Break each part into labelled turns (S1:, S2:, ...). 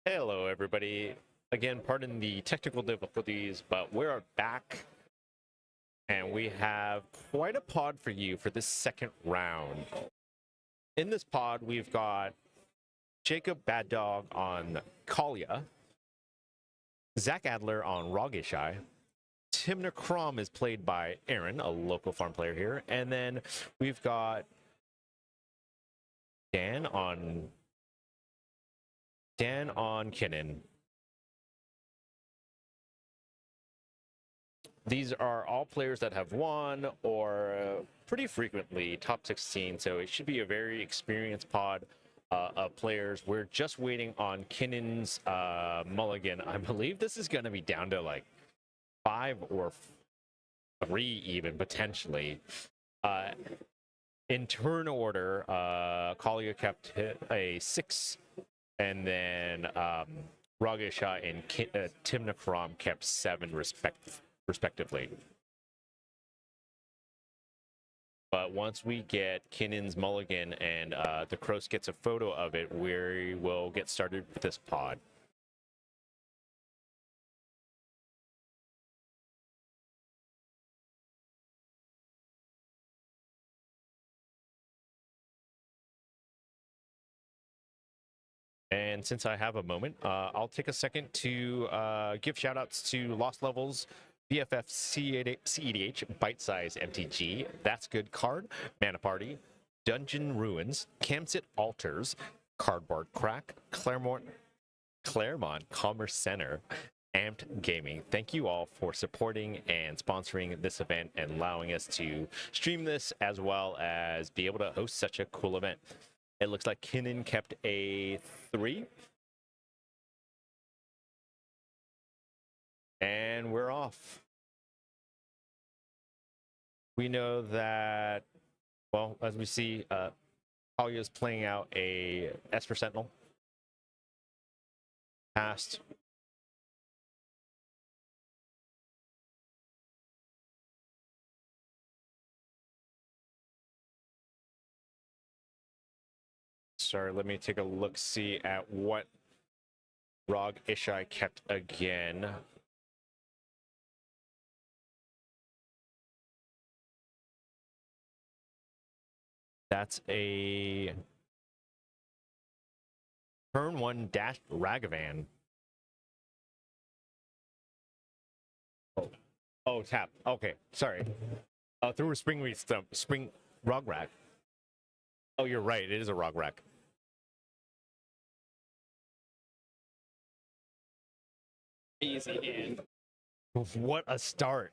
S1: Hello, everybody. Again, pardon the technical difficulties, but we're back and we have quite a pod for you for this second round. In this pod, we've got Jacob Bad Dog on Kalia, Zach Adler on Rogishai, Tim Necrom is played by Aaron, a local farm player here, and then we've got Dan on Kinnan. These are all players that have won or pretty frequently top 16, so it should be a very experienced pod of players. We're just waiting on Kinnan's mulligan. I believe this is going to be down to like 5 or 3 even, potentially. In turn order, Kalia kept a 6, and then Ragasha and Tim Necrom kept 7 respectively. But once we get Kinnan's mulligan and the Kroos gets a photo of it, we will get started with this pod. And since I have a moment, I'll take a second to give shout outs to Lost Levels, BFF cEDH, Bite Size MTG, That's Good Card, Mana Party, Dungeon Ruins, Camsit Altars, Cardboard Crack, Claremont Commerce Center, Amped Gaming. Thank you all for supporting and sponsoring this event and allowing us to stream this as well as be able to host such a cool event. It looks like Kinnan kept a 3. And we're off. We know that, well, as we see, Kalia is playing out a Esper Sentinel. Passed. Sorry, let me take a look-see at what Rog Ishai kept again. That's a turn 1 dash Ragavan. Oh, tap. Okay, sorry. Through a spring stump, spring Rograk. Oh, you're right. It is a Rograk.
S2: Easy hand.
S1: What a start.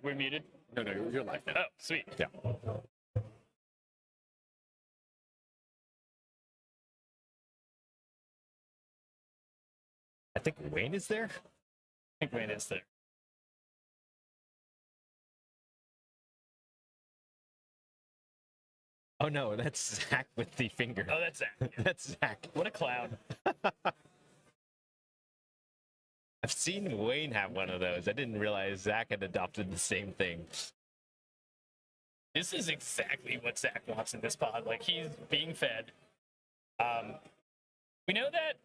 S2: We're muted?
S1: No, you're live now.
S2: Oh, sweet.
S1: Yeah. I think Wayne is there.
S2: I think Wayne is there.
S1: Oh no, that's Zach with the finger.
S2: Oh, that's Zach. Yeah.
S1: That's Zach.
S2: What a clown.
S1: I've seen Wayne have one of those. I didn't realize Zach had adopted the same thing.
S2: This is exactly what Zach wants in this pod. Like, he's being fed. We know that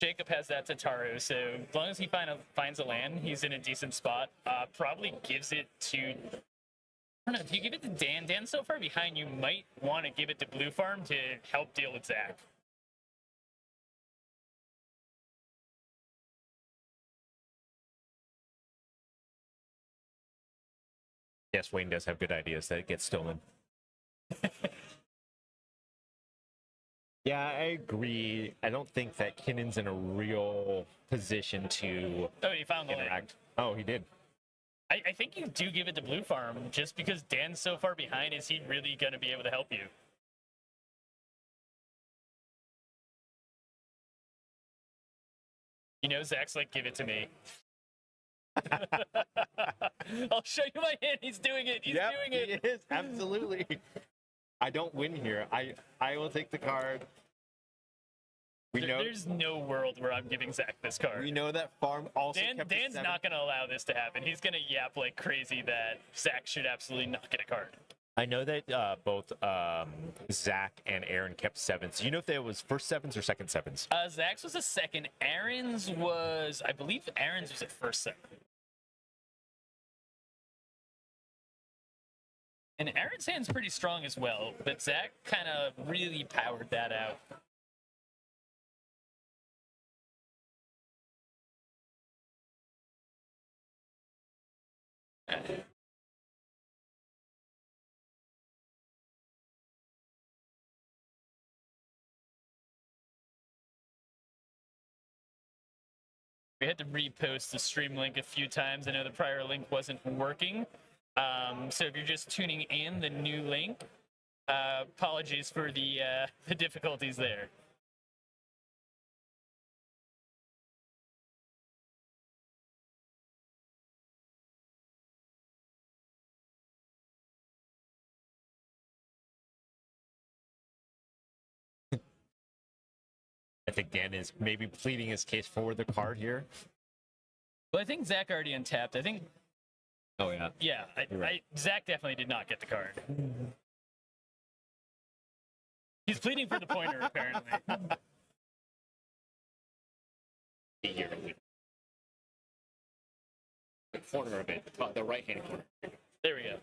S2: Jacob has that Tataru, so as long as he finds a land, he's in a decent spot. Probably gives it to... I don't know, if you give it to Dan, Dan's so far behind, you might want to give it to Blue Farm to help deal with Zach.
S1: Yes, Wayne does have good ideas that get stolen. Yeah, I agree. I don't think that Kinnan's in a real position to
S2: Oh, he found the land.
S1: interact. Oh, he did.
S2: I think you do give it to Blue Farm, just because Dan's so far behind, is he really going to be able to help you? You know, Zach's like, give it to me. I'll show you my hand. He's doing it. He's doing it.
S1: He is, absolutely. I don't win here. I will take the card.
S2: There's no world where I'm giving Zach this card.
S1: We know that Farm also
S2: Dan's not going to allow this to happen. He's going to yap like crazy that Zach should absolutely not get a card.
S1: I know that both Zach and Aaron kept sevens. Do you know if that was first sevens or second sevens?
S2: Zach's was a second. Aaron's was, I believe Aaron's was at first seven. And Aaron's hand's pretty strong as well, but Zach kind of really powered that out. We had to repost the stream link a few times. I know the prior link wasn't working. So if you're just tuning in, the new link, apologies for the difficulties there.
S1: I think Dan is maybe pleading his case for the card here.
S2: Well, I think Zach already untapped. I think.
S1: Oh yeah.
S2: Yeah, Zach definitely did not get the card. He's pleading for the pointer, apparently.
S1: Here. The corner of it, the right hand corner.
S2: There we go.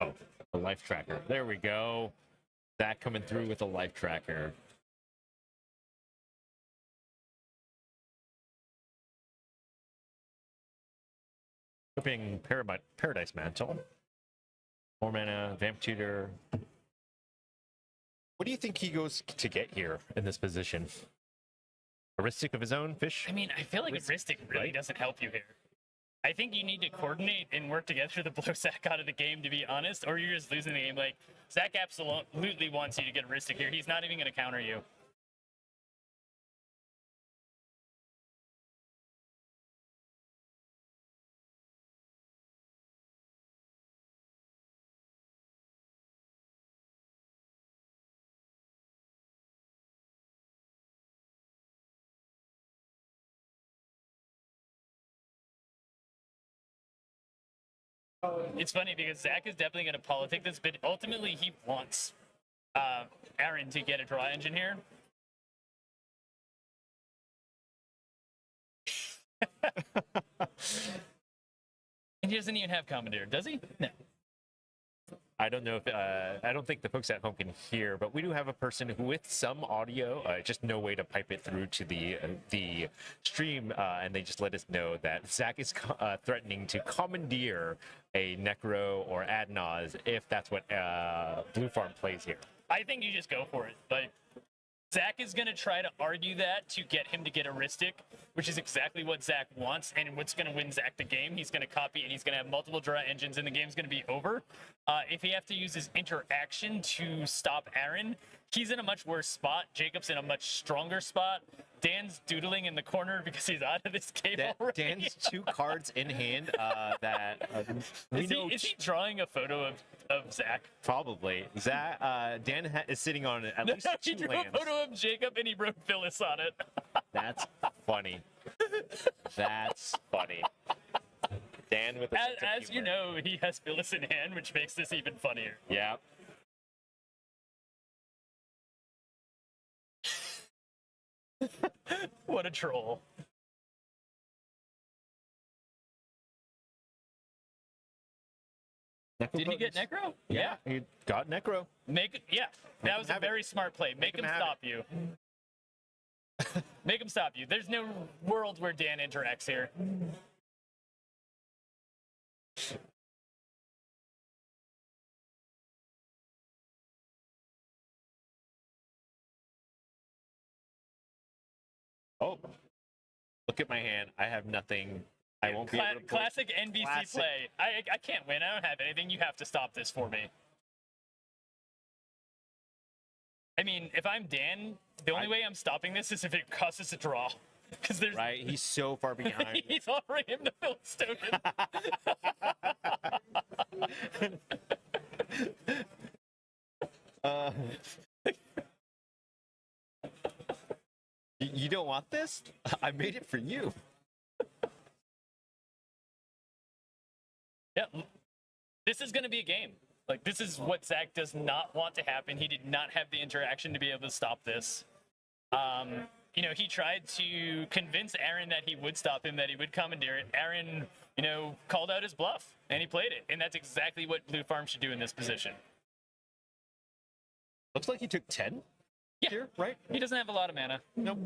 S1: Oh, the life tracker. There we go. Zach coming through with a life tracker. Equipping Paradise Mantle. 4 mana, Vamp Tutor. What do you think he goes to get here in this position? Heuristic of his own, Fish?
S2: I mean, I feel like Heuristic really doesn't help you here. I think you need to coordinate and work together to blow Zach out of the game, to be honest, or you're just losing the game. Like, Zach absolutely wants you to get Heuristic here. He's not even going to counter you. It's funny because Zach is definitely going to politic this, but ultimately he wants Aaron to get a draw engine here. And he doesn't even have Commandeer, does he? No.
S1: I don't know if I don't think the folks at home can hear, but we do have a person who, with some audio, just no way to pipe it through to the stream, and they just let us know that Zach is threatening to commandeer a Necro or Adnaz if that's what Blue Farm plays here.
S2: I think you just go for it, but Zach is going to try to argue that to get him to get a Heuristic, which is exactly what Zach wants, and what's going to win Zach the game. He's going to copy, and he's going to have multiple draw engines, and the game's going to be over. If he have to use his interaction to stop Aaron, he's in a much worse spot. Jacob's in a much stronger spot. Dan's doodling in the corner because he's out of this game already.
S1: Dan's 2 cards in hand that we know.
S2: Is he drawing a photo of Zach?
S1: Probably. Zach, Dan is sitting on at least
S2: He
S1: 2
S2: drew
S1: lands.
S2: a photo of Jacob and he wrote Phyllis on it.
S1: That's funny. That's funny. Dan with a sense of
S2: As you
S1: humor.
S2: know, he has Phyllis in hand, which makes this even funnier.
S1: Yeah.
S2: What a troll. Did he get Necro?
S1: Yeah, he got Necro.
S2: That was a very smart play. Make him stop you. Make him stop you. There's no world where Dan interacts here.
S1: Oh, look at my hand. I have nothing. I won't be able to play.
S2: Classic NBC play. I can't win. I don't have anything. You have to stop this for me. I mean, if I'm Dan, the only way I'm stopping this is if it causes a draw. Because there's
S1: Right, he's so far behind.
S2: he's offering him the Phyllis token.
S1: Uh, you don't want this? I made it for you.
S2: Yeah, this is going to be a game. Like, this is what Zach does not want to happen. He did not have the interaction to be able to stop this. You know, he tried to convince Aaron that he would stop him, that he would commandeer it. Aaron, you know, called out his bluff, and he played it. And that's exactly what Blue Farm should do in this position.
S1: Looks like he took 10 here, right?
S2: He doesn't have a lot of mana.
S1: Nope.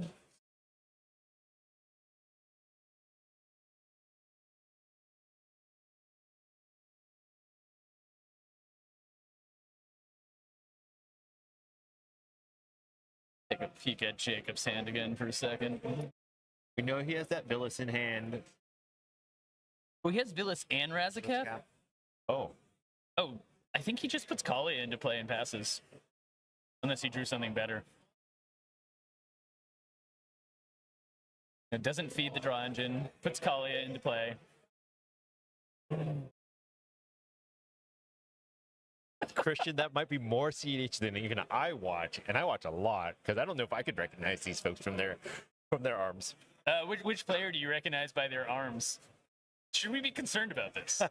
S2: Take a peek at Jacob's hand again for a second.
S1: We know he has that Villas in hand.
S2: Well, he has Villas and Razaketh?
S1: Oh.
S2: Oh, I think he just puts Kalia into play and passes. Unless he drew something better. It doesn't feed the draw engine, puts Kalia into play.
S1: Christian, that might be more cEDH than even I watch, and I watch a lot because I don't know if I could recognize these folks from their arms.
S2: Which player do you recognize by their arms? Should we be concerned about this?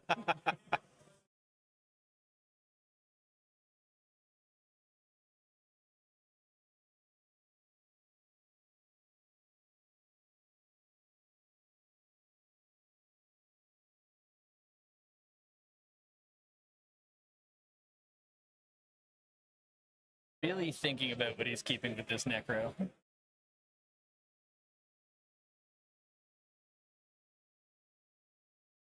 S2: Really thinking about what he's keeping with this Necro.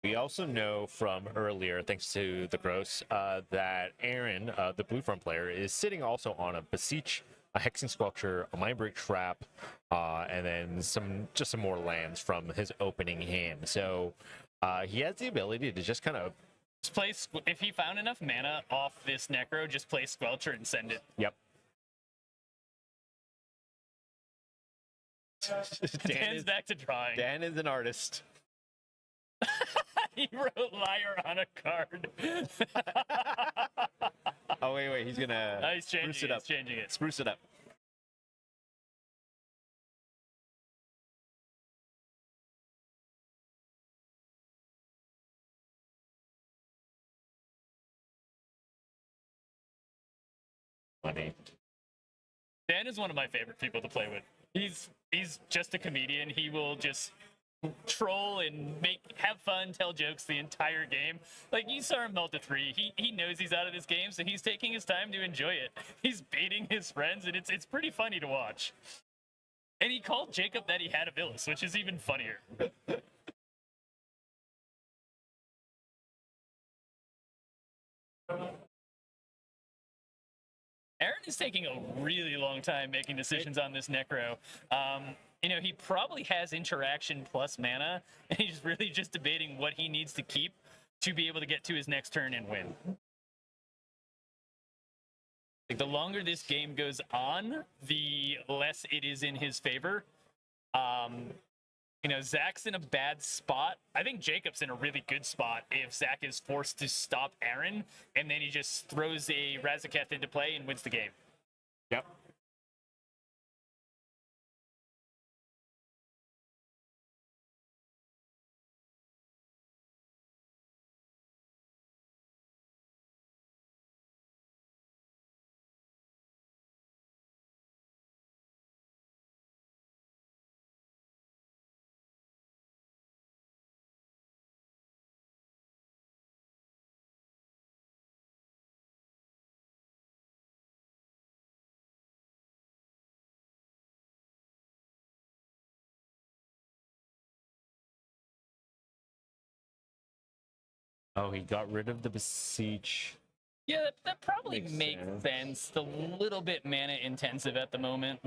S1: We also know from earlier, thanks to the Gross, that Aaron, the Blue Farm player, is sitting also on a Beseech, a Hexing Sculpture, a Mindbreak Trap, and then some more lands from his opening hand. So he has the ability to just kind of
S2: Play, if he found enough mana off this Necro, just play Squelcher and send it.
S1: Yep.
S2: Dan's back to drawing.
S1: Dan is an artist.
S2: He wrote liar on a card.
S1: Oh, wait, he's gonna
S2: He's changing
S1: spruce it up.
S2: He's changing it.
S1: Spruce it up. Funny.
S2: Dan is one of my favorite people to play with. He's just a comedian. He will just troll and have fun, tell jokes the entire game. Like, you saw him melt to 3. He knows he's out of this game, so he's taking his time to enjoy it. He's baiting his friends, and it's pretty funny to watch. And he called Jacob that he had a Villas, which is even funnier. Aaron is taking a really long time making decisions on this Necro. You know, he probably has interaction plus mana, and he's really just debating what he needs to keep to be able to get to his next turn and win. Like, the longer this game goes on, the less it is in his favor. You know, Zach's in a bad spot. I think Jacob's in a really good spot if Zach is forced to stop Aaron, and then he just throws a Razaketh into play and wins the game.
S1: Yep. Oh, he got rid of the Beseech.
S2: Yeah, that probably
S1: Makes
S2: makes
S1: sense.
S2: sense. The little bit mana intensive at the moment.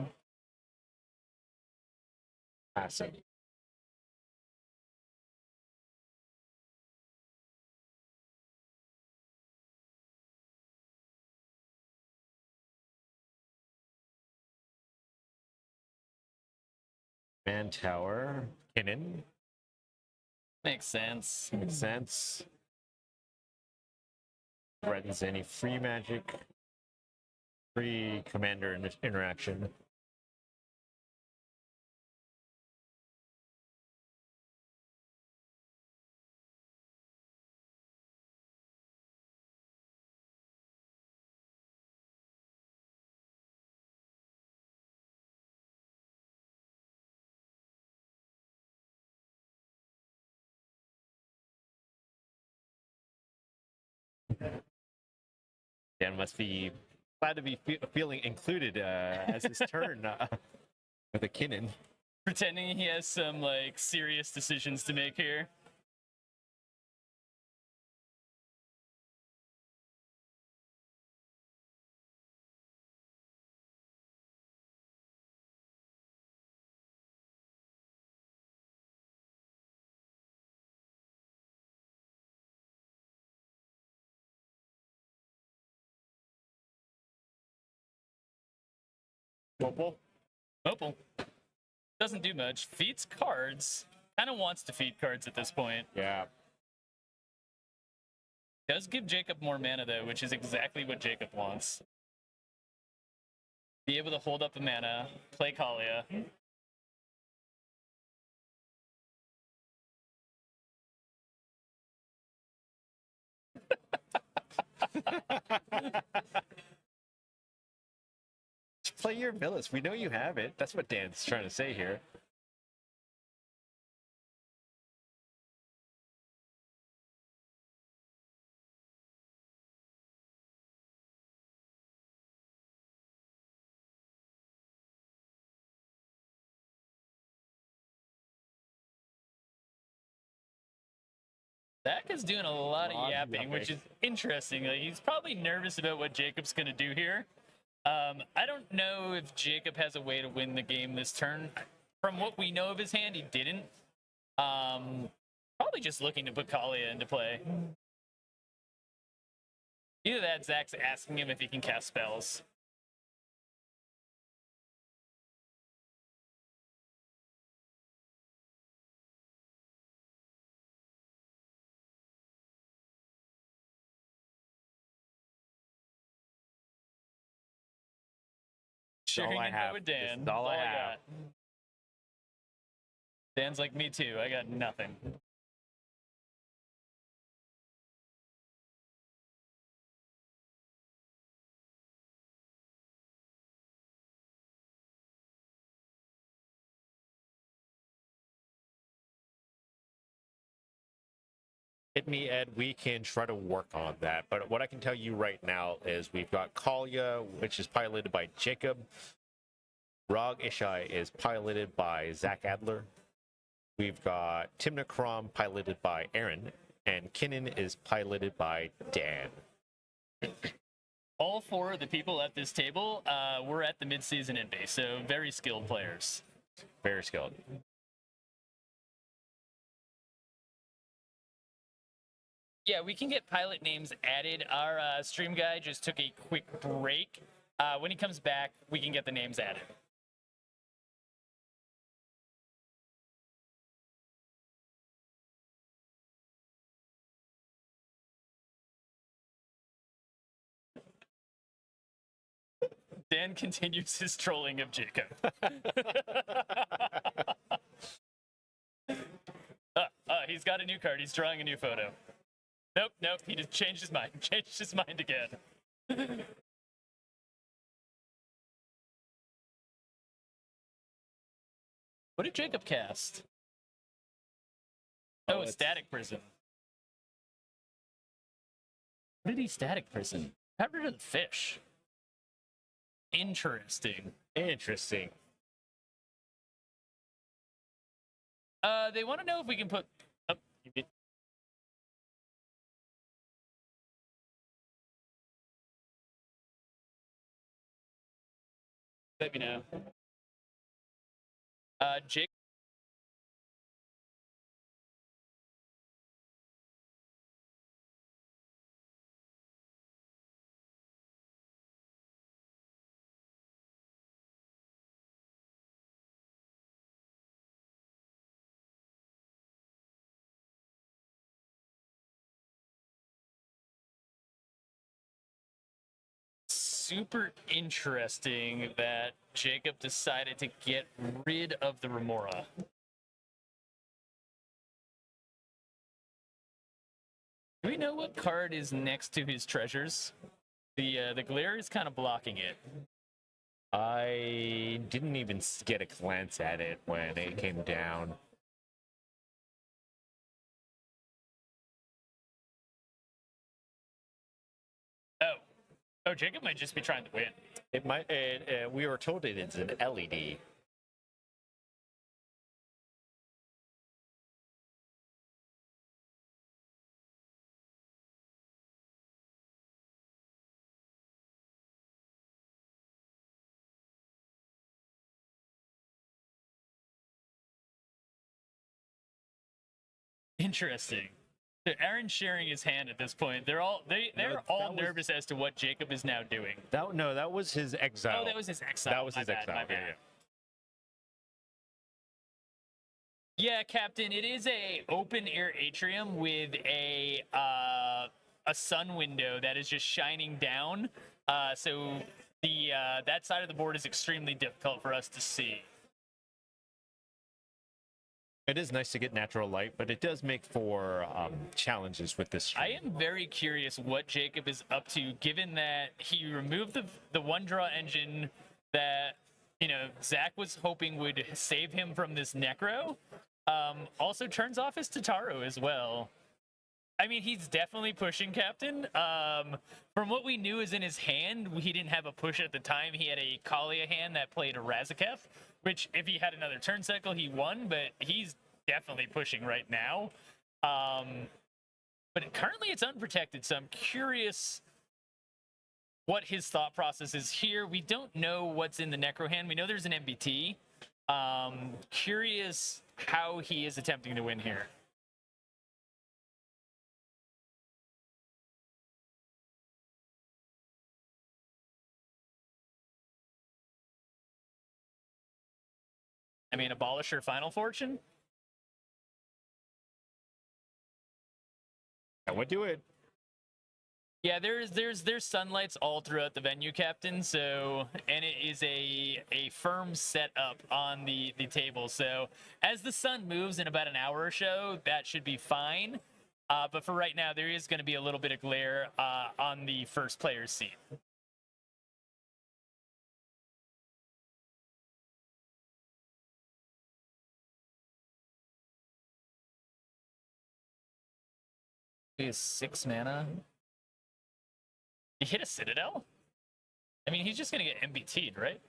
S1: Passive. Man Tower. Kinnan.
S2: Makes sense.
S1: Makes sense. Threatens any free magic. free commander interaction. Dan must be glad to be feeling included as his turn with a Kinnan.
S2: Pretending he has some like serious decisions to make here.
S1: Mopal?
S2: Opal doesn't do much. Feeds cards. Kind of wants to feed cards at this point.
S1: Yeah.
S2: Does give Jacob more mana though, which is exactly what Jacob wants. Be able to hold up the mana, play Kalia.
S1: Play your Villas. We know you have it. That's what Dan's trying to say here.
S2: Zach is doing a lot of yapping, which is interesting. Like, he's probably nervous about what Jacob's going to do here. I don't know if Jacob has a way to win the game this turn. From what we know of his hand, he didn't. Probably just looking to put Kalia into play. Either that, Zach's asking him if he can cast spells. Sharing info with Dan.
S1: That's all I have.
S2: got. Dan's like, me too. I got nothing.
S1: Hit me, Ed. We can try to work on that. But what I can tell you right now is we've got Kalia, which is piloted by Jacob. Rog Ishai is piloted by Zach Adler. We've got Timna Krom piloted by Aaron. And Kinnan is piloted by Dan.
S2: All four of the people at this table were at the midseason invade, so very skilled players.
S1: Very skilled.
S2: Yeah, we can get pilot names added. Our stream guy just took a quick break. When he comes back, we can get the names added. Dan continues his trolling of Jacob. He's got a new card. He's drawing a new photo. Nope. He just changed his mind. Changed his mind again. What did Jacob cast? Oh, Static Prison. What did he Static Prison? Got rid of the fish. Interesting.
S1: Interesting.
S2: They want to know if we can put. Oh, let me know. Jake. super interesting that Jacob decided to get rid of the Remora. Do we know what card is next to his treasures? The glare is kind of blocking it.
S1: I didn't even get a glance at it when it came down.
S2: Oh, Jacob might just be trying to win.
S1: It might. We were told it is an LED.
S2: Interesting. So Aaron's sharing his hand at this point. They're all nervous as to what Jacob is now doing.
S1: That was his exile.
S2: Oh, that was his exile.
S1: That was his exile.
S2: My bad. Yeah, Captain. It is a open air atrium with a sun window that is just shining down. So the that side of the board is extremely difficult for us to see.
S1: It is nice to get natural light, but it does make for challenges with this stream.
S2: I am very curious what Jacob is up to, given that he removed the one draw engine that Zach was hoping would save him from this Necro. Also turns off his Tataru as well. I mean, he's definitely pushing, Captain. From what we knew is in his hand, he didn't have a push at the time. He had a Kalia hand that played a Razaketh, which if he had another turn cycle, he won, but he's definitely pushing right now. But currently it's unprotected, so I'm curious what his thought process is here. We don't know what's in the Necro hand. We know there's an MBT. Curious how he is attempting to win here. I mean, Abolisher Final Fortune?
S1: That would do it.
S2: Yeah, there's sunlights all throughout the venue, Captain. So, and it is a firm setup on the table. So, as the sun moves in about an hour or so, that should be fine. But for right now, there is going to be a little bit of glare on the first player's seat. He has 6 mana. He hit a Citadel? I mean, he's just going to get MBT'd, right?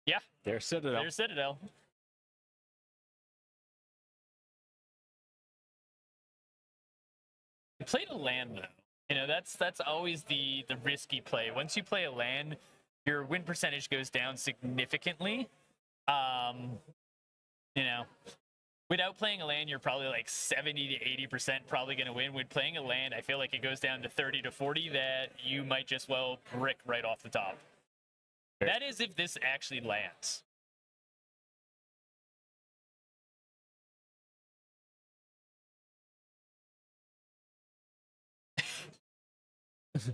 S2: Yeah.
S1: There's Citadel.
S2: There's Citadel. He played a land, though. That's always the risky play. Once you play a land, your win percentage goes down significantly. Without playing a land, you're probably like 70 to 80% probably going to win. With playing a land, I feel like it goes down to 30 to 40 that you might just well brick right off the top.
S1: Sure.
S2: That is if this actually lands.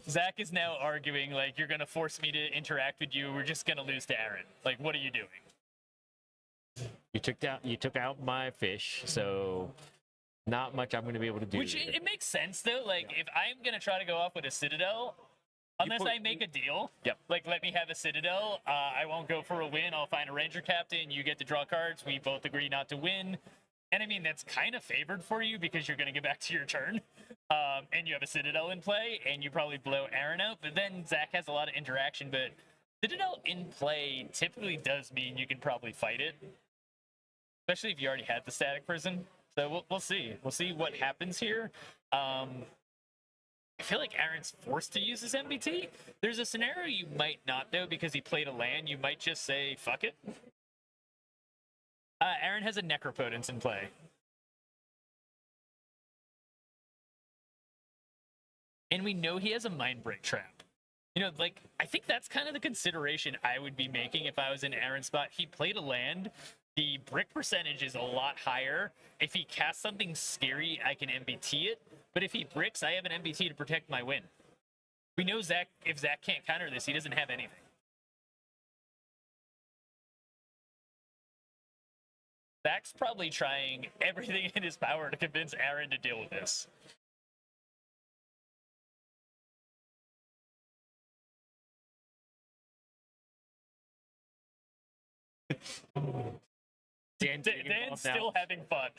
S2: Zach is now arguing like, you're going to force me to interact with you. We're just going to lose to Aaron. Like, what are you doing?
S1: You took out my fish, so not much I'm going to be able to do.
S2: Which it makes sense though. Like if I'm going to try to go off with a Citadel, unless I make a deal, like let me have a Citadel, I won't go for a win. I'll find a Ranger Captain. You get to draw cards. We both agree not to win. And I mean, that's kind of favored for you because you're going to get back to your turn. And you have a Citadel in play and you probably blow Aaron out. But then Zach has a lot of interaction. But Citadel in play typically does mean you can probably fight it. Especially if you already had the Static Prison. So we'll see. We'll see what happens here. I feel like Aaron's forced to use his MBT. There's a scenario you might not, though, because he played a land. You might just say, fuck it. Aaron has a Necropotence in play. And we know he has a Mind Break Trap. I think that's kind of the consideration I would be making if I was in Aaron's spot. He played a land. The brick percentage is a lot higher. If he casts something scary, I can MBT it. But if he bricks, I have an MBT to protect my win. We know Zach, if Zach can't counter this, he doesn't have anything. Zach's probably trying everything in his power to convince Aaron to deal with this. Dan's still having fun.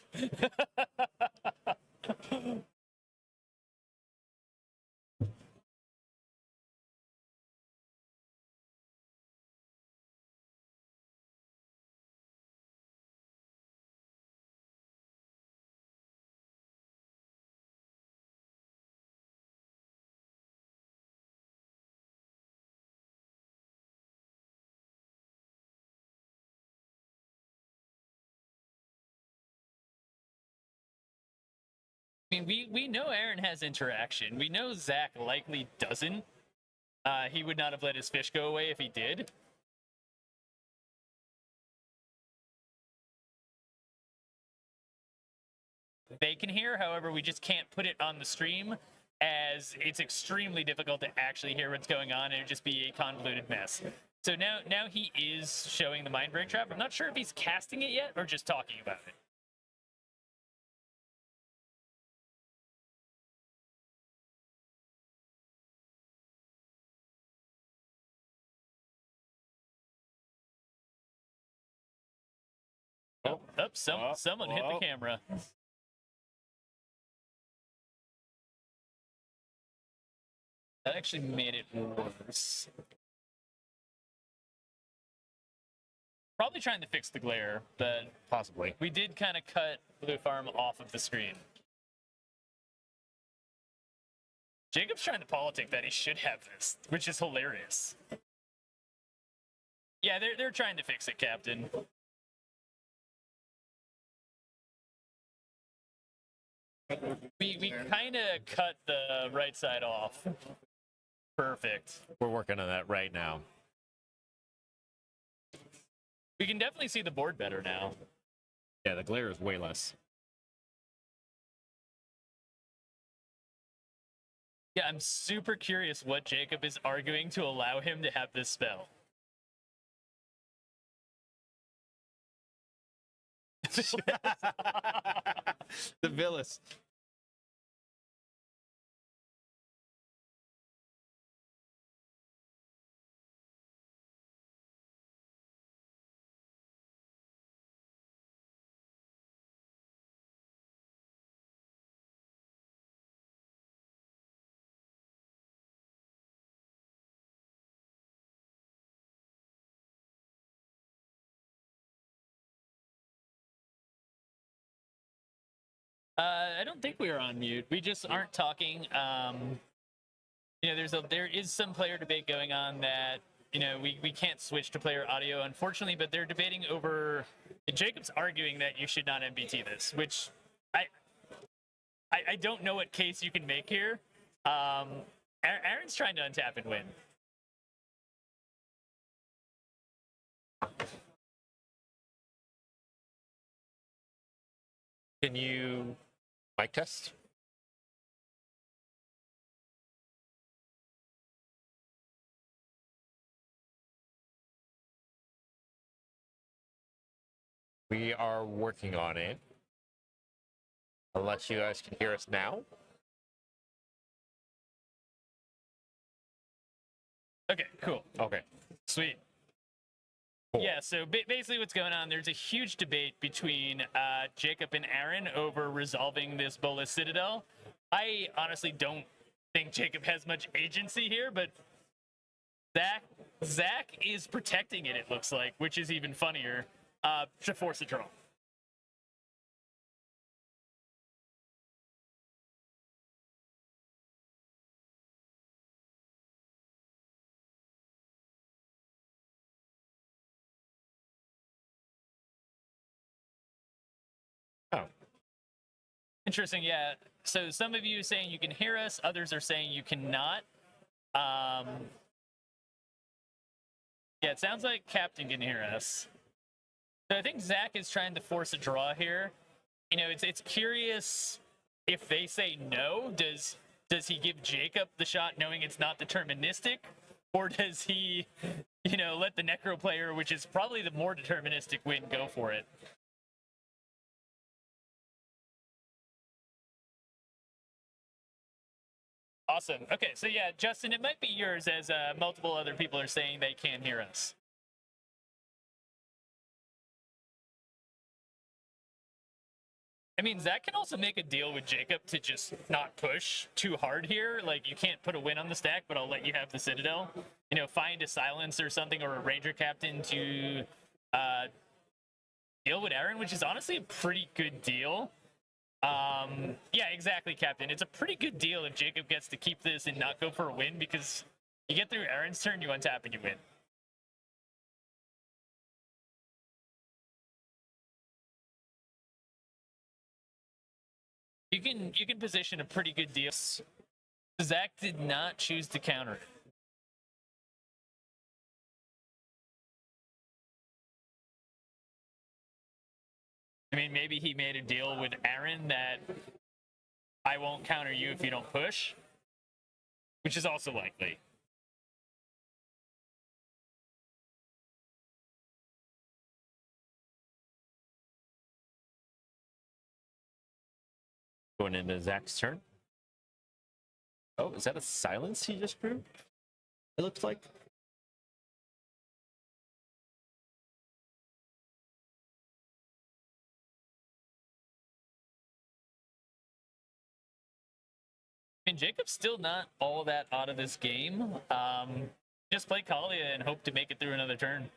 S2: I mean, we know Aaron has interaction. We know Zach likely doesn't. He would not have let his fish go away if he did. They can hear, however, we just can't put it on the stream as it's extremely difficult to actually hear what's going on and it would just be a convoluted mess. So now he is showing the mind break trap. I'm not sure if he's casting it yet or just talking about it. Someone hit the camera. That actually made it worse. Probably trying to fix the glare, but
S1: Possibly.
S2: we did kind of cut Blue Farm off of the screen. Jacob's trying to politic that he should have this, which is hilarious. Yeah, they're trying to fix it, Captain. We kind of cut the right side off. Perfect.
S1: We're working on that right now.
S2: We can definitely see the board better now.
S1: Yeah, the glare is way less.
S2: Yeah, I'm super curious what Jacob is arguing to allow him to have this spell.
S1: The Villas.
S2: I don't think we are on mute. We just aren't talking. You know, there is some player debate going on that, you know, we can't switch to player audio, unfortunately, but they're debating over. Jacob's arguing that you should not MBT this, which I don't know what case you can make here. Aaron's trying to untap and win.
S1: Can you mic test? We are working on it. Unless you guys can hear us now.
S2: Okay, cool.
S1: Okay.
S2: Sweet.
S1: Cool.
S2: Yeah, so basically what's going on, there's a huge debate between Jacob and Aaron over resolving this Bolas Citadel. I honestly don't think Jacob has much agency here, but Zach is protecting it, it looks like, which is even funnier, to force a draw.
S1: Oh.
S2: Interesting, yeah. So some of you are saying you can hear us, others are saying you cannot. Yeah, it sounds like Captain can hear us. So I think Zach is trying to force a draw here. You know, it's curious if they say no, does Does he give Jacob the shot knowing it's not deterministic? Or does he, let the Necro player, which is probably the more deterministic win, go for it? Awesome. Okay, so yeah, Justin, it might be yours as multiple other people are saying they can't hear us. I mean, Zach can also make a deal with Jacob to just not push too hard here. Like, you can't put a win on the stack, but I'll let you have the Citadel. Find a silence or something, or a Ranger Captain to deal with Aaron, which is honestly a pretty good deal. Yeah, exactly, Captain. It's a pretty good deal if Jacob gets to keep this and not go for a win, because you get through Aaron's turn, you untap, and you win. You can position a pretty good deal. Zach did not choose to counter it. I mean, maybe he made a deal with Aaron that I won't counter you if you don't push, which is also likely.
S1: Going into Zach's turn. Oh, is that a silence he just drew? It looks like.
S2: I mean, Jacob's still not all that out of this game. Just play Kalia and hope to make it through another turn.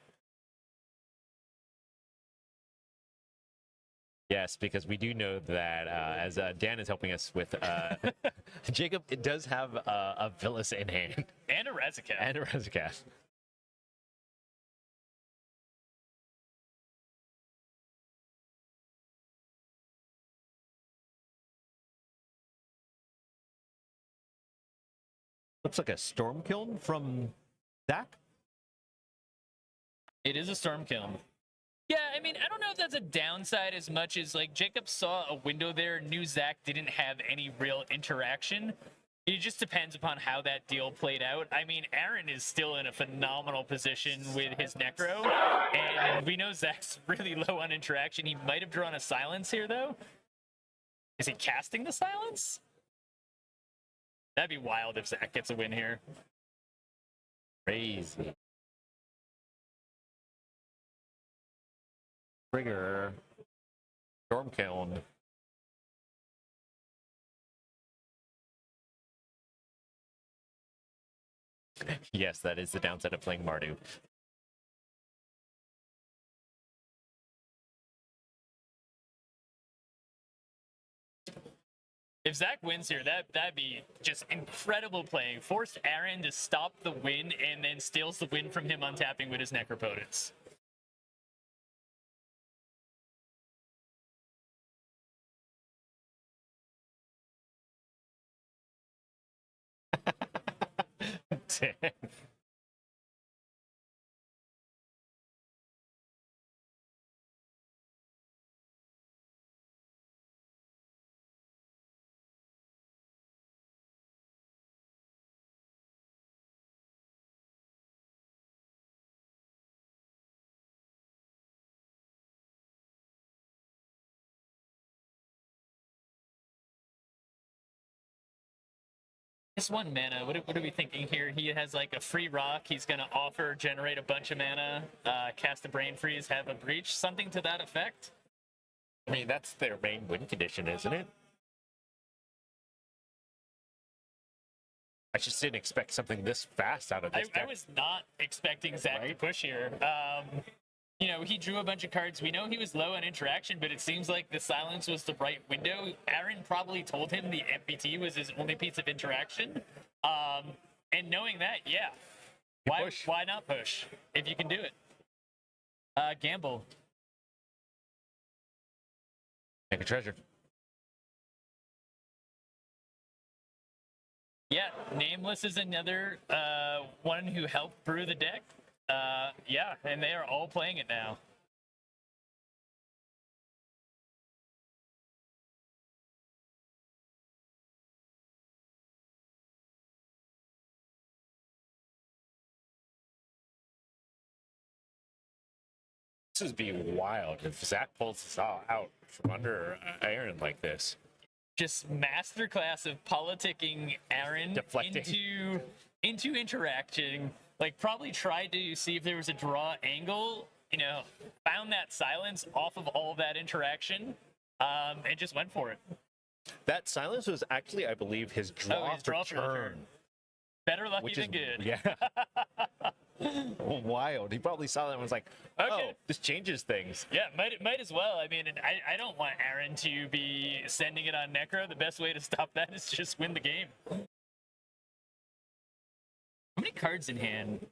S1: Yes, because we do know that as Dan is helping us with Jacob, it does have a Villas in hand.
S2: And a Razaketh.
S1: And a Razaketh. Looks like a Storm Kiln from Zach.
S2: It is a Storm Kiln. Yeah, I mean, I don't know if that's a downside as much as, like, Jacob saw a window there, knew Zach didn't have any real interaction. It just depends upon how that deal played out. I mean, Aaron is still in a phenomenal position with his Necro, and we know Zach's really low on interaction. He might have drawn a silence here, though. Is he casting the silence? That'd be wild if Zach gets a win here.
S1: Crazy. Trigger. Storm Kiln. Yes, that is the downside of playing Mardu.
S2: If Zach wins here, that'd be just incredible playing. Forced Aaron to stop the win and then steals the win from him untapping with his Necropotence.
S1: Damn.
S2: Just 1 mana. What are we thinking here? He has like a free rock. He's going to offer, generate a bunch of mana, cast a Brain Freeze, have a Breach, something to that effect.
S1: I mean, that's their main win condition, isn't it? I just didn't expect something this fast out of this deck.
S2: I was not expecting Zach to push here. He drew a bunch of cards. We know he was low on interaction, but it seems like the silence was the right window. Aaron probably told him the MPT was his only piece of interaction. And knowing that, yeah. Why not push if you can do it? Gamble.
S1: Make a treasure.
S2: Yeah, Nameless is another one who helped brew the deck. Yeah, and they are all playing it now.
S1: This would be wild if Zach pulls this out from under Aaron like this.
S2: Just masterclass of politicking Aaron
S1: Deflecting.
S2: into interacting. Like, probably tried to see if there was a draw angle, you know, found that silence off of all of that interaction, and just went for it.
S1: That silence was actually, I believe, his draw,
S2: his draw
S1: for
S2: for the
S1: turn.
S2: turn. Better lucky
S1: Which
S2: than
S1: is
S2: good.
S1: Yeah. Wild. He probably saw that and was like, "Oh,
S2: Okay.
S1: this changes things."
S2: Yeah, might as well. I mean, I don't want Aaron to be sending it on Necro. The best way to stop that is just win the game. How many cards in hand?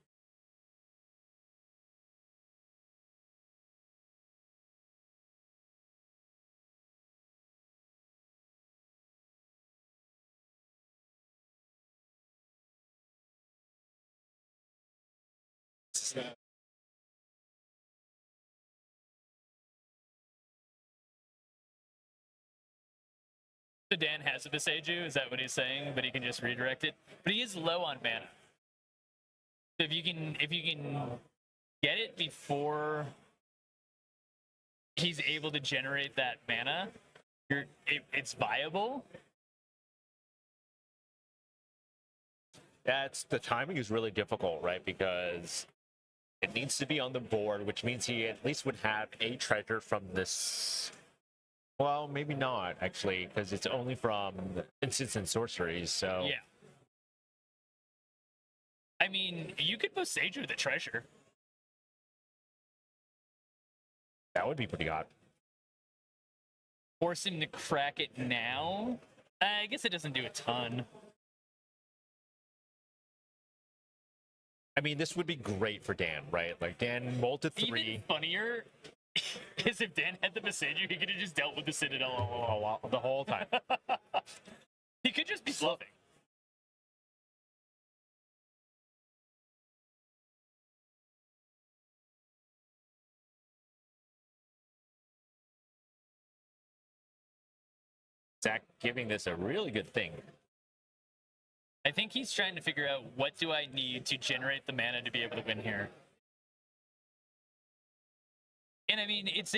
S2: So Dan has a Viseju, is that what he's saying? But he can just redirect it. But he is low on mana. So if you can get it before he's able to generate that mana, it's viable.
S1: That's the timing is really difficult, right? Because it needs to be on the board, which means he at least would have a treasure from this. Well, maybe not actually, because it's only from instants and sorceries. So
S2: Yeah. I mean, you could Boseiju the treasure.
S1: that would be pretty odd.
S2: Force him to crack it now. I guess it doesn't do a ton.
S1: I mean, this would be great for Dan, right? Like Dan mulled to 3.
S2: Even funnier is if Dan had the Boseiju, he could have just dealt with the Citadel all along.
S1: The whole time.
S2: He could just be bluffing.
S1: Zach giving this a really good thing.
S2: I think he's trying to figure out what do I need to generate the mana to be able to win here. And I mean, it's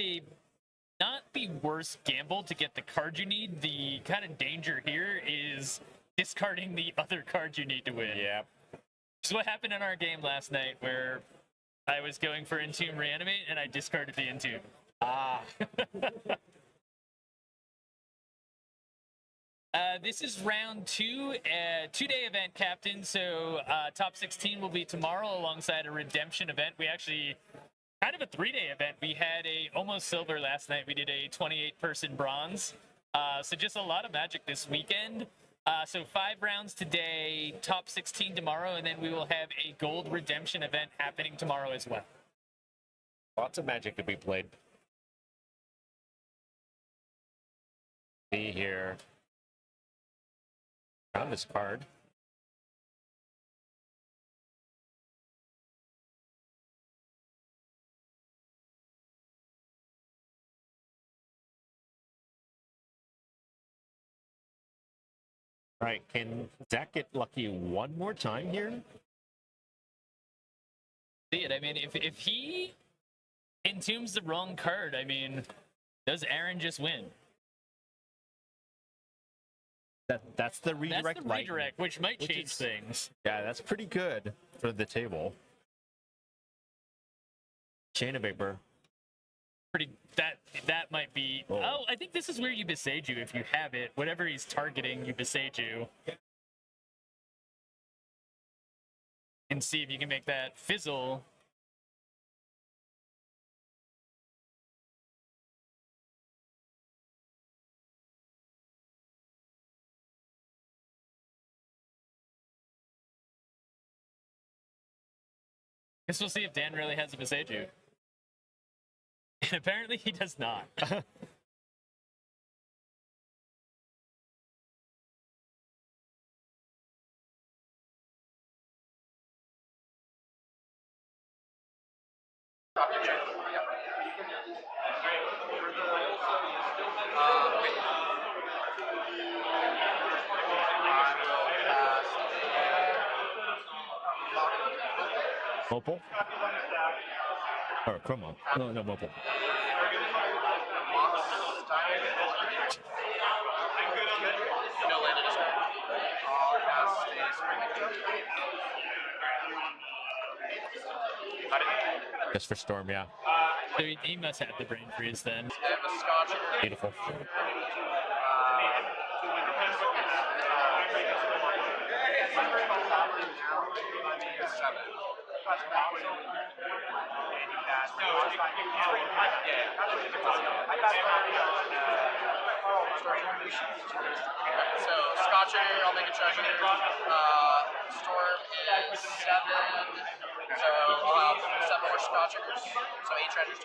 S2: not the worst gamble to get the card you need. The kind of danger here is discarding the other card you need to win.
S1: Yeah.
S2: This is what happened in our game last night where I was going for Entomb Reanimate and I discarded the Entomb. This is round 2, two-day event, Captain. So top 16 will be tomorrow alongside a redemption event. We actually, kind of a 3-day event. We had a almost silver last night. We did a 28-person bronze. So just a lot of Magic this weekend. So 5 rounds today, top 16 tomorrow, and then we will have a gold redemption event happening tomorrow as well.
S1: Lots of Magic to be played. See here. Found this card. All right, can Zach get lucky one more time here?
S2: See it. I mean, if he entombs the wrong card, I mean, does Aaron just win?
S1: That's the redirect.
S2: That's the redirect, which might change
S1: is,
S2: things.
S1: Yeah, that's pretty good for the table. Chain of Vapor.
S2: Pretty that might be. Oh, I think this is where you Boseiju if you have it. Whatever he's targeting, you Boseiju. And see if you can make that fizzle. Guess we'll see if Dan really has a Boseiju. And apparently he does not.
S1: Opal. Or Chroma. No, mobile.
S3: No landed as well. I'll cast a spring.
S1: Just for Storm, yeah.
S2: So he must have the brain freeze then.
S3: I have a Scotch.
S1: Beautiful.
S3: So Scotch here, I'll make a treasure. Storm is 7. So I'll have 7 more Scotch so 8 treasures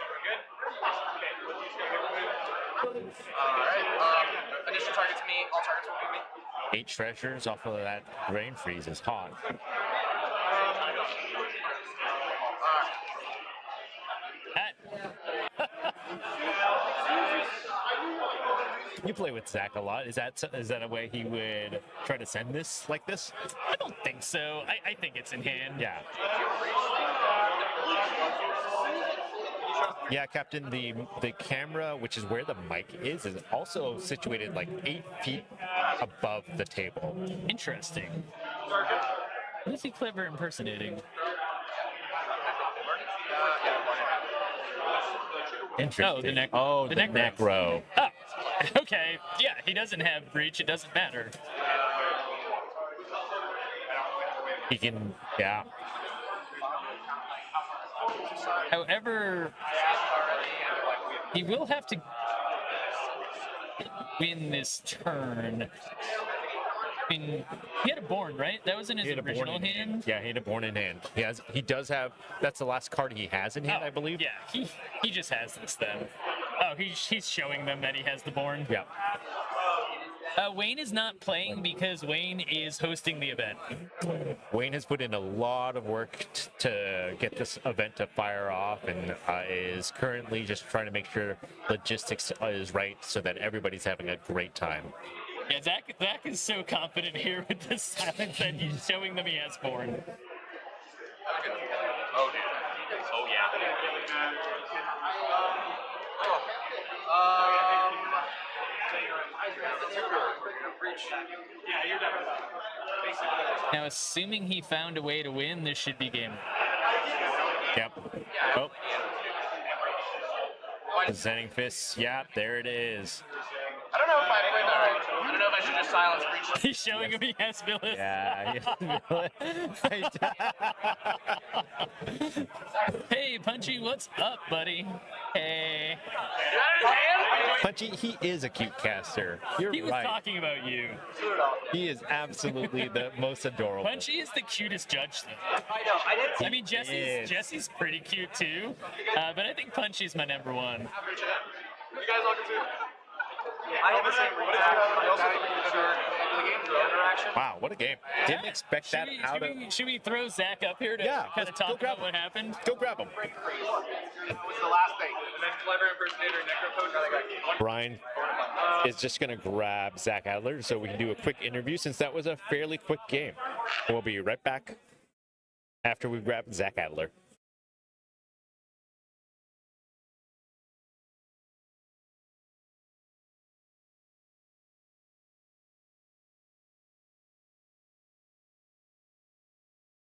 S3: total. Alright, initial target's me, all targets will be me.
S1: 8 treasures off of that brain freeze is hot. You play with Zach a lot. Is that a way he would try to send this like this?
S2: I don't think so. I think it's in hand.
S1: Yeah. Yeah, Captain. The camera, which is where the mic is also situated like 8 feet above the table.
S2: Interesting. What is he clever impersonating?
S1: Interesting.
S2: Oh, the neck.
S1: Oh,
S2: the
S1: the neck row.
S2: Oh, okay. Yeah, he doesn't have breach. It doesn't matter.
S1: He can, yeah.
S2: However, he will have to win this turn. I mean, he had a Born, right? That was in his original hand.
S1: Yeah, he had a Born in hand. He does have. That's the last card he has in hand, I believe.
S2: Yeah, he just has this then. Oh, he's showing them that he has the Born.
S1: Yeah.
S2: Wayne is not playing because Wayne is hosting the event.
S1: Wayne has put in a lot of work to get this event to fire off, and is currently just trying to make sure logistics is right so that everybody's having a great time.
S2: Yeah, Zach is so confident here with this silence that he's showing them he has Born.
S3: Oh, dude. Oh, yeah.
S2: Now, assuming he found a way to win, this should be game.
S1: Yep. Oh. Presenting fists. Yeah, there it is.
S3: I don't know if I played that right. I don't know if I should just silence breach.
S2: He's showing him he has Phyllis.
S1: Yeah.
S2: Hey, Punchy, what's up, buddy? Hey.
S1: Punchy, he is a cute caster. You're
S2: He was
S1: right.
S2: talking about you.
S1: He is absolutely the most adorable.
S2: Punchy is the cutest judge, though.
S3: I know, I didn't
S2: I mean, Jesse's pretty cute, too. But I think Punchy's my number one.
S3: You guys all can see it. I have the same reaction. I also think you guys are the game through interaction.
S1: Wow, what a game. Didn't expect that out of...
S2: Should we throw Zach up here to kind of
S1: let's go
S2: talk
S1: grab
S2: about what happened?
S1: Go grab him.
S3: That was the last thing. And then clever impersonator Necrocoach.
S1: Brian is just going to grab Zach Adler so we can do a quick interview since that was a fairly quick game. We'll be right back after we grab Zach Adler.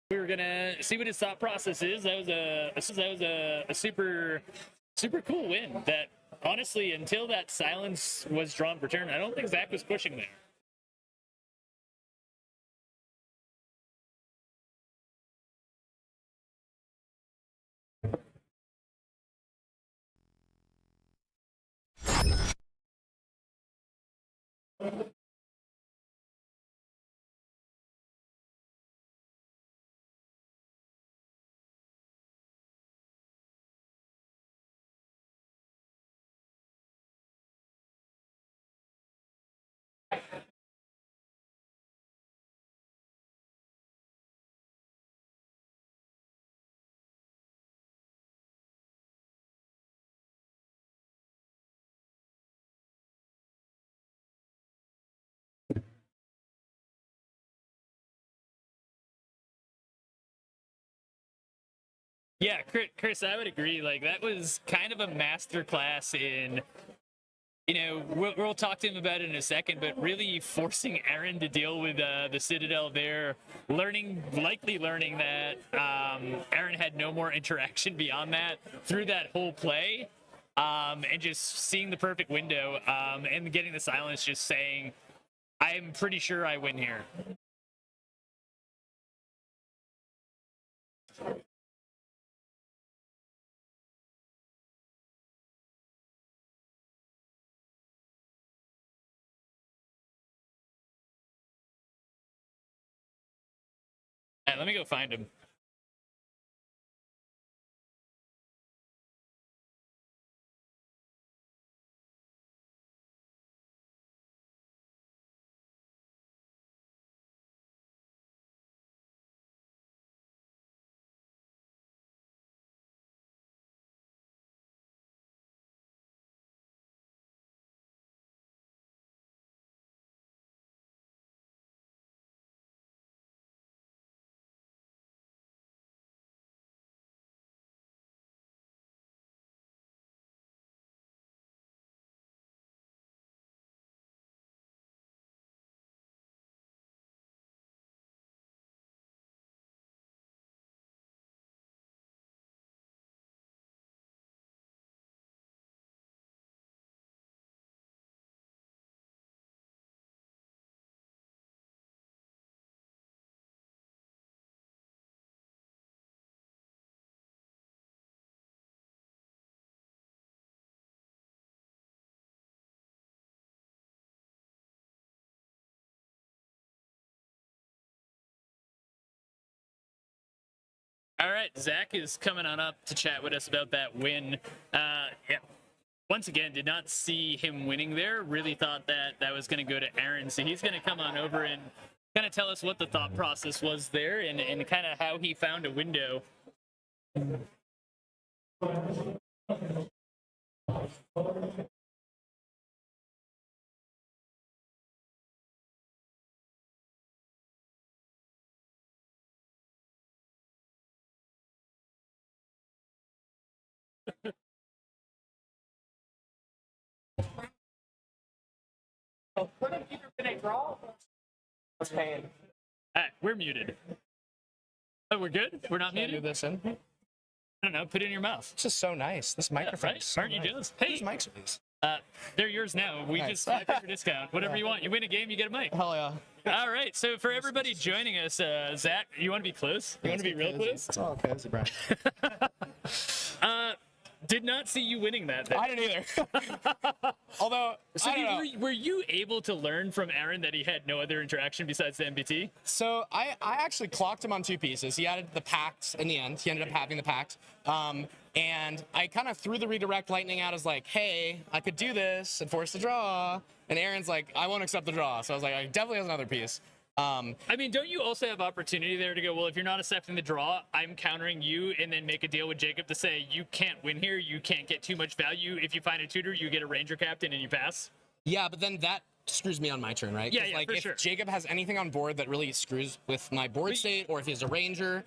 S2: We were gonna see what his thought process is. That was a super cool win. That honestly, until that silence was drawn for turn, I don't think Zach was pushing there. Yeah, Chris, I would agree. Like, that was kind of a masterclass in, we'll talk to him about it in a second, but really forcing Aaron to deal with the Citadel there, likely learning that Aaron had no more interaction beyond that through that whole play, and just seeing the perfect window, and getting the silence, just saying, I'm pretty sure I win here. All right, let me go find him. All right, Zach is coming on up to chat with us about that win. Yeah. Once again, did not see him winning there. Really thought that was going to go to Aaron. So he's going to come on over and kind of tell us what the thought process was there and kind of how he found a window.
S3: What have you been a draw? What's paying?
S2: All right, we're muted. Oh, we're good? We're not
S4: Do
S2: muted?
S4: this in.
S2: I don't know. Put it in your mouth.
S4: This is so nice. This microphone.
S2: Right?
S4: Is so
S2: Aren't you
S4: nice.
S2: jealous?
S4: Whose
S2: Hey,
S4: mics are these?
S2: they're yours now. We
S4: Nice.
S2: just 5 discount. Whatever you want. You win a game, you get a mic.
S4: Hell yeah.
S2: All right. So for everybody joining us, Zach, you want to be close? You want to be real close?
S4: It's all cozy, Brian.
S2: Did not see you winning that.
S4: I didn't either. Although,
S2: So
S4: I don't know.
S2: were you able to learn from Aaron that he had no other interaction besides the MBT?
S4: So I actually clocked him on 2 pieces. He added the pact in the end. He ended up having the pact. And I kind of threw the redirect lightning out as like, hey, I could do this and force the draw. And Aaron's like, I won't accept the draw. So I was like, I definitely has another piece.
S2: I mean, don't you also have opportunity there to go, well, if you're not accepting the draw, I'm countering you, and then make a deal with Jacob to say, you can't win here, you can't get too much value. If you find a tutor, you get a ranger captain and you pass?
S4: Yeah, but then that screws me on my turn, right?
S2: Yeah,
S4: 'Cause,
S2: yeah,
S4: like
S2: for
S4: if
S2: sure.
S4: Jacob has anything on board that really screws with my board state, or if he has a ranger,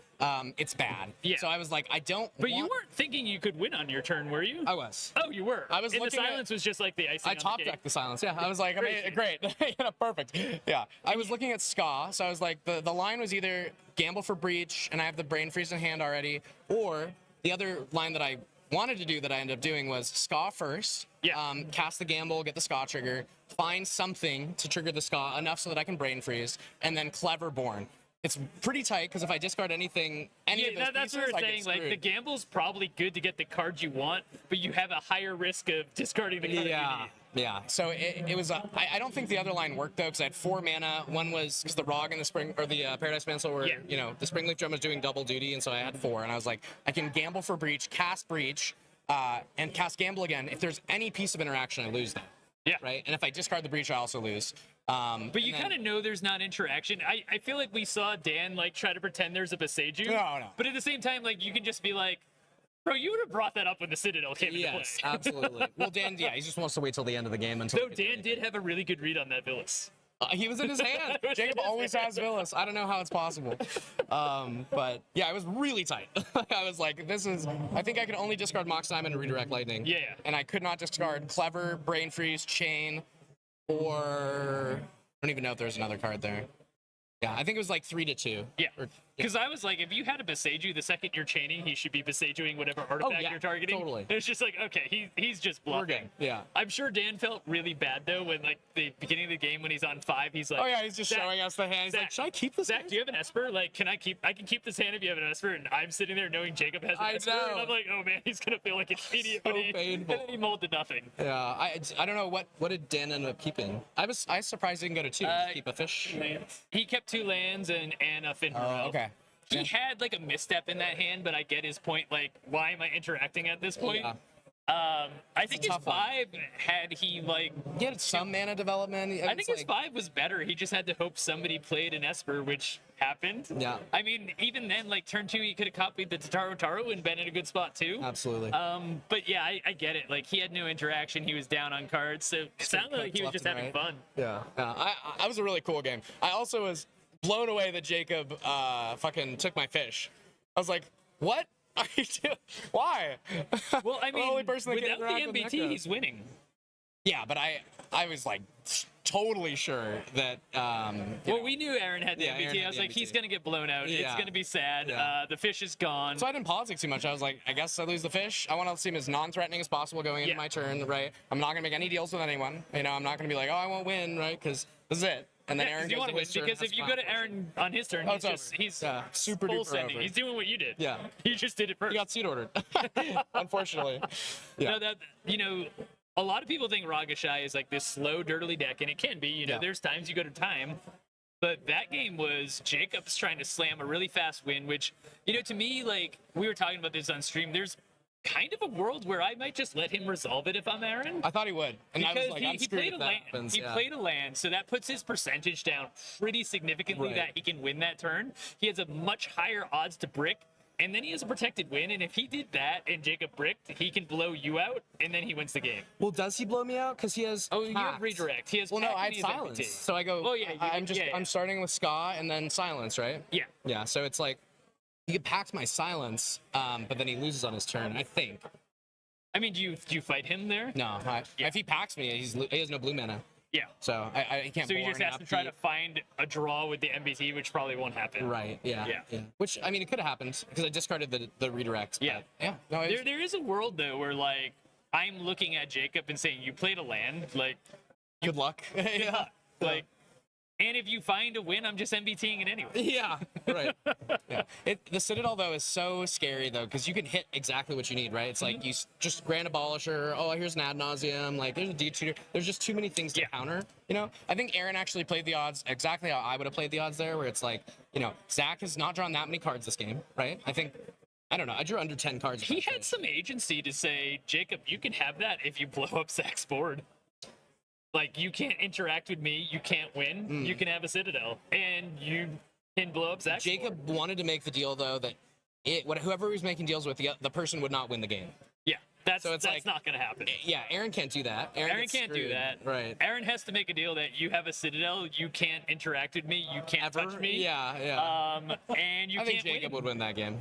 S4: it's bad.
S2: Yeah.
S4: So I was like, I don't.
S2: But you weren't thinking you could win on your turn, were you?
S4: I was.
S2: Oh, you were.
S4: I was
S2: and the
S4: looking at-
S2: silence was just like the icing
S4: I
S2: on the
S4: top
S2: cake.
S4: decked the silence. Yeah, I was like, I mean,
S2: Crazy.
S4: great, yeah, perfect. Yeah, I was looking at Ska, so I was like, the line was either gamble for breach, and I have the brain freeze in hand already, or the other line that I wanted to do that I ended up doing was Ska first.
S2: Yeah.
S4: Cast the gamble, get the Ska trigger, find something to trigger the Ska enough so that I can brain freeze, and then Clever Born. It's pretty tight because if I discard anything, any of those
S2: That's what
S4: pieces,
S2: we're
S4: I get
S2: saying. Like, the
S4: screwed.
S2: gamble's probably good to get the cards you want, but you have a higher risk of discarding the card you
S4: Yeah,
S2: need.
S4: yeah. So it was. I don't think the other line worked though, because I had 4 mana. One was because the Rog and the Spring or the Paradise Mantle were,
S2: Yeah.
S4: the Springleaf Drum was doing double duty, and so I had 4. And I was like, I can gamble for breach, cast breach, and cast gamble again. If there's any piece of interaction, I lose that.
S2: Yeah.
S4: Right. And if I discard the breach, I also lose.
S2: But you kind of know there's not interaction. I feel like we saw Dan like try to pretend there's a Beseju.
S4: No.
S2: But at the same time, like you can just be like, bro, you would have brought that up when the Citadel came into
S4: Yes,
S2: play.
S4: absolutely. Well, Dan, yeah, he just wants to wait till the end of the game until.
S2: Though Dan did have a really good read on that Villas.
S4: He was in his hand.
S2: It was
S4: Jacob
S2: in his
S4: always
S2: hand.
S4: has Villas. I don't know how it's possible. But yeah, it was really tight. I was like, this is. I think I could only discard Mox Diamond and Redirect Lightning.
S2: Yeah.
S4: And I could not discard Clever, Brain Freeze, Chain, or I don't even know if there's another card there. Yeah, I think it was like 3-2.
S2: Yeah.
S4: Or-
S2: Because I was like, if you had a Beseiju, the second you're chaining, he should be Besejuing whatever artifact
S4: yeah,
S2: you're targeting.
S4: totally.
S2: It's just like, okay, he's just
S4: We're
S2: bluffing.
S4: good. Yeah.
S2: I'm sure Dan felt really bad though when like the beginning of the game when he's on 5, he's like,
S4: Oh yeah, he's just
S2: Zach,
S4: showing us the hand. He's like,
S2: Zach,
S4: should I keep this?
S2: Zach, do you have an Esper? Like, I can keep this hand if you have an Esper, and I'm sitting there knowing Jacob has an
S4: I
S2: Esper,
S4: know.
S2: and I'm like, oh man, he's gonna feel like an idiot.
S4: So
S2: when he,
S4: painful.
S2: And then he molded nothing.
S4: Yeah, I don't know what did Dan end up keeping. I was surprised he didn't go to 2. Keep a fish.
S2: He kept 2 lands and a Finherel.
S4: Okay.
S2: He had like a misstep in that hand, but I get his point. Like, why am I interacting at this point?
S4: Yeah.
S2: I think his
S4: tough one.
S2: 5 had he like.
S4: He had some mana development.
S2: I think his 5 was better. He just had to hope somebody played an Esper, which happened.
S4: Yeah.
S2: I mean, even then, like turn 2, he could have copied the Taro and been in a good spot too.
S4: Absolutely.
S2: But yeah, I get it. Like he had no interaction. He was down on cards, so it sounded like he was
S4: left
S2: just
S4: and
S2: having
S4: right.
S2: fun.
S4: Yeah. I was a really cool game. I also was blown away that Jacob fucking took my fish. I was like, what are you doing? Why?
S2: Well, I
S4: I'm the
S2: mean,
S4: only person that can
S2: without the
S4: interact with
S2: MBT,
S4: Necro.
S2: he's winning.
S4: Yeah, but I was like totally sure that.
S2: Well, we knew Aaron had the
S4: Yeah, Aaron
S2: MBT.
S4: had
S2: I was
S4: the
S2: like,
S4: MBT.
S2: he's gonna get blown out. It's
S4: Yeah.
S2: gonna be sad.
S4: Yeah.
S2: The fish is gone.
S4: So I didn't politic too much. I was like, I guess I lose the fish. I want to seem as non-threatening as possible going into
S2: Yeah.
S4: my turn, right? I'm not gonna make any deals with anyone. You know, I'm not gonna be like, oh, I won't win, right? Because this is it. And then
S2: Yeah, 'cause
S4: Aaron
S2: you
S4: goes
S2: want
S4: to
S2: to win
S4: his turn,
S2: because
S4: has
S2: if you
S4: a
S2: go to
S4: fine
S2: Aaron on his turn,
S4: Oh,
S2: he's
S4: it's
S2: just
S4: over.
S2: he's
S4: Yeah, super
S2: full
S4: duper
S2: sending.
S4: over.
S2: He's doing what you did.
S4: Yeah.
S2: He just did it first.
S4: He got seed ordered, unfortunately. Yeah.
S2: No, that a lot of people think Ragashai is like this slow, dirtily deck, and it can be.
S4: Yeah.
S2: There's times you go to time, but that game was Jacobs trying to slam a really fast win, which to me, like we were talking about this on stream. There's kind of a world where I might just let him resolve it if I'm Aaron.
S4: I thought he would, and I was
S2: Because
S4: like, I'm
S2: he
S4: screwed
S2: played
S4: if
S2: a
S4: that
S2: land.
S4: happens.
S2: He
S4: Yeah.
S2: played a land, so that puts his percentage down pretty significantly
S4: Right.
S2: that he can win that turn. He has a much higher odds to brick, and then he has a protected win. And if he did that and Jacob bricked, he can blow you out, and then he wins the game.
S4: Well, does he blow me out? Because he has.
S2: Oh, you have
S4: pact.
S2: redirect. He has.
S4: Well, no,
S2: pact
S4: I
S2: and
S4: had
S2: he has
S4: silence.
S2: MPT.
S4: So I go.
S2: Oh, yeah, you-
S4: I'm starting with Ska and then silence, right?
S2: Yeah.
S4: Yeah. So it's like he could pact my silence, but then he loses on his turn. I think.
S2: I mean, do you fight him there?
S4: No,
S2: Yeah.
S4: if he packs me, he has no blue mana,
S2: Yeah.
S4: so he can't.
S2: So he
S4: born
S2: just has
S4: and
S2: to try to
S4: upkeep.
S2: find a draw with the MBT, which probably won't happen.
S4: Right. Yeah.
S2: Yeah.
S4: Which I mean, it could have happened because I discarded the redirects.
S2: Yeah.
S4: But, yeah. No.
S2: There is a world though where like I'm looking at Jacob and saying, "You played a land, like."
S4: Good luck. yeah.
S2: Like, and if you find a win, I'm just MBTing it anyway.
S4: Yeah, right. Yeah. The Citadel, though, is so scary, though, because you can hit exactly what you need, right? It's like you just Grand Abolisher, oh, here's an Ad Nauseam, like, there's a D-Tutor. There's just too many things to
S2: Yeah.
S4: counter, I think Aaron actually played the odds exactly how I would have played the odds there, where it's like, Zach has not drawn that many cards this game, right? I don't know, I drew under 10 cards.
S2: He had some agency to say, Jacob, you can have that if you blow up Zach's board. Like, you can't interact with me, you can't win, you can have a Citadel, and you can blow up Zach's
S4: Jacob
S2: board.
S4: wanted to make the deal, though, that whoever he was making deals with, the person would not win the game.
S2: Yeah, that's
S4: So it's like-
S2: not going to happen.
S4: Yeah, Aaron can't do that.
S2: Aaron
S4: gets
S2: can't do
S4: screwed.
S2: that.
S4: Right.
S2: Aaron has to make a deal that you have a Citadel, you can't interact with me, you can't
S4: Ever?
S2: touch me.
S4: Yeah, yeah.
S2: And you
S4: I think
S2: can't
S4: Jacob
S2: win.
S4: would win that game.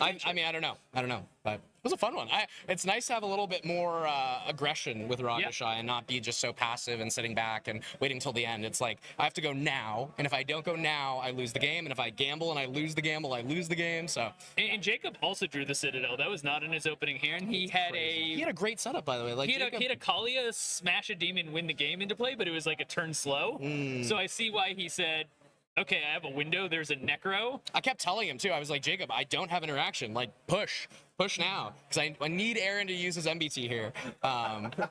S4: I mean, I don't know, but it was a fun one. It's nice to have a little bit more aggression with Ragashai and not be just so passive and sitting back and waiting till the end. It's like I have to go now, and if I don't go now, I lose the game. And if I gamble and I lose the gamble, I lose the game. So
S2: And Jacob also drew the Citadel. That was not in his opening hand. He had
S4: he had a great setup, by the way. Like
S2: he had
S4: Jacob,
S2: a Kalia smash a demon, win the game into play, but it was like a turn slow. So I see why he said, okay, I have a window. There's a Necro.
S4: I kept telling him too. I was like, Jacob, I don't have interaction. Like push now, because I need Aaron to use his MBT here,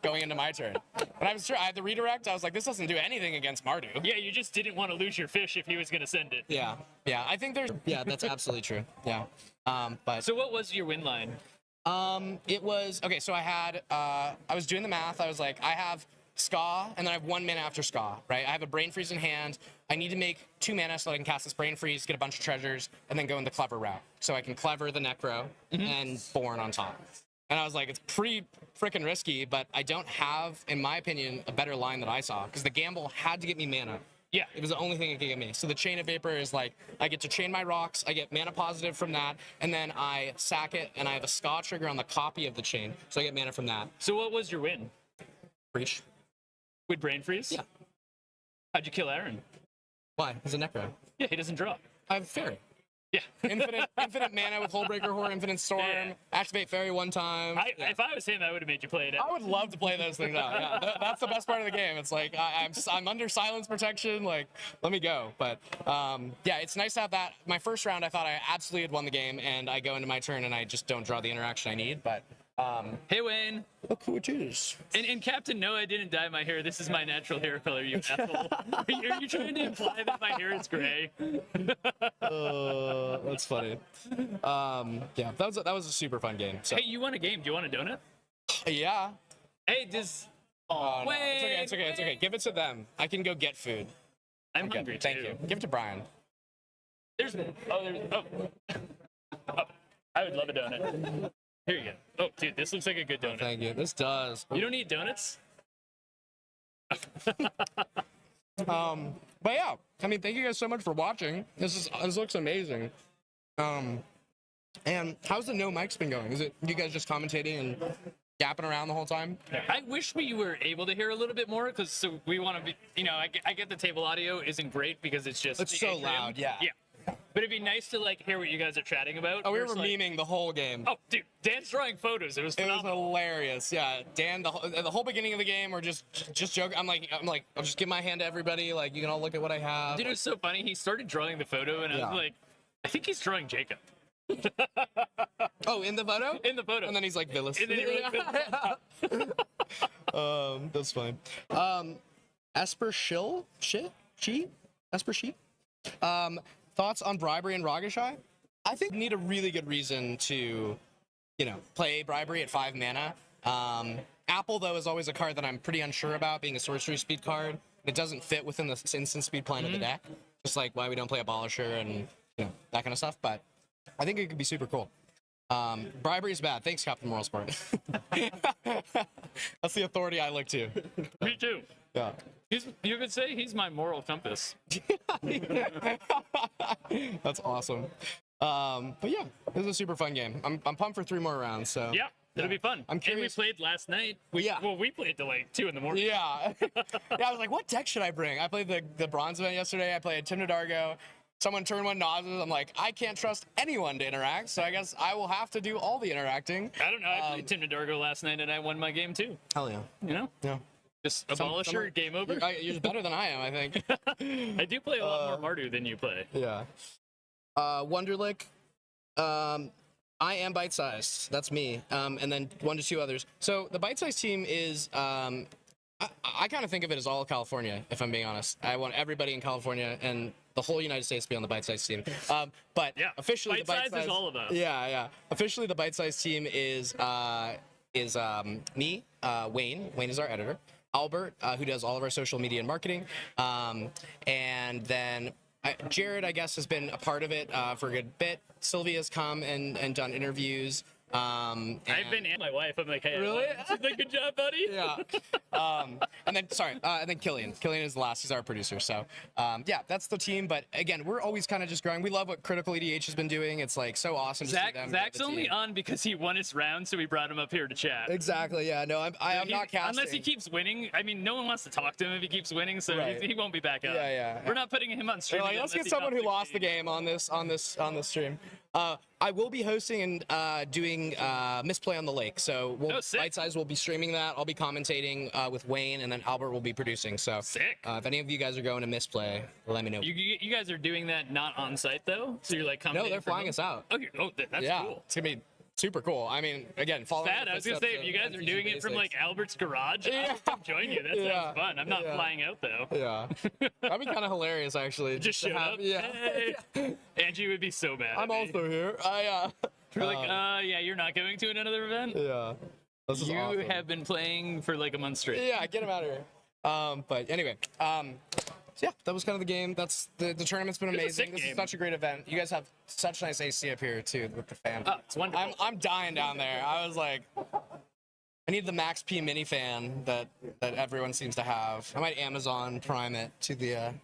S4: going into my turn. And I was sure I had the redirect. I was like, this doesn't do anything against Mardu.
S2: Yeah, you just didn't want to lose your fish if he was going to send it.
S4: Yeah. I think there's. Yeah, that's absolutely true. Yeah. But
S2: So what was your win line?
S4: it was okay. So I had I was doing the math. I was like, I have Ska, and then I have 1 mana after Ska, right? I have a Brain Freeze in hand. I need to make 2 mana so I can cast this Brain Freeze, get a bunch of treasures, and then go in the Clever route. So I can Clever the Necro and Born on top. And I was like, it's pretty freaking risky, but I don't have, in my opinion, a better line that I saw because the gamble had to get me mana.
S2: Yeah.
S4: It was the only thing it could get me. So the Chain of Vapor is like, I get to chain my rocks, I get mana positive from that, and then I sack it, and I have a Ska trigger on the copy of the chain, so I get mana from that.
S2: So what was your win?
S4: Breach.
S2: With Brain Freeze?
S4: Yeah.
S2: How'd you kill Aaron?
S4: Why? He's a Necro.
S2: Yeah, he doesn't draw.
S4: I have Fairy.
S2: Yeah.
S4: Infinite mana with Hullbreaker Horror, Infinite Storm,
S2: Yeah.
S4: activate Fairy one time. Yeah.
S2: If I was him, I would have made you play it.
S4: I would love to play those things out. Yeah, that's the best part of the game. It's like I'm under silence protection. Like, let me go. But yeah, it's nice to have that. My first round, I thought I absolutely had won the game, and I go into my turn and I just don't draw the interaction I need. But
S2: Hey, Wayne.
S4: look who it is.
S2: And Captain, no, I didn't dye my hair. This is my natural hair color, you asshole. Are you trying to imply that my hair is gray?
S4: That's funny. Yeah, that was a super fun game. So
S2: Hey, you won a game. Do you want a donut?
S4: yeah.
S2: Hey, does...
S4: Oh, no,
S2: Wayne,
S4: it's okay. Give it to them. I can go get food.
S2: I'm
S4: Okay,
S2: hungry,
S4: thank
S2: too.
S4: you. Give it to Brian.
S2: Oh, I would love a donut. Here you go. Oh, dude, this looks like a good donut.
S4: Thank you. This does.
S2: You don't eat donuts?
S4: But yeah, I mean, thank you guys so much for watching. This looks amazing. And how's the no mics been going? Is it you guys just commentating and yapping around the whole time?
S2: I wish we were able to hear a little bit more because so we want to be, I get the table audio isn't great because it's just
S4: It's
S2: the
S4: so
S2: Atrium.
S4: loud, yeah.
S2: Yeah. But it'd be nice to like hear what you guys are chatting about.
S4: Oh, we were
S2: versus, like,
S4: memeing the whole game.
S2: Oh, dude, Dan's drawing photos. It was
S4: It was
S2: phenomenal.
S4: hilarious. Yeah, Dan, the whole beginning of the game, we're just joking. I'm like, I'll just give my hand to everybody. Like, you can all look at what I have.
S2: Dude, it was so funny. He started drawing the photo, and I
S4: Yeah.
S2: was like, I think he's drawing Jacob
S4: Oh, in the photo?
S2: in the photo.
S4: And then he's like, Villas.
S2: And then he really
S4: That's fine. Esper Shill? She? Esper She? Thoughts on Bribery and Ragashai? I think we need a really good reason to, play Bribery at 5 mana. Apple, though, is always a card that I'm pretty unsure about, being a sorcery speed card. It doesn't fit within the instant speed plan of the deck. Just like why we don't play Abolisher and that kind of stuff. But I think it could be super cool. Bribery is bad. Thanks, Captain Moral Sport. That's the authority I look to.
S2: Me too.
S4: Yeah.
S2: You could say he's my moral compass.
S4: That's awesome. But yeah, it was a super fun game. I'm pumped for 3 more rounds. So
S2: Yeah, it'll be fun.
S4: I'm curious-
S2: And we played last night.
S4: Yeah.
S2: Well, we played till like 2 in the morning.
S4: Yeah. Yeah, I was like, what deck should I bring? I played the bronze event yesterday. I played Tim Dargo. Someone turned 1 Nauses. I'm like, I can't trust anyone to interact, so I guess I will have to do all the interacting.
S2: I don't know. I played Tim Dargo last night, and I won my game too.
S4: Hell yeah.
S2: Yeah. Just Abolisher,
S4: someone-
S2: game over.
S4: You're better than I am, I think.
S2: I do play a lot more Mardu than you play.
S4: Yeah. Wonderlick. I am bite sized. That's me. And then 1 to 2 others. So the bite sized team is. I kind of think of it as all California, if I'm being honest. I want everybody in California and the whole United States to be on the bite sized team. But
S2: Yeah,
S4: officially, the
S2: bite-sized
S4: bite
S2: is
S4: sized
S2: all of us.
S4: Yeah. Officially, the bite sized team is me, Wayne. Wayne is our editor. Albert, who does all of our social media and marketing, and then Jared, I guess, has been a part of it for a good bit. Sylvia's come and done interviews.
S2: I've been and my wife. I'm like, hey,
S4: Really?
S2: She's like, good job, buddy.
S4: Yeah. And then Killian. Killian is the last. He's our producer. So, yeah, that's the team. But again, we're always kind of just growing. We love what Critical EDH has been doing. It's like so awesome to see them. grow
S2: Zach's
S4: the
S2: only
S4: team.
S2: on because he won his round, so we brought him up here to chat.
S4: Exactly. Yeah. No, I'm not casting.
S2: Unless he keeps winning. I mean, no one wants to talk to him if he keeps winning, so
S4: Right.
S2: he won't be back up.
S4: Yeah.
S2: We're not putting him on stream.
S4: They're like,
S2: again
S4: let's
S2: unless
S4: get
S2: he
S4: someone who
S2: top
S4: lost the
S2: 16.
S4: game on this stream. I will be hosting and doing Misplay on the Lake. So
S2: Oh, sick.
S4: Bite Size will be streaming that. I'll be commentating with Wayne, and then Albert will be producing. So
S2: Sick.
S4: if any of you guys are going to Misplay, let me know.
S2: You guys are doing that not on site though, so you're like coming.
S4: No, they're flying us out.
S2: Okay, that's
S4: Yeah,
S2: cool.
S4: it's gonna be super cool. I mean, again, following.
S2: Sad.
S4: the
S2: I was gonna
S4: footsteps
S2: say if you
S4: of
S2: guys are
S4: MTG
S2: doing it from like
S4: Basics.
S2: Albert's garage,
S4: Yeah.
S2: I'll come join you. That
S4: Yeah.
S2: sounds fun. I'm not
S4: Yeah.
S2: flying out though.
S4: Yeah, that'd be kind of hilarious, actually.
S2: Just
S4: to
S2: showed
S4: have-
S2: up.
S4: Yeah.
S2: Hey. Angie would be so mad.
S4: I'm
S2: at me.
S4: also here.
S2: We're like, yeah, you're not going to another event.
S4: Yeah. This is
S2: You
S4: awesome.
S2: have been playing for like a month straight.
S4: Yeah, get him out of here. But anyway, So yeah, that was kind of the game. That's the tournament's been
S2: was a
S4: amazing.
S2: sick
S4: This is
S2: game.
S4: such a great event. You guys have such nice AC up here too with the fan.
S2: Oh, it's wonderful.
S4: I'm dying down there. I was like, I need the Max P mini fan that everyone seems to have. I might Amazon Prime it to the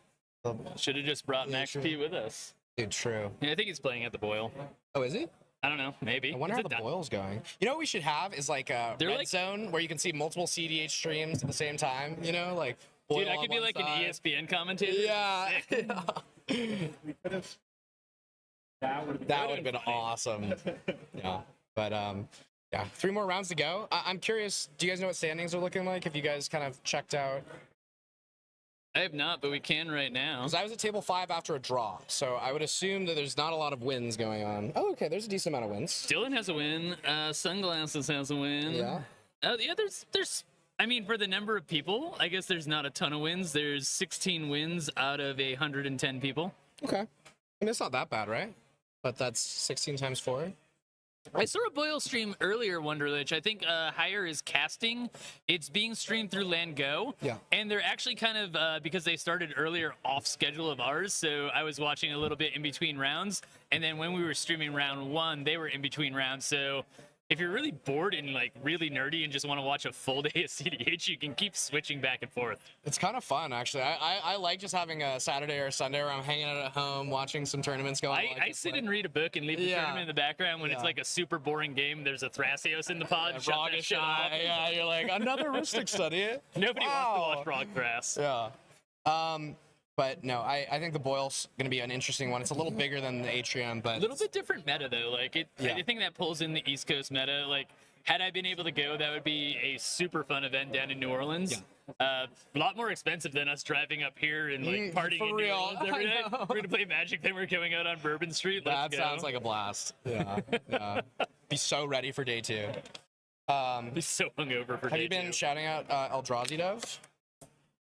S2: Should have just brought Max
S4: sure.
S2: P with us.
S4: dude. True.
S2: Yeah, I think he's playing at the Boil.
S4: Oh, is he?
S2: I don't know. Maybe.
S4: I wonder
S2: It's
S4: how
S2: a
S4: the
S2: di-
S4: boil's going. You know what we should have is like a
S2: They're
S4: red
S2: like-
S4: zone where you can see multiple cEDH streams at the same time. You know, like
S2: Dude,
S4: Boil
S2: I
S4: on
S2: could be
S4: one
S2: like
S4: side.
S2: an ESPN commentator.
S4: Yeah.
S2: Sick.
S4: That would have been awesome. Yeah. But yeah, 3 more rounds to go. I'm curious, do you guys know what standings are looking like? Have you guys kind of checked out?
S2: I have not, but we can right now.
S4: Because I was at table 5 after a draw, so I would assume that there's not a lot of wins going on. Oh, okay, there's a decent amount of wins.
S2: Dylan has a win. Sunglasses has a win.
S4: Yeah.
S2: Yeah, there's. I mean, for the number of people, I guess there's not a ton of wins. There's 16 wins out of 110 people.
S4: Okay. I mean, it's not that bad, right? But that's 16 times 4.
S2: I saw a Boyle stream earlier, Wonderlich. I think Higher is casting. It's being streamed through LandGo.
S4: Yeah.
S2: And they're actually kind of, because they started earlier off schedule of ours, so I was watching a little bit in between rounds. And then when we were streaming round 1, they were in between rounds. So if you're really bored and like really nerdy and just want to watch a full day of cEDH, you can keep switching back and forth.
S4: It's kind of fun, actually. I like just having a Saturday or a Sunday where I'm hanging out at home, watching some tournaments going on.
S2: I sit and read a book and leave the
S4: Yeah.
S2: tournament in the background when it's
S4: Yeah.
S2: like a super boring game. There's a Thrasios in the pod. Shut
S4: Frog
S2: that
S4: is
S2: shit
S4: shy.
S2: off.
S4: Yeah, you're like, another Ristic study.
S2: Nobody wants to
S4: Wow.
S2: watch Frog Thrass.
S4: Yeah. But no, I think the Boil's going to be an interesting one. It's a little bigger than the Atrium, but
S2: A little bit different meta though. Like
S4: Yeah.
S2: I think that pulls in the East Coast meta. Like had I been able to go, that would be a super fun event down in New Orleans. A lot more expensive than us driving up here and like partying
S4: for
S2: in New
S4: real.
S2: Orleans every
S4: I
S2: night.
S4: know.
S2: We're gonna play Magic, then we're going out on Bourbon Street.
S4: that
S2: Let's go.
S4: sounds like a blast. Yeah. Yeah. Be so ready for day 2.
S2: Be so hungover for
S4: Have
S2: day
S4: you been
S2: 2.
S4: shouting out Eldrazi Dove?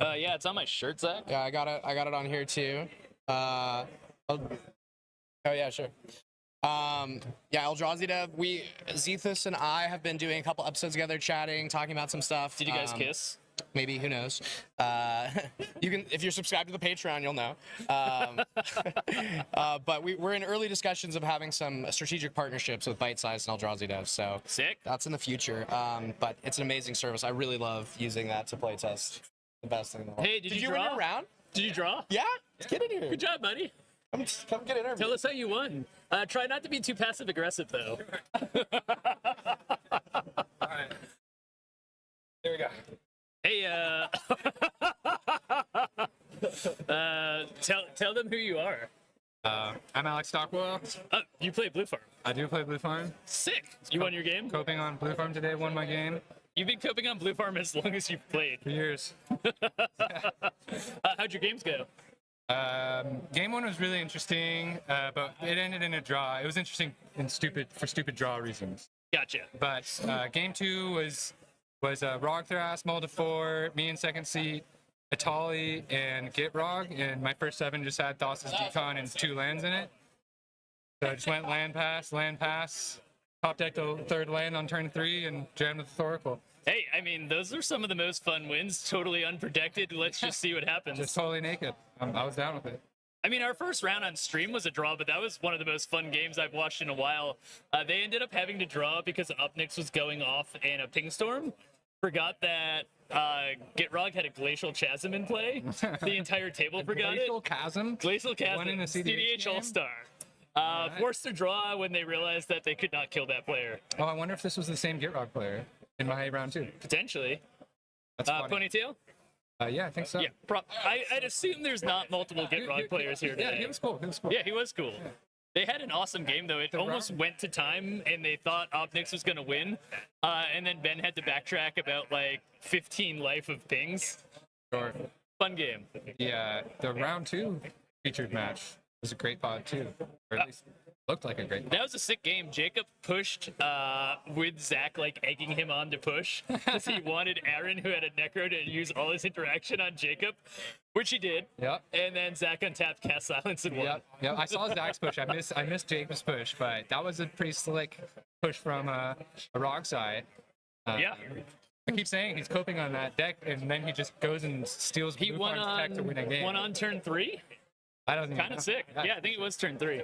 S2: Yeah, it's on my shirt, Zach.
S4: Yeah, I got it on here too. Oh yeah, sure. Yeah, Eldrazi Dev. Zethus and I have been doing a couple episodes together, chatting, talking about some stuff.
S2: Did you guys kiss?
S4: Maybe, who knows? You can, if you're subscribed to the Patreon, you'll know. But we're in early discussions of having some strategic partnerships with Bite Size and Eldrazi Dev. So
S2: Sick.
S4: that's in the future. But it's an amazing service. I really love using that to play test. The best thing in the world.
S2: Hey, did you
S4: win
S2: draw?
S4: your round?
S2: Did you draw?
S4: Yeah. Get in here.
S2: Good job, buddy.
S4: Come get interviewed.
S2: Tell us how you won. Try not to be too passive aggressive though.
S5: Alright. There we go.
S2: Hey, tell them who you are.
S5: I'm Alex Stockwell.
S2: You play Blue Farm.
S5: I do play Blue Farm.
S2: Sick. You won your game?
S5: Coping on Blue Farm today, won my game.
S2: You've been coping on Blue Farm as long as you've played.
S5: For years.
S2: How'd your games go?
S5: Game 1 was really interesting, but it ended in a draw. It was interesting and stupid for stupid draw reasons.
S2: Gotcha.
S5: But game 2 was Rog Thras, Mull to 4, me in second seat, Atali, and Gitrog, and my first 7 just had Thassa's Decon and 2 lands in it. So I just went land pass, top decked a third land on turn 3, and jammed with the Thoracle.
S2: Hey, I mean, those are some of the most fun wins. Totally unprotected. Let's just see what happens.
S5: Just totally naked. I was down with it.
S2: I mean, our first round on stream was a draw, but that was one of the most fun games I've watched in a while. They ended up having to draw because Upnix was going off in a ping storm. Forgot that Gitrog had a Glacial Chasm in play. The entire table forgot
S5: Glacial
S2: it.
S5: Chasm.
S2: Glacial Chasm.
S5: One in a CEDH game?
S2: All-Star.
S5: Alright.
S2: Forced to draw when they realized that they could not kill that player.
S5: Oh, I wonder if this was the same Gitrog player in my round 2.
S2: Potentially.
S5: That's funny.
S2: Ponytail?
S5: Yeah, I think so.
S2: Yeah. I'd assume there's not multiple Gitrog players here today.
S5: Yeah, he was cool. He was cool.
S2: Yeah, he was cool. They had an awesome game, though. It almost went to time, and they thought Opnix was going to win. And then Ben had to backtrack about, like, 15 life of pings.
S5: Sure.
S2: Fun game.
S5: Yeah, the round 2 featured match was a great pod too, or at least looked like a great.
S2: That was a sick game. Jacob pushed with Zach, like, egging him on to push because he wanted Aaron, who had a Necro, to use all his interaction on Jacob, which he did.
S5: Yep.
S2: And then Zach untapped Cast Silence and won.
S5: Yep. I saw Zach's push. I missed Jacob's push, but that was a pretty slick push from a rock side.
S2: Yeah.
S5: I keep saying he's coping on that deck, and then he just goes and steals
S2: He
S5: blue
S2: won
S5: farm's tech to win a game.
S2: on turn 3.
S5: I don't think
S2: Kind of sick. Yeah, I think it was turn 3.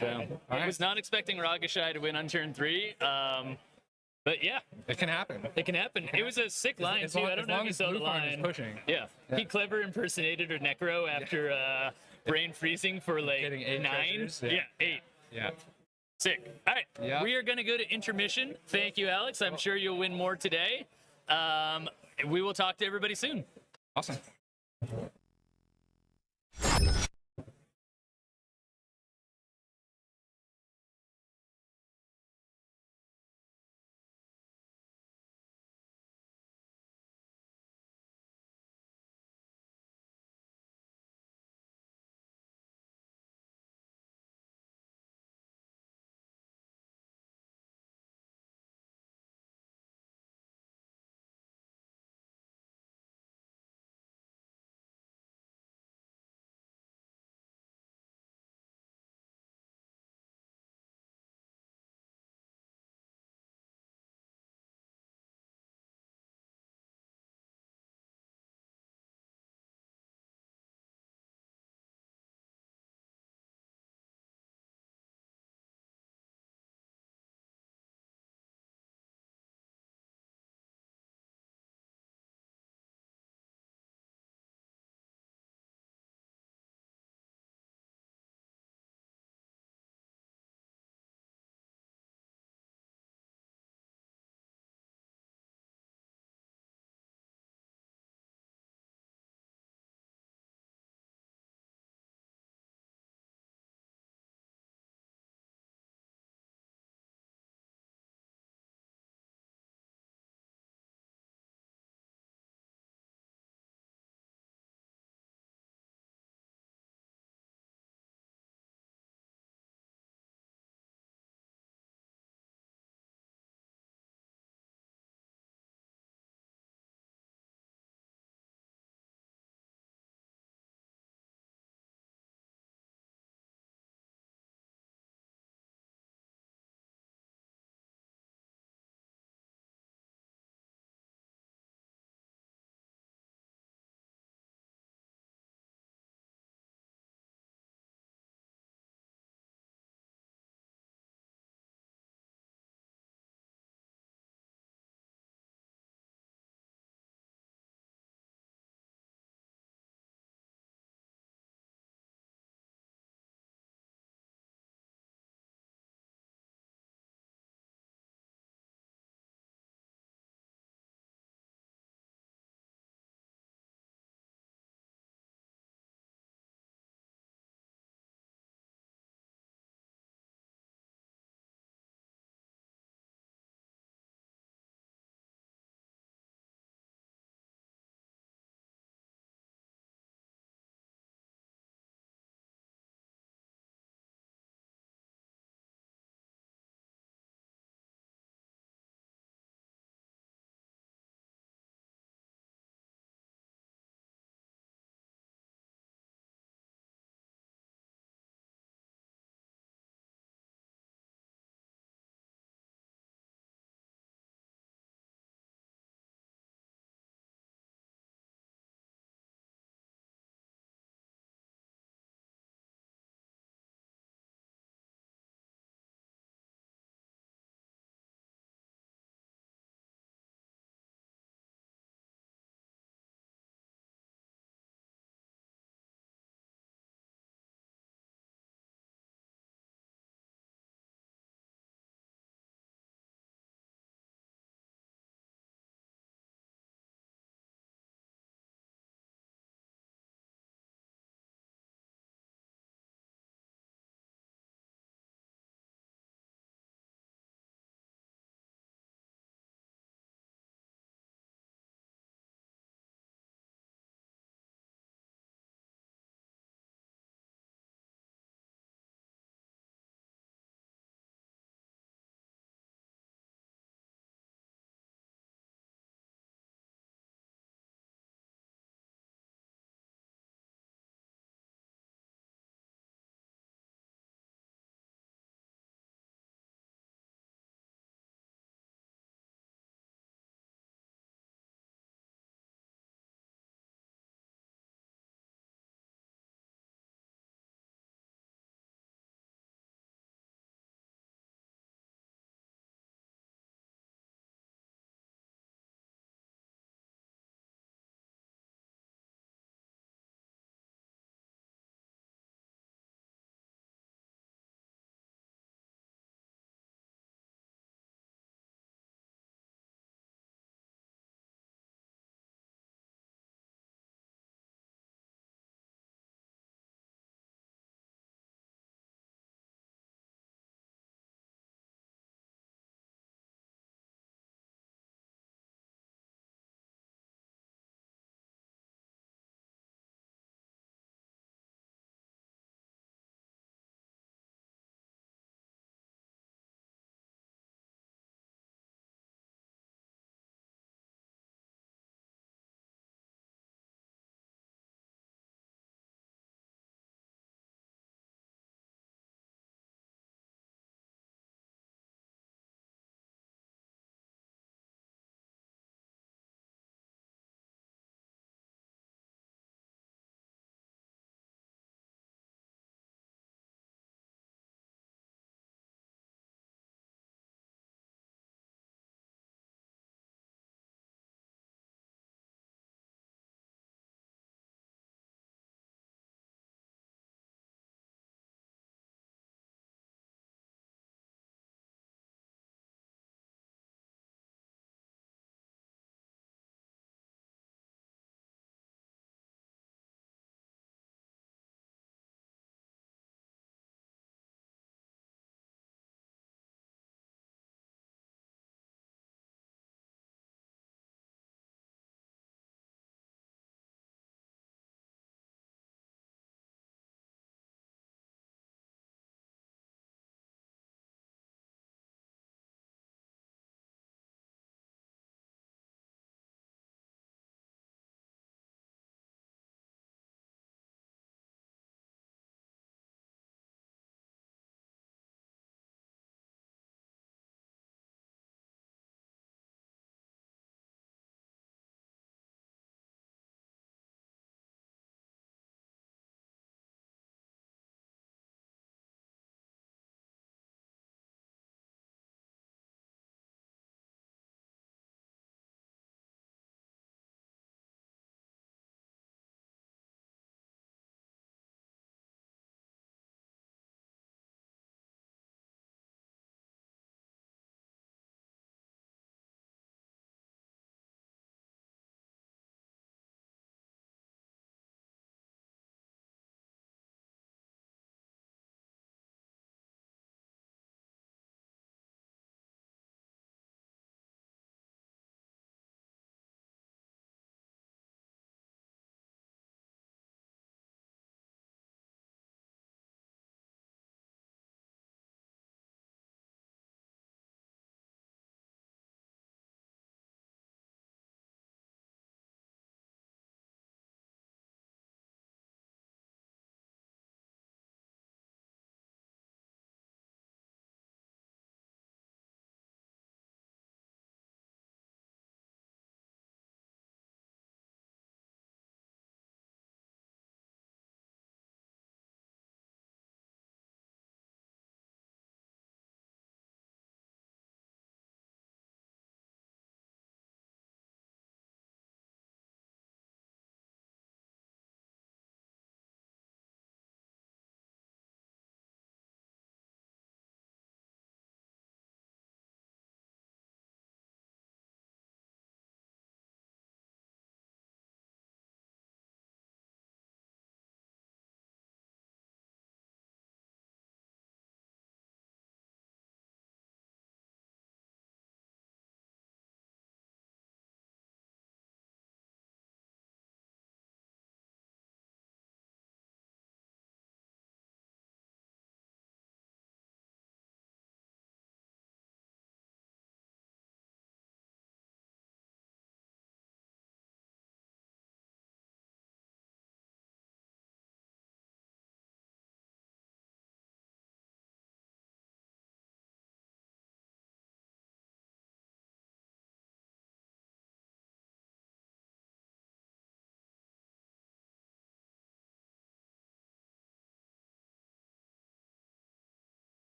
S2: So, I was not expecting Ragashai to win on turn 3. But yeah,
S5: It can happen.
S2: it can happen. It was a sick line
S5: As
S2: too.
S5: long-
S2: I don't
S5: as
S2: know if
S5: long
S2: you
S5: as
S2: saw the
S5: blue farm is
S2: line.
S5: pushing.
S2: Yeah. He clever impersonated a Necro after brain freezing for like
S5: Getting 8
S2: 9.
S5: treasures,
S2: Yeah.
S5: yeah.
S2: 8.
S5: Yeah.
S2: Sick. All right.
S5: Yeah.
S2: We are going to go to intermission. Thank you, Alex. I'm sure you'll win more today. We will talk to everybody soon.
S5: Awesome.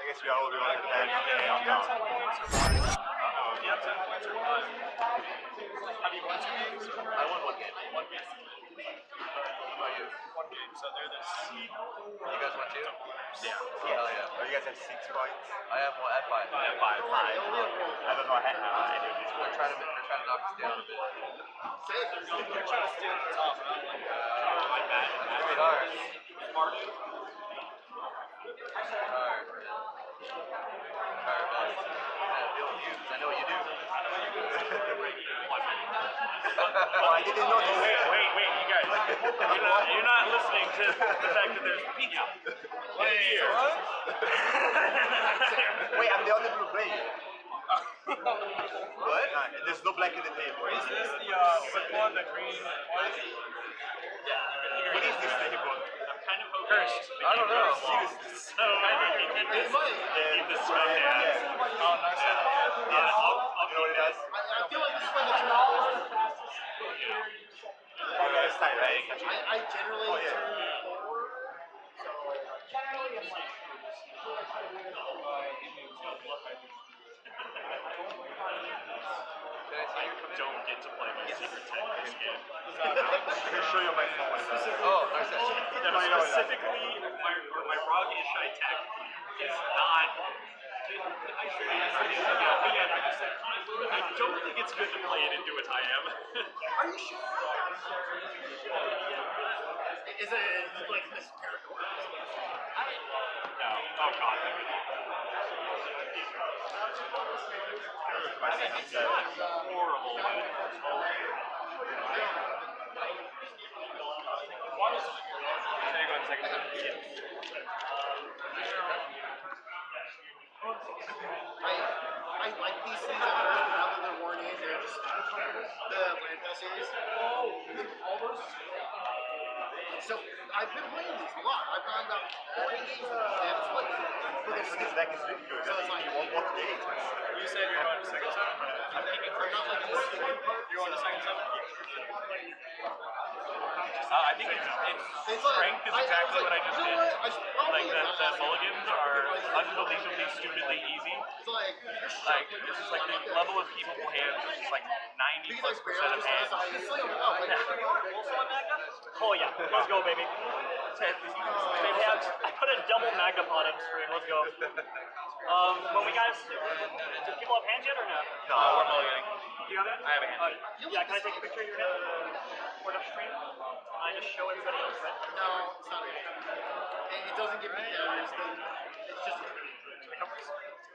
S6: guess we all like that.
S7: You have 10 points or one. Have you won 2 games?
S3: I won 1 game.
S7: 1 game.
S3: What about you?
S7: 1 game. So they're the seed.
S3: You guys won 2?
S7: Yeah.
S3: Oh, hell yeah.
S6: Oh, you guys have 6 points.
S3: I have one at 5.
S6: I have 5. I don't know how I do this.
S3: They're trying to knock us down a bit.
S7: They're trying to steal the top. Not like
S3: That's pretty hard.
S7: smart.
S3: Alright. Alright, man. I deal with you because I know what you do.
S6: Oh, I didn't know this.
S7: Wait, you guys. You're not listening to the fact that there's pizza.
S6: Wait, I'm the only blue player. What? There's no black in the table.
S7: Is this the flip one, the green one?
S6: What is this table?
S7: I'm kind of cursed.
S3: I don't know.
S7: So I think you keep this smoke down. Oh, nice. Yeah, I'll
S6: You know what it does?
S8: I feel like this is like a turn.
S6: Oh, yeah, it's tight, right?
S8: I generally turn forward.
S7: don't get to play my secret tech this game.
S6: I can show you my phone.
S3: Oh, nice.
S7: Specifically, my Rog Ishai tech is not. I don't think it's good to play it into a TIM.
S8: Are you sure? Is it like this character?
S7: No. Oh god. It's horrible.
S8: I like these things at first, but now that they're worn in, they're just the landfall series. All those. So I've been playing these a lot. I've gone about 40 games with them. They haven't split. But they're
S6: This deck is really good.
S8: So it's like
S6: You won't walk the game.
S7: You said you're going to second seven?
S8: I'm not like the second part.
S7: You're on the second seven? I think it's strength is exactly what I just did. Like the mulligans are unbelievably stupidly easy.
S8: Like
S7: It's just like the level of keepable hands is just like 90+% of hands.
S9: Oh yeah, let's go, baby. They have, I put a double Magnapod on screen. Let's go. When we guys, do people have hands yet or no?
S6: No, we're mulliganing.
S9: Do you have it?
S7: I have a hand.
S9: Yeah, can I take a picture of your hand? For the stream? I just show everybody else, right?
S8: No, it's not. It doesn't give me errors. It's just.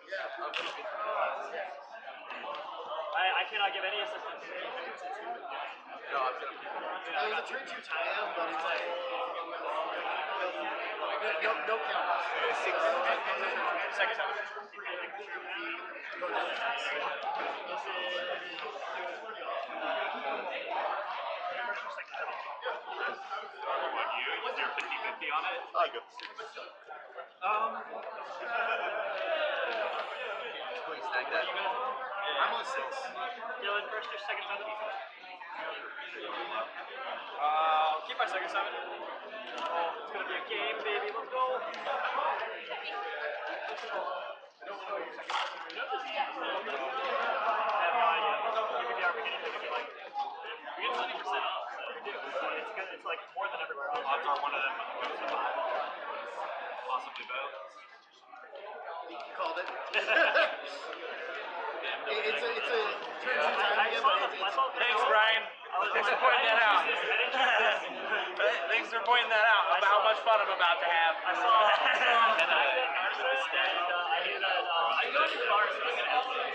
S8: Yeah.
S9: I cannot give any assistance.
S3: No, I'm gonna keep it.
S8: It was a turn 2 tie-up, but it's like. No counters.
S9: Second time.
S7: What, you? You're 50-50 on it?
S6: I got
S3: Please, snag that.
S8: I'm on 6.
S9: Dylan, first or second time?
S7: Keep my second seven.
S9: Oh, it's gonna be a game, baby. Let's go. It's like more than everywhere else.
S7: Odds are one of them goes to 5. Possibly both.
S8: Called it. It's a turn 2
S9: I
S8: tie-up,
S9: saw
S8: but
S9: the,
S8: it's.
S9: I saw the
S7: Thanks, Brian. Thanks for pointing that out. Thanks for pointing that out about how much fun I'm about to have.
S9: I saw that. And I knew that I knew it was ours, so I was gonna ask you.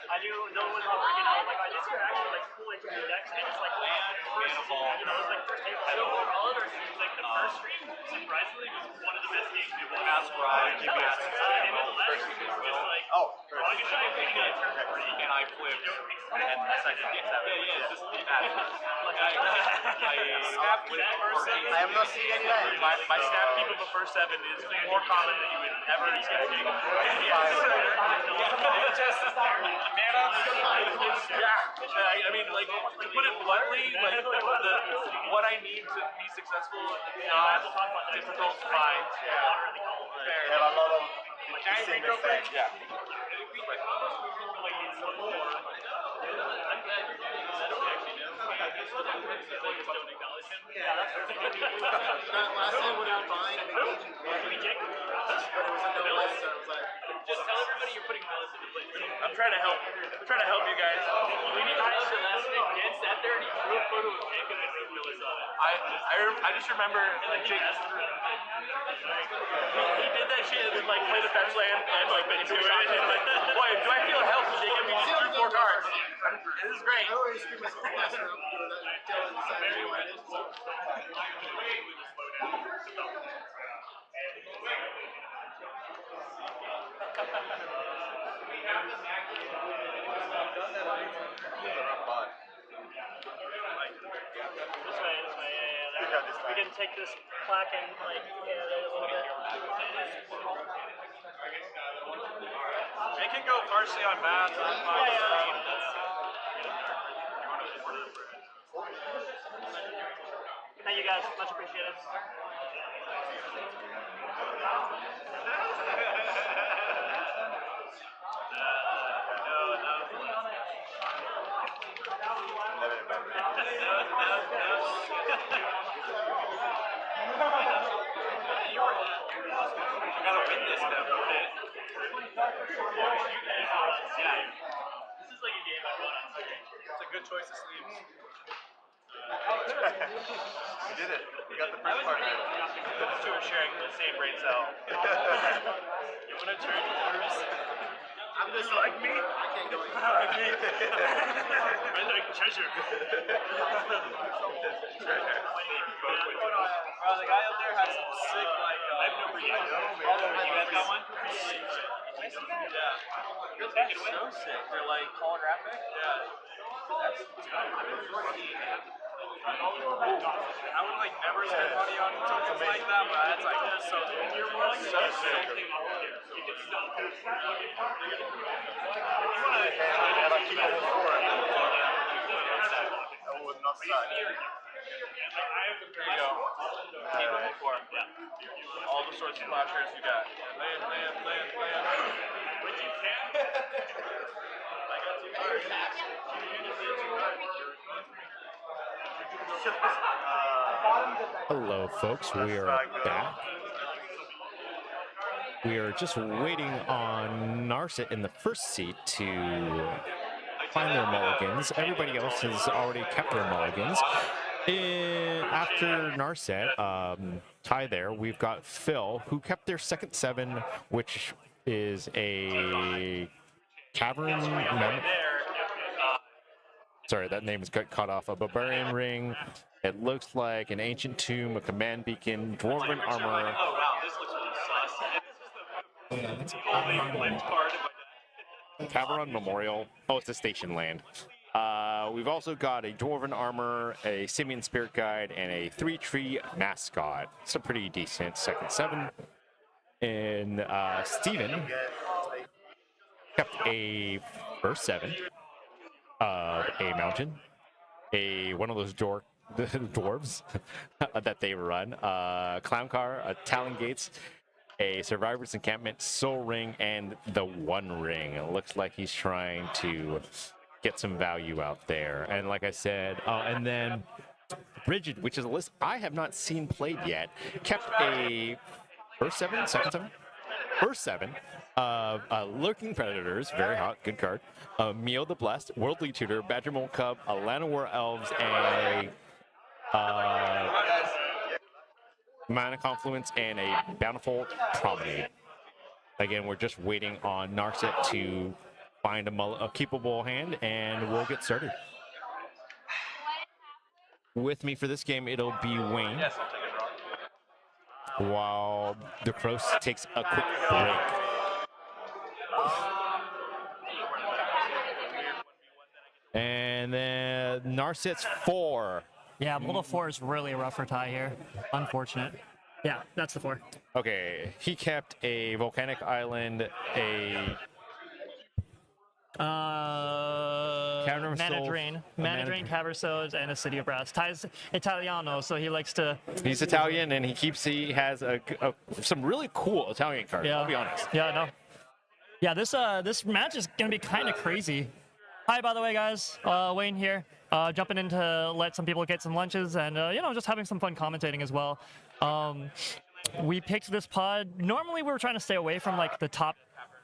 S9: I knew no one was freaking out. Like, this year actually like cool into the decks, and it's like first, you know, it was like first table. So for all other streams, like the first stream, surprisingly, was one of the best games we watched.
S7: That's right.
S9: And then the last stream was just like, Rocket Shine being a turn 3,
S7: And I flipped.
S9: and I said,
S7: Yeah, just be mad.
S6: I am not seeing any land.
S7: My snap keep of a first 7 is more common than you would ever expect. I mean, like, to put it bluntly, like, what I need to be successful is not difficult to find.
S6: They have a lot of
S7: Like giant green girlfriend? Yeah.
S8: That last time when I was buying, they gave you one, but it was a no list, so I was like,
S9: Just tell everybody you're putting Willis into place.
S7: I'm trying to help. I'm trying to help you guys.
S9: We need to the last week. Dan sat there and he drew a photo of Jake and I wrote Willis on it.
S7: I just remember like Jake. He did that shit and then like played a fetch land and like into it. Boy, do I feel healthy? Jake, we just drew 4 cards. This is great.
S8: I already screwed myself last round doing that. Dylan decided to do it. So.
S9: This way, yeah. We can take this plaque and like, yeah, there a little bit.
S7: It can go partially on math.
S9: Thank you guys, much appreciated.
S7: You gotta win this now, don't it?
S9: Yeah. This is like a game I want.
S7: It's a good choice of sleeves. You did it. You got the first part. Those two are sharing the same brain cell.
S9: You want to turn yours?
S8: I'm just
S7: like me?
S8: I can't go in.
S7: Like me.
S9: I like treasure.
S7: The guy up there has some sick, like,
S9: I have no idea.
S7: You guys got one? Yeah.
S9: You'll take it away.
S7: So sick. They're like holographic? Yeah. That's I would like never spend money on tokens like that, but that's like so so sick.
S6: And I keep almost for it. That would not suck.
S7: There you go. Keep it before. Yeah. All the sorts of flashers you got. Land. Which you can. I got 2 cards.
S1: Hello, folks. We are back. We are just waiting on Narset in the first seat to find their mulligans. Everybody else has already kept their mulligans. After Narset, tie there, we've got Phil, who kept their second 7, which is a cavern. Sorry, that name is got cut off. A barbarian ring. It looks like an ancient tomb, a command beacon, dwarven armor.
S9: Oh wow, this looks really sus.
S1: Cavern Memorial. Oh, it's a station land. We've also got a dwarven armor, a simian spirit guide, and a 3-tree mascot. It's a pretty decent second 7. And Steven kept a first 7 of a mountain, one of those dwarves that they run, clown car, a talon gates, a survivor's encampment, soul ring, and the one ring. It looks like he's trying to get some value out there. And like I said, and then Rigid, which is a list I have not seen played yet, kept a first 7, second 7, first 7 of Lurking Predators, very hot, good card, Meal the Blessed, Worldly Tutor, Badger Mole Cub, a Llanowar Elves, and a Mana Confluence, and a Bountiful Promenade. Again, we're just waiting on Narset to find a keepable hand, and we'll get started. With me for this game, it'll be Wayne.
S7: Yes, I'll take a draw.
S1: While the Cross takes a quick break. And then Narset's 4.
S10: Yeah, Mulda 4 is really a rougher tie here. Unfortunate. Yeah, that's the 4.
S1: Okay, he kept a volcanic island, a Cavern of
S10: Mana
S1: Souls,
S10: Drain.
S1: Mana
S10: Mana Drain, Cavern of Souls, and a City of Brass. Ty's Italiano, so he likes to.
S1: He's Italian, and he has some really cool Italian cards.
S10: Yeah.
S1: I'll be honest.
S10: Yeah, no. Yeah, this match is gonna be kind of crazy. Hi, by the way, guys. Wayne here. Jumping in to let some people get some lunches, and just having some fun commentating as well. We picked this pod. Normally, we were trying to stay away from like the top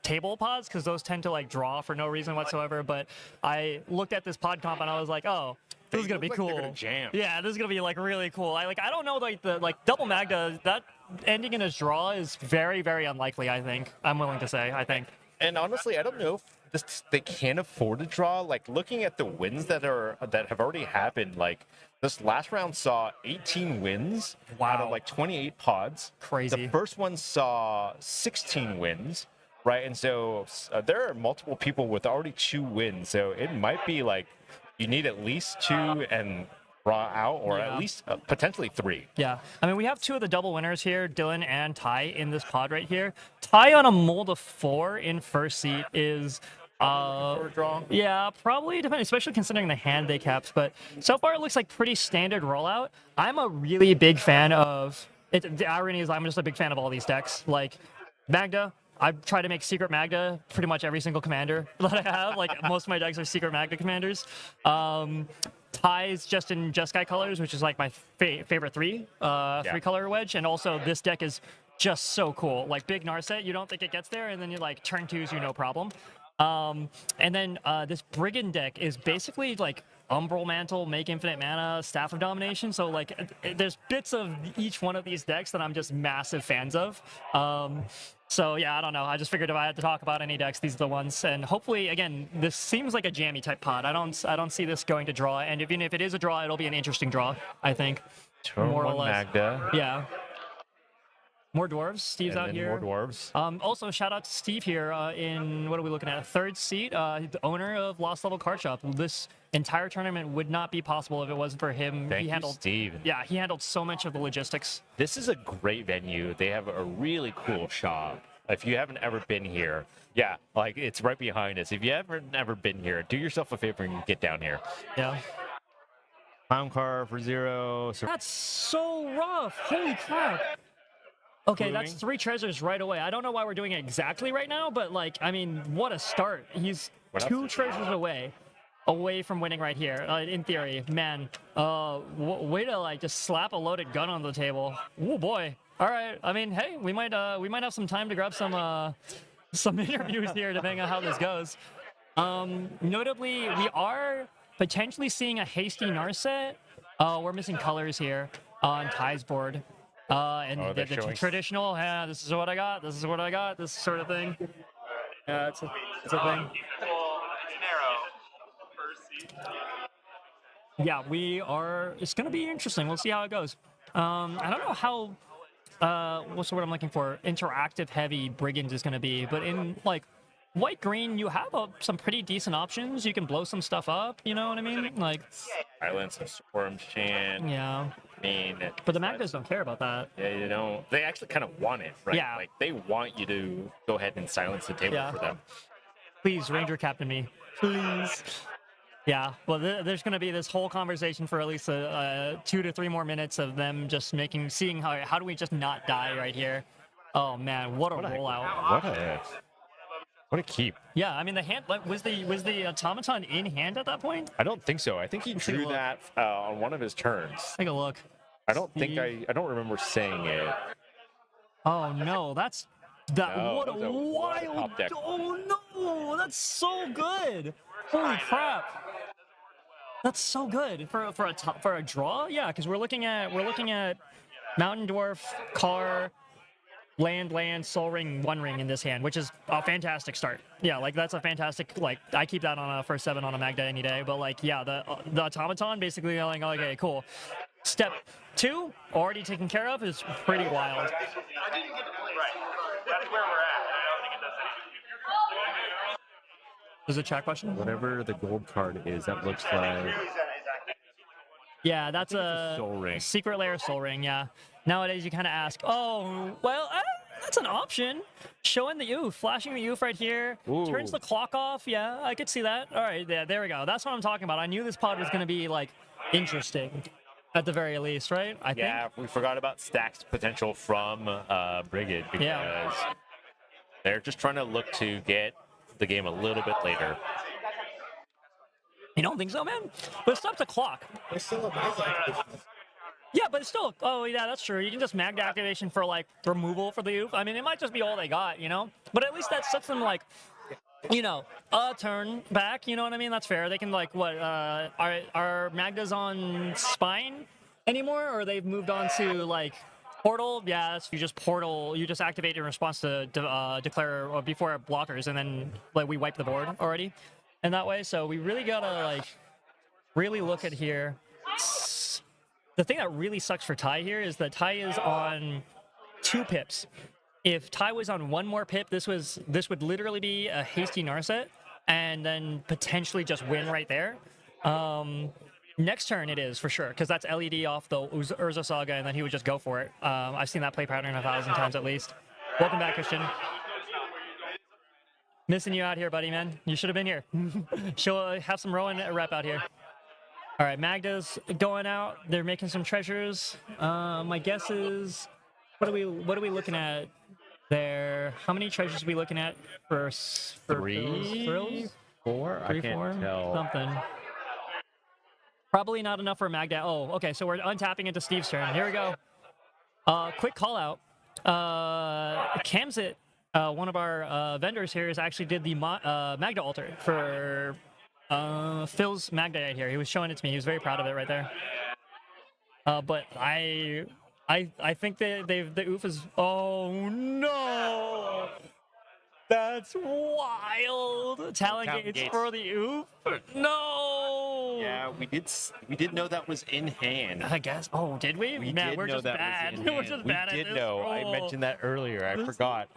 S10: table pods because those tend to like draw for no reason whatsoever. But I looked at this pod comp and I was like, oh, this is gonna be cool.
S1: They're gonna jam.
S10: Yeah, this is gonna be like really cool. I don't know, like the double Magda, that ending in his draw is very, very unlikely. I think I'm willing to say. I think.
S1: And honestly, I don't know if they can't afford to draw. Like looking at the wins that have already happened, like this last round saw 18 wins out of like 28 pods.
S10: Crazy.
S1: The first one saw 16 wins, right? And so there are multiple people with already 2 wins. So it might be like you need at least 2 and draw out, or at least potentially 3.
S10: Yeah, I mean, we have 2 of the double winners here, Dylan and Ty, in this pod right here. Ty on a mold of 4 in first seat is
S1: draw.
S10: Yeah, probably depending, especially considering the hand they kept. But so far, it looks like pretty standard rollout. I'm a really big fan of it. The irony is, I'm just a big fan of all these decks. Like Magda, I try to make Secret Magda pretty much every single commander that I have. Like most of my decks are Secret Magda commanders. Ty's just in Jeskai colors, which is like my favorite 3 color wedge, and also this deck is just so cool. Like big Narset, you don't think it gets there, and then you like turn 2s, no problem. And then this Brigand deck is basically like Umbral Mantle, Make Infinite Mana, Staff of Domination. So like there's bits of each one of these decks that I'm just massive fans of. So yeah, I don't know. I just figured if I had to talk about any decks, these are the ones. And hopefully, again, this seems like a jammy type pod. I don't see this going to draw. And even if it is a draw, it'll be an interesting draw, I think.
S1: Turn
S10: More or
S1: 1
S10: less.
S1: Magda.
S10: Yeah. More dwarves. Steve's
S1: And
S10: out
S1: then
S10: here.
S1: more dwarves.
S10: Also, shout out to Steve here in, what are we looking at? 3rd seat, the owner of Lost Level Card Shop. This entire tournament would not be possible if it wasn't for him.
S1: Thank you, Steve.
S10: Yeah, he handled so much of the logistics.
S1: This is a great venue. They have a really cool shop. If you haven't ever been here, yeah, like it's right behind us. If you haven't ever been here, do yourself a favor and get down here.
S10: Yeah.
S1: Clown car for 0.
S10: That's so rough. Holy crap. Okay, that's
S1: Blooming.
S10: 3 treasures right away. I don't know why we're doing it exactly right now, but like, I mean, what a start. He's
S1: What else
S10: 2
S1: is
S10: treasures away from winning right here. In theory, man, way to like just slap a loaded gun on the table. Oh boy. All right. I mean, hey, we might have some time to grab some interviews here, depending on how this goes. Notably, we are potentially seeing a hasty Narset. We're missing colors here on Ty's board. And
S1: they're
S10: the
S1: showing.
S10: traditional, this is what I got, this is what I got, this sort of thing. Yeah, it's a thing. Yeah, it's going to be interesting. We'll see how it goes. I don't know how, what's the word I'm looking for? Interactive heavy Brigand is going to be, but in like white green, you have some pretty decent options. You can blow some stuff up, you know what I mean? Like,
S1: Silence of Storm Chant.
S10: yeah.
S1: I mean,
S10: But the Magdas don't care about that.
S1: yeah, you know, they actually kind of want it, right?
S10: Yeah.
S1: Like they want you to go ahead and silence the table
S10: Yeah.
S1: for them.
S10: Please, Ranger Captain me. Please. Yeah, well, there's going to be this whole conversation for at least 2 to 3 more minutes of them just seeing how do we just not die right here. Oh man, what a rollout.
S1: What a keep.
S10: Yeah, I mean the hand was the automaton in hand at that point?
S1: I don't think so. I think he
S10: Let's take a
S1: drew
S10: look.
S1: that on one of his turns.
S10: Take a look.
S1: I don't remember saying it.
S10: Oh no, that's that.
S1: No,
S10: What
S1: that
S10: a
S1: was a
S10: wild!
S1: top deck.
S10: Oh no, that's so good. Holy crap. That's so good for a draw. Yeah, because we're looking at Mountain Dwarf, Car, Land, Soul Ring, One Ring in this hand, which is a fantastic start. Yeah, like that's a fantastic, like I keep that on a first 7 on a Magda any day. But like, yeah, the automaton basically like, okay, cool. Step 2 already taken care of is pretty wild.
S8: I didn't get to play.
S7: That's where we're at, and I don't think it does anything.
S10: There's a chat question.
S1: Whatever the gold card is, that looks like.
S10: Yeah, that's
S1: a Soul Ring.
S10: Secret Lair Soul Ring. Yeah. Nowadays, you kind of ask, oh, well, that's an option. Showing the oof, flashing the oof right here. Turns
S1: Ooh.
S10: the clock off. Yeah, I could see that. All right, yeah, there we go. That's what I'm talking about. I knew this pod was going to be like interesting, at the very least, right? I think.
S1: Yeah, we forgot about stacks potential from Brigid because
S10: Yeah.
S1: they're just trying to look to get the game a little bit later.
S10: You don't think so, man? But it stops the clock.
S4: There's still a big
S10: Yeah, but it's still. Oh, yeah, that's true. You can just mag activation for like removal for the oof. I mean, it might just be all they got, you know. But at least that sets them like, you know, a turn back. You know what I mean? That's fair. They can like what? Are Magdas on spine anymore, or they've moved on to like portal? Yeah, that's, you just portal. You just activate in response to declare or before blockers, and then like we wipe the board already, in that way. So we really gotta like really look at here. The thing that really sucks for Ty here is that Ty is on 2 pips. If Ty was on 1 more pip, this would literally be a hasty Narset and then potentially just win right there. Next turn it is for sure, because that's LED off the Urza Saga, and then he would just go for it. I've seen that play pattern 1,000 times at least. Welcome back, Christian. Missing you out here, buddy, man. You should have been here. She'll have some Rowan rep out here. All right, Magda's going out. They're making some treasures. My guess is, what are we looking at there? How many treasures are we looking at for
S1: 3,
S10: thrills?
S1: 4? I
S10: 3,
S1: can't
S10: 4?
S1: tell.
S10: Something. Probably not enough for Magda. Oh, okay. So we're untapping into Steve's turn. Here we go. Quick call out. Camsit, one of our vendors here, actually did the Magda altar for Phil's Magda right here. He was showing it to me. He was very proud of it right there. But I think the oof is. Oh no! That's wild. Talent gates for the oof. No.
S1: Yeah, we did know that was in hand.
S10: I guess. Oh, did we?
S1: We
S10: Man,
S1: did
S10: we're
S1: know
S10: just
S1: that
S10: bad.
S1: was in
S10: We're
S1: hand.
S10: just
S1: We
S10: bad at
S1: did
S10: this.
S1: know. I
S10: Oh.
S1: mentioned that earlier. I forgot.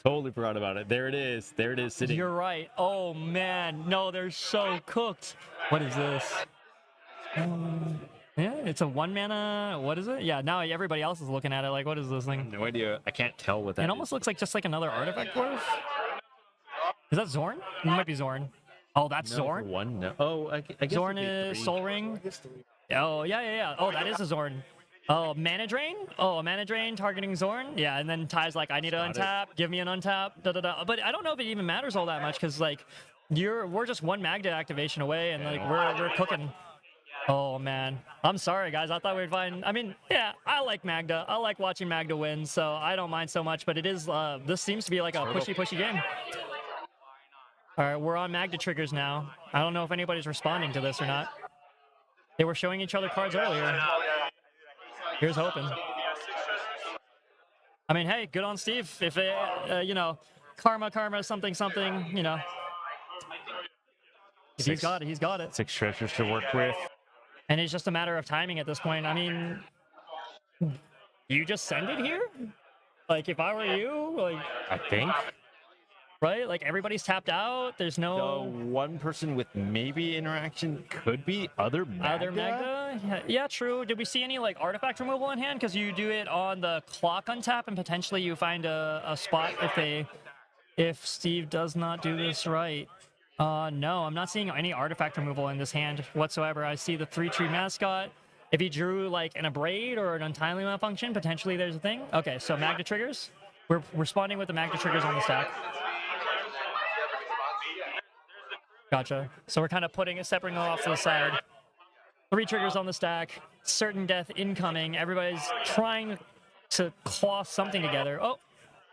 S1: Totally forgot about it. There it is. There it is sitting.
S10: You're right. Oh man, no, they're so cooked. What is this? Yeah, it's a 1 mana. What is it? Yeah, now everybody else is looking at it like, what is this thing?
S1: No idea. I can't tell what that
S10: It almost looks like just like another artifact dwarf. Is that Zorn? It might be Zorn. Oh, that's
S1: No,
S10: Zorn.
S1: for 1. No. Oh, I guess
S10: Zorn
S1: it'd be
S10: is
S1: 3.
S10: Soul Ring. Oh yeah. Oh, that is a Zorn. Oh, Mana Drain? Oh, a Mana Drain targeting Zorn? Yeah, and then Ty's like, I need to
S1: Got it.
S10: untap, give me an untap, da-da-da. But I don't know if it even matters all that much, because, like, we're just 1 Magda activation away, and, like, we're cooking. Oh, man. I'm sorry, guys. I thought we'd find... I mean, yeah, I like Magda. I like watching Magda win, so I don't mind so much, but it is... this seems to be like a pushy game. All right, we're on Magda triggers now. I don't know if anybody's responding to this or not. They were showing each other cards earlier. Here's hoping. I mean, hey, good on Steve. If they, you know, karma, something, you know. If he's got it, he's got it.
S1: 6 treasures to work with.
S10: And it's just a matter of timing at this point. I mean, you just send it here? Like, if I were you, like,
S1: I think.
S10: right? Like, everybody's tapped out. There's
S1: So
S10: no...
S1: one person with maybe interaction could be other Magda.
S10: Other Magda? Yeah, true. Did we see any like artifact removal in hand? Because you do it on the clock untap, and potentially you find a spot if Steve does not do this right. No, I'm not seeing any artifact removal in this hand whatsoever. I see the 3-tree mascot. If he drew like an Abrade or an Untimely Malfunction, potentially there's a thing. Okay, so Magda triggers. We're responding with the Magda triggers on the stack. Gotcha. So we're kind of separating them off to the side. 3 triggers on the stack. Certain death incoming. Everybody's trying to claw something together.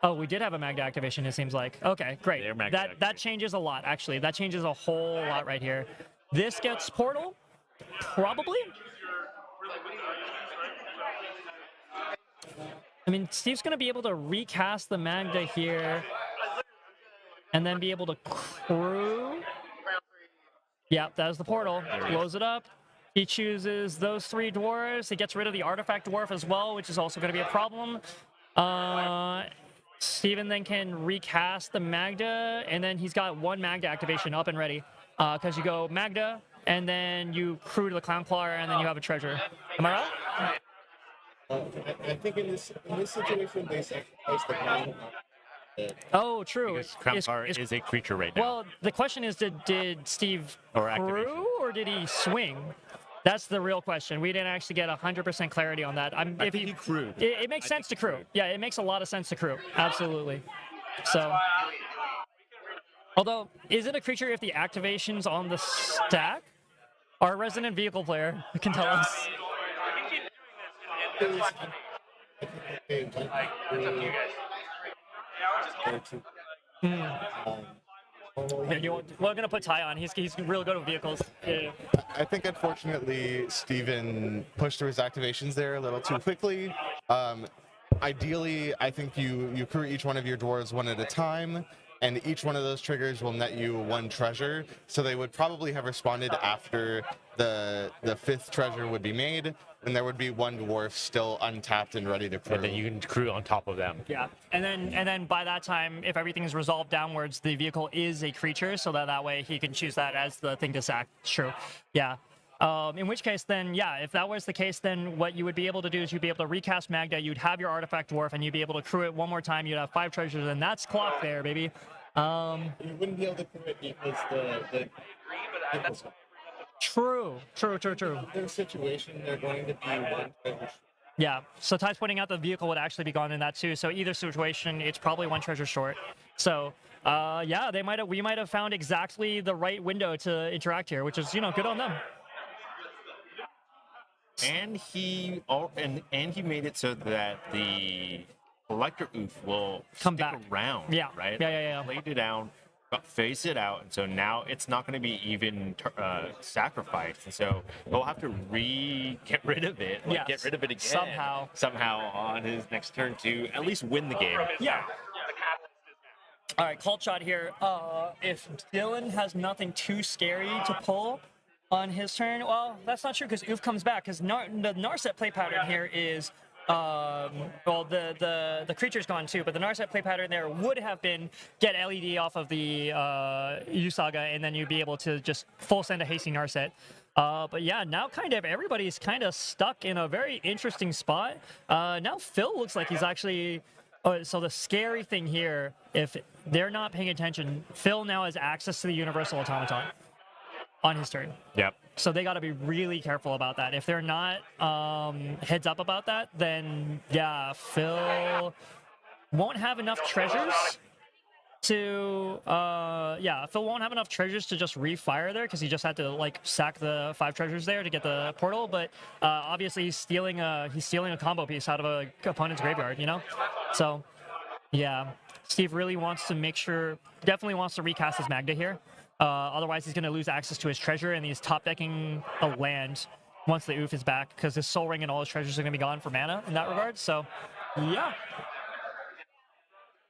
S10: Oh, we did have a Magda activation, it seems like. Okay, great.
S1: Their Magda
S10: That changes a lot, actually. That changes a whole lot right here. This gets portal? Probably? I mean, Steve's going to be able to recast the Magda here and then be able to crew. Yep, that was the portal. Blows it up. He chooses those 3 dwarves. He gets rid of the artifact dwarf as well, which is also going to be a problem. Steven then can recast the Magda, and then he's got 1 Magda activation up and ready. Because you go Magda, and then you crew to the Clown Claw, and then you have a treasure. Am I right?
S11: I think in this situation they sacrificed the crown.
S10: Oh, true.
S1: Because Crown Car is a creature right now.
S10: Well, the question is, did Steve
S1: Or activation.
S10: crew or did he swing? That's the real question. We didn't actually get 100% clarity on that.
S1: I think he crewed.
S10: It makes sense to crew. Yeah, it makes a lot of sense to crew. Absolutely. So, although, is it a creature if the activation's on the stack? Our resident vehicle player can tell us.
S9: It's up to you guys.
S10: We're gonna put Ty on. He's real good with vehicles. Yeah.
S11: I think unfortunately Steven pushed through his activations there a little too quickly. Ideally, I think you crew each one of your dwarves one at a time, and each one of those triggers will net you 1 treasure. So they would probably have responded after the 5th treasure would be made, and there would be 1 dwarf still untapped and ready to crew.
S1: And then you can crew on top of them.
S10: Yeah, and then by that time, if everything is resolved downwards, the vehicle is a creature, so that way he can choose that as the thing to sack. True. Yeah. In which case, then, yeah, if that was the case, then what you would be able to do is you'd be able to recast Magda, you'd have your artifact dwarf, and you'd be able to crew it one more time. You'd have 5 treasures, and that's clock there, baby.
S11: You wouldn't be able to crew it because the
S10: True.
S11: their situation, they're going to be 1 treasure.
S10: Yeah, so Ty's pointing out the vehicle would actually be gone in that too. So either situation, it's probably 1 treasure short. So yeah, we might have found exactly the right window to interact here, which is, good on them.
S1: And he made it so that the Electro Oof will
S10: Come
S1: stick
S10: back.
S1: around.
S10: Yeah.
S1: Right?
S10: Yeah.
S1: Laid it down, phase it out, and so now it's not going to be even sacrificed, and so he'll have to get rid of it,
S10: Yes.
S1: get rid of it again somehow on his next turn to at least win the game.
S10: Yeah. All right, call shot here. If Dylan has nothing too scary to pull on his turn, well, that's not true because Oof comes back. Because the Narset play pattern here is, well, the creature's gone too, but the Narset play pattern there would have been get LED off of the U-Saga, and then you'd be able to just full send a hasty Narset. But yeah, now kind of everybody's kind of stuck in a very interesting spot. Now Phil looks like he's actually. So the scary thing here, if they're not paying attention, Phil now has access to the Universal Automaton on his turn.
S1: Yep.
S10: So they got to be really careful about that. If they're not heads up about that, then yeah, Phil won't have enough treasures to Phil won't have enough treasures to just refire there because he just had to sack the 5 treasures there to get the portal. But obviously he's stealing a combo piece out of a opponent's graveyard, So yeah, Steve really wants to definitely wants to recast his Magda here. Otherwise he's going to lose access to his treasure, and he's top decking a land once the Oof is back because his Soul Ring and all his treasures are going to be gone for mana in that regard. So yeah.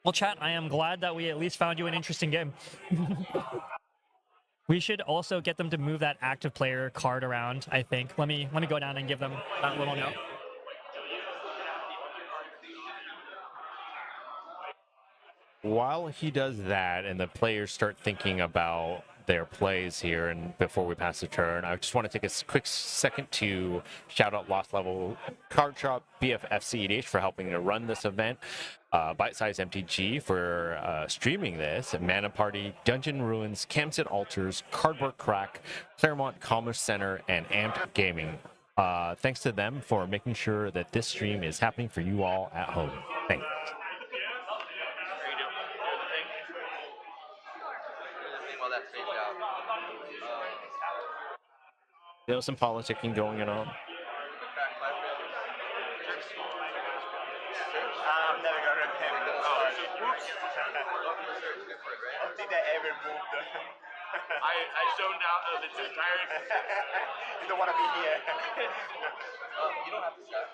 S10: Well, chat, I am glad that we at least found you an interesting game. We should also get them to move that active player card around, I think. Let me go down and give them that little note.
S1: While he does that and the players start thinking about their plays here, and before we pass the turn, I just want to take a quick second to shout out Lost Level Card Shop, BFF cEDH for helping to run this event, Bite Size MTG for streaming this, Mana Party, Dungeon Ruins, Camden Altars, Cardboard Crack, Claremont Commerce Center, and Amped Gaming. Thanks to them for making sure that this stream is happening for you all at home. Thanks.
S3: While that fades out.
S1: There's some politicking going on.
S9: Never got rid of him. Whoops. I don't think that ever moved.
S7: I zoned out of its entire.
S9: You don't want to be here.
S3: You don't have to stop.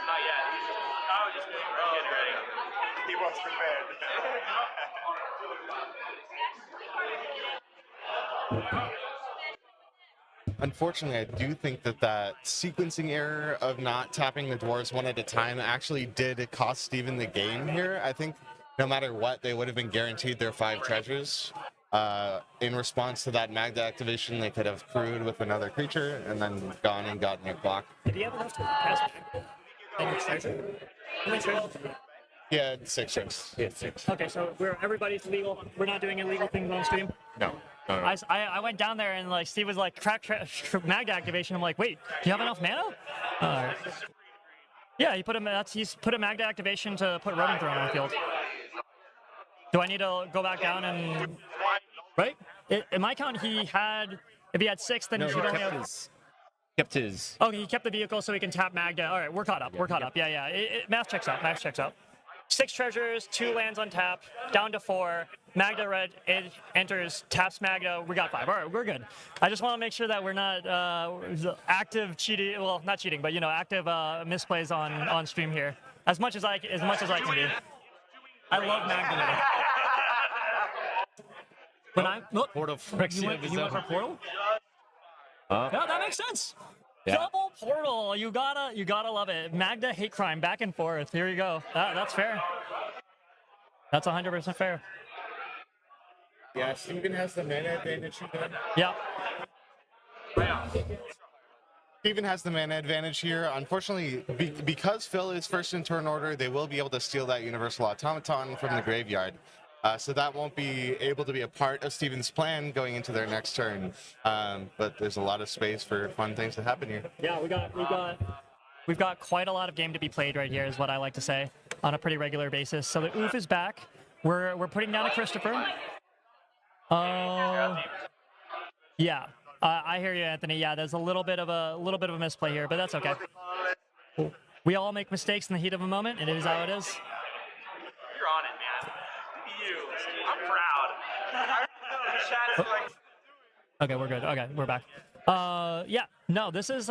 S7: Not yet. I was just getting ready.
S9: He was prepared.
S11: Unfortunately, I do think that sequencing error of not tapping the dwarves one at a time actually did cost Steven the game here. I think no matter what, they would have been guaranteed their 5 treasures. In response to that Magda activation, they could have crewed with another creature and then gone and gotten a block.
S10: Did he have enough to pass? How many treasures?
S11: Yeah, 6.
S1: Yeah, 6.
S10: Okay, so everybody's legal. We're not doing illegal things on stream.
S1: No. No, no.
S10: I went down there and like Steve was like crack Magda activation. I'm like, wait, do you have enough mana? Alright. Yeah, he's put a Magda activation to put Rodent Throne on the field. Do I need to go back down and right? In my count, if he had 6, then
S1: No,
S10: he
S1: he
S10: should only
S1: kept
S10: have.
S1: kept his.
S10: Oh, he kept the vehicle so he can tap Magda. All right, we're caught up. We're caught up. Yeah. Math checks out. 6 treasures, 2 lands on tap, down to 4. Magda red, it enters, taps Magda. We got 5. All right, we're good. I just want to make sure that we're not active cheating. Well, not cheating, but active misplays on stream here. As much as I can be. I love Magda now. When I look,
S1: Portal
S10: you went for portal? Yeah, that makes sense.
S1: Yeah.
S10: Double portal, you gotta love it. Magda hate crime, back and forth. Here you go. That's fair. That's 100% fair.
S11: Yeah, Steven has the mana advantage here.
S10: Yeah.
S11: Steven has the mana advantage here. Unfortunately, because Phil is first in turn order, they will be able to steal that Universal Automaton from the graveyard. So that won't be able to be a part of Steven's plan going into their next turn. But there's a lot of space for fun things to happen here.
S10: Yeah, we've got quite a lot of game to be played right here, is what I like to say, on a pretty regular basis. So the oof is back. We're putting down a Christopher. Yeah. I hear you, Anthony. Yeah, there's a little bit of a misplay here, but that's okay. We all make mistakes in the heat of a moment. It is how it is.
S9: You're on it, man. I'm proud.
S10: Okay, we're good. Okay, we're back. Yeah, no, this is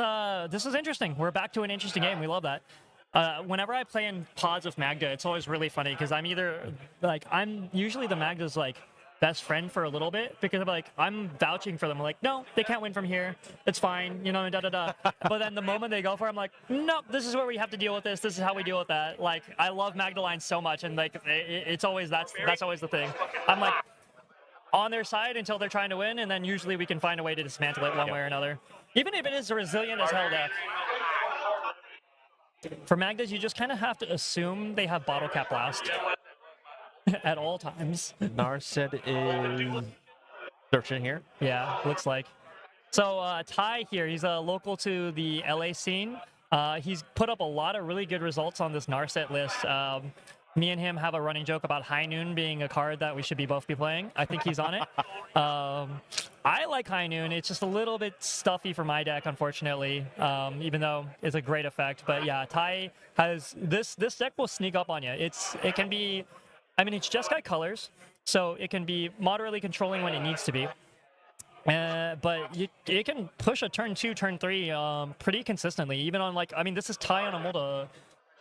S10: interesting. We're back to an interesting game. We love that. Whenever I play in pods with Magda, it's always really funny because I'm usually the Magda's like best friend for a little bit because I'm vouching for them. I'm like, no, they can't win from here. It's fine, But then the moment they go for it, I'm like, nope, this is where we have to deal with this. This is how we deal with that. Like, I love Magdalene so much, and like, it's always that's always the thing. I'm like on their side until they're trying to win, and then usually we can find a way to dismantle it one way or another. Even if it is a resilient as hell deck. For Magdas, you just kind of have to assume they have Bottle Cap Blast at all times.
S1: Narset is searching here.
S10: Yeah, looks like. So Ty here, he's local to the LA scene. He's put up a lot of really good results on this Narset list. Me and him have a running joke about High Noon being a card that we should both be playing. I think he's on it. I like High Noon. It's just a little bit stuffy for my deck, unfortunately, even though it's a great effect. But yeah, Ty has this deck will sneak up on you. It can be, I mean, it's just got colors, so it can be moderately controlling when it needs to be. But it can push a turn 2, turn 3 pretty consistently, even on this is Ty on a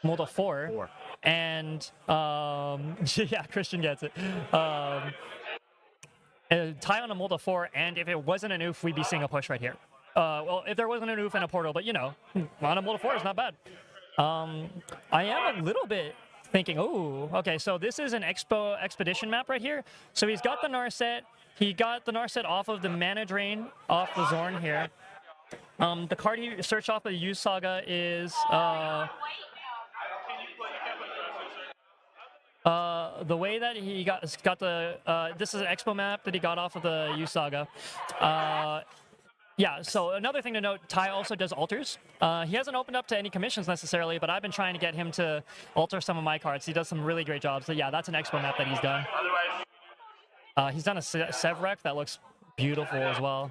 S10: Molda 4. And yeah, Christian gets it. Tie on a Molda 4, and if it wasn't an oof, we'd be seeing a push right here. Well, if there wasn't an oof and a portal, but on a Molda 4 is not bad. I am a little bit thinking, oh, okay, so this is an expedition map right here. So he's got the Narset. He got the Narset off of the Mana Drain, off the Zorn here. The card he searched off of the Use Saga is the way that he got the this is an expo map that he got off of the Use Saga. Yeah, so another thing to note, Ty also does alters. He hasn't opened up to any commissions necessarily, but I've been trying to get him to alter some of my cards. He does some really great jobs. So yeah, that's an expo map that he's done. He's done a Sevrek that looks beautiful as well.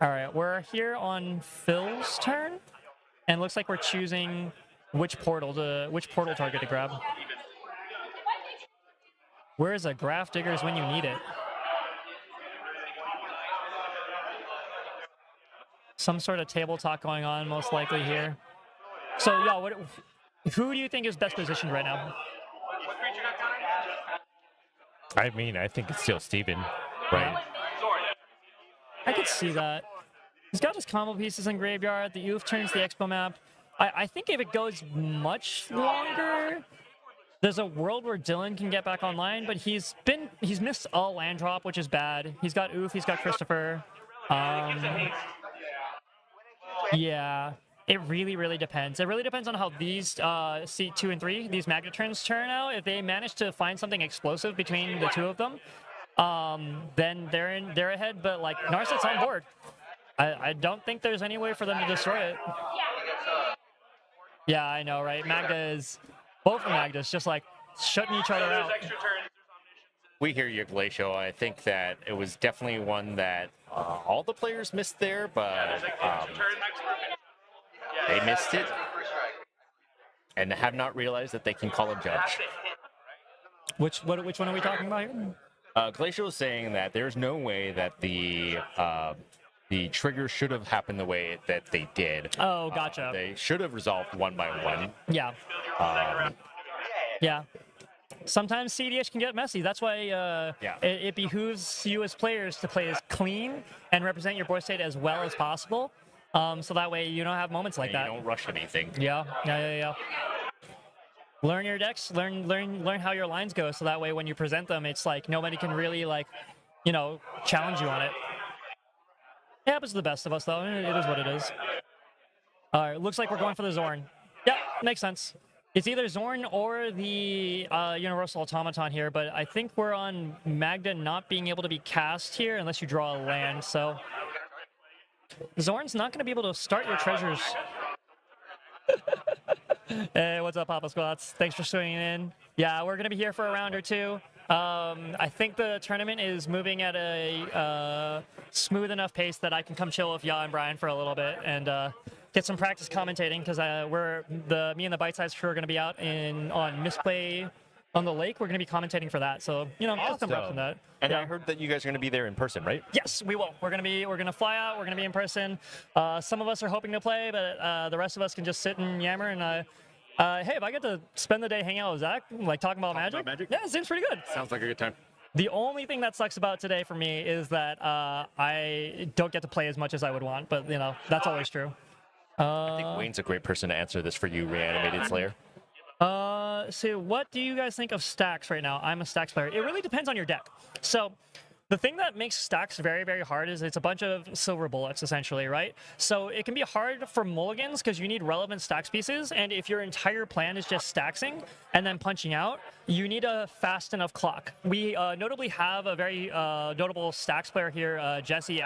S10: All right, we're here on Phil's turn, and looks like we're choosing which portal target to grab. Where is a Graph Diggers when you need it? Some sort of table talk going on, most likely here. So, yeah, who do you think is best positioned right now?
S1: I mean, I think it's still Steven, right?
S10: I could see that. He's got his combo pieces in graveyard. The Oof turns the expo map. I think if it goes much longer, There's a world where Dylan can get back online, but he's missed a land drop, which is bad. He's got Oof, he's got Christopher. Yeah, it really depends. It really depends on how these C2 and 3, these Magnetrons turn out. If they manage to find something explosive between the two of them, then they're ahead. But like Narset's on board. I don't think there's any way for them to destroy it. Yeah, I know, right? Both Magdas just like shutting each other out.
S1: We hear you, Glacio. I think that it was definitely one that all the players missed there, but they missed it and have not realized that they can call a judge.
S10: Which one are we talking about here?
S1: Glacio is saying that there's no way that the trigger should have happened the way that they did.
S10: Oh, gotcha.
S1: They should have resolved one by one.
S10: Yeah. Yeah. Sometimes cEDH can get messy. That's why it behooves you as players to play as clean and represent your board state as well as possible. So that way you don't have moments like that.
S1: You don't rush anything.
S10: Yeah. Learn your decks, learn how your lines go, so that way when you present them, it's like nobody can really challenge you on it. It happens to the best of us, though. It is what it is. All right, looks like we're going for the Zorn. Yeah, makes sense. It's either Zorn or the Universal Automaton here, but I think we're on Magda not being able to be cast here unless you draw a land, so... Zorn's not going to be able to start your treasures. Hey, what's up, Papa Squats? Thanks for swinging in. Yeah, we're going to be here for a round or two. I think the tournament is moving at a smooth enough pace that I can come chill with Ya and Brian for a little bit and get some practice commentating, because me and the Bite Size crew are going to be out on Misplay on the Lake. We're going to be commentating for that, so just some reps from that.
S1: And I heard that you guys are going to be there in person, right?
S10: Yes, we will. We're gonna fly out. We're gonna be in person. Some of us are hoping to play, but the rest of us can just sit and yammer. And hey, if I get to spend the day hanging out with Zach, like talking about Magic, yeah, it seems pretty good.
S1: Sounds like a good time.
S10: The only thing that sucks about today for me is that I don't get to play as much as I would want, but that's always true.
S1: I think Wayne's a great person to answer this for you, Reanimated Slayer.
S10: So what do you guys think of stacks right now? I'm a stacks player. It really depends on your deck. So the thing that makes stacks very, very hard is it's a bunch of silver bullets, essentially, right? So it can be hard for mulligans because you need relevant stacks pieces, and if your entire plan is just stacksing and then punching out, you need a fast enough clock. We notably have a very notable stacks player here, Jesse,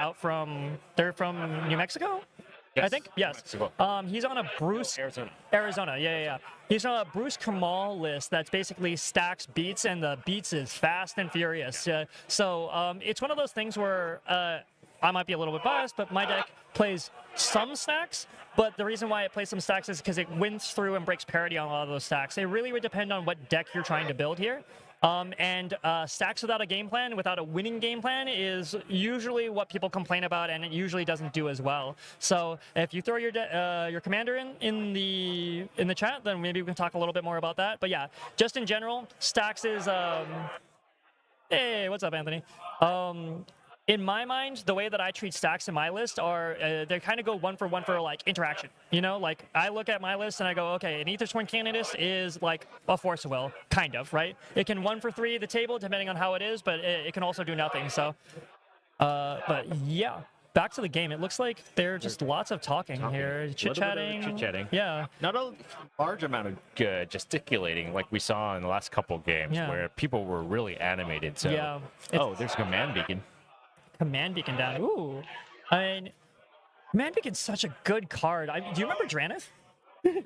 S10: they're from New Mexico?
S1: Yes.
S10: I think, yes. He's on a Bruce... Arizona, yeah. He's on a Bruce Kamal list that's basically stacks beats, and the beats is fast and furious. So it's one of those things where I might be a little bit biased, but my deck plays some stacks, but the reason why it plays some stacks is because it wins through and breaks parity on a lot of those stacks. It really would depend on what deck you're trying to build here. Stacks without a game plan, without a winning game plan, is usually what people complain about, and it usually doesn't do as well. So if you throw your commander in the chat, then maybe we can talk a little bit more about that. But yeah, just in general, stacks is hey, what's up, Anthony? In my mind, the way that I treat stacks in my list are they kind of go one for like interaction. Like I look at my list and I go, okay, an Aether Sworn Canonist is like a Force of Will, kind of, right? It can 1 for 3 the table depending on how it is, but it can also do nothing. So, but yeah, back to the game. It looks like there's just lots of talking here, chit-chatting.
S1: Chit-chatting.
S10: Yeah.
S1: Not a large amount of gesticulating like we saw in the last couple of games where people were really animated. So,
S10: yeah.
S1: There's a command beacon.
S10: Command Beacon down. Ooh. Command Beacon's such a good card. Do you remember Dranith? You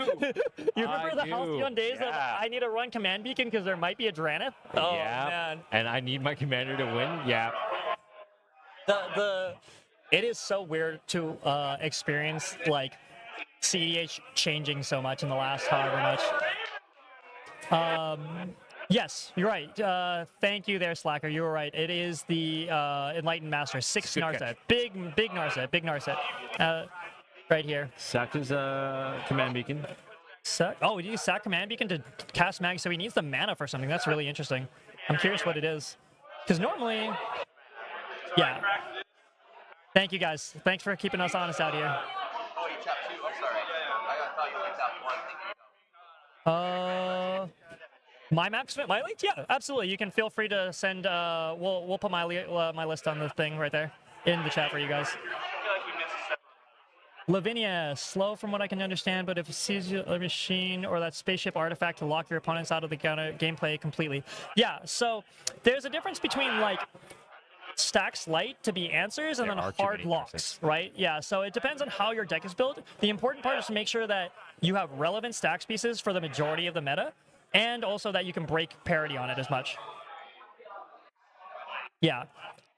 S10: remember the Halcyon days of I need to run Command Beacon because there might be a Dranith? Oh, man.
S1: And I need my commander to win? Yeah.
S10: It is so weird to experience, like, cEDH changing so much in the last however much. Yes, you're right. Thank you there, Slacker. You were right. It is the Enlightened Master, 6 Narset. Big Narset. Right here.
S1: Sacked his command beacon.
S10: He used sack command beacon to cast mag, so he needs the mana for something. That's really interesting. I'm curious what it is. Because normally... Yeah. Thank you, guys. Thanks for keeping us honest out here.
S3: Oh, you tapped 2? I'm sorry. I thought you only tapped 1.
S10: My list? Yeah, absolutely. You can feel free to send. We'll put my list on the thing right there in the chat for you guys.
S9: I feel like we missed a step.
S10: Lavinia, slow from what I can understand, but if it sees a machine or that spaceship artifact to lock your opponents out of the gameplay completely. Yeah, so there's a difference between like stacks light to be answers and
S1: There
S10: then
S1: are too
S10: hard
S1: many
S10: locks,
S1: choices.
S10: right? Yeah, so it depends on how your deck is built. The important part is to make sure that you have relevant stacks pieces for the majority of the meta, and also that you can break parity on it as much. Yeah.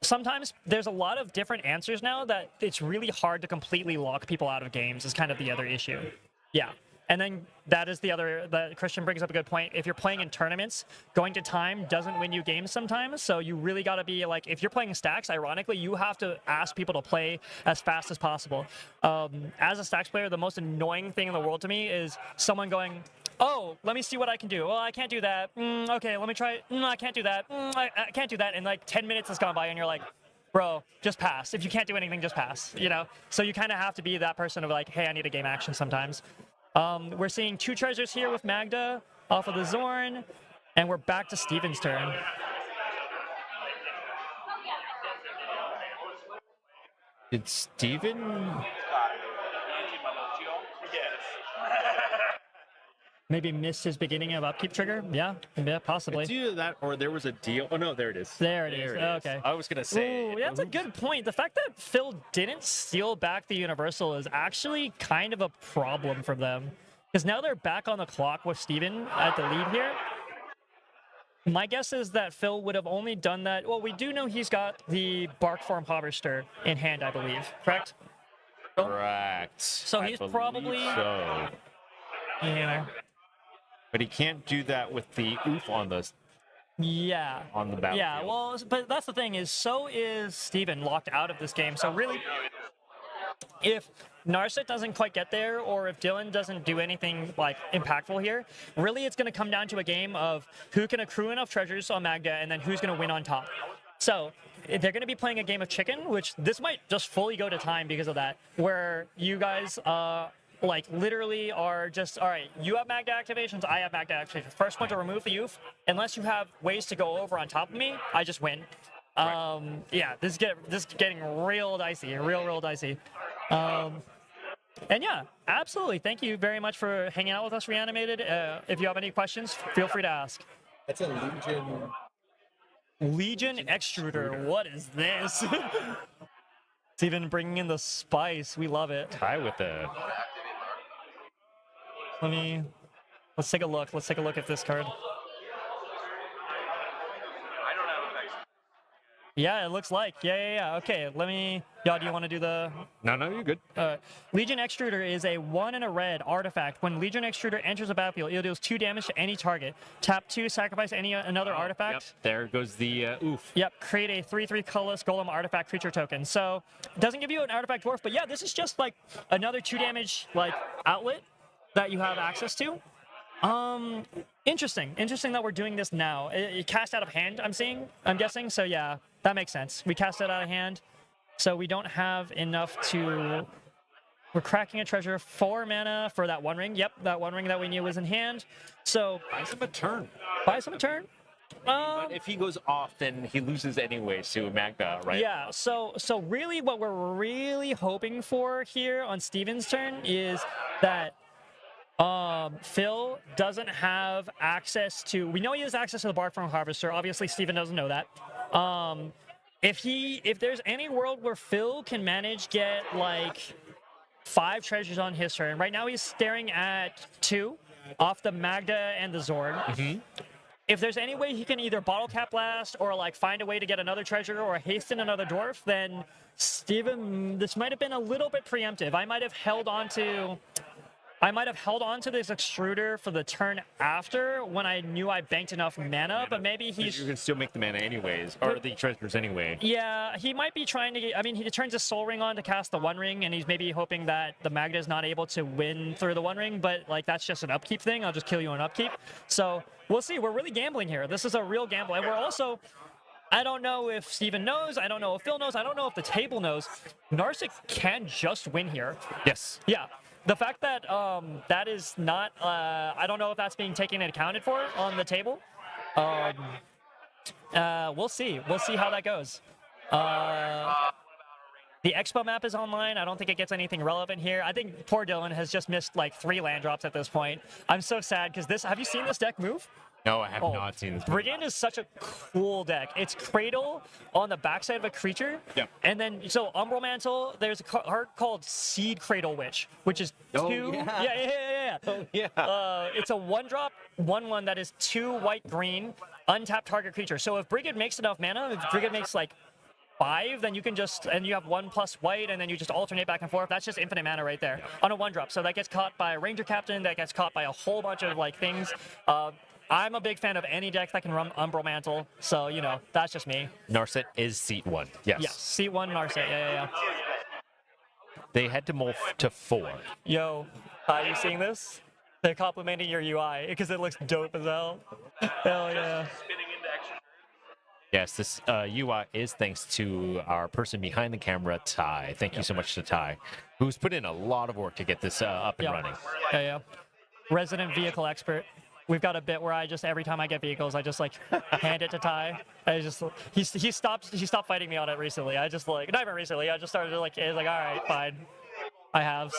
S10: Sometimes there's a lot of different answers now that it's really hard to completely lock people out of games is kind of the other issue. Yeah. And then that is the other, that Christian brings up a good point. If you're playing in tournaments, going to time doesn't win you games sometimes. So you really got to be like, if you're playing stacks, ironically, you have to ask people to play as fast as possible. As a stacks player, the most annoying thing in the world to me is someone going, oh, let me see what I can do. Well, I can't do that. Okay, let me try. I can't do that. I can't do that. And like 10 minutes has gone by and you're like, bro, just pass. If you can't do anything, just pass, you know? So you kind of have to be that person of like, hey, I need a game action sometimes. We're seeing 2 treasures here with Magda off of the Zorn, and we're back to Steven's turn.
S1: Did Steven?
S10: Maybe missed his beginning of upkeep trigger? Yeah, possibly.
S1: It's either that or there was a deal. Oh no, there it is.
S10: There it is. Okay.
S1: I was gonna say.
S10: Ooh, that's a good point. The fact that Phil didn't steal back the Universal is actually kind of a problem for them. Because now they're back on the clock with Steven at the lead here. My guess is that Phil would have only done that. Well, we do know he's got the Bark Form Harvester in hand, I believe. Correct?
S1: Correct.
S10: So he's probably.
S1: So.
S10: Yeah.
S1: But he can't do that with the oof on the
S10: Yeah.
S1: on the battlefield.
S10: Yeah, well, but that's the thing is, so is Steven locked out of this game. So really, if Narset doesn't quite get there, or if Dylan doesn't do anything like impactful here, really it's going to come down to a game of who can accrue enough treasures on Magda, and then who's going to win on top. So they're going to be playing a game of chicken, which this might just fully go to time because of that, where you guys like literally are just, all right, you have Magda activations, I have Magda activations. First one to remove the youth, unless you have ways to go over on top of me, I just win. Yeah, this is getting real dicey, real dicey. And yeah, absolutely. Thank you very much for hanging out with us, Reanimated. If you have any questions, feel free to ask.
S11: That's a Legion.
S10: Legion Extruder. What is this? It's even bringing in the spice. We love it.
S1: Tie with the.
S10: Let's take a look. Let's take a look at this card.
S7: I don't have effects.
S10: Yeah, it looks like. Yeah. Okay, let me. Y'all, do you want to do the?
S1: No, you're good.
S10: Legion Extruder is a 1 and a red artifact. When Legion Extruder enters a battlefield, it deals 2 damage to any target. Tap 2, sacrifice another artifact.
S1: Yep, there goes the oof.
S10: Yep, create a 3/3 colorless golem artifact creature token. So it doesn't give you an artifact dwarf, but yeah, this is just like another 2 damage like outlet that you have access to. Interesting that we're doing this now. It cast out of hand, I'm guessing. So yeah, that makes sense. We cast it out of hand, so we don't have enough to. We're cracking a treasure, 4 mana for that 1 ring. Yep, that 1 ring that we knew was in hand. So
S1: Buys him a turn.
S10: buy some a turn.
S1: But if he goes off, then he loses anyway to Magda, right?
S10: Yeah, so really what we're really hoping for here on Steven's turn is that Phil doesn't have access to, we know he has access to the Bark Form Harvester. Obviously, Steven doesn't know that. If there's any world where Phil can manage get like 5 treasures on his turn, right now he's staring at 2 off the Magda and the Zorn. If there's any way he can either bottle cap blast or like find a way to get another treasure or hasten another dwarf, then Steven, this might have been a little bit preemptive. I might have held on to this extruder for the turn after when I knew I banked enough mana, but maybe he's.
S1: You can still make the mana anyways, or the treasures anyway.
S10: Yeah, he might be trying to get. I mean, he turns his Soul Ring on to cast the 1 ring, and he's maybe hoping that the Magda is not able to win through the 1 ring, but like that's just an upkeep thing. I'll just kill you on upkeep. So we'll see. We're really gambling here. This is a real gamble, and we're also. I don't know if Steven knows. I don't know if Phil knows. I don't know if the table knows. Narset can just win here.
S1: Yes.
S10: Yeah. the fact that that is not, I don't know if that's being taken and accounted for on the table. We'll see. We'll see how that goes. The Expo map is online. I don't think it gets anything relevant here. I think poor Dylan has just missed like 3 land drops at this point. I'm so sad because this. Have you seen this deck move?
S1: No, I have not seen this.
S10: Brigand is such a cool deck. It's Cradle on the backside of a creature.
S1: Yep.
S10: And then, so Umbral Mantle, there's a card called Seed Cradle Witch, which is 2. Yeah.
S1: Oh, yeah.
S10: It's a 1-drop, 1/1 that is 2 white-green, untapped target creature. So if Brigand makes enough mana, if Brigand makes like 5, then you can just, and you have 1+ white, and then you just alternate back and forth. That's just infinite mana right there on a 1-drop. So that gets caught by a Ranger Captain, that gets caught by a whole bunch of like things. I'm a big fan of any deck that can run Umbral Mantle, so you know that's just me.
S1: Narset is seat 1. Yes.
S10: Yes, seat 1 Narset. Yeah.
S1: They had to morph to 4.
S10: Yo, are you seeing this? They're complimenting your UI because it looks dope as hell. Hell yeah.
S1: Yes, this UI is thanks to our person behind the camera, Ty. Thank you so much to Ty, who's put in a lot of work to get this up and running.
S10: Yeah. Resident vehicle expert. We've got a bit where I just, every time I get vehicles, I just like hand it to Ty. I just, he stopped fighting me on it recently. I just like, not even recently, I just started to like, it's like, all right, fine. I have.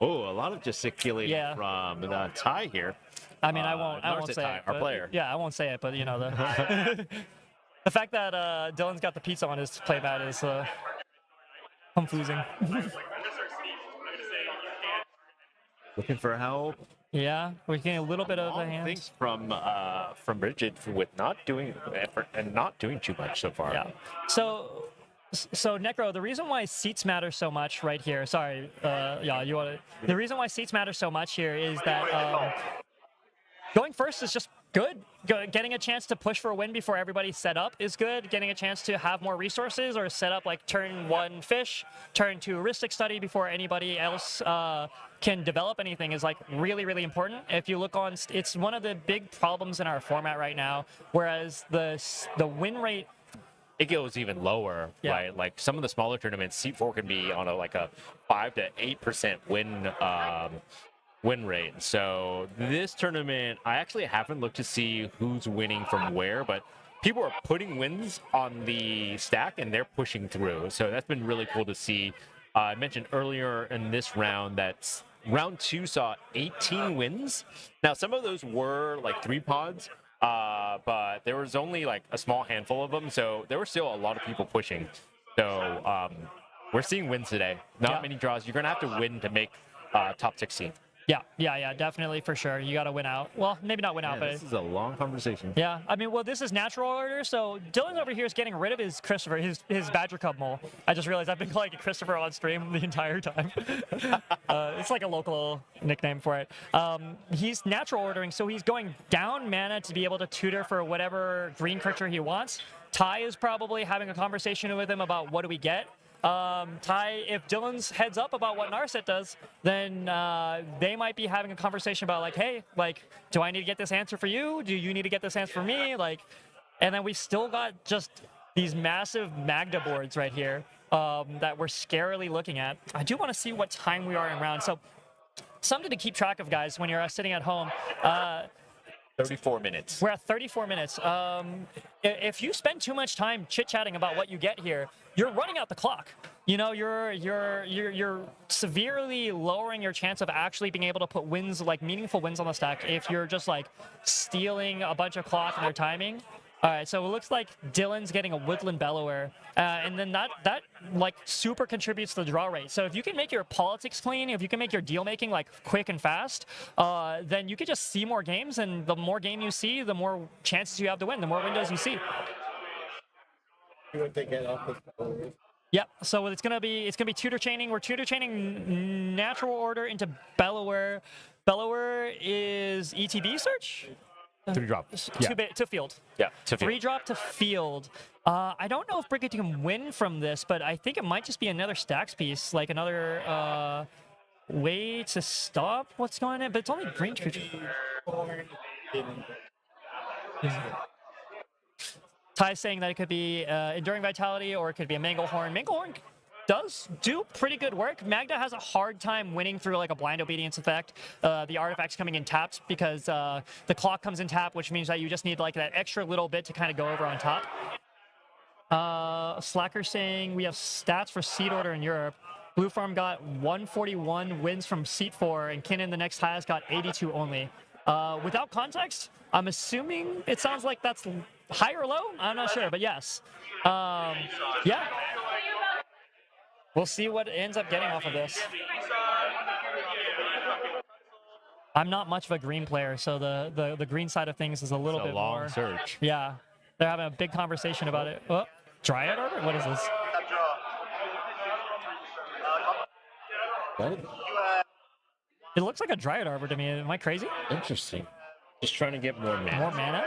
S1: Oh, a lot of gesticulating from Ty here.
S10: I mean, I won't say
S1: Ty,
S10: it.
S1: our player.
S10: Yeah, I won't say it, but you know, the fact that Dylan's got the pizza on his playmat is confusing.
S1: Looking for help.
S10: Yeah, we're getting a little bit of a
S1: Thanks
S10: hand.
S1: from Bridget with not doing effort and not doing too much so far.
S10: Yeah. So Necro, the reason why seats matter so much right here. Sorry, you want to. The reason why seats matter so much here is that going first is just good. Getting a chance to push for a win before everybody's set up is good. Getting a chance to have more resources or set up like turn 1 fish, turn 2 heuristic study before anybody else can develop anything is like really, really important. If you look on, it's one of the big problems in our format right now. Whereas the win rate,
S1: it goes even lower, right? Like some of the smaller tournaments, seat 4 can be on a 5 to 8% win rate. So this tournament, I actually haven't looked to see who's winning from where, but people are putting wins on the stack and they're pushing through. So that's been really cool to see. I mentioned earlier in this round that round 2 saw 18 wins. Now, some of those were like 3 pods, but there was only like a small handful of them. So there were still a lot of people pushing. So we're seeing wins today. Not many draws. You're going to have to win to make top 16.
S10: Yeah, definitely, for sure. You got to win out. Well, maybe not win out, but...
S1: This is a long conversation.
S10: Yeah, I mean, well, this is natural order, so Dylan over here is getting rid of his Christopher, his Badger Cub mole. I just realized I've been calling it Christopher on stream the entire time. It's like a local nickname for it. He's natural ordering, so he's going down mana to be able to tutor for whatever green creature he wants. Ty is probably having a conversation with him about what do we get. Ty, if Dylan's heads up about what Narset does, then they might be having a conversation about like, hey, like, do I need to get this answer for you? Do you need to get this answer for me? Like, and then we still got just these massive Magda boards right here that we're scarily looking at. I do want to see what time we are in round. So something to keep track of, guys, when you're sitting at home.
S1: 34 minutes.
S10: We're at 34 minutes. If you spend too much time chit-chatting about what you get here, you're running out the clock. You know, you're severely lowering your chance of actually being able to put wins, like meaningful wins on the stack, if you're just like stealing a bunch of clock and their timing. All right, so it looks like Dylan's getting a Woodland Bellower, and then that like super contributes to the draw rate. So if you can make your politics clean, if you can make your deal making like quick and fast, then you could just see more games, and the more game you see, the more chances you have to win, the more windows you see. Yep. So it's gonna be tutor chaining. We're tutor chaining natural order into Bellower. Bellower is ETB search.
S1: 3-drop.
S10: To field.
S1: Yeah, to field.
S10: 3-drop to field. I don't know if Brigade can win from this, but I think it might just be another stacks piece, like another way to stop what's going on. But it's only green creature. Ty's saying that it could be Enduring Vitality or it could be a Manglehorn. Manglehorn does do pretty good work. Magda has a hard time winning through like a blind obedience effect. The artifacts coming in tapped because the clock comes in tap, which means that you just need like that extra little bit to kind of go over on top. Slacker saying we have stats for seed order in Europe. Blue Farm got 141 wins from seat 4, and Kinnan, the next highest, got 82 only. Without context, I'm assuming it sounds like that's high or low. I'm not sure, but yes. Yeah. We'll see what ends up getting off of this. I'm not much of a green player, so the green side of things is a little bit
S1: long
S10: more.
S1: search.
S10: Yeah. They're having a big conversation about it. Oh, Dryad Arbor? What is this? It looks like a Dryad Arbor to me. Am I crazy?
S1: Interesting. Just trying to get more mana.
S10: More mana?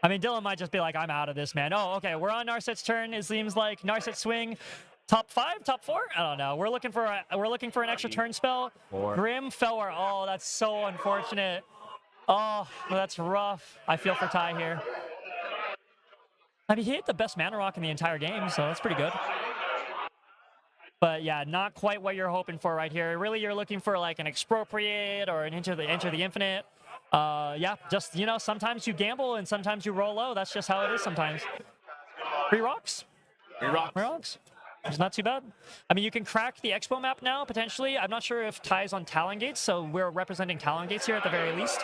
S10: I mean, Dylan might just be like, I'm out of this, man. Oh, okay. We're on Narset's turn. It seems like Narset swing. Top 5, top 4? I don't know. We're looking for an extra turn spell. Grim Felwar. Oh, that's so unfortunate. Oh, that's rough. I feel for Ty here. I mean, he hit the best mana rock in the entire game, so that's pretty good. But yeah, not quite what you're hoping for right here. Really, you're looking for like an expropriate or an enter the infinite. Yeah, just, you know, sometimes you gamble and sometimes you roll low. That's just how it is sometimes. 3 rocks.
S1: 3 rocks.
S10: 3 rocks. It's not too bad. I mean, you can crack the Expo map now, potentially. I'm not sure if Ty's on Talon Gates, so we're representing Talon Gates here at the very least.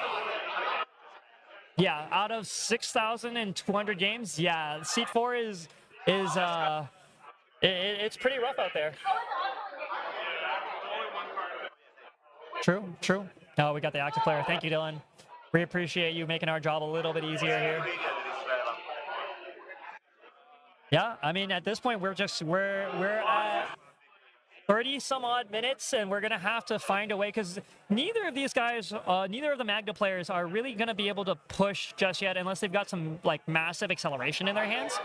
S10: Yeah, out of 6,200 games, yeah, Seat 4 is it's pretty rough out there. True, true. No, we got the active player. Thank you, Dylan. We appreciate you making our job a little bit easier here. Yeah, I mean, at this point, we're at 30 some odd minutes, and we're gonna have to find a way because neither of these guys, neither of the Magda players are really gonna be able to push just yet unless they've got some like massive acceleration in their hands.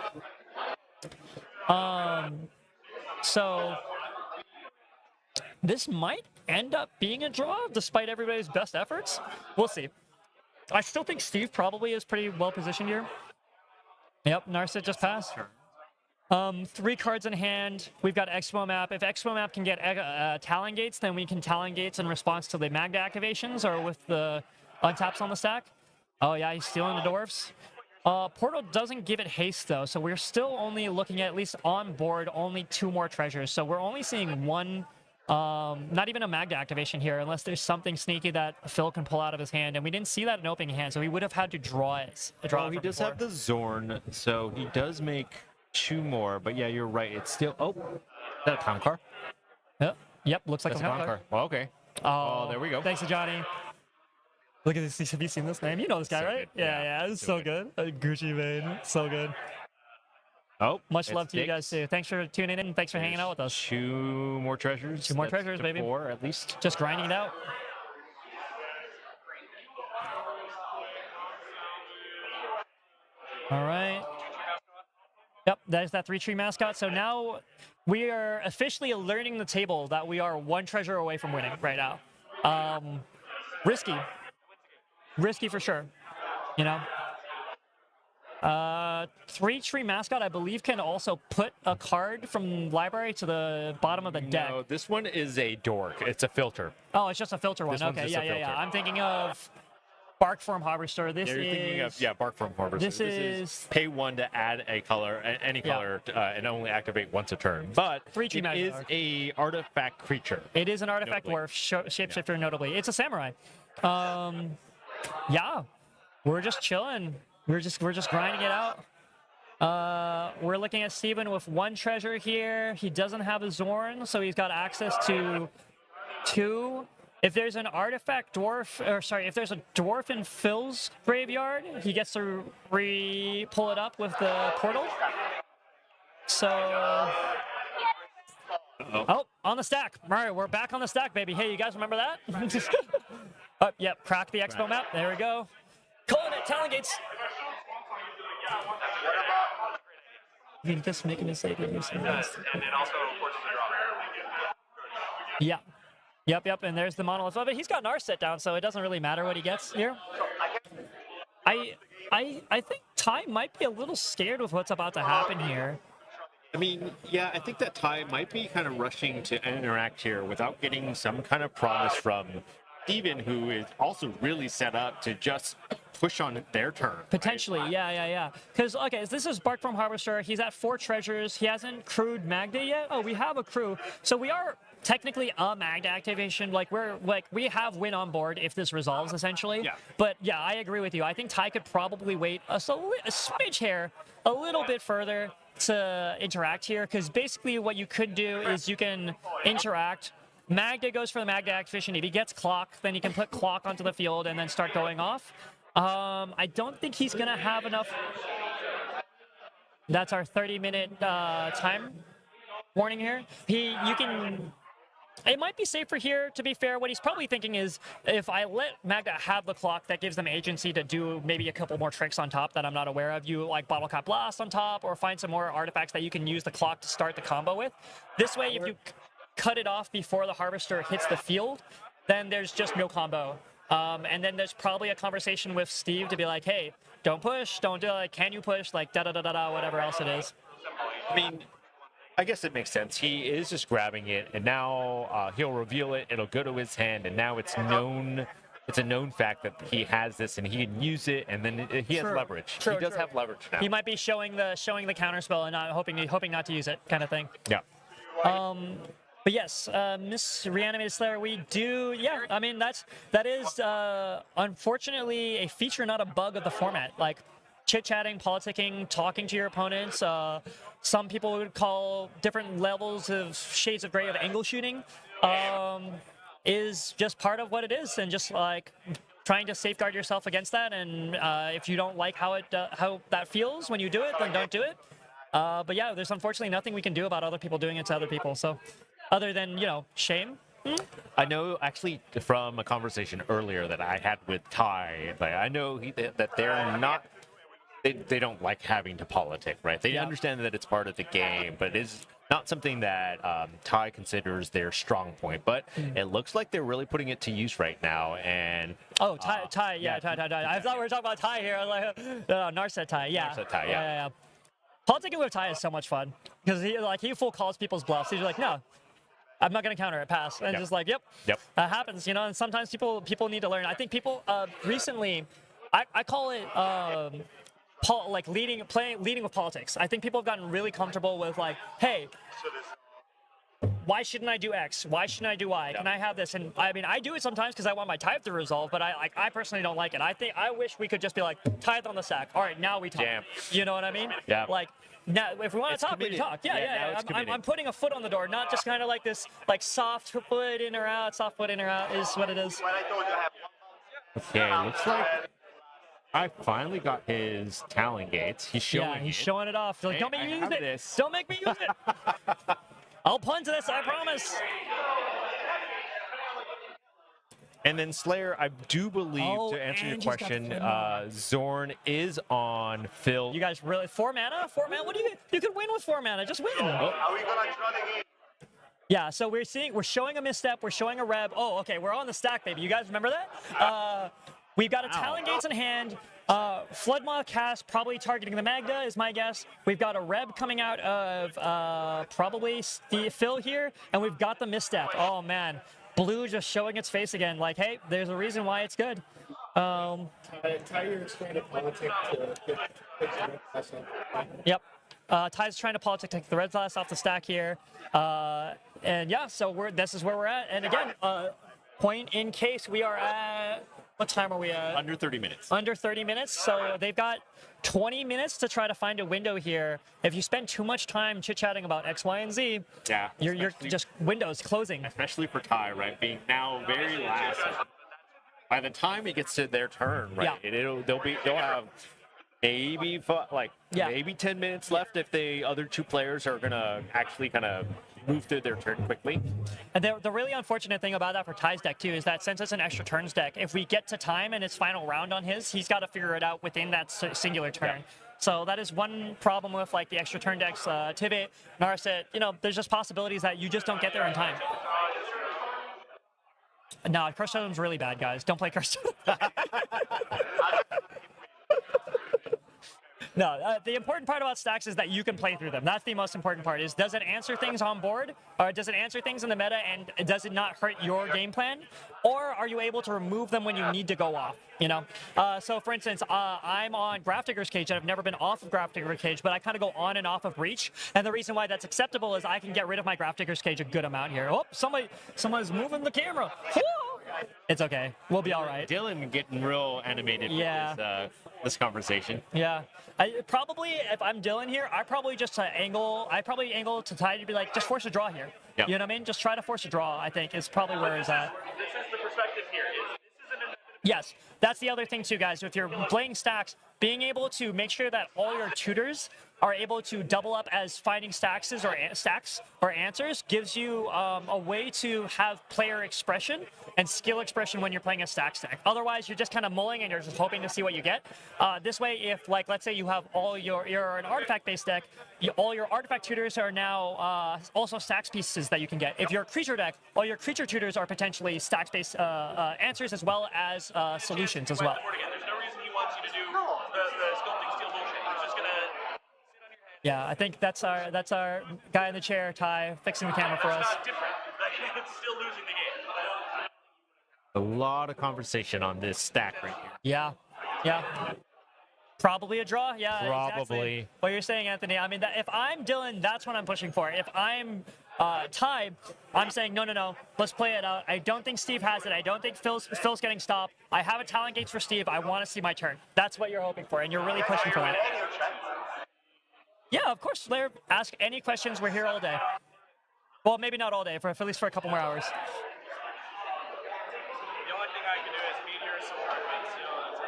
S10: So this might end up being a draw despite everybody's best efforts. We'll see. I still think Steve probably is pretty well positioned here. Yep, Narset just passed. 3 cards in hand. We've got Expo Map. If Expo Map can get Talon Gates, then we can Talon Gates in response to the Magda activations or with the untaps on the stack. Oh yeah, he's stealing the dwarfs. Portal doesn't give it haste though, so we're still only looking at least on board only 2 more treasures. So we're only seeing 1, not even a Magda activation here, unless there's something sneaky that Phil can pull out of his hand. And we didn't see that in opening hand, so he would have had to draw it.
S1: Well, he does have the Zorn, so he does make 2 more. But yeah, you're right. It's still. Oh, is that a Kamkar?
S10: Yep, looks like
S1: That's
S10: a
S1: a
S10: Kamkar.
S1: Kamkar. Well, okay.
S10: Oh,
S1: there we go.
S10: Thanks to Johnny. Look at this. Have you seen this name? You know this guy,
S1: So
S10: right?
S1: good.
S10: Yeah, it's so good. Gucci Mane. So good.
S1: Oh,
S10: Much
S1: it's
S10: love to you guys
S1: Dix.
S10: too. Thanks for tuning in and thanks for hanging out with us.
S1: 2 more treasures.
S10: 2 more
S1: That's
S10: treasures,
S1: to
S10: baby.
S1: 4 at least.
S10: Just grinding it out. All right. Yep, that is that 3-tree mascot. So now we are officially learning the table that we are 1 treasure away from winning right now. Risky. Risky for sure. You know? 3-tree mascot, I believe, can also put a card from library to the bottom of the deck.
S1: No, this one is a dork. It's a filter.
S10: Oh, it's just a filter one.
S1: This one's
S10: Okay,
S1: just a
S10: yeah.
S1: filter.
S10: I'm thinking of Barkform Harvester. This
S1: Yeah, you're thinking
S10: is
S1: of Barkform Harvester.
S10: This is
S1: pay 1 to add a color, any
S10: Yeah.
S1: color, and only activate once a turn. But
S10: 3-tree
S1: it
S10: magic
S1: is
S10: arc.
S1: a artifact creature.
S10: It is an artifact
S1: Notably.
S10: dwarf, shapeshifter, notably. It's a samurai. Yeah, we're just chilling. We're just grinding it out. We're looking at Steven with 1 treasure here. He doesn't have a Zorn, so he's got access to 2. If there's an artifact dwarf, or sorry, if there's a dwarf in Phil's graveyard, he gets to pull it up with the portal. So, oh, on the stack. All right, we're back on the stack, baby. Hey, you guys remember that? Oh, yep, crack the expo map. There we go. Calling it, Talon Gates. You just making a mistake.
S7: And then also forces the draw.
S10: Yeah. Yep, and there's the monolith. But he's got an Narset down, so it doesn't really matter what he gets here. I think Ty might be a little scared with what's about to happen here.
S1: I mean, yeah, I think that Ty might be kind of rushing to interact here without getting some kind of promise from Steven, who is also really set up to just push on their turn.
S10: Potentially, yeah. Because, okay, this is Bark from Harvester. He's at 4 treasures. He hasn't crewed Magda yet. Oh, we have a crew. So we are technically a Magda activation. We have win on board if this resolves, essentially.
S1: Yeah.
S10: But, yeah, I agree with you. I think Ty could probably wait a smidge hair, a little bit further to interact here. Because basically what you could do is you can interact. Magda goes for the Magda activation. If he gets Clock, then you can put Clock onto the field and then start going off. I don't think he's going to have enough. That's our 30-minute time warning here. It might be safer here, to be fair. What he's probably thinking is, if I let Magda have the Clock, that gives them agency to do maybe a couple more tricks on top that I'm not aware of. You like Bottle Cap Blast on top, or find some more artifacts that you can use the Clock to start the combo with. This way, if you cut it off before the Harvester hits the field, then there's just no combo. And then there's probably a conversation with Steve to be like, hey, don't push, don't do it, can you push, like da-da-da-da-da, whatever else it is.
S1: I mean, I guess it makes sense. He is just grabbing it, and now he'll reveal it, it'll go to his hand, and now it's known. It's a known fact that he has this, and he can use it, and then he has leverage. He does have leverage now.
S10: He might be showing the counterspell and not hoping not to use it, kind of thing.
S1: Yeah.
S10: But yes, Miss Reanimated Slayer, we do, yeah, I mean, that is unfortunately a feature, not a bug of the format. Like, chit-chatting, politicking, talking to your opponents, some people would call different levels of shades of gray of angle shooting, is just part of what it is, and just like trying to safeguard yourself against that, and if you don't like how that feels when you do it, then don't do it. But yeah, there's unfortunately nothing we can do about other people doing it to other people, so... Other than, shame.
S1: I know, actually, from a conversation earlier that I had with Ty, I know that they're not, they don't like having to politic, right? They understand that it's part of the game, but it is not something that Ty considers their strong point. But it looks like they're really putting it to use right now. And
S10: Ty. I thought we were talking about Ty here. I was like, no, Narset Ty, yeah.
S1: Narset Ty, yeah.
S10: Politicking with Ty is so much fun because he full calls people's bluffs. He's like, no. I'm not going to counter it, pass. And just like, yep, that happens, and sometimes people need to learn. I think people recently, I call it leading with politics. I think people have gotten really comfortable with like, hey, why shouldn't I do X? Why shouldn't I do Y? Can I have this? And I mean, I do it sometimes because I want my tithe to resolve, but I personally don't like it. I wish we could just be like, tithe on the sack. All right, now we talk.
S1: Jam.
S10: You know what I mean?
S1: Yeah.
S10: Like, now, if we want to talk, we can talk. Yeah. I'm putting a foot on the door, not just kind of like this, like soft foot in or out. Soft foot in or out is what it is.
S1: Okay, looks like I finally got his talent gates. He's showing
S10: he's showing it off. Like, don't make me use it.
S1: This.
S10: Don't make me use it. I'll punt to this, I promise.
S1: And then Slayer, I do believe, to answer your question, Zorn is on Phil.
S10: You guys really 4 mana? 4 mana? What do you can win with 4 mana? Just win.
S6: Are we gonna try the game?
S10: Yeah, so we're showing a misstep, we're showing a Reb. Oh, okay, we're on the stack, baby. You guys remember that? We've got a Talon Gates in hand. Floodmaw cast, probably targeting the Magda, is my guess. We've got a Reb coming out of probably Phil here, and we've got the misstep. Oh, man. Blue just showing its face again, like, hey, there's a reason why it's good.
S4: Ty's trying to politic to
S10: Yep. Ty's trying to politic take the red last off the stack here. And yeah, so this is where we're at. And again, point in case we are at, what time are we at?
S1: Under 30 minutes.
S10: Under 30 minutes. So they've got 20 minutes to try to find a window here. If you spend too much time chit-chatting about X, Y, and Z, you're just windows closing.
S1: Especially for Ty, right? Being now very last. By the time it gets to their turn, right? They'll have maybe maybe 10 minutes left if the other two players are gonna actually kind of move through their turn quickly.
S10: And the really unfortunate thing about that for Ty's deck too is that since it's an extra turns deck, if we get to time and it's final round on he's got to figure it out within that singular turn. Yeah. So that is one problem with like the extra turn decks, Tivit, Narset, there's just possibilities that you just don't get there in time. No, Curse Totem's really bad, guys. Don't play Curse Totem. No, the important part about stacks is that you can play through them. That's the most important part. Is does it answer things on board, or does it answer things in the meta, and does it not hurt your game plan, or are you able to remove them when you need to go off? You know. So for instance, I'm on Graph Digger's Cage, and I've never been off of Graph Digger's Cage, but I kind of go on and off of Breach. And the reason why that's acceptable is I can get rid of my Graph Digger's Cage a good amount here. Oh, someone's moving the camera. It's okay. We'll be all right.
S1: Dylan getting real animated with this conversation.
S10: Yeah. I probably, if I'm Dylan here, I probably just angle to try to be like, just force a draw here.
S1: Yep.
S10: You know what I mean? Just try to force a draw, I think, is probably where it's at.
S9: This is the perspective here.
S10: Yes, that's the other thing too, guys. If you're playing stacks, being able to make sure that all your tutors are able to double up as finding stacks or answers gives you a way to have player expression and skill expression when you're playing a stack. Otherwise, you're just kind of mulling and you're just hoping to see what you get. This way, if like let's say you have you're an artifact-based deck, all your artifact tutors are now also stacks pieces that you can get. If you're a creature deck, all your creature tutors are potentially stacks-based answers as well as solutions as well.
S9: There's no reason he wants you to do the sculpting steel bullshit. He's just gonna.
S10: Yeah, I think that's our guy in the chair, Ty, fixing the camera for us.
S9: It's not different. It's still losing the game.
S1: A lot of conversation on this stack right here.
S10: Yeah. Probably a draw. Yeah,
S1: Probably.
S10: Exactly. What you're saying, Anthony. I mean, if I'm Dylan, that's what I'm pushing for. If I'm Ty, I'm saying no. Let's play it out. I don't think Steve has it. I don't think Phil's getting stopped. I have a talent gates for Steve. I want to see my turn. That's what you're hoping for, and you're really pushing for that. Yeah, of course, Slayer. Ask any questions. We're here all day. Well, maybe not all day, for at least for a couple more hours.
S9: The only thing I can do is meteor sword, but still, it's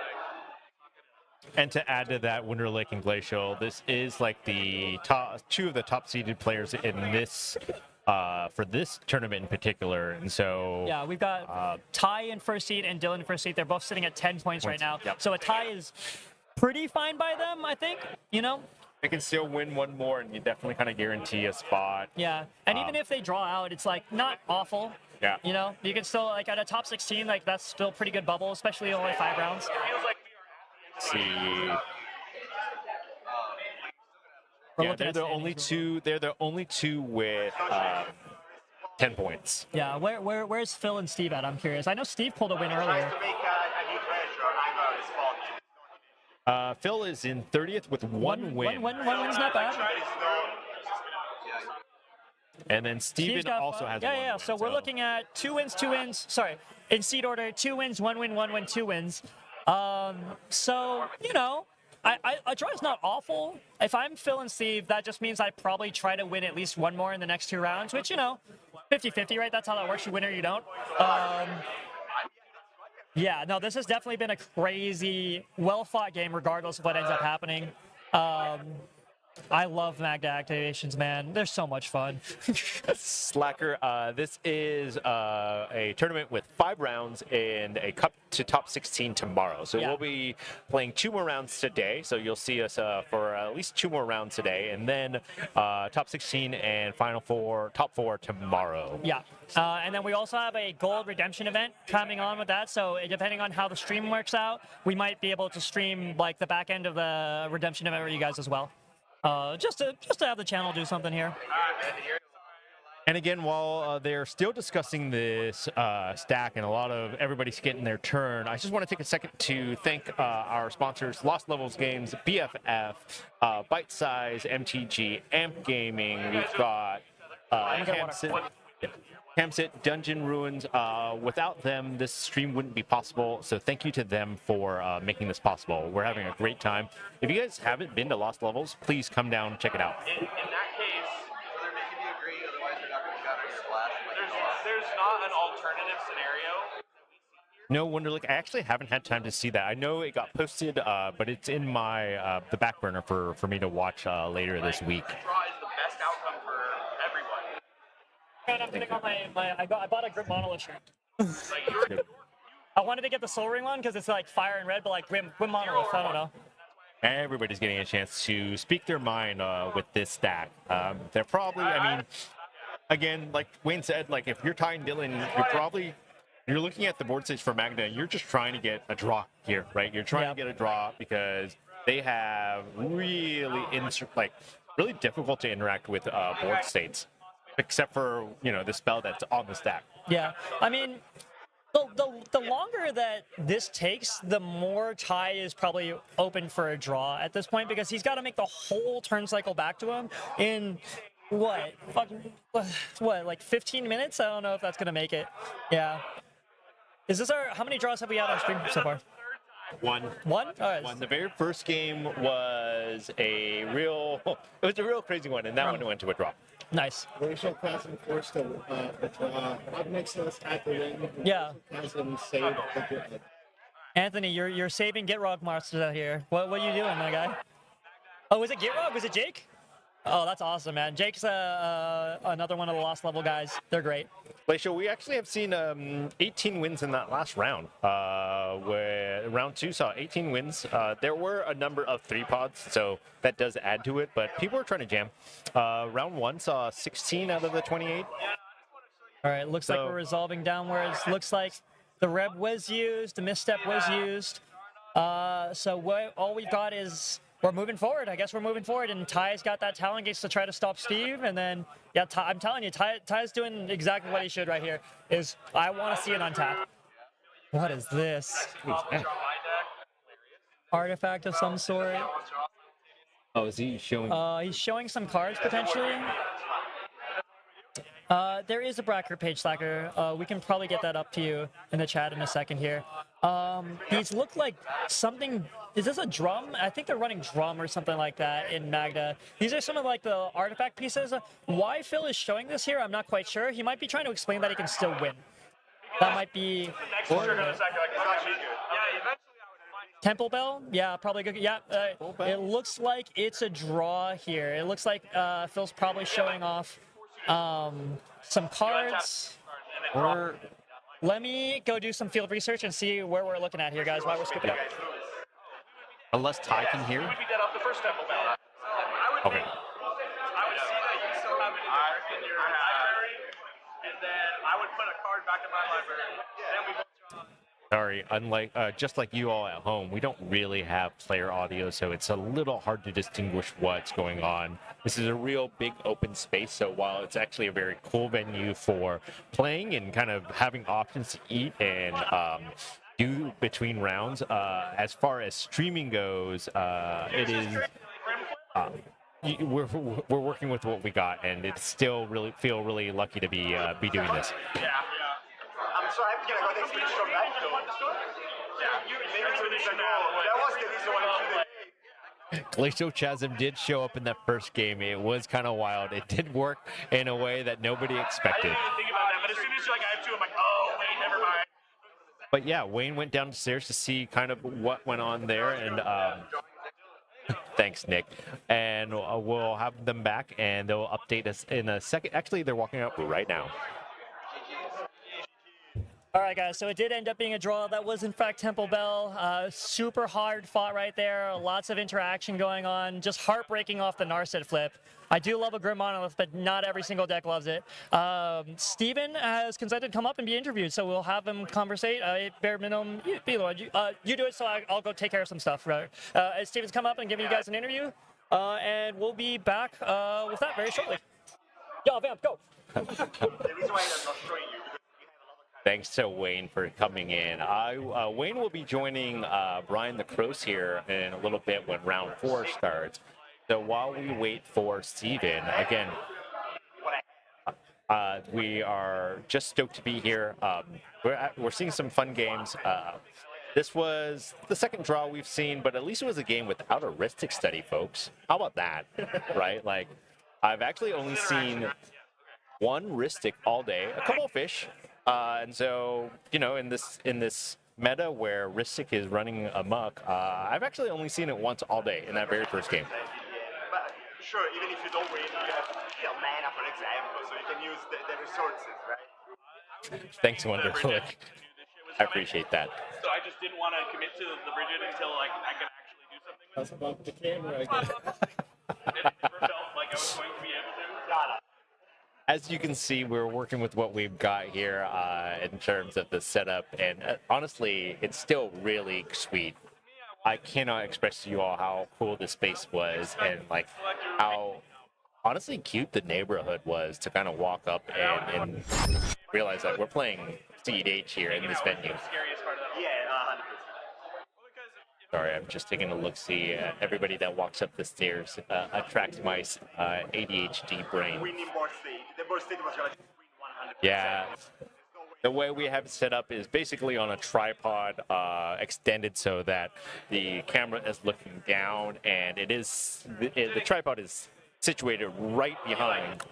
S9: like.
S1: And to add to that, Winterlake and Glacial, this is like the two of the top seeded players in this for this tournament in particular. And so
S10: yeah, we've got Ty in first seed and Dylan in first seed. They're both sitting at 10 points right now.
S1: Yep.
S10: So a tie is pretty fine by them, I think. You know.
S1: They can still win one more, and you definitely kind of guarantee a spot.
S10: Yeah, and even if they draw out, it's like not awful.
S1: Yeah.
S10: You know, you can still like at a top 16, like that's still pretty good bubble, especially only 5 rounds.
S1: Let's see.
S10: We're
S1: Yeah,
S10: looking
S1: they're
S10: at
S1: the
S10: standings
S1: only
S10: real
S1: two. They're the only two with 10 points.
S10: Yeah, where's Phil and Steve at? I'm curious. I know Steve pulled a win earlier.
S6: To make a new treasure, I'm his fault.
S1: Phil is in 30th with one win.
S10: One win's not bad.
S1: And then
S10: Steve's
S1: Steven
S10: got
S1: also
S10: five.
S1: has
S10: Yeah.
S1: one win,
S10: So we're looking at 2 wins. Sorry, in seed order, 2 wins, 1 win, 2 wins. So you know, a draw is not awful. If I'm Phil and Steve, that just means I probably try to win at least one more in the next 2 rounds, which you know, 50-50, right? That's how that works. You win or you don't. Yeah, no, this has definitely been a crazy, well-fought game, regardless of what ends up happening. I love Magda activations, man. They're so much fun.
S1: Slacker, this is a tournament with 5 rounds and a cup to top 16 tomorrow. So
S10: Yeah.
S1: we'll be playing 2 more rounds today. So you'll see us for at least 2 more rounds today, and then top 16 and top 4 tomorrow.
S10: Yeah, and then we also have a gold redemption event coming on with that. So depending on how the stream works out, we might be able to stream like the back end of the redemption event for you guys as well. Just to have the channel do something here.
S1: And again, while they're still discussing this stack and a lot of everybody's getting their turn, I just want to take a second to thank our sponsors, Lost Levels Games, BFF, Bite Size, MTG, Amp Gaming. We've got Camsit, Dungeon Ruins. Without them, this stream wouldn't be possible. So thank you to them for making this possible. We're having a great time. If you guys haven't been to Lost Levels, please come down and check it out.
S9: In that case,
S3: They're making you agree, otherwise they're not going to be able to splash.
S9: there's not an alternative scenario.
S1: No, Wonderlick, I actually haven't had time to see that. I know it got posted, but it's in my the back burner for me to watch later this week.
S9: Draw is the best outcome for everyone.
S10: I'm putting on I bought a Grim Monolith shirt.
S9: Like you're
S10: I wanted to get the Soul Ring one because it's like fire and red, but like Grim Monolith. I don't know.
S1: Everybody's getting a chance to speak their mind with this stack. They're probably, I mean, again, like Wayne said, like if you're tying Dylan, you're looking at the board stage for Magna, you're just trying to get a draw here, right? You're trying to get a draw because they have really difficult to interact with board states, except for the spell that's on the stack.
S10: Yeah, I mean, the longer that this takes, the more Ty is probably open for a draw at this point, because he's got to make the whole turn cycle back to him in like 15 minutes? I don't know if that's gonna make it. Yeah. Is this how many draws have we had on stream so far?
S1: One.
S10: One? All right.
S1: One. The very first game was a real crazy one, and that one went to a draw.
S10: Nice.
S8: Racial Chasm forced a draw. What makes us at the win?
S10: Yeah.
S8: Chasm saved
S10: Anthony, you're saving Gitrog monsters out here. What are you doing, my guy? Oh, was it Gitrog? Was it Jake? Oh, that's awesome, man. Jake's another one of the lost level guys. They're great.
S1: Glacial, we actually have seen 18 wins in that last round. Where round 2 saw 18 wins. There were a number of 3 pods, so that does add to it, but people were trying to jam. Round 1 saw 16 out of the 28.
S10: All right, looks like we're resolving downwards. Looks like the Reb was used, the misstep was used. So all we've got is we're moving forward. I guess we're moving forward, and Ty's got that talent gates to try to stop Steve, and then yeah, I'm telling you, Ty's doing exactly what he should right here. Is I want to see it on tap. What is this? Artifact of some sort.
S1: Oh, is he showing?
S10: He's showing some cards potentially. There is a bracket page, Slacker. We can probably get that up to you in the chat in a second here. These look like something. Is this a drum? I think they're running drum or something like that in Magda. These are some of like the artifact pieces. Why Phil is showing this here, I'm not quite sure. He might be trying to explain that he can still win. That might be. Temple Bell? Yeah, probably good. Yeah, it looks like it's a draw here. It looks like Phil's probably showing off some cards. Let me go do some field research and see where we're looking at here, guys, while we're skipping up.
S1: Unless Ty can hear.
S7: We get off the first Temple Bell.
S1: Okay.
S7: I would see that you still have it in your library, and then I would put a card back in my library. Then we
S1: Sorry, unlike just like you all at home, we don't really have player audio, so it's a little hard to distinguish what's going on. This is a real big open space, so while it's actually a very cool venue for playing and kind of having options to eat and do between rounds, as far as streaming goes, it is. We're working with what we got, and it's still feel really lucky to be doing this.
S6: I'm sorry, I'm gonna go next to the show back though. Yeah, maybe 2 days ago. That was the reason why
S1: Glacial Chasm did show up in that first game. It was kind of wild. It did work in a way that nobody expected.
S7: I didn't even think about that, but as soon as you're like, I have 2, I'm like, oh, wait, never mind.
S1: But yeah, Wayne went downstairs to see kind of what went on there, and thanks, Nick. And we'll have them back, and they'll update us in a second. Actually, they're walking up right now.
S10: All right, guys, so it did end up being a draw. That was, in fact, Temple Bell. Super hard fought right there. Lots of interaction going on. Just heartbreaking off the Narset flip. I do love a Grim Monolith, but not every single deck loves it. Steven has consented to come up and be interviewed, so we'll have him conversate. Bare minimum, you do it, so I'll go take care of some stuff. Right? Steven's come up and give you guys an interview, and we'll be back with that very shortly. Yo, Vamp, go!
S6: The reason why I'm not showing you.
S1: Thanks to Wayne for coming in. Wayne will be joining Brian the Cross here in a little bit when round 4 starts. So while we wait for Steven, again, we are just stoked to be here. We're seeing some fun games. This was the second draw we've seen, but at least it was a game without a Ristic study, folks. How about that, right? Like, I've actually only seen one Ristic all day, a couple of fish. And so, in this meta where Ristic is running amok, I've actually only seen it once all day in that very first game.
S6: But sure, even if you don't win, you have mana, for example, so you can use the resources, right?
S1: Thanks, Wonderful. I appreciate that.
S7: So I just didn't want to commit to the Bridget until I could actually do something with it.
S8: That's about the camera again.
S7: It never felt like I was going to be able to.
S1: As you can see, we're working with what we've got here in terms of the setup, and honestly, it's still really sweet. I cannot express to you all how cool this space was and like how honestly cute the neighborhood was to kind of walk up and realize that we're playing cEDH here in this venue.
S6: Yeah, 100%.
S1: Sorry, I'm just taking a look. See, everybody that walks up the stairs attracts my ADHD brain.
S6: Winning board state. The board state was gonna win 100%.
S1: Yeah. The way we have it set up is basically on a tripod, extended so that the camera is looking down, and the tripod is situated right behind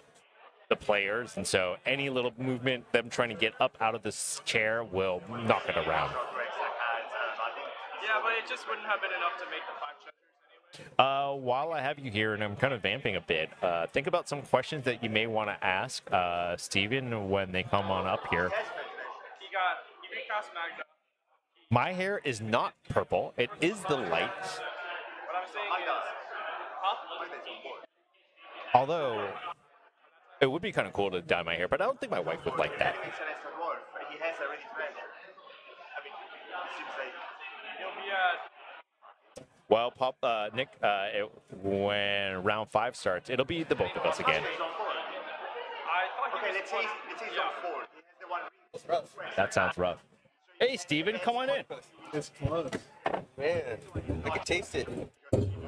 S1: the players, and so any little movement, them trying to get up out of this chair, will knock it around.
S7: Yeah, but it just wouldn't have been enough to make the 5 treasures anyway.
S1: While I have you here, and I'm kind of vamping a bit, think about some questions that you may want to ask Steven when they come on up here.
S7: He recast Magda.
S1: My hair is not purple. It is the light.
S7: What I'm saying is,
S1: Although, it would be kind of cool to dye my hair, but I don't think my wife would like that.
S6: It's an extra dwarf. He has already trained. I mean, it seems like
S7: he'll be at
S1: Well, Nick, when round 5 starts, it'll be the both of us again.
S7: I thought he
S6: okay,
S7: was
S6: let's say he's on 4. He has the one.
S8: It's rough.
S1: That sounds rough. Hey, Steven, come on in.
S12: It's close. Man, I can taste it.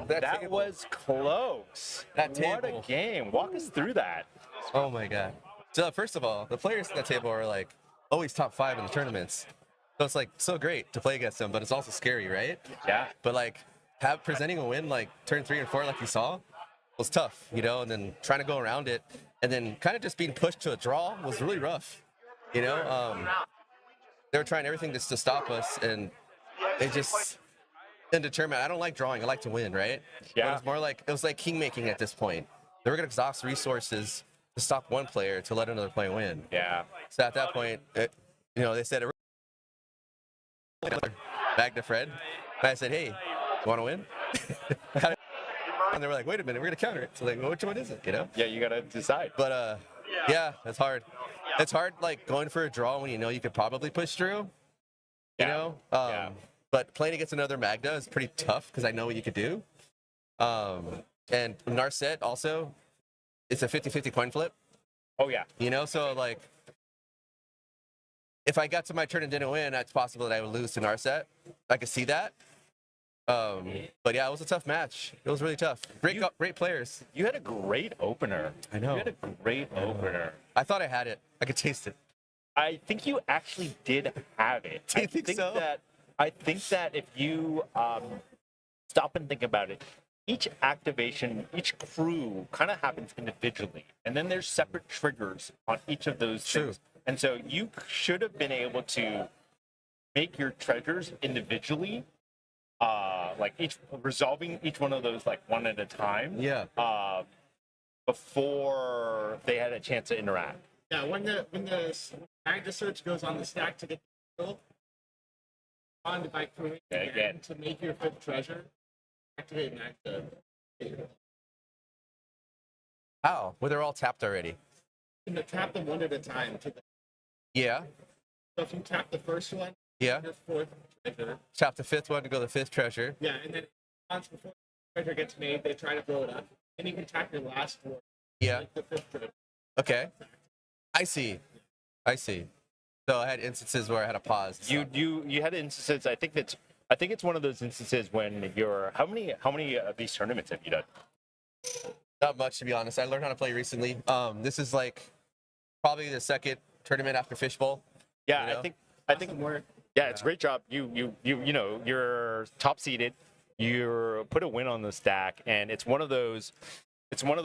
S1: That was close.
S12: That
S1: What
S12: table.
S1: a game. Walk us through that.
S12: Oh my god. So first of all, the players at that table are like always top 5 in the tournaments. So it's like so great to play against them, but it's also scary, right?
S1: Yeah.
S12: But like presenting a win like turn 3 and 4 like you saw was tough, you know, and then trying to go around it and then kind of just being pushed to a draw was really rough. You know, they were trying everything just to stop us, and they just indeterminate. I don't like drawing. I like to win, right?
S1: Yeah.
S12: But it was like king making at this point. They were gonna exhaust resources to stop one player to let another player win.
S1: Yeah.
S12: So at that point, they said back to Fred, and I said, "Hey, you want to win?" And they were like, "Wait a minute, we're gonna counter it." So like, well, which one is it? You know?
S1: Yeah, you got to decide.
S12: But yeah, that's hard. It's hard, like going for a draw when you know you could probably push through. You know. But playing against another Magda is pretty tough because I know what you could do. And Narset also, it's a 50-50 coin flip.
S1: Oh yeah.
S12: You know, so like, if I got to my turn and didn't win, it's possible that I would lose to Narset. I could see that. But yeah, it was a tough match. It was really tough. Great players.
S1: You had a great opener.
S12: I know.
S1: You had a great opener.
S12: I thought I had it. I could taste it.
S1: I think you actually did have it.
S12: Do you think so?
S1: I think that if you stop and think about it, each activation, each crew kind of happens individually, and then there's separate triggers on each of those things. And so you should have been able to make your treasures individually, like resolving each one of those like one at a time.
S12: Yeah.
S1: Before they had a chance to interact.
S4: Yeah, when the Magda search goes on the stack to get the kill, on by crewing again to make your 5th treasure, activate Magda.
S12: How? Well, they're all tapped already.
S4: You can tap them one at a time.
S12: Yeah.
S4: So if you tap the first one,
S12: Yeah.
S4: your 4th treasure.
S12: Tap the 5th one to go to the 5th treasure.
S4: Yeah, and then once before the treasure gets made, they try to blow it up. And you can tap your last one.
S12: Yeah.
S4: Like the 5th treasure.
S12: Okay. I see. So I had instances where I had to pause.
S1: You had instances. I think it's one of those instances when you're how many of these tournaments have you done?
S12: Not much, to be honest. I learned how to play recently. This is like probably the 2nd tournament after Fishbowl.
S1: Yeah,
S12: You know?
S1: I think yeah, it's a great job. You know, you're top seeded. You put a win on the stack, and it's one of those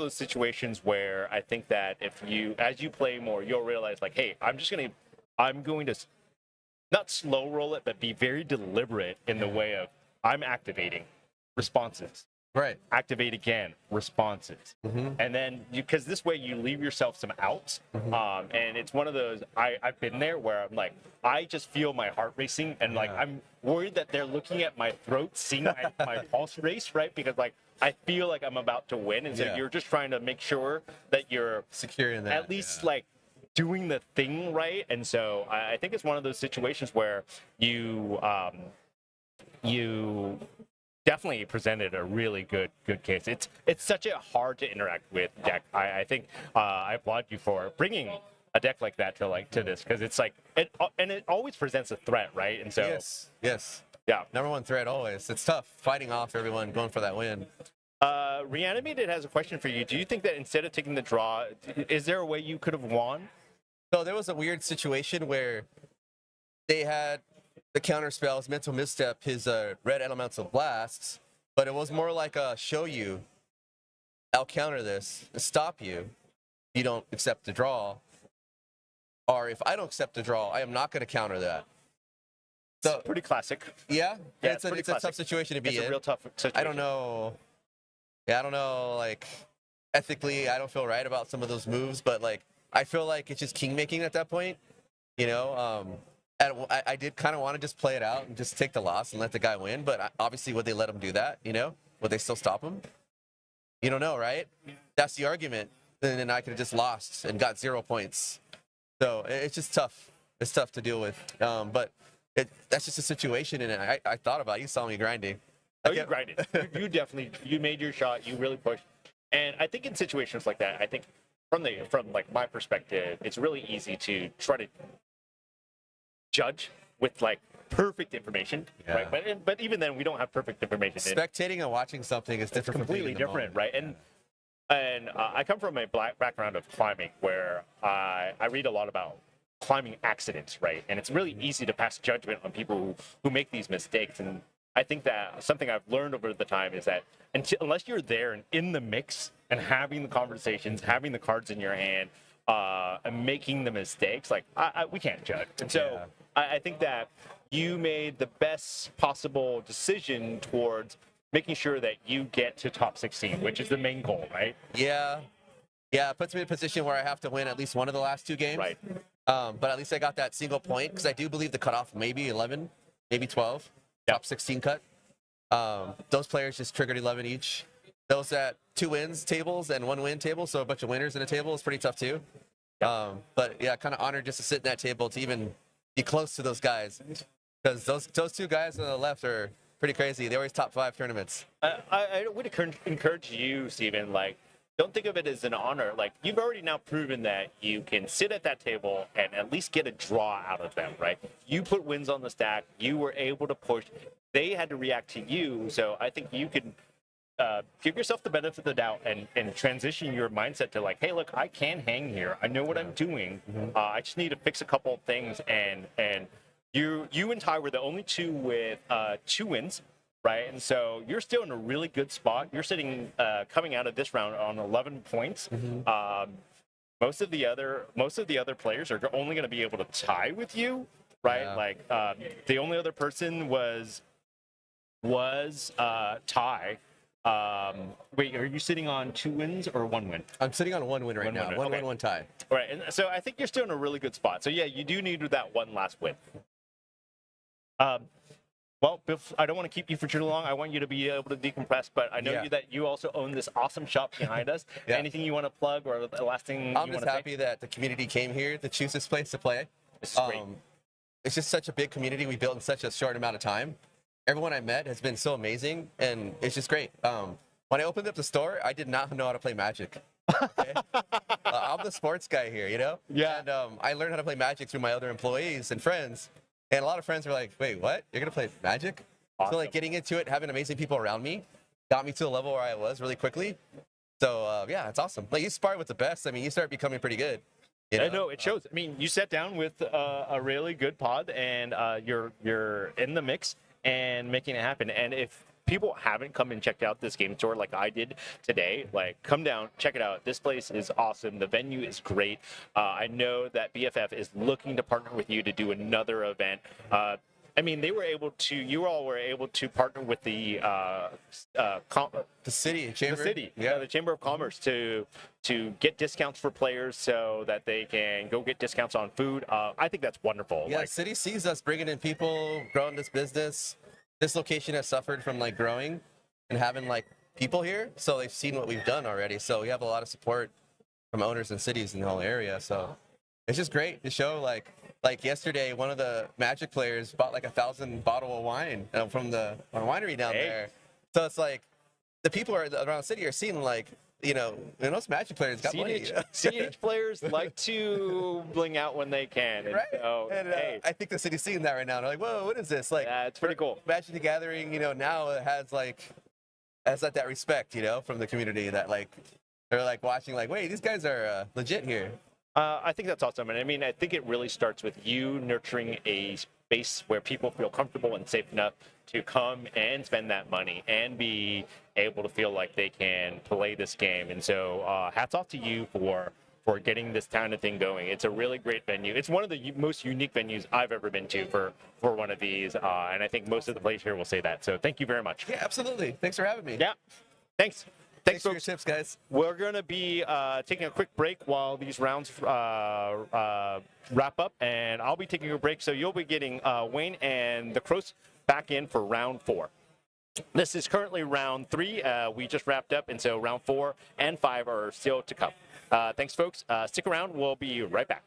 S1: situations where I think that as you play more, you'll realize like, hey, I'm going to not slow roll it, but be very deliberate in the way of I'm activating responses.
S12: Right.
S1: Activate again, responses. And then because this way you leave yourself some outs. And it's one of those, I've been there where I'm like, I just feel my heart racing and like, I'm worried that they're looking at my throat, seeing my pulse race, right? Because like, I feel like I'm about to win. And so you're just trying to make sure that you're
S12: secure in that.
S1: At least like doing the thing right. And so I think it's one of those situations where you definitely presented a really good case. It's such a hard to interact with deck. I think I applaud you for bringing a deck like that to this, because it's like it always presents a threat, right? And so
S12: Yes.
S1: yeah.
S12: #1 threat always. It's tough fighting off everyone, going for that win.
S1: Reanimated has a question for you. Do you think that instead of taking the draw, is there a way you could have won?
S12: So there was a weird situation where they had the counter spells, mental misstep, his red elemental blasts, but it was more like a show you, I'll counter this, stop you, if you don't accept the draw, or if I don't accept the draw, I am not going to counter that. So
S1: it's pretty classic.
S12: Yeah,
S1: yeah,
S12: it's a tough situation to be in.
S1: It's a real tough situation.
S12: I don't know. Yeah, I don't know. Like ethically, I don't feel right about some of those moves, but like I feel like it's just king making at that point. You know, and I did kind of want to just play it out and just take the loss and let the guy win, but obviously would they let him do that? You know, would they still stop him? You don't know, right? That's the argument. And then I could have just lost and got 0 points. So it's just tough. It's tough to deal with. But that's just a situation, and I thought about it. You saw me grinding.
S1: Oh, you grinded. You definitely, you made your shot. You really pushed. And I think in situations like that, I think from like my perspective, it's really easy to try to judge with like perfect information, right? But even then, we don't have perfect information.
S12: Spectating and watching something is different.
S1: Completely different, right? And I come from a background of climbing, where I read a lot about climbing accidents, right? And it's really easy to pass judgment on people who make these mistakes. And I think that something I've learned over the time is that unless you're there and in the mix and having the conversations, having the cards in your hand, and making the mistakes, like we can't judge. And so I think that you made the best possible decision towards making sure that you get to top 16, which is the main goal, right?
S12: Yeah, it puts me in a position where I have to win at least one of the last 2 games.
S1: Right.
S12: But at least I got that single point, because I do believe the cutoff maybe 11, maybe 12, top 16 cut. Those players just triggered 11 each. Those at 2 wins tables and 1 win table, so a bunch of winners in a table is pretty tough too. But yeah, kind of honored just to sit in that table to even be close to those guys, because those 2 guys on the left are pretty crazy. They always top 5 tournaments.
S1: I would encourage you, Steven, like, don't think of it as an honor. Like, you've already now proven that you can sit at that table and at least get a draw out of them, right? You put wins on the stack. You were able to push. They had to react to you. So I think you could give yourself the benefit of the doubt and transition your mindset to like, hey, look, I can hang here. I know what I'm doing. I just need to fix a couple of things. And you and Ty were the only 2 with 2 wins, right? And so you're still in a really good spot. You're sitting coming out of this round on 11 points. Most of the other players are only going to be able to tie with you, right?
S12: Yeah.
S1: Like the only other person was Ty. Wait, are you sitting on 2 wins or 1 win?
S12: I'm sitting on 1 win right now. One win, 1 tie.
S1: All right, and so I think you're still in a really good spot. So yeah, you do need that one last win. Well, Biff, I don't want to keep you for too long. I want you to be able to decompress, but I know that you also own this awesome shop behind us. Anything you want to plug, or the last thing
S12: I'm just happy that the community came here to choose this place to play.
S1: This is great.
S12: It's just such a big community we built in such a short amount of time. Everyone I met has been so amazing, and it's just great. When I opened up the store, I did not know how to play Magic. Okay? I'm the sports guy here, you know?
S1: Yeah.
S12: And I learned how to play Magic through my other employees and friends. And a lot of friends were like, wait, what? You're going to play Magic?
S1: Awesome.
S12: So like getting into it, having amazing people around me, got me to the level where I was really quickly. So yeah, it's awesome. Like you spar with the best. I mean, you start becoming pretty good. You know?
S1: I know, it shows. I mean, you sat down with a really good pod, and you're in the mix and making it happen. And if people haven't come and checked out this game store like I did today, like, come down, check it out. This place is awesome. The venue is great. I know that BFF is looking to partner with you to do another event. I mean, you all were able to partner with the
S12: city chamber,
S1: the Chamber of Commerce to get discounts for players so that they can go get discounts on food. I think that's wonderful.
S12: Yeah, city sees us bringing in people, growing this business. This location has suffered from like growing and having like people here, so they've seen what we've done already. So we have a lot of support from owners and cities in the whole area. So it's just great to show. Like yesterday, one of the Magic players bought like 1,000 bottle of wine from the winery down there. So it's like the people around the city are seeing like, most Magic players got money.
S1: cEDH players like to bling out when they can. And
S12: Right.
S1: so,
S12: And
S1: hey,
S12: I think the city's seeing that right now. They're like, whoa, what is this? Like,
S1: yeah, it's pretty cool.
S12: Magic the Gathering, now it has like that respect, from the community that like they're like watching like, wait, these guys are legit here.
S1: I think that's awesome. And I mean, I think it really starts with you nurturing a space where people feel comfortable and safe enough to come and spend that money and be able to feel like they can play this game. And so hats off to you for getting this kind of thing going. It's a really great venue. It's one of the most unique venues I've ever been to for one of these. And I think most of the players here will say that. So thank you very much.
S12: Yeah, absolutely. Thanks for having me.
S1: Yeah. Thanks.
S12: Thanks for your tips, guys.
S1: We're going to be taking a quick break while these rounds wrap up, and I'll be taking a break, so you'll be getting Wayne and the Crows back in for round 4. This is currently round 3. We just wrapped up, and so round 4 and 5 are still to come. Thanks, folks. Stick around. We'll be right back.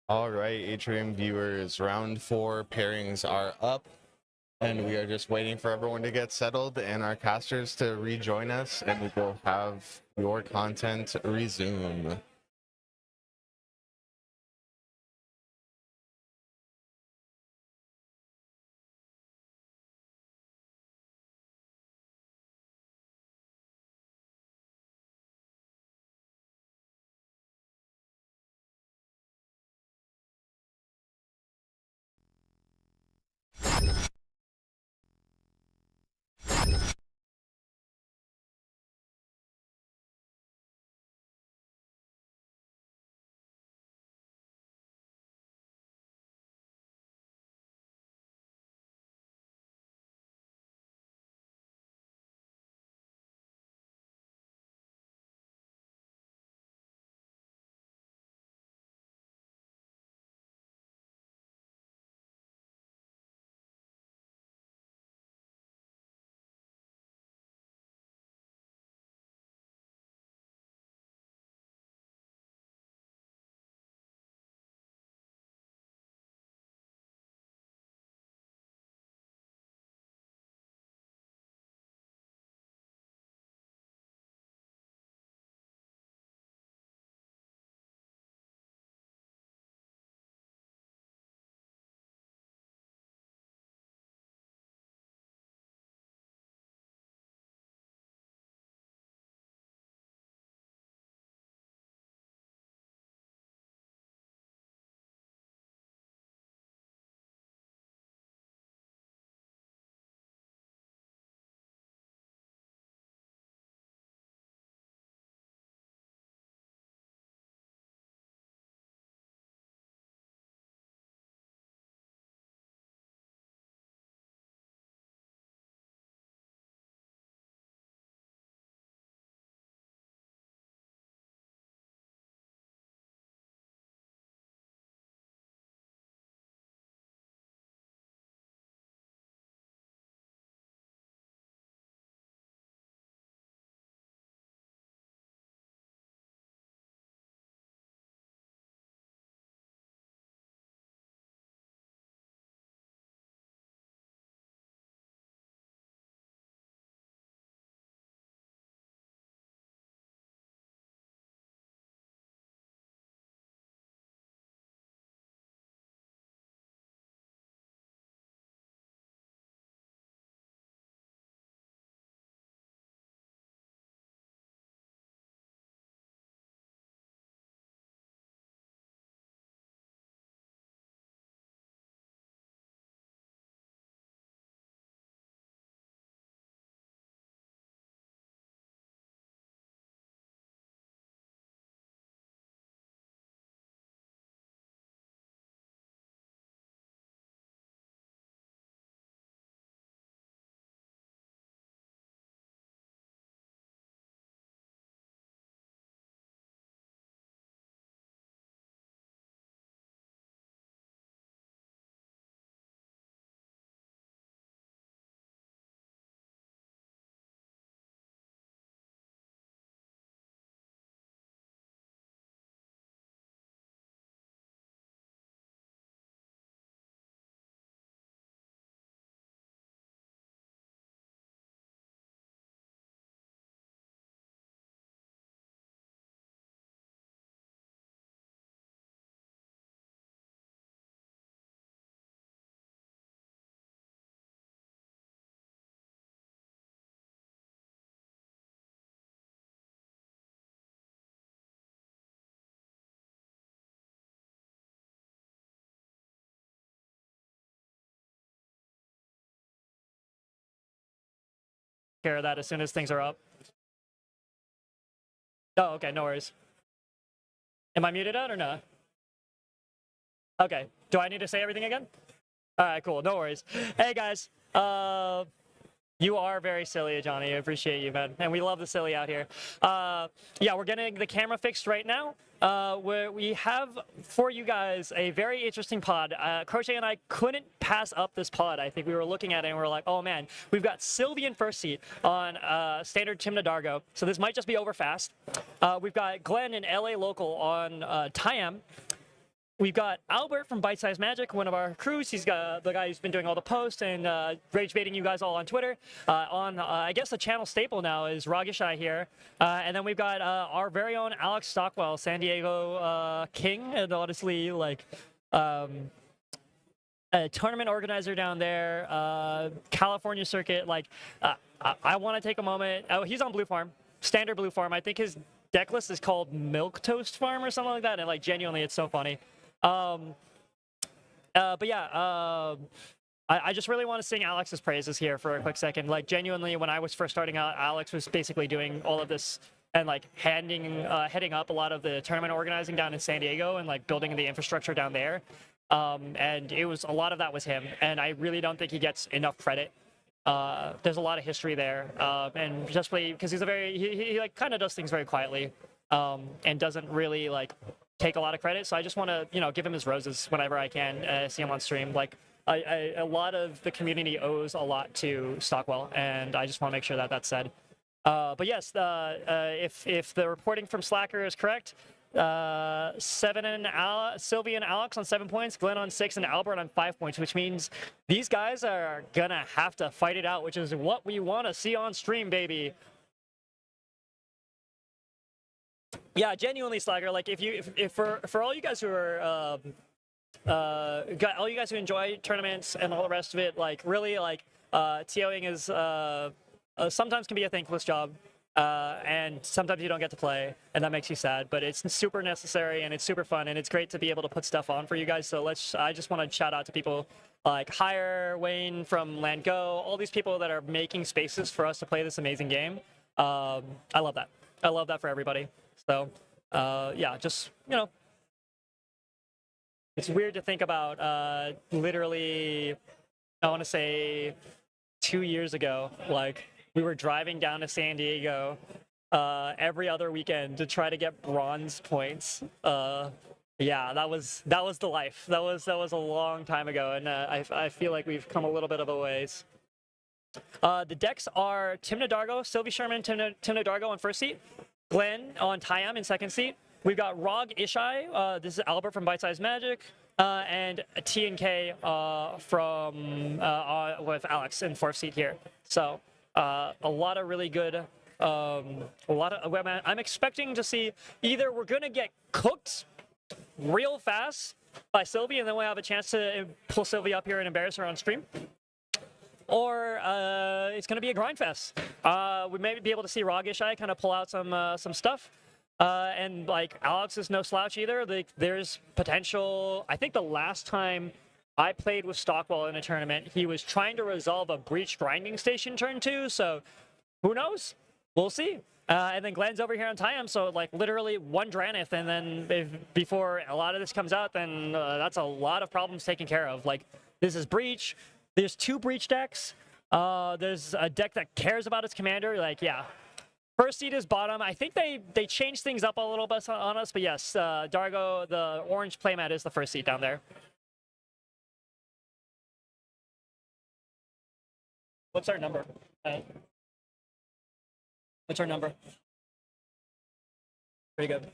S11: All right, Atrium viewers, round 4 pairings are up, and we are just waiting for everyone to get settled and our casters to rejoin us, and we will have your content resume.
S10: Care of that as soon as things are up. Oh, okay, no worries. Am I muted out or not? Okay. Do I need to say everything again? All right, cool. No worries. Hey guys, you are very silly, Johnny. I appreciate you, man. And we love the silly out here. Yeah, we're getting the camera fixed right now. Where we have for you guys a very interesting pod. Crochet and I couldn't pass up this pod. I think we were looking at it and we were like, oh man, we've got Sylvian first seat on standard Timna Dargo. So this might just be over fast. We've got Glenn in LA local on Tyam. we've got Albert from Bite Size Magic, one of our crews. He's got the guy who's been doing all the posts and rage baiting you guys all on Twitter. I guess the channel staple now is Rogishai here. And then we've got our very own Alex Stockwell, San Diego King, and honestly, like, a tournament organizer down there, California circuit. Like, I want to take a moment. Oh, he's on Blue Farm, standard Blue Farm. I think his deck list is called Milk Toast Farm or something like that. And like, genuinely, it's so funny. But yeah, I just really want to sing Alex's praises here for a quick second. Like, genuinely, when I was first starting out, Alex was basically doing all of this and like heading up a lot of the tournament organizing down in San Diego and like building the infrastructure down there. And it was a lot of that was him, and I really don't think he gets enough credit. There's a lot of history there, and just because he's he like kind of does things very quietly, and doesn't really like take a lot of credit. So I just want to give him his roses whenever I can see him on stream. Like a lot of the community owes a lot to Stockwell, and I just want to make sure that that's said. But yes, if the reporting from Slacker is correct. Sylvie and Alex on 7 points, Glenn on 6, and Albert on 5 points, which means these guys are gonna have to fight it out, which is what we want to see on stream, baby. Yeah, genuinely, Slacker. Like, if for all you guys who are all you guys who enjoy tournaments and all the rest of it, like really, like TOing is sometimes can be a thankless job. And sometimes you don't get to play, and that makes you sad, but it's super necessary, and it's super fun, and it's great to be able to put stuff on for you guys. So I just want to shout out to people like Hire, Wayne from Land Go, all these people that are making spaces for us to play this amazing game. I love that. I love that for everybody. So, yeah, just, it's weird to think about, literally, I want to say 2 years ago, like, we were driving down to San Diego every other weekend to try to get bronze points. Yeah, that was the life. That was a long time ago, and I feel like we've come a little bit of a ways. The decks are Tim Nadargo, Sylvie Sherman, Tim Nadargo on first seat, Glenn on Tyam in second seat. We've got Rog Ishai. This is Albert from Bite Size Magic. And T&K from with Alex in fourth seat here. So a lot of really good. I'm expecting to see either we're gonna get cooked real fast by Sylvie, and then we'll have a chance to pull Sylvie up here and embarrass her on stream, or it's gonna be a grind fest. We may be able to see Rogishai kind of pull out some stuff. And like Alex is no slouch either. There's potential. I think the last time I played with Stockwell in a tournament, he was trying to resolve a breach grinding station turn 2. So who knows? We'll see. And then Glenn's over here on Tyam, so like literally one Dranith, and then before a lot of this comes out, then that's a lot of problems taken care of. Like, this is breach. There's 2 breach decks. There's a deck that cares about its commander. Like, yeah. First seed is bottom. I think they changed things up a little bit on us, but yes, Dargo, the orange playmat is the first seed down there. What's our number? What's our number? Pretty good.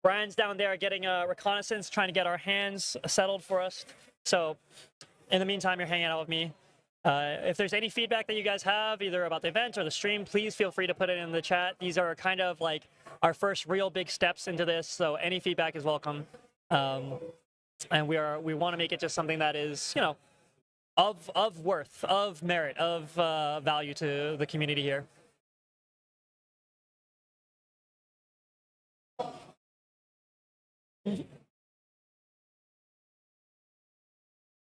S10: Brian's down there getting a reconnaissance, trying to get our hands settled for us. So in the meantime, you're hanging out with me. If there's any feedback that you guys have, either about the event or the stream, please feel free to put it in the chat. These are kind of like our first real big steps into this, so any feedback is welcome. And we want to make it just something that is, you know, of worth, of merit, of value to the community here.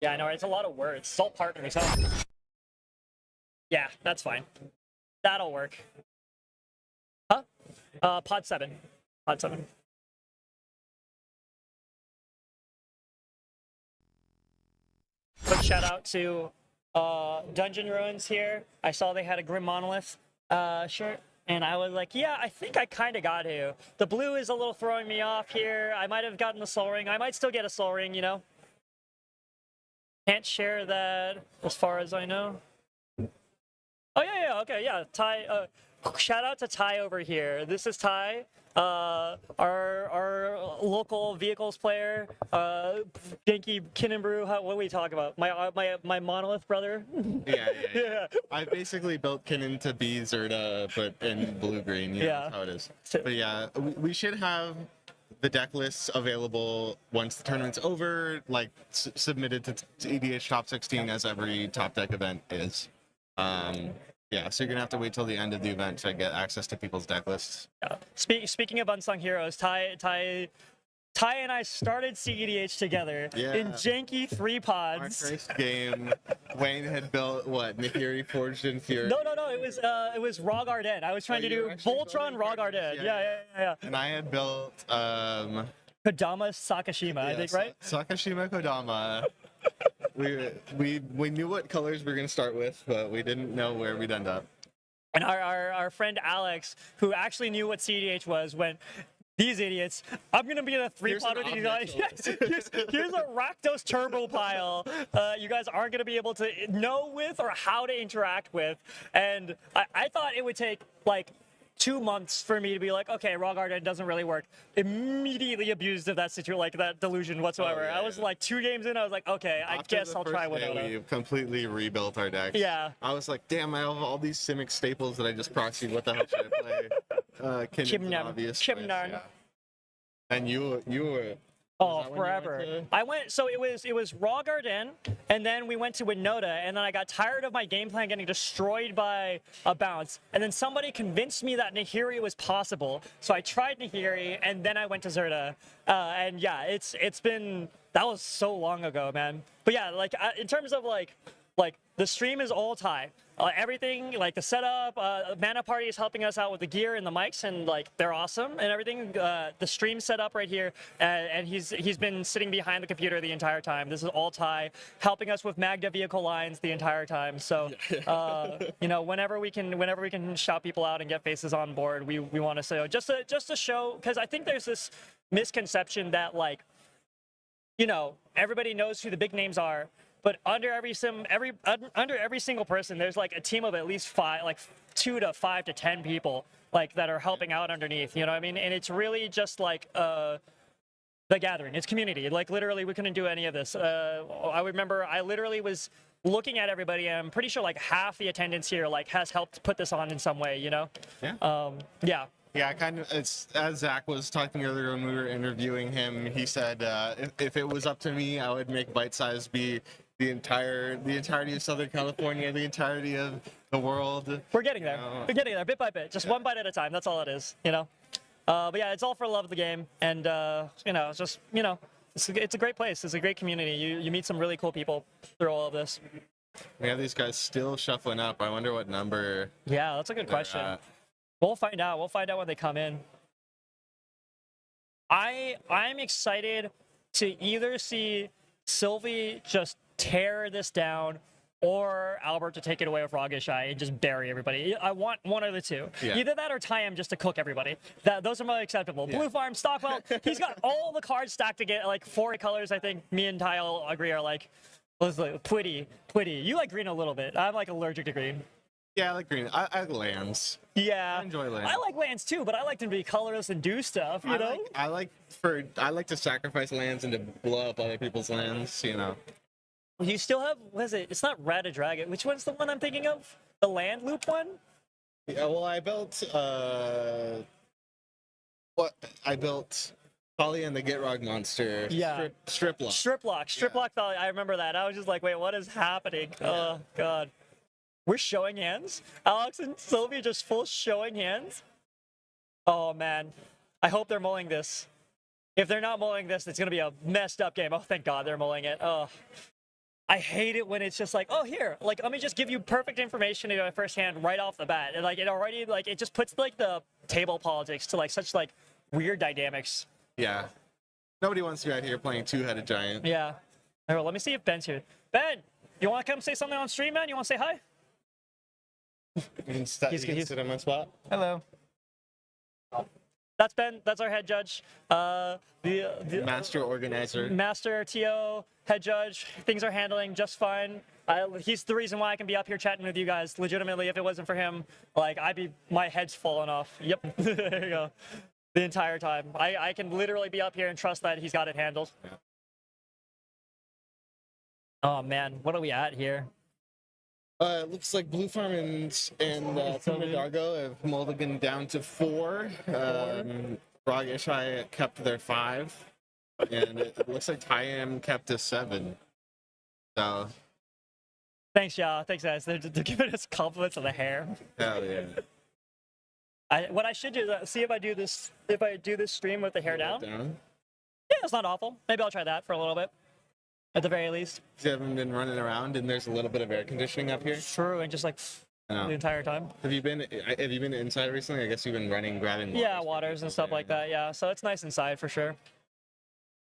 S10: Yeah, I know, it's a lot of words. Salt partners, huh? Yeah, that's fine. That'll work. Huh? Pod 7. Pod 7. Quick shout out to Dungeon Ruins here. I saw they had a Grim Monolith shirt, and I was like, yeah, I think I kind of got to. The blue is a little throwing me off here. I might have gotten the Soul Ring. I might still get a Soul Ring, you know? Can't share that as far as I know. Oh, yeah, okay, yeah. Ty, shout out to Ty over here. This is Ty. our local vehicles player, Genki Kinnenbrew. What do we talk about? My monolith brother.
S11: Yeah. I basically built Kinnan to be Zerta, but in blue-green. Yeah, that's how it is. But yeah, we should have the deck lists available once the tournament's over, like submitted to cEDH Top 16 as every top deck event is. Yeah, so you're gonna have to wait till the end of the event to get access to people's deck lists.
S10: Yeah. Speaking of unsung heroes, Ty and I started cEDH together in janky 3 pods.
S11: Our first game, Wayne had built what? Nahiri Forged in Fury.
S10: No. It was Rog Arden. I was trying to do Voltron Rog Arden. Yeah.
S11: And I had built
S10: Kodama Sakashima, I think, right?
S11: Sakashima Kodama. We knew what colors we were gonna start with, but we didn't know where we'd end up.
S10: And our friend Alex, who actually knew what cEDH was, went, these idiots, I'm going to be in a 3-pod with these guys. Here's a Rakdos turbo pile you guys aren't going to be able to know with or how to interact with. And I thought it would take like 2 months for me to be like, okay, Rog Arden doesn't really work. Immediately abused of that situation, like that delusion whatsoever. I was like 2 games in, I was like, okay, I guess I'll try Winota.
S11: We completely rebuilt our decks.
S10: Yeah.
S11: I was like, damn, I have all these Simic staples that I just proxied. What the hell should I play?
S10: Chimnarn.
S11: Yeah. And you were.
S10: Oh, forever. I went, so it was Rog Arden, and then we went to Winota, and then I got tired of my game plan getting destroyed by a bounce, and then somebody convinced me that Nahiri was possible, so I tried Nahiri, and then I went to Zerta, and yeah, it's been, that was so long ago, man. But yeah, like in terms of like the stream is all Ty. Everything, like the setup, Mana Party is helping us out with the gear and the mics, and like they're awesome and everything. The stream set up right here, and he's been sitting behind the computer the entire time. This is all Ty, helping us with Magda vehicle lines the entire time. So, you know, whenever we can shout people out and get faces on board, we want to say just to show, because I think there's this misconception that, like, you know, everybody knows who the big names are. But under every single person, there's like a team of at least 2 to 5 to 10 people like that are helping out underneath. You know what I mean? And it's really just like the gathering. It's community. Like literally, we couldn't do any of this. I remember I literally was looking at everybody, and I'm pretty sure like half the attendance here like has helped put this on in some way. You know?
S11: Yeah.
S10: Yeah.
S11: Yeah, kind of. It's as Zach was talking earlier when we were interviewing him. He said if it was up to me, I would make Bite Size be the entirety of Southern California, the entirety of the world.
S10: We're getting there. We're getting there, bit by bit, just one bite at a time. That's all it is, you know. But yeah, it's all for love of the game, and you know, it's just, you know, it's a great place. It's a great community. You meet some really cool people through all of this.
S11: We have these guys still shuffling up. I wonder what number.
S10: Yeah, that's a good question. We'll find out. We'll find out when they come in. I'm excited to either see Sylvie just tear this down, or Albert to take it away with Rogishai and just bury everybody. I want one of the two. Yeah. Either that or Tyam just to cook everybody. Those are more acceptable. Yeah. Blue Farm, Stockwell, he's got all the cards stacked to get like 4 colors. I think me and Ty all agree are like, pretty. You like green a little bit. I'm like allergic to green.
S11: Yeah, I like green. I like lands.
S10: Yeah,
S11: I enjoy lands.
S10: I like lands too, but I like them to be colorless and do stuff. You know.
S11: I like to sacrifice lands and to blow up other people's lands. You know.
S10: You still have, what is it? It's not Rata Dragon. Which one's the one I'm thinking of? The land loop one?
S11: Yeah, well, I built Polly and the Gitrog monster.
S10: Yeah.
S11: Strip lock.
S10: Strip lock. I remember that. I was just like, wait, what is happening? Yeah. Oh God. We're showing hands. Alex and Sylvia just full showing hands. Oh man. I hope they're mulling this. If they're not mulling this, it's gonna be a messed up game. Oh, thank God they're mulling it. Oh. I hate it when it's just like, oh, here, like, let me just give you perfect information in my first hand right off the bat. And like, it already, like, it just puts like the table politics to like such like weird dynamics.
S11: Yeah. Nobody wants to be out here playing two-headed giant.
S10: Yeah. All right, let me see if Ben's here. Ben, you want to come say something on stream, man? You want to say hi?
S11: You can sit in my spot.
S10: Hello. That's Ben. That's our head judge. The
S11: master organizer.
S10: Master TO, head judge. Things are handling just fine. He's the reason why I can be up here chatting with you guys. Legitimately, if it wasn't for him, like my head's falling off. Yep. There you go. the entire time. I can literally be up here and trust that he's got it handled.
S11: Yeah.
S10: Oh man, what are we at here?
S11: It looks like Blue Farm and Team Dargo have mulliganed down to 4. Frog Ishai kept their 5. And it looks like Tyam kept a 7. So,
S10: Thanks, y'all. Thanks, guys. They're giving us compliments on the hair.
S11: hell yeah.
S10: What I should do is see if I do this stream with the hair down. Yeah, it's not awful. Maybe I'll try that for a little bit, at the very least.
S11: You haven't been running around, and there's a little bit of air conditioning up here.
S10: True, and just like the entire time.
S11: Have you been inside recently? I guess you've been grabbing.
S10: Yeah, waters and stuff like that. Yeah, so it's nice inside for sure.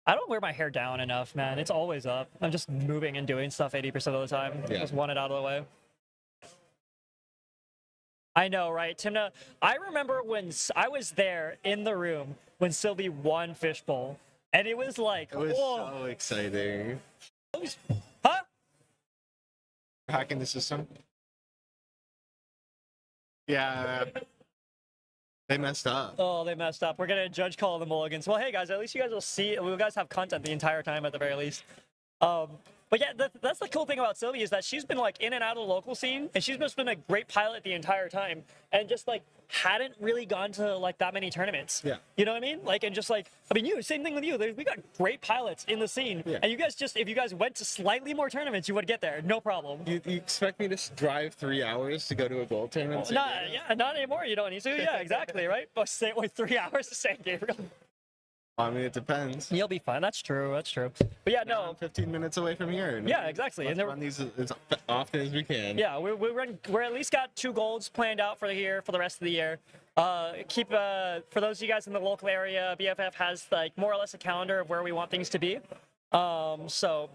S10: I don't wear my hair down enough, man. It's always up. I'm just moving and doing stuff 80% of the time.
S11: Yeah.
S10: Just want it out of the way. I know, right, Timna? I remember when I was there in the room when Sylvie won Fishbowl, and it was like,
S11: It was
S10: whoa.
S11: so exciting.
S10: Huh?
S11: Hacking the system. Yeah. They messed up.
S10: Oh, they messed up. We're gonna judge call the mulligans. Well, hey guys, at least you guys will see. You guys have content the entire time at the very least. But yeah, that's the cool thing about Sylvie is that she's been like in and out of the local scene, and she's just been a great pilot the entire time, and just like hadn't really gone to like that many tournaments.
S11: Yeah.
S10: You know what I mean? Like, and just like, I mean, same thing with you. We got great pilots in the scene, and you guys just, if you guys went to slightly more tournaments, you would get there, no problem.
S11: You expect me to drive 3 hours to go to a gold tournament?
S10: Not anymore. You don't need to. Yeah, exactly. Right. But stay wait 3 hours to San Gabriel.
S11: I mean, it depends.
S10: You'll be fine. That's true. That's true. But yeah, no.
S11: I'm 15 minutes away from here.
S10: Yeah, exactly.
S11: Let's run these as often as we can.
S10: Yeah, we're at least got 2 golds planned out for the year, for the rest of the year. For those of you guys in the local area, BFF has like more or less a calendar of where we want things to be. So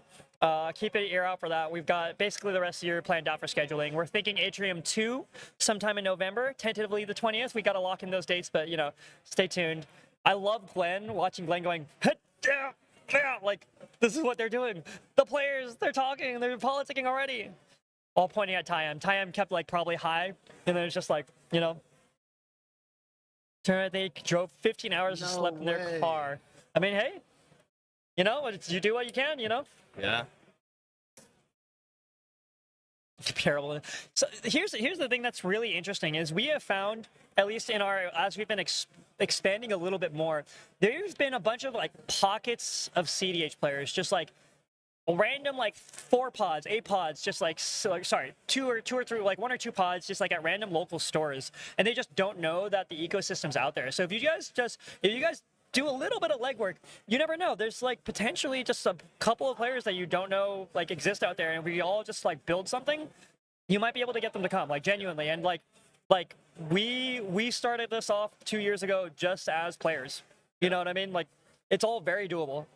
S10: keep an ear out for that. We've got basically the rest of the year planned out for scheduling. We're thinking Atrium 2 sometime in November, tentatively the 20th. We got to lock in those dates, but you know, stay tuned. I love Glenn, watching Glenn going, like, this is what they're doing. The players, they're talking, they're politicking already. All pointing at Tyam. Tyam kept, like, probably high, and then it's just like, you know. They drove 15 hours and slept in their car. I mean, hey, you know, you do what you can, you know?
S11: Yeah.
S10: Terrible. So here's the thing that's really interesting is we have found, at least in our, as we've been expanding a little bit more, there's been a bunch of like pockets of cEDH players, just like random like 4 pods, 8 pods, just like, sorry, 2 or 3, like 1 or 2 pods, just like at random local stores, and they just don't know that the ecosystem's out there. So if you guys do a little bit of legwork, you never know. There's like potentially just a couple of players that you don't know like exist out there, and we all just like build something, you might be able to get them to come, like genuinely. And like we started this off 2 years ago just as players. You know what I mean? Like it's all very doable.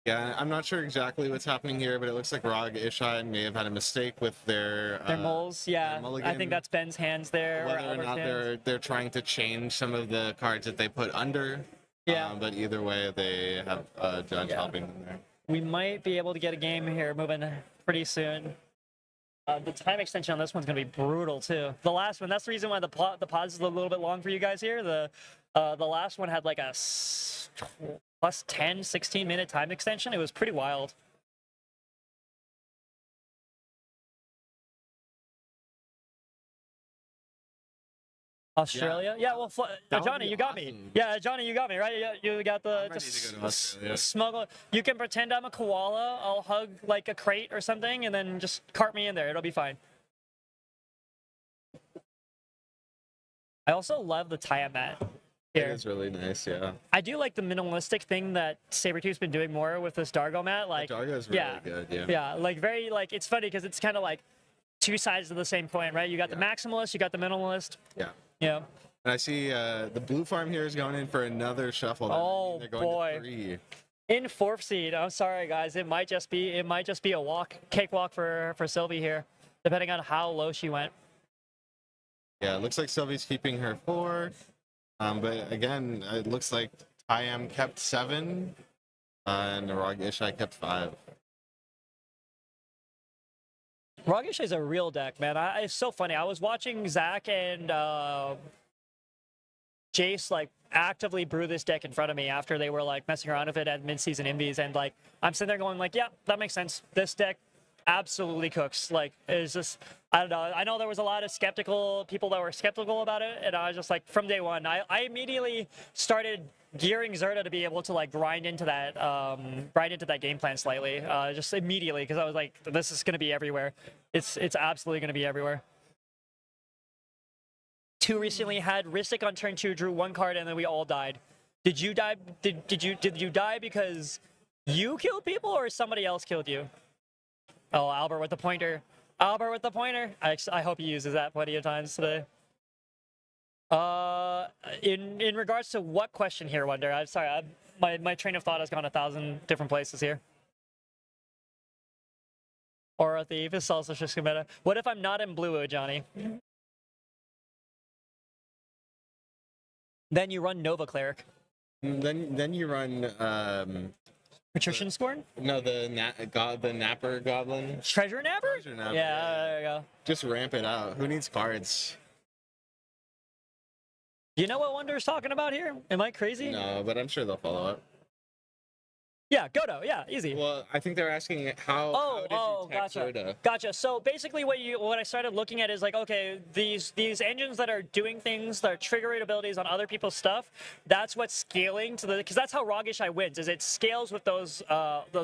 S11: Yeah, I'm not sure exactly what's happening here, but it looks like Rog Ishai may have had a mistake with their
S10: moles. Yeah, I think that's Ben's hands there.
S11: Whether or not they're trying to change some of the cards that they put under.
S10: Yeah.
S11: But either way, they have a judge helping them there.
S10: We might be able to get a game here moving pretty soon. The time extension on this one's going to be brutal, too. The last one, that's the reason why the pause is a little bit long for you guys here. The last one had like a plus 10, 16-minute time extension. It was pretty wild. Australia? Yeah, well, Johnny, you got me. Yeah, Johnny, you got me, right? Yeah, you got the smuggle. You can pretend I'm a koala. I'll hug like a crate or something, and then just cart me in there. It'll be fine. I also love the Tyam mat here.
S11: It is really nice, yeah.
S10: I do like the minimalistic thing that Sabretooth's been doing more with this Dargo mat. Like,
S11: the Dargo is really good, yeah.
S10: Yeah, like very, like, it's funny because it's kind of like 2 sides of the same coin, right? You got the maximalist, you got the minimalist.
S11: Yeah.
S10: Yeah.
S11: And I see the Blue Farm here is going in for another shuffle.
S10: Oh,
S11: they're going
S10: boy.
S11: to 3.
S10: In 4th seed. I'm sorry, guys. It might just be a cakewalk for Sylvie here, depending on how low she went.
S11: Yeah, it looks like Sylvie's keeping her 4. But again, it looks like Tyam kept 7, and Rog Ishai kept 5.
S10: Rogish is a real deck, man. It's so funny. I was watching Zach and Jace like actively brew this deck in front of me after they were like messing around with it at mid-season Invies, and like I'm sitting there going like, yeah, that makes sense. This deck absolutely cooks. Like it's just, I don't know. I know there was a lot of people that were skeptical about it, and I was just like, from day one, I immediately started gearing Zerta to be able to like grind into that game plan slightly, just immediately, because I was like, this is going to be everywhere. It's absolutely going to be everywhere. 2 recently had Ristic on turn 2, drew 1 card, and then we all died. Did you die? Did you die because you killed people or somebody else killed you? Oh, Albert with the pointer. Albert with the pointer. I hope he uses that plenty of times today. In regards to what question here, Wonder? I'm sorry, my train of thought has gone 1,000 different places here. Aura Thief is also just meta. What if I'm not in blue, Johnny? Then you run Nova Cleric.
S11: Then you run
S10: Patrician Scorn?
S11: no, the Napper Goblin.
S10: Treasure Napper?
S11: Treasure Napper,
S10: Yeah, there you go.
S11: Just ramp it out. Who needs cards?
S10: You know what Wonder is talking about here? Am I crazy?
S11: No, but I'm sure they'll follow up.
S10: Yeah, Godo. Yeah, easy.
S11: Well, I think they're asking how did you tech
S10: gotcha.
S11: Zerta?
S10: Gotcha. So basically, what I started looking at is like, okay, these engines that are doing things that are triggering abilities on other people's stuff. That's what's scaling to the, because that's how Rogish Eye wins. Is it scales with those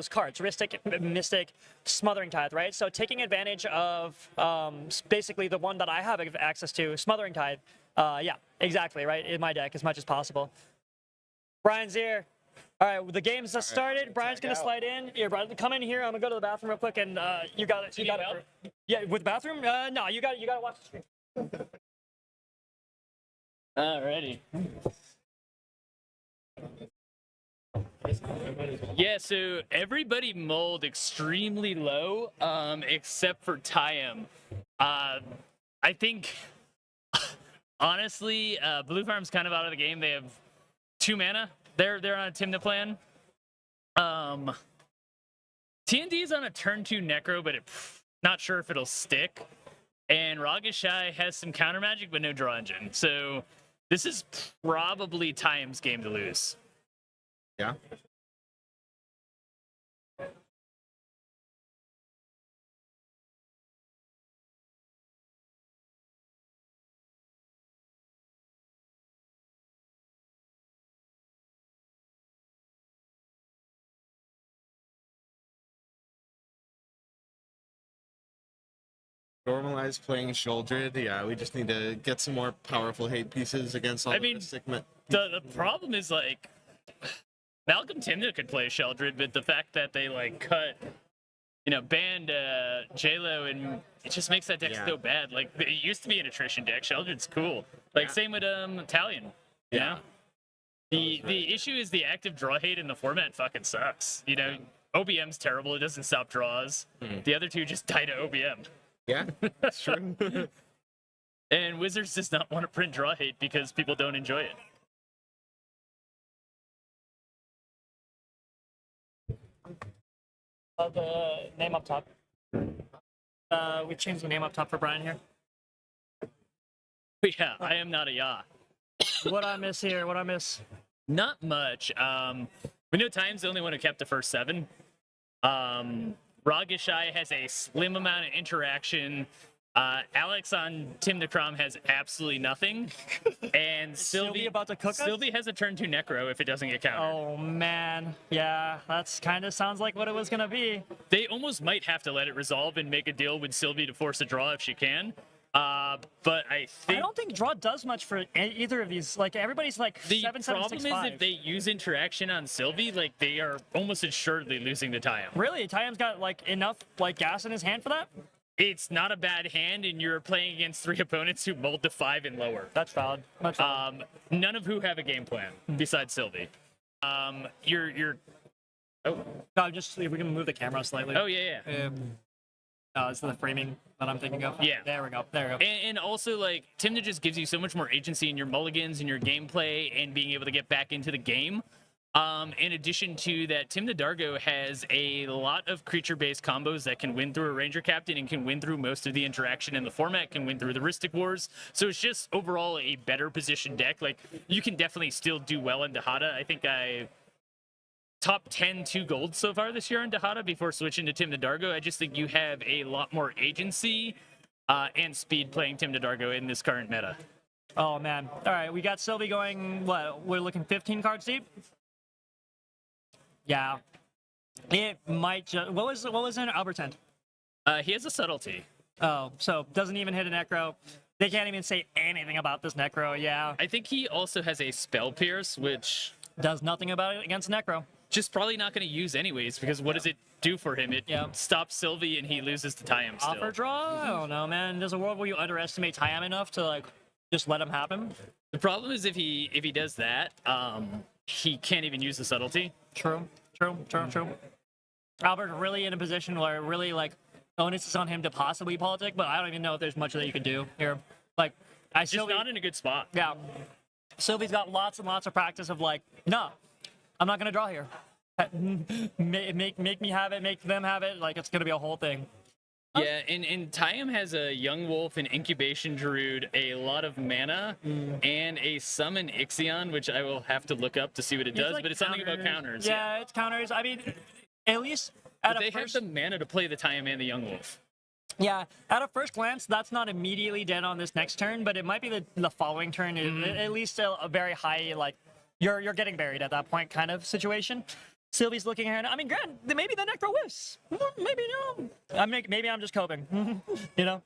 S10: cards, Mystic, Smothering Tithe, right? So taking advantage of basically the one that I have access to, Smothering Tithe. Yeah, exactly, right, in my deck as much as possible. Brian's here. All right, the game's just started. Brian's gonna slide in. Here, Brian, come in here. I'm gonna go to the bathroom real quick, and you got it. You got it. Yeah, with the bathroom? No, you got to watch the stream.
S2: Alrighty. Yeah, so everybody mulled extremely low, except for Tyam. I think, honestly, Blue Farm's kind of out of the game. They have 2 mana. They're on a Tymna plan. TND's on a turn 2 Necro, but not sure if it'll stick. And Rogashai has some counter magic, but no draw engine. So this is probably Tyam's game to lose.
S11: Yeah. Normalize playing Shouldred. Yeah, we just need to get some more powerful hate pieces against all the Mystic.
S2: The problem is, like, Malcolm Tymna could play Sheldred, but the fact that they, like, banned J-Lo, and it just makes that deck so bad. Like, it used to be an attrition deck. Sheldred's cool. Like, same with Talion, you know? The issue is the active draw hate in the format fucking sucks. You know, OBM's terrible. It doesn't stop draws. The other two just die to OBM.
S11: Yeah, that's true.
S2: And Wizards does not want to print draw hate because people don't enjoy it.
S10: The name up top. We changed the name up top for Brian here.
S2: But yeah, I am not a Ya.
S10: What I miss here? What I miss?
S2: Not much. We know Time's the only one who kept the first 7. Rogashai has a slim amount of interaction. Alex on Tymnacrom has absolutely nothing. And Sylvie
S10: about to cook us?
S2: Sylvie has a turn 2 Necro if it doesn't get countered.
S10: Oh, man. Yeah, that's kind of sounds like what it was going to be.
S2: They almost might have to let it resolve and make a deal with Sylvie to force a draw if she can. But I
S10: don't think draw does much for either of these. Like, everybody's like
S2: the
S10: 7, 7, 6, 5.
S2: problem is if they use interaction on Sylvie, like, they are almost assuredly losing to Tyam.
S10: Really? Tyam's got like enough like gas in his hand for that?
S2: It's not a bad hand, and you're playing against 3 opponents who mulled to 5 and lower.
S10: That's valid. That's valid.
S2: None of who have a game plan besides Sylvie. You're. Oh.
S10: No, just if we can move the camera slightly.
S2: Oh yeah.
S10: It's the framing that I'm thinking of.
S2: Yeah.
S10: There we go. There we go.
S2: And also, like, Tymna just gives you so much more agency in your mulligans and your gameplay and being able to get back into the game. In addition to that, Tim the Dargo has a lot of creature-based combos that can win through a Ranger Captain and can win through most of the interaction in the format, can win through the Rhystic Wars. So it's just overall a better positioned deck. Like, you can definitely still do well in Dahada. I think I top 10 2 gold so far this year in Dahada before switching to Tim the Dargo. I just think you have a lot more agency and speed playing Tim the Dargo in this current meta.
S10: Oh man. All right, we got Sylvie going. What? We're looking 15 cards deep. Yeah. It might just. What was in Albert's hand?
S2: He has a subtlety.
S10: Oh, so doesn't even hit a Necro. They can't even say anything about this Necro. Yeah.
S2: I think he also has a Spell Pierce, which
S10: does nothing about it against Necro.
S2: Just probably not going to use anyways, because what does it do for him? It stops Sylvie and he loses to Tyam still.
S10: Offer draw? I don't know, man. There's a world where you underestimate Tyam enough to like just let him happen.
S2: The problem is if he does that, he can't even use the subtlety.
S10: True. Albert really in a position where really like onus is on him to possibly politic, but I don't even know if there's much that you can do here. Like,
S2: Just not in a good spot.
S10: Yeah. Sylvie's got lots and lots of practice of like, no, I'm not gonna draw here. Make me have it, make them have it. Like, it's gonna be a whole thing.
S2: Yeah, and Tyam has a Young Wolf, an Incubation Druid, a lot of mana, and a Summon Ixion, which I will have to look up to see what it does,
S10: like
S2: but it's something about counters.
S10: Yeah, it's counters. I mean, at least at
S2: they have the mana to play the Tyam and the Young Wolf.
S10: Yeah, at a first glance, that's not immediately dead on this next turn, but it might be the following turn. At least a very high, like, you're getting buried at that point kind of situation. Sylvie's looking ahead. I mean, granted, maybe the Necro whiffs. Maybe no. Maybe I'm just coping. You know,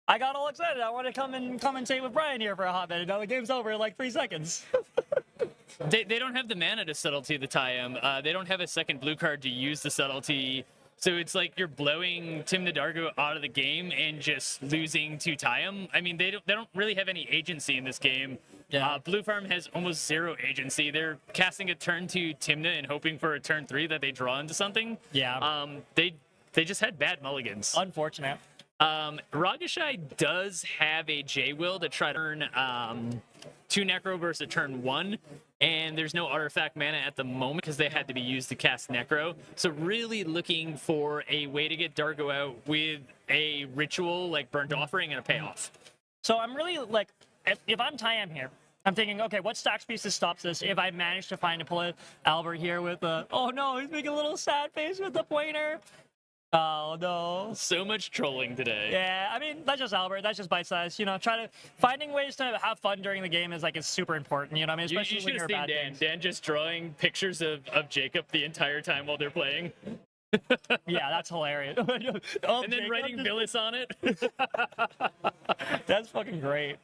S10: I got all excited. I want to come and commentate with Brian here for a hot minute. Now the game's over in like 3 seconds.
S2: They don't have the mana to subtlety the Tyam. They don't have a second blue card to use the subtlety. So it's like you're blowing Tim the Dargo out of the game and just losing to Tyam. I mean, they don't really have any agency in this game.
S10: Yeah.
S2: Blue Farm has almost 0 agency. They're casting a turn 2 Timna and hoping for a turn 3 that they draw into something.
S10: Yeah.
S2: They just had bad mulligans.
S10: Unfortunate.
S2: Ragashai does have a J-Will to try to earn 2 Necro versus a turn 1. And there's no artifact mana at the moment because they had to be used to cast Necro. So really looking for a way to get Dargo out with a ritual like Burnt Offering and a payoff.
S10: So I'm really like, if I'm Tyam here, I'm thinking, okay, what stacks pieces stops this? If I manage to find a pull Albert here with the, oh no, he's making a little sad face with the pointer. Oh no.
S2: So much trolling today.
S10: Yeah, I mean, that's just Albert. That's just bite size. You know, finding ways to have fun during the game is like, it's super important. You know what I mean? Especially
S2: you
S10: when
S2: should
S10: you're
S2: have
S10: a
S2: seen
S10: bad
S2: Dan.
S10: team.
S2: Dan just drawing pictures of Jacob the entire time while they're playing.
S10: Yeah, that's hilarious.
S2: And then writing Villas on it.
S10: That's fucking great.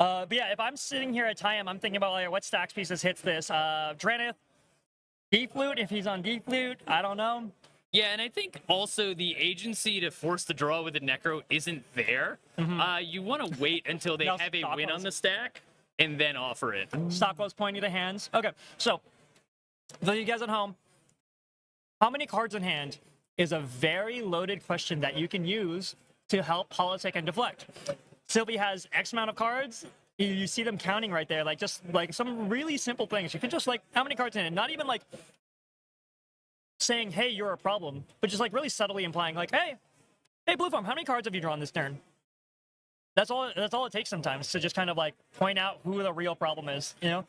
S10: But yeah, if I'm sitting here at Tyam, I'm thinking about like, what stacks pieces hits this. Drenith, D-Flute, if he's on D-Flute, I don't know.
S2: Yeah, and I think also the agency to force the draw with the Necro isn't there. You want to wait until they
S10: No,
S2: have a
S10: Stockwell's-
S2: win on the stack and then offer it.
S10: Stockwell's pointing to hands. Okay, so for you guys at home, how many cards in hand is a very loaded question that you can use to help politic and deflect. Sylvie has X amount of cards. You see them counting right there, like just like some really simple things. You can just like, how many cards in hand? Not even like saying, hey, you're a problem, but just like really subtly implying like, hey, Blue Farm, how many cards have you drawn this turn? That's all it takes sometimes to just kind of like point out who the real problem is, you know?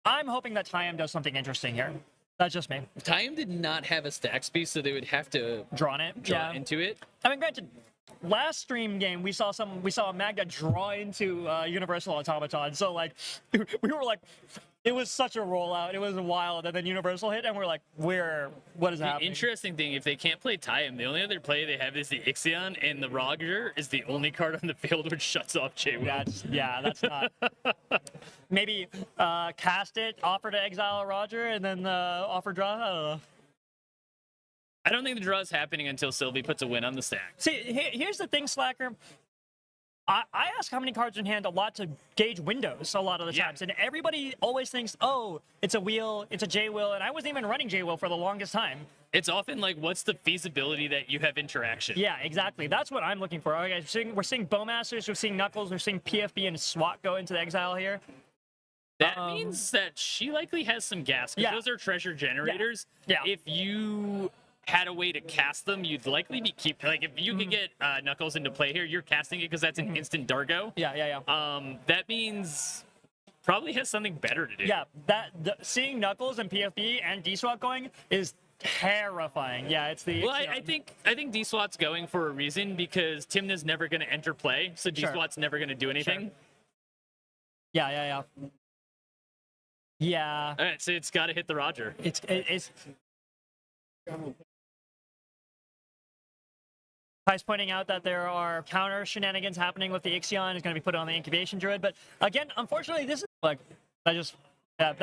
S10: I'm hoping that Tyam does something interesting here. That's just me.
S2: Tyam did not have a stack space, so they would have to
S10: draw
S2: into it.
S10: I mean, granted, last stream game we saw a Magda draw into Universal Automaton. So like, we were like, it was such a rollout. It was wild, and then Universal hit, and we're like, what is
S2: The
S10: happening?
S2: interesting thing, if they can't play Tyam, the only other play they have is the Ixion, and the Roger is the only card on the field which shuts off J-Will.
S10: That's not. Maybe cast it, offer to exile a Roger, and then offer draw. I don't know.
S2: I don't think the draw is happening until Sylvie puts a win on the stack.
S10: See, here's the thing, Slacker. I ask how many cards in hand a lot to gauge windows a lot of the times, and everybody always thinks, oh, it's a wheel, it's a J-Will, and I wasn't even running J-Will for the longest time.
S2: It's often like, what's the feasibility that you have interaction?
S10: Yeah, exactly. That's what I'm looking for. Okay, we're seeing Bowmasters, we're seeing Knuckles, we're seeing PFB and SWAT go into the exile here.
S2: That means that she likely has some gas, because
S10: Yeah.
S2: those are treasure generators.
S10: Yeah.
S2: If you had a way to cast them, you'd likely be like, if you could get Knuckles into play here, you're casting it because that's an instant Dargo.
S10: Yeah.
S2: That means probably has something better to do.
S10: Yeah, seeing Knuckles and PFB and D-Swap going is terrifying. Yeah, it's the.
S2: Well, I think D-Swat's going for a reason, because Timna's never going to enter play, so D-Swat's never going to do anything.
S10: Yeah. Yeah.
S2: All right, so it's got to hit the Roger.
S10: It's. Ty's pointing out that there are counter shenanigans happening with the Ixion. Is going to be put on the incubation druid, but again, unfortunately, this is like that's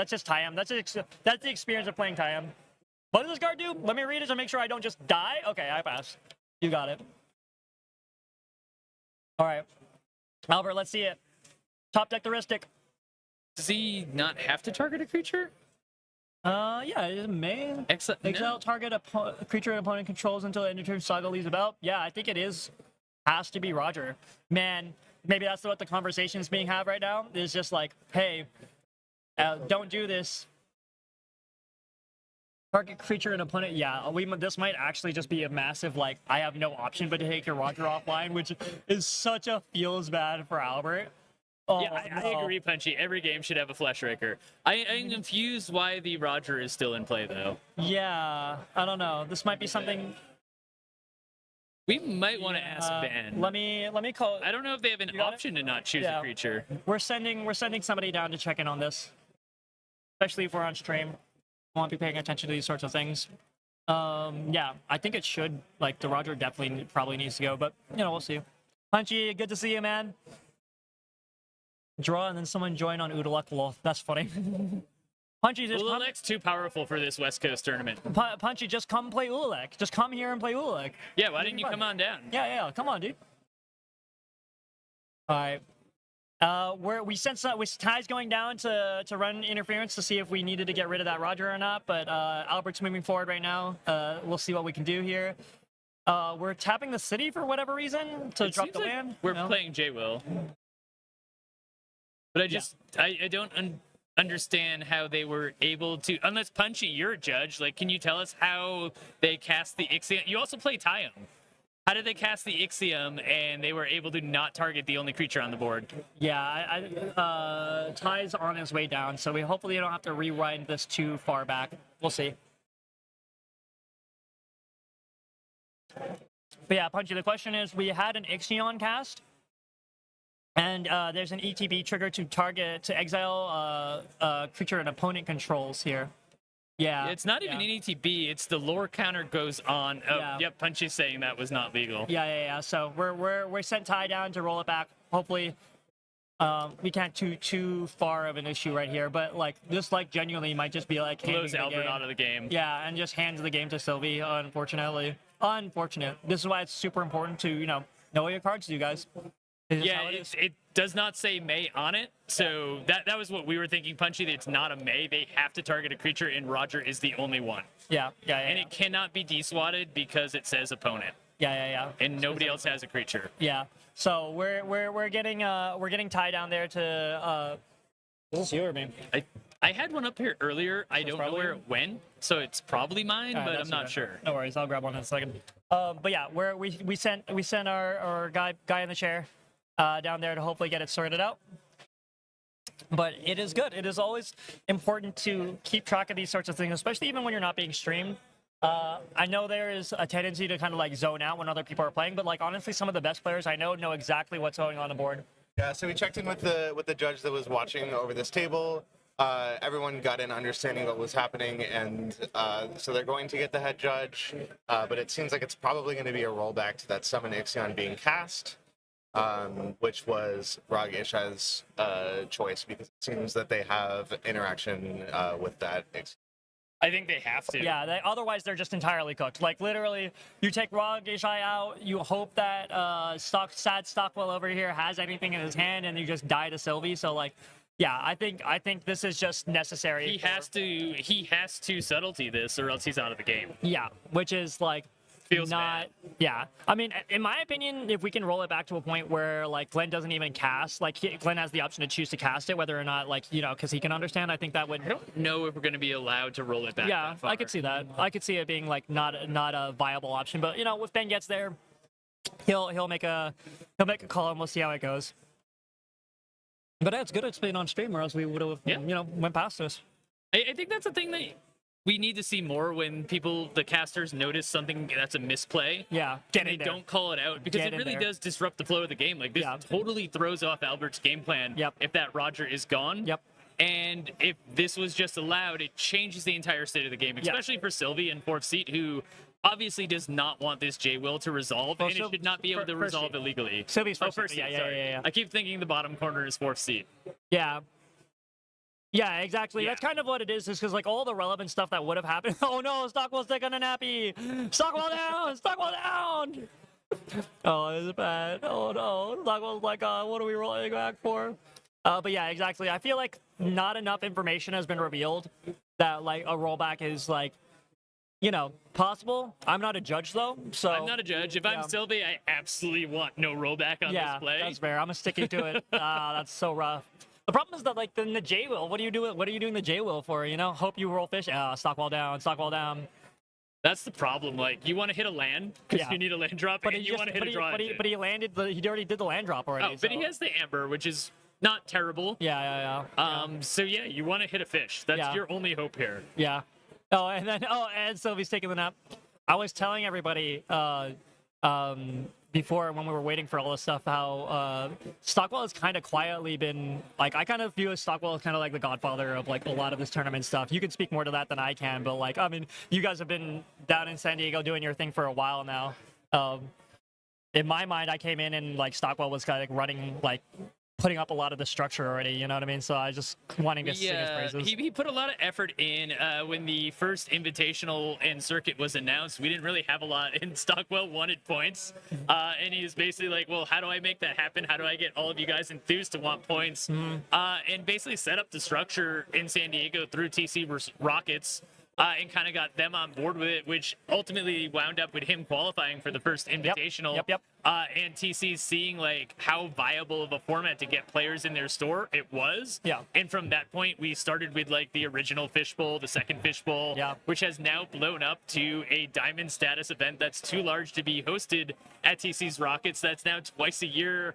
S10: just Tyam. That's the experience of playing Tyam. What does this card do? Let me read it to make sure I don't just die. Okay, I pass. You got it. All right, Albert, let's see it. Top deck the Ristic.
S2: Does he not have to target a creature?
S10: Yeah, it may. Exile target a creature an opponent controls until the end of turn Saga leaves about. Yeah, I think it is. Has to be Roger. Man, maybe that's what the conversation is being had right now. Is just like, hey, don't do this. Target creature and opponent. Yeah, this might actually just be a massive, like, I have no option but to take your Roger offline, which is such a feels bad for Albert. Oh,
S2: yeah, I agree, Punchy. Every game should have a Flesh Raker. I'm confused why the Roger is still in play, though.
S10: Yeah, I don't know. This might be something.
S2: We might want to ask Ben.
S10: Let me call.
S2: I don't know if they have an option to not choose a creature.
S10: We're sending somebody down to check in on this, especially if we're on stream. I want to be paying attention to these sorts of things. Yeah, I think it should. Like, the Roger definitely probably needs to go, but we'll see. Punchy, good to see you, man. Draw and then someone join on Udaluk. Lol, that's funny. Punchy, just
S2: Ulalek's too powerful for this West Coast tournament.
S10: Punchy, just come play Ulalek. Just come here and play Ulalek.
S2: Yeah, why didn't you come on down?
S10: Yeah, come on, dude. All right. We sent Ty's going down to run interference to see if we needed to get rid of that Roger or not, but Albert's moving forward right now. We'll see what we can do here. We're tapping the city for whatever reason to drop the land.
S2: We're playing J-Will. But I don't understand how they were able to, unless Punchy, you're a judge, like, can you tell us how they cast the Ixiom? You also play Tyam. How did they cast the Ixiom and they were able to not target the only creature on the board?
S10: Yeah, Ty's on his way down, so we hopefully don't have to rewind this too far back. We'll see. But yeah, Punchy, the question is, we had an Ixion cast, and there's an ETB trigger to exile creature an opponent controls here. Yeah.
S2: It's not even an ETB, it's the lore counter goes on. Oh, yep, Punchy's saying that was not legal.
S10: Yeah. So we're sent Ty down to roll it back. Hopefully we can't too far of an issue right here, but like this genuinely might just be like
S2: blows Albert out of the game.
S10: Yeah, and just hands the game to Sylvie, unfortunately. Unfortunate. This is why it's super important to, know what your cards do, guys.
S2: Yeah, it does not say May on it, so that was what we were thinking, Punchy, that it's not a May. They have to target a creature, and Roger is the only one.
S10: Yeah.
S2: And it cannot be deswatted because it says opponent.
S10: Yeah.
S2: And nobody else has a creature.
S10: Yeah. So we're getting Ty down there to this is your man.
S2: I had one up here earlier. I don't know where it went, so it's probably mine, but I'm not sure.
S10: No worries, I'll grab one in a second. But yeah, we sent our guy in the chair down there to hopefully get it sorted out. But it is good. It is always important to keep track of these sorts of things, especially even when you're not being streamed. I know there is a tendency to kind of zone out when other people are playing, but honestly, some of the best players I know exactly what's going on the board.
S11: Yeah, so we checked in with the judge that was watching over this table. Everyone got an understanding of what was happening, and so they're going to get the head judge, but it seems like it's probably going to be a rollback to that summon Ixion being cast, which was Rog Isha's choice, because it seems that they have interaction with that Ixion.
S2: I think they have to.
S10: Yeah, otherwise they're just entirely cooked. Literally, you take Rog Ishai out, you hope that sad Stockwell over here has anything in his hand, and you just die to Sylvie. So yeah, I think this is just necessary.
S2: He has to subtlety this, or else he's out of the game.
S10: Yeah, which is
S2: Feels
S10: not. Yeah, I mean, in my opinion, if we can roll it back to a point where like Glenn doesn't even cast, like Glenn has the option to choose to cast it, whether or not like because he can understand. I think that would.
S2: I don't know if we're going to be allowed to roll it back.
S10: Yeah,
S2: that far.
S10: I could see that. I could see it being like not a viable option, but if Ben gets there, he'll make a call and we'll see how it goes. But it's good it's been on stream, or else we would have went past this.
S2: I think that's a thing that we need to see more when the casters notice something that's a misplay.
S10: Yeah,
S2: and they don't call it out because it really does disrupt the flow of the game. Like this totally throws off Albert's game plan.
S10: Yep.
S2: If that Roger is gone.
S10: Yep.
S2: And if this was just allowed, it changes the entire state of the game, especially for Sylvie in fourth seat, who obviously does not want this J-Will to resolve, and it should not be able to resolve illegally.
S10: Sylvie's first
S2: first
S10: seat.
S2: seat.
S10: Yeah,
S2: Sorry.
S10: yeah.
S2: I keep thinking the bottom corner is fourth seat.
S10: Yeah. Yeah, exactly. That's kind of what it is because like all the relevant stuff that would have happened. Oh no, Stockwell's taking a nappy. Stockwell down. Stockwell down. Oh, this is bad. Oh no, Stockwell's like, what are we rolling back for? But yeah, exactly. I feel like not enough information has been revealed that like a rollback is like, possible. I'm not a judge though, so
S2: I'm not a judge. If I'm Sylvie, I absolutely want no rollback on this play.
S10: Yeah, that's fair. I'm sticking to it. That's so rough. The problem is that like then the J will. What are you doing? What are you doing the J will for? Hope you roll fish. Stockwell down. Stockwell down.
S2: That's the problem. Like you want to hit a land because you need a land drop, and you want to hit a draw.
S10: But he landed. He already did the land drop already.
S2: Oh, but he has the amber, which is not terrible.
S10: Yeah.
S2: So yeah, you want to hit a fish. That's your only hope here.
S10: Yeah. And Sylvie's taking the nap. I was telling everybody before when we were waiting for all this stuff how Stockwell has kind of quietly been like I kind of view Stockwell as kind of like the godfather of like a lot of this tournament stuff. You can speak more to that than I can, but like I mean, you guys have been down in San Diego doing your thing for a while now. In my mind, I came in and like Stockwell was kind of like running like putting up a lot of the structure already, you know what I mean? So I just wanting to sing his praises.
S2: He put a lot of effort in when the first invitational and circuit was announced. We didn't really have a lot, and Stockwell wanted points. And he was basically like, well, how do I make that happen? How do I get all of you guys enthused to want points? And basically set up the structure in San Diego through TC Rockets. And kind of got them on board with it, which ultimately wound up with him qualifying for the first invitational.
S10: Yep.
S2: And TC seeing like how viable of a format to get players in their store it was.
S10: Yeah.
S2: And from that point, we started with like the original fishbowl, the second fishbowl, which has now blown up to a diamond status event that's too large to be hosted at TC's Rockets. That's now twice a year,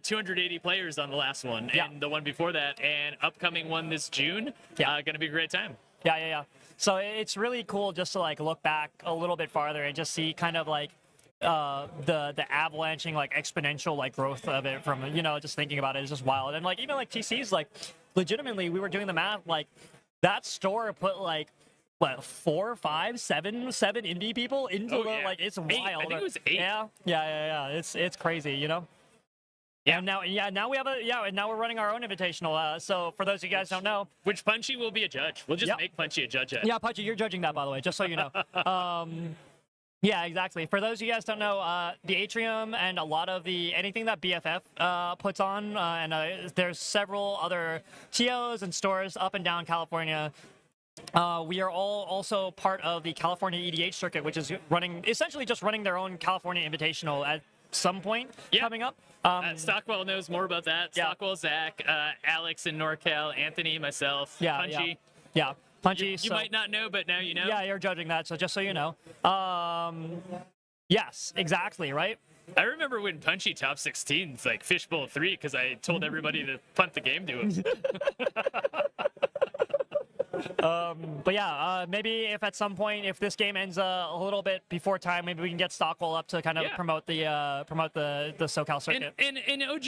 S2: 280 players on the last one, and the one before that, and upcoming one this June. Going to be a great time.
S10: Yeah. So it's really cool just to like look back a little bit farther and just see kind of like the avalanching like exponential like growth of it from just thinking about it is just wild. And like even like TC's like legitimately we were doing the math like that store put like what 4, 5, 7 indie people into like it's wild.
S2: I think it was 8.
S10: Yeah. It's crazy, Yeah. And now we have and now we're running our own invitational. So for those of you guys who don't know,
S2: which Punchy will be a judge. We'll just make Punchy a judge.
S10: Yeah, Punchy, you're judging that by the way, just so you know. Yeah, exactly. For those of you guys who don't know, the Atrium and a lot of anything that BFF puts on, and there's several other TOs and stores up and down California. We are all also part of the California EDH circuit, which is essentially just running their own California Invitational at some point coming up.
S2: Stockwell knows more about that. Stockwell, Zach, Alex in NorCal, Anthony, myself, Punchy.
S10: Yeah. Punchy.
S2: You might not know, but now you know.
S10: Yeah, you're judging that, so just so you know. Yes, exactly, right?
S2: I remember when Punchy top 16, like Fishbowl 3, because I told everybody to punt the game to him.
S10: But yeah, maybe if at some point, if this game ends a little bit before time, maybe we can get Stockwell up to kind of promote the SoCal circuit.
S2: And OG,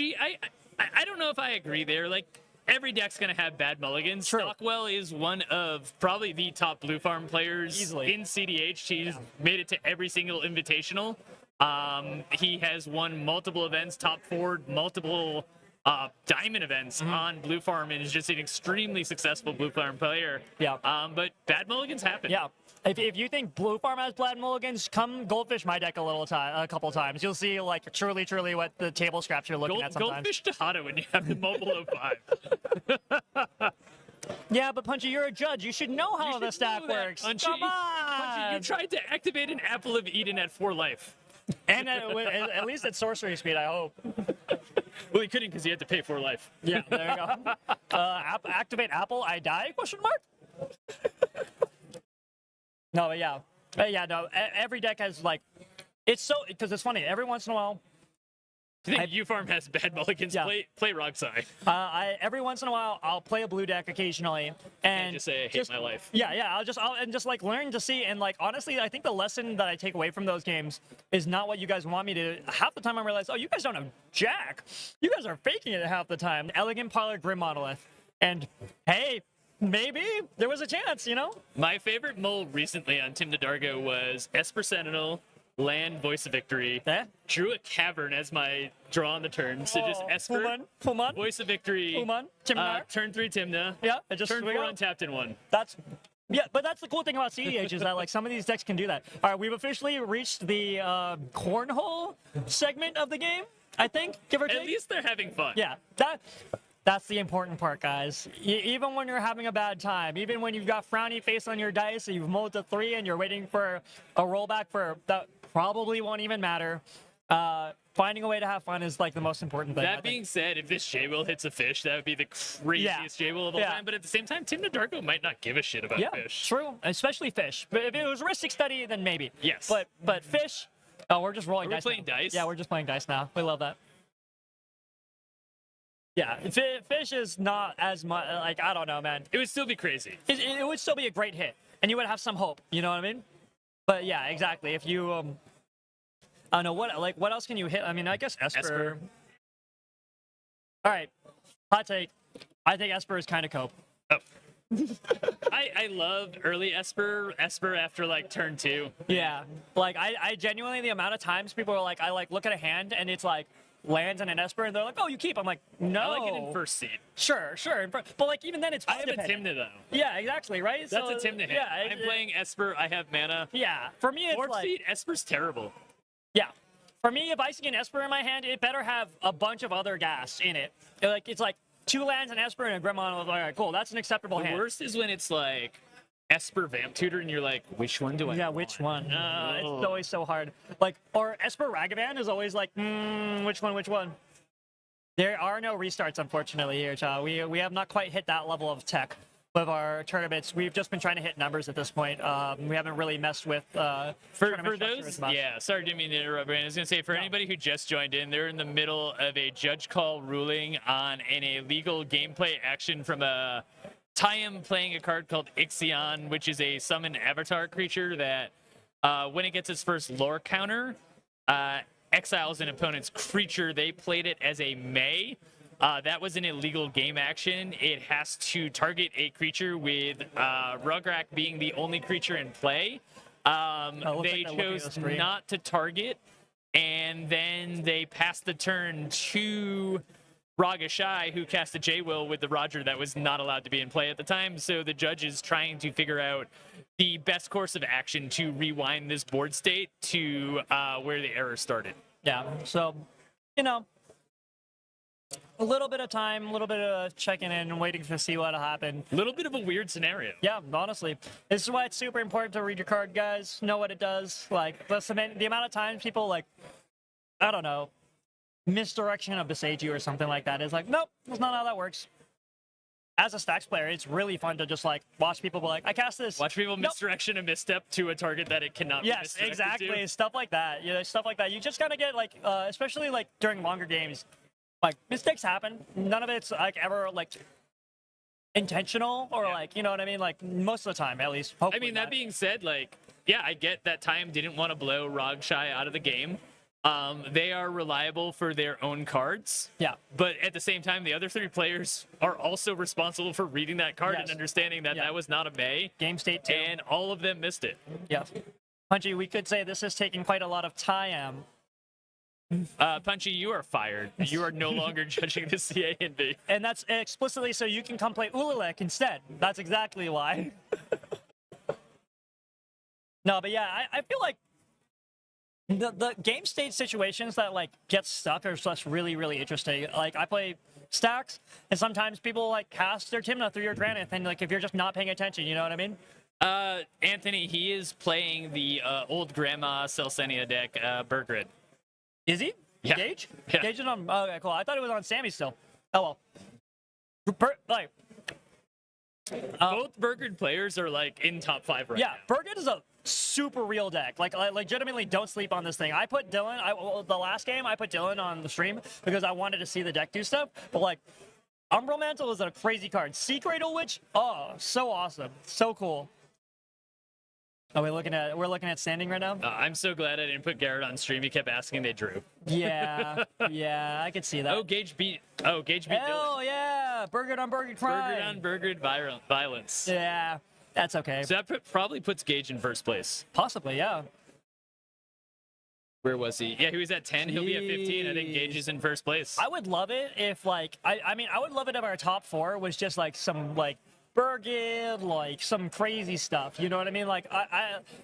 S2: I don't know if I agree there. Like every deck's gonna have bad mulligans.
S10: True.
S2: Stockwell is one of probably the top blue farm players in cEDH. He's made it to every single invitational. He has won multiple events, top 4, multiple diamond events on Blue Farm, and is just an extremely successful Blue Farm player.
S10: Yeah.
S2: But bad mulligans happen.
S10: Yeah. If you think Blue Farm has bad mulligans, come Goldfish my deck a couple times. You'll see like truly what the table scraps you're looking at sometimes.
S2: Goldfish Tejada when you have the mobile 05.
S10: Yeah, but Punchy, you're a judge. You should know how the
S2: should
S10: stack
S2: know that,
S10: works.
S2: Punchy.
S10: Come
S2: Punchy,
S10: on.
S2: you tried to activate an Apple of Eden at 4 life.
S10: And at least at sorcery speed, I hope.
S2: Well, he couldn't because he had to pay 4 life.
S10: Yeah, there you go. Activate Apple, I die? Question mark? No, but yeah. No. Every deck has like, it's so, because it's funny. Every once in a while,
S2: I think U-Farm has bad mulligans.
S10: Yeah.
S2: Play Rogsai.
S10: every once in a while, I'll play a blue deck occasionally, and
S2: Just say I hate my life.
S10: Yeah. I'll just like learn to see, and like honestly, I think the lesson that I take away from those games is not what you guys want me to. Half the time, I realize, oh, you guys don't have Jack. You guys are faking it half the time. Elegant Parlor Grim Monolith, and hey, maybe there was a chance, you know.
S2: My favorite mull recently on Tim Nadargo was Esper Sentinel, land Voice of Victory. Drew a Cavern as my draw on the turn. So just Esper,
S10: Puman,
S2: Voice of Victory,
S10: Timnar.
S2: turn 3 Timna.
S10: Yeah, it just
S2: turn
S10: swing
S2: 4
S10: out.
S2: untapped in 1.
S10: Yeah, but that's the cool thing about cEDH is that like some of these decks can do that. All right, we've officially reached the cornhole segment of the game. I think, give or take.
S2: At least they're having fun.
S10: Yeah, that's the important part, guys. Even when you're having a bad time, even when you've got frowny face on your dice and you've mulled to 3 and you're waiting for a rollback for that probably won't even matter. Finding a way to have fun is like the most important thing.
S2: That being said, if this J-Will hits a fish, that would be the craziest J-Will of all time. But at the same time, Tim Nadargo might not give a shit about fish.
S10: True, especially fish. But if it was Ristic Study, then maybe.
S2: Yes.
S10: But fish, oh, we're just rolling dice.
S2: We're playing dice?
S10: Yeah, we're just playing dice now. We love that. Yeah, fish is not as much, like, I don't know, man.
S2: It would still be crazy.
S10: It would still be a great hit, and you would have some hope, you know what I mean? But yeah, exactly. If you, I don't know, what else can you hit? I mean, I guess Esper. All right, hot take. I think Esper is kind of cope.
S2: Oh. I love early Esper after like turn 2.
S10: Yeah, like I genuinely, the amount of times people are like, I like look at a hand and it's like, lands and an Esper, and they're like, "Oh, you keep." I'm like, "No."
S2: I like it in first seed.
S10: Sure. But like even then, it's.
S2: I have a Timna though.
S10: Yeah, exactly. Right.
S2: That's a Timna hit.
S10: Yeah,
S2: I'm playing Esper. I have mana.
S10: Yeah. For me, it's
S2: fourth
S10: like.
S2: seed. Esper's terrible.
S10: Yeah. For me, if I see an Esper in my hand, it better have a bunch of other gas in it. Like it's like 2 lands, an Esper, and a Gremon. All right, cool. That's an acceptable hand.
S2: The worst is when it's like Esper Vamp Tutor, and you're like, which one do I?
S10: Yeah,
S2: want?
S10: which one? It's always so hard. Like, or Esper Ragavan is always like, which one? Which one? There are no restarts, unfortunately, here, child. We have not quite hit that level of tech with our tournaments. We've just been trying to hit numbers at this point. We haven't really messed with
S2: for those. Yeah, sorry, didn't mean to interrupt, Brandon. I was gonna say for anybody who just joined in, they're in the middle of a judge call ruling on an illegal gameplay action from a Tyam playing a card called Ixion, which is a summon avatar creature that when it gets its first lore counter, exiles an opponent's creature. They played it as a May. That was an illegal game action. It has to target a creature with Rugrak being the only creature in play. They chose not to target, and then they passed the turn to Ragashai, who cast a J-Will with the Roger that was not allowed to be in play at the time. So the judge is trying to figure out the best course of action to rewind this board state to where the error started.
S10: Yeah, so, you know, a little bit of time, a little bit of checking in and waiting to see what'll happen.
S2: A little bit of a weird scenario.
S10: Yeah, honestly. This is why it's super important to read your card, guys. Know what it does. Like, the amount of times people, like, I don't know, misdirection of besage you or something like that is like, nope, that's not how that works. As a stacks player, it's really fun to just like watch people be like, I cast this.
S2: Watch people misdirection a misstep to a target that it cannot.
S10: Yes,
S2: be
S10: exactly.
S2: To.
S10: Stuff like that. You know, stuff like that. You just gotta get like, especially like during longer games, like mistakes happen. None of it's like ever like intentional or like, you know what I mean? Like most of the time, at least.
S2: I mean, that being said, like, yeah, I get that Tyam didn't want to blow Ragashai out of the game. They are reliable for their own cards.
S10: Yeah.
S2: But at the same time, the other 3 players are also responsible for reading that card and understanding that that was not a May.
S10: Game state 2.
S2: And all of them missed it.
S10: Yeah. Punchy, we could say this is taking quite a lot of time.
S2: Punchy, you are fired. You are no longer judging the CA and B.
S10: And that's explicitly so you can come play Ulalek instead. That's exactly why. No, but yeah, I feel like the game state situations that like get stuck are just really, really interesting. Like I play stacks, and sometimes people like cast their Tymna through your Granite, and like if you're just not paying attention, you know what I mean?
S2: Anthony, he is playing the old grandma Celestia deck, Burgrid.
S10: Is he?
S2: Yeah.
S10: Gage?
S2: Yeah.
S10: Gage is on. Oh, okay, cool. I thought it was on Sammy still. Oh well. Like.
S2: Both Burgrid players are like in top 5 right now.
S10: Yeah, Burgrid is a super real deck. Like, I legitimately don't sleep on this thing. I put Dylan. The last game I put Dylan on the stream because I wanted to see the deck do stuff. But like, Umbral Mantle is a crazy card. Sea Cradle Witch. Oh, so awesome. So cool. Are we looking at? We're looking at standing right now.
S2: I'm so glad I didn't put Garrett on stream. He kept asking. They drew.
S10: Yeah, yeah, I could see that.
S2: Oh, Gage beat Dylan.
S10: Hell yeah! Burgrid on Burgrid crime.
S2: Burgrid on Burgrid violence.
S10: Yeah, that's okay.
S2: So that probably puts Gage in first place.
S10: Possibly, yeah.
S2: Where was he? Yeah, he was at 10. He'll be at 15. I think Gage is in first place.
S10: I would love it if like I mean I would love it if our top 4 was just like some like Burgrid, like some crazy stuff. You know what I mean? Like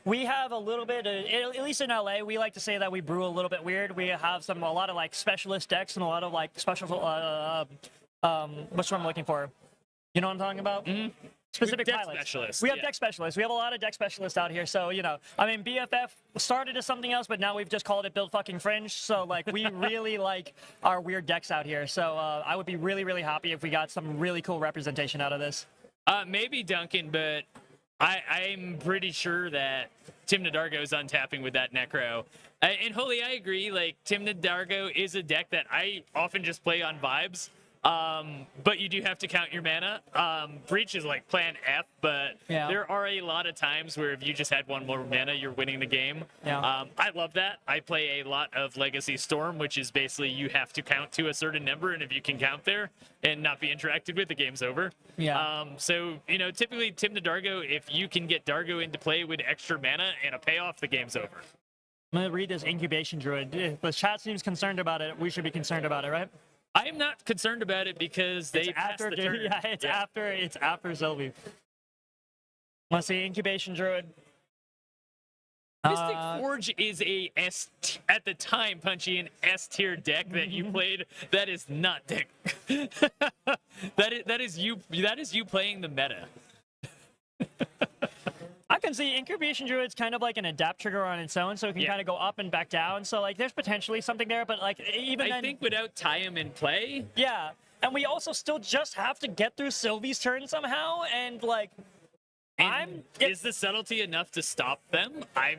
S10: we have a little bit of, at least in LA, we like to say that we brew a little bit weird. We have a lot of like specialist decks and a lot of like special what's what I'm looking for? You know what I'm talking about?
S2: Mm-hmm.
S10: Specific
S2: deck
S10: pilots.
S2: specialists.
S10: We have
S2: Yeah.
S10: deck specialists. We have a lot of deck specialists out here. So, you know, I mean, BFF started as something else, but now we've just called it Build Fucking Fringe. So, like, we really like our weird decks out here. So, I would be really, really happy if we got some really cool representation out of this.
S2: Maybe Duncan, but I'm pretty sure that Tymna Dargo is untapping with that Necro. And Holy, I agree. Like, Tymna Dargo is a deck that I often just play on vibes. But you do have to count your mana. Breach is like plan F, but
S10: Yeah.
S2: there are a lot of times where if you just had one more mana, you're winning the game.
S10: Yeah.
S2: I love that. I play a lot of Legacy Storm, which is basically you have to count to a certain number, and if you can count there and not be interacted with, the game's over.
S10: Yeah.
S2: So, you know, typically Tymna Dargo, if you can get Dargo into play with extra mana and a payoff, the game's over.
S10: I'm going to read this Incubation Druid. If the chat seems concerned about it, we should be concerned about it, right?
S2: I am not concerned about it because they passed the turn.
S10: Yeah, it's after Sylvie. Let's see, Incubation Druid.
S2: Mystic Forge is at the time, Punchy, an S tier deck that you played. That is not deck. that is you playing the meta.
S10: I can see Incubation Druid's kind of like an adapt trigger on its own, so it can kind of go up and back down. So like, there's potentially something there, but like even
S2: I think without Time in play,
S10: yeah. And we also still just have to get through Sylvie's turn somehow, and like,
S2: is the subtlety enough to stop them? I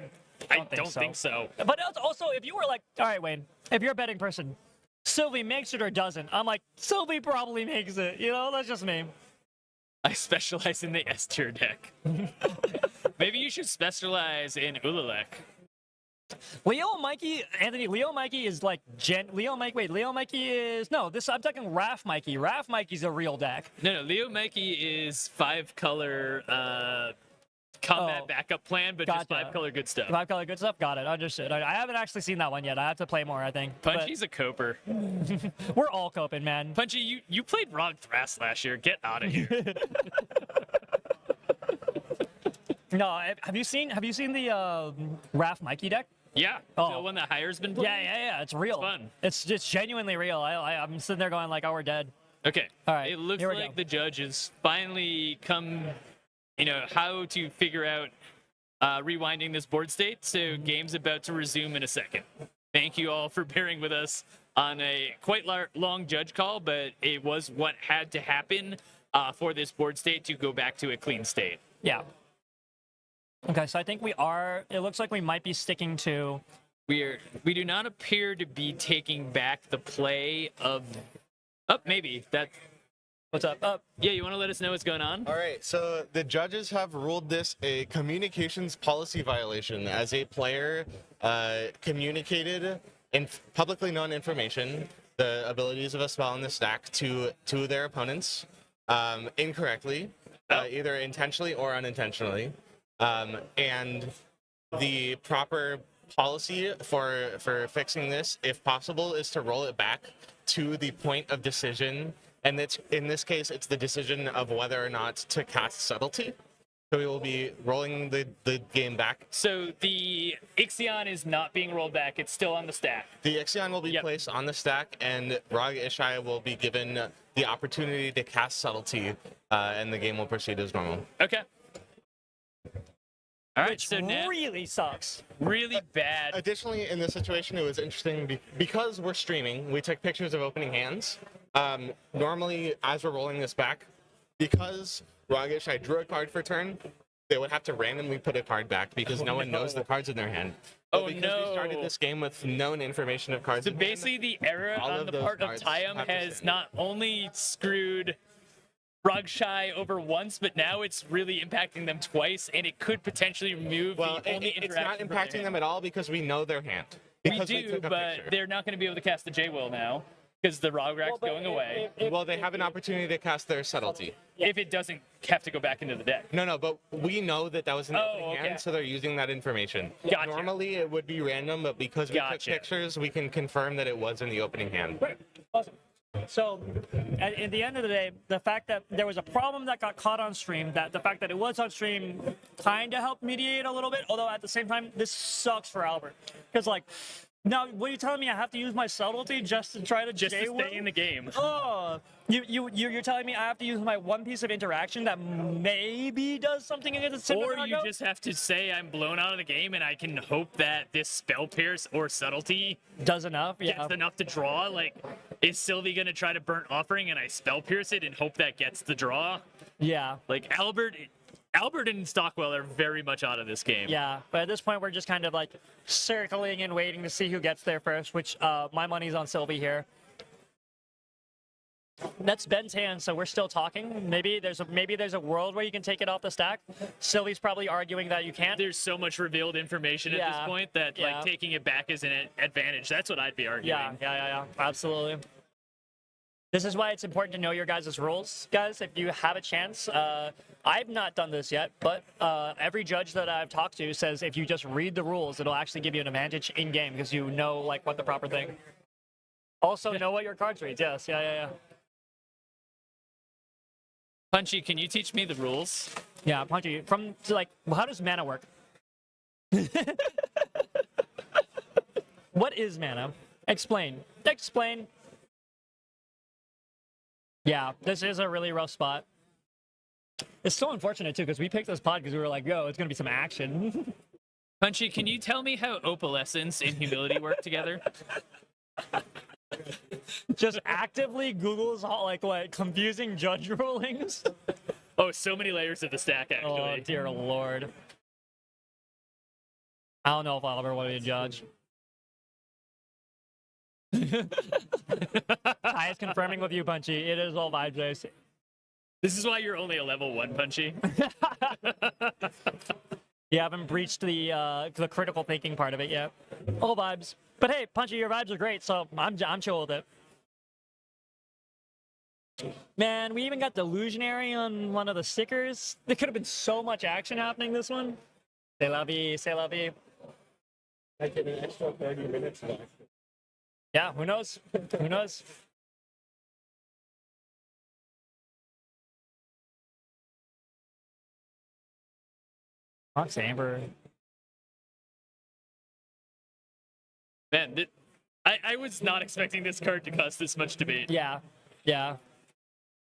S2: don't think so.
S10: But also, if you were like, all right, Wayne, if you're a betting person, Sylvie makes it or doesn't, I'm like, Sylvie probably makes it. You know, that's just me.
S2: I specialize in the S tier deck. Maybe you should specialize in Ulalek.
S10: Leo Mikey, Anthony, Leo Mikey is like Leo Mikey is, no, I'm talking Raph Mikey. Raph Mikey's a real deck.
S2: No, Leo Mikey is 5-color combat backup plan, but just 5-color good stuff.
S10: 5-color good stuff? Got it. Understood. I haven't actually seen that one yet. I have to play more, I think.
S2: Punchy's a coper.
S10: We're all coping, man.
S2: Punchy, you played Rog Thras last year. Get out of here.
S10: No, have you seen the Raph Mikey deck?
S2: Yeah, the one that Hire's been playing?
S10: Yeah, it's real.
S2: It's fun.
S10: It's genuinely real. I'm sitting there going like, oh, we're dead.
S2: Okay.
S10: All right.
S2: It looks
S10: here we
S2: like
S10: go.
S2: the judges finally come, how to figure out rewinding this board state. So game's about to resume in a second. Thank you all for bearing with us on a quite long judge call, but it was what had to happen for this board state to go back to a clean state.
S10: Yeah. Okay, so I think it looks like we might be sticking to.
S2: We do not appear to be taking back the play of. Maybe that.
S10: What's up?
S2: Yeah, you want to let us know what's going on?
S11: All right, so the judges have ruled this a communications policy violation as a player communicated in publicly known information, the abilities of a spell in the stack to their opponents incorrectly, either intentionally or unintentionally. And the proper policy for fixing this, if possible, is to roll it back to the point of decision. And in this case, it's the decision of whether or not to cast Subtlety. So we will be rolling the game back.
S2: So the Ixion is not being rolled back. It's still on the stack.
S11: The Ixion will be placed on the stack, and Rog Ishai will be given the opportunity to cast Subtlety, and the game will proceed as normal.
S2: Okay. All right,
S10: Which
S2: so now
S10: really sucks.
S2: really bad.
S11: Additionally, in this situation, it was interesting because we're streaming. We took pictures of opening hands. Normally, as we're rolling this back, because Rog Ishai drew a card for turn, they would have to randomly put a card back because no one knows the cards in their hand. But because we started this game with known information of cards
S2: So
S11: in
S2: basically,
S11: hand,
S2: the error
S11: all
S2: on
S11: of
S2: the
S11: those
S2: part of
S11: cards
S2: Tyam
S11: have to
S2: has
S11: stand.
S2: not only screwed Rugshai over once, but now it's really impacting them twice, and it could potentially remove the only
S11: it's not
S2: interaction from
S11: impacting
S2: their
S11: them at all because we know their hand.
S2: We
S11: Because
S2: do,
S11: took a
S2: but
S11: picture.
S2: they're not going to be able to cast the J-Will now because the Rograk's going away.
S11: Well, they have an opportunity to cast their Subtlety.
S2: If it doesn't have to go back into the deck.
S11: No, but we know that was in the opening
S2: okay.
S11: hand, so they're using that information.
S2: Gotcha.
S11: Normally, it would be random, but because we took pictures, we can confirm that it was in the opening hand.
S10: Awesome. So, at the end of the day, the fact that there was a problem that got caught on stream, that the fact that it was on stream kind of helped mediate a little bit, although at the same time, this sucks for Albert. Because, like, now, what are you telling me I have to use my subtlety just to try to
S2: stay in the game?
S10: Oh, you're telling me I have to use my one piece of interaction that maybe does something against the
S2: Or you just have to say I'm blown out of the game, and I can hope that this Spell Pierce or Subtlety
S10: does enough.
S2: Gets enough to draw. Like, is Sylvie gonna try to Burnt Offering and I Spell Pierce it and hope that gets the draw?
S10: Yeah.
S2: Like Albert and Stockwell are very much out of this game.
S10: Yeah, but at this point, we're just kind of like circling and waiting to see who gets there first, which my money's on Sylvie here. That's Ben's hand, so we're still talking. Maybe there's a world where you can take it off the stack. Sylvie's probably arguing that you can't.
S2: There's so much revealed information at this point that like taking it back is an advantage. That's what I'd be arguing.
S10: Yeah, absolutely. This is why it's important to know your guys' rules, guys. If you have a chance, I've not done this yet, but every judge that I've talked to says if you just read the rules, it'll actually give you an advantage in game because you know like what the proper thing. Also, know what your cards read. Yes, yeah.
S2: Punchy, can you teach me the rules?
S10: Yeah, Punchy. How does mana work? What is mana? Explain. Yeah, this is a really rough spot. It's so unfortunate, too, because we picked this pod because we were like, yo, it's going to be some action.
S2: Punchy, can you tell me how opalescence and humility work together?
S10: Just actively Googles what confusing judge rulings.
S2: Oh, so many layers of the stack, actually.
S10: Oh, dear Lord. I don't know if I'll ever want to be a judge. I is confirming with you, Punchy. It is all vibes based.
S2: This is why you're only a level 1, Punchy.
S10: You haven't breached the critical thinking part of it yet. All vibes. But hey, Punchy, your vibes are great, so I'm chill with it. Man, we even got Delusionary on one of the stickers. There could have been so much action happening this one. C'est la vie, c'est la vie. I get an extra 30 minutes left. Yeah, who knows? Who knows? Fox Amber.
S2: Man, I was not expecting this card to cause this much debate.
S10: Yeah.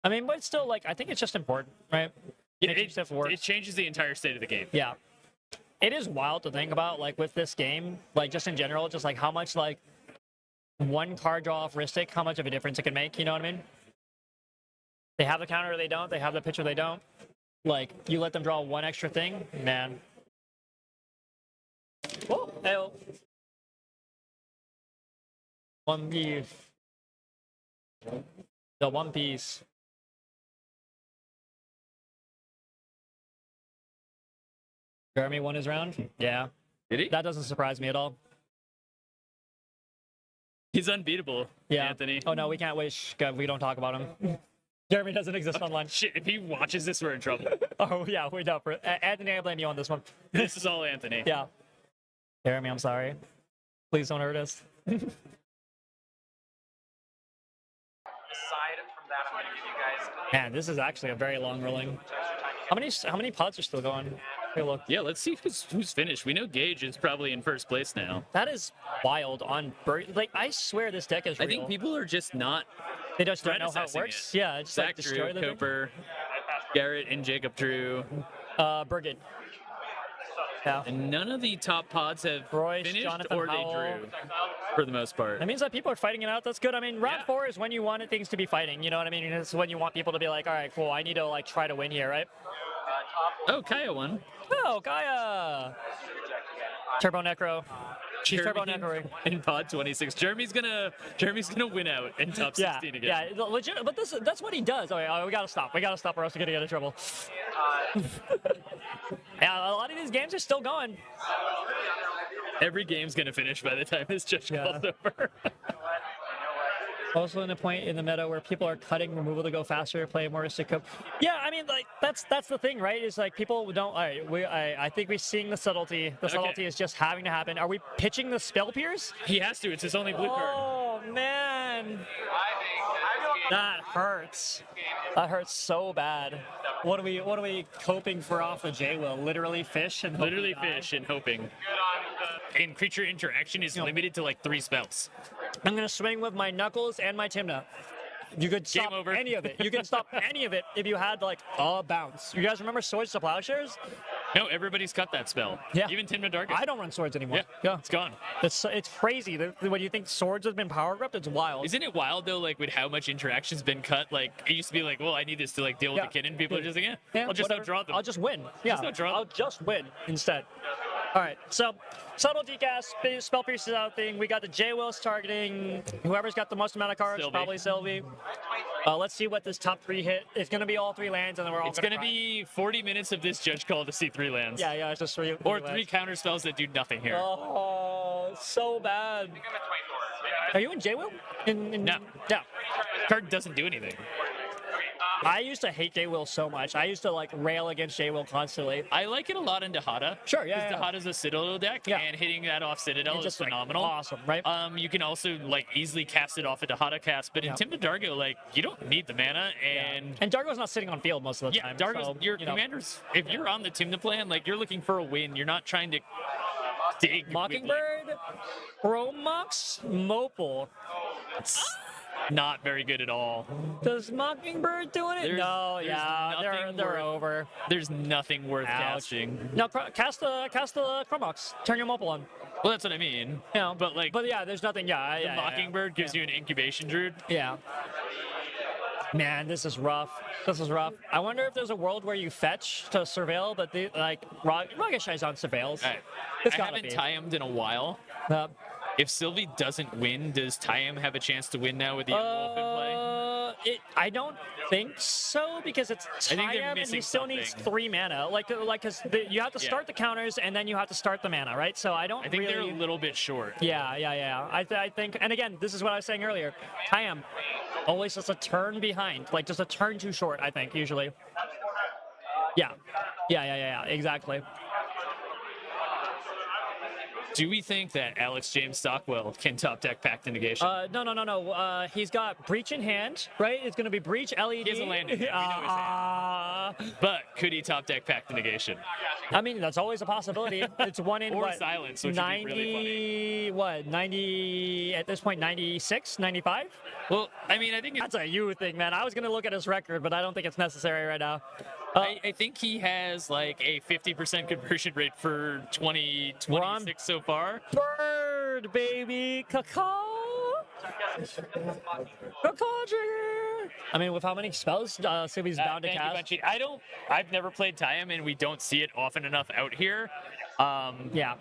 S10: I mean, but it's still, like, I think it's just important, right?
S2: It changes the entire state of the game.
S10: Yeah. It is wild to think about, like, with this game, like, just in general, just, like, how much, like, one card draw off Ristic, how much of a difference it can make, you know what I mean? They have the counter or they don't. They have the pitch or they don't. Like, you let them draw one extra thing, man. Oh, hey-oh. One piece. The One Piece. Jeremy won his round? Yeah.
S2: Did he?
S10: That doesn't surprise me at all.
S2: He's unbeatable,
S10: Yeah.
S2: Anthony.
S10: Oh, no, we can't wish. God, we don't talk about him. Jeremy doesn't exist online.
S2: Shit, if he watches this, we're in trouble.
S10: Oh, yeah, we're done for it. Anthony, I blame you on this one.
S2: This is all Anthony.
S10: Yeah. Jeremy, I'm sorry. Please don't hurt us.
S13: Aside from that, I'm going to give you guys.
S10: Man, this is actually a very long ruling. How many pods are still going? Here, look.
S2: Yeah, let's see who's finished. We know Gage is probably in first place now.
S10: That is wild on like I swear this deck is real.
S2: I think people are just not.
S10: They just don't know how it
S2: predecessing
S10: works.
S2: it.
S10: Yeah, it's just
S2: Zach
S10: like destroy
S2: Drew,
S10: the thing.
S2: Coper, Garrett, and Jacob Drew.
S10: Bergen. Yeah.
S2: And none of the top pods have
S10: Royce,
S2: finished
S10: Jonathan
S2: or
S10: Howell.
S2: they drew, for the most part.
S10: That means that people are fighting it out. That's good. I mean, round 4 is when you wanted things to be fighting. You know what I mean? It's when you want people to be like, all right, cool. I need to like try to win here, right?
S2: Oh, Kaya won.
S10: Oh, Gaia. Turbo Necro. She's Turbo Necroing.
S2: In pod 26. Jeremy's gonna win out in top 16 again.
S10: Yeah, legit. But that's what he does. All right, we gotta stop. We gotta stop, or else we're gonna get in trouble. Yeah, a lot of these games are still going.
S2: Every game's gonna finish by the time this judge calls over.
S10: Also in a point in the meta where people are cutting removal to go faster, play more risky. Yeah, I mean, like that's the thing, right? Is like people don't. All right, I think we're seeing the subtlety. The subtlety is just having to happen. Are we pitching the spell pierce?
S2: He has to. It's his only blue card.
S10: Oh man, that hurts. That hurts so bad. What are we coping for off the J-Will? Literally fish and
S2: Literally fish and hoping. And creature interaction is limited to like 3 spells.
S10: I'm gonna swing with my Knuckles and my Timna. You could stop any of it. You can stop any of it if you had like a bounce. You guys remember Swords to Plowshares?
S2: No, everybody's cut that spell.
S10: Yeah.
S2: Even Timna Darkus.
S10: I don't run Swords anymore.
S2: Yeah, it's gone.
S10: It's crazy. When you think Swords has been power gripped, it's wild.
S2: Isn't it wild though, like with how much interaction's been cut? Like it used to be like, well, I need this to like deal with the kid, and people are just like, I'll just outdraw them.
S10: I'll just win. Yeah, I'll just win instead. All right, so subtle decast, spell pierces out thing. We got the J-Wills targeting whoever's got the most amount of cards,
S2: Sylvie.
S10: probably Sylvie. Let's see what this top 3 hit. It's gonna be all 3 lands, and then we're all.
S2: It's gonna be 40 minutes of this judge call to see 3 lands.
S10: Yeah, it's just 3.
S2: Or 3 counter spells that do nothing here.
S10: Oh, so bad. Are you in J-Will?
S2: No. Card doesn't do anything.
S10: I used to hate J-Will so much. I used to like rail against J-Will constantly.
S2: I like it a lot in Dahada.
S10: Sure, yeah.
S2: Because Dahada's a Citadel deck, and hitting that off Citadel is
S10: just, like,
S2: phenomenal.
S10: awesome, right?
S2: You can also like easily cast it off a Dahada cast, but in Timna Dargo, like you don't need the mana, and
S10: Dargo's not sitting on field most of the time.
S2: Dargo's
S10: so,
S2: your commanders. If you're on the Timna plan, like you're looking for a win, you're not trying to dig.
S10: Mockingbird, Chromox, Mopal.
S2: It's not very good at all.
S10: Does Mockingbird doing it? No, they're over.
S2: There's nothing worth casting.
S10: No, cast the Chromox. Turn your Mopal on.
S2: Well, that's what I mean.
S10: Yeah,
S2: but
S10: yeah, there's nothing. Yeah,
S2: the Mockingbird gives you an incubation druid.
S10: Yeah. Man, this is rough. This is rough. I wonder if there's a world where you fetch to surveil, but Rocket Shy's on surveils.
S2: Right. I haven't Tyamed in a while. If Sylvie doesn't win, does Tyam have a chance to win now with the Wolf in play?
S10: I don't think so, because it's Tyam and he still needs 3 mana. Because you have to start the counters and then you have to start the mana, right? So I think
S2: they're a little bit short.
S10: Yeah. I think, and again, this is what I was saying earlier. Tyam always just a turn behind, like just a turn too short, I think, usually. Yeah, exactly.
S2: Do we think that Alex James Stockwell can top deck Pact of Negation?
S10: No. He's got Breach in hand, right? It's going to be Breach, LED.
S2: He has a land in hand. We know his hand. But could he top deck Pact of Negation?
S10: I mean, that's always a possibility. It's 1 in
S2: or Silence, which
S10: 90,
S2: would be really funny.
S10: What, 90, at this point, 96, 95?
S2: Well, I mean, I think
S10: that's a you thing, man. I was going to look at his record, but I don't think it's necessary right now.
S2: I think he has like a 50% conversion rate for 2026 so far.
S10: Bird, baby. Caw. Trigger. I mean, with how many spells Sylvie's bound to cast?
S2: I've never played Tyam, and we don't see it often enough out here.
S10: Yeah.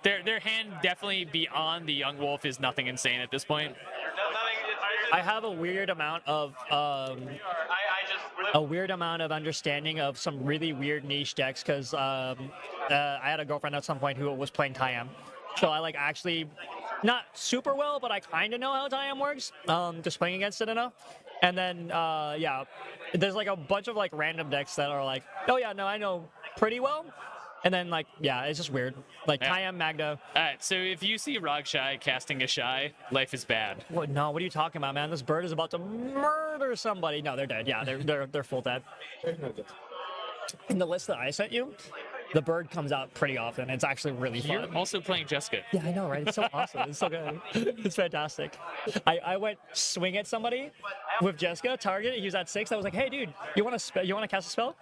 S2: Their hand definitely beyond the Young Wolf is nothing insane at this point.
S10: I have a weird amount of understanding of some really weird niche decks because I had a girlfriend at some point who was playing Tyam, so I like actually not super well, but I kind of know how Tyam works. Just playing against it enough, and then there's like a bunch of like random decks that are like, oh yeah, no, I know pretty well. And then, like, it's just weird. Like, Tyam, Magda.
S2: All right, so if you see Rog Shy casting a Shy, life is bad.
S10: What? No, what are you talking about, man? This bird is about to murder somebody. No, they're dead. Yeah, they're full dead. in the list that I sent you, the bird comes out pretty often. It's actually really fun.
S2: You're also playing Jessica.
S10: Yeah, I know, right? It's so awesome. It's so good. It's fantastic. I went swing at somebody with Jessica, target. He was at 6. I was like, hey, dude, you want to cast a spell?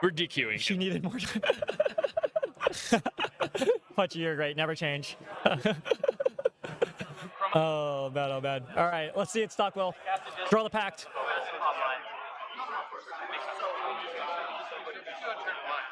S2: We're DQing.
S10: She needed more time. Punchy, you're great. Never change. Oh, man, oh, man. All right, let's see it, Stockwell. Draw the pact.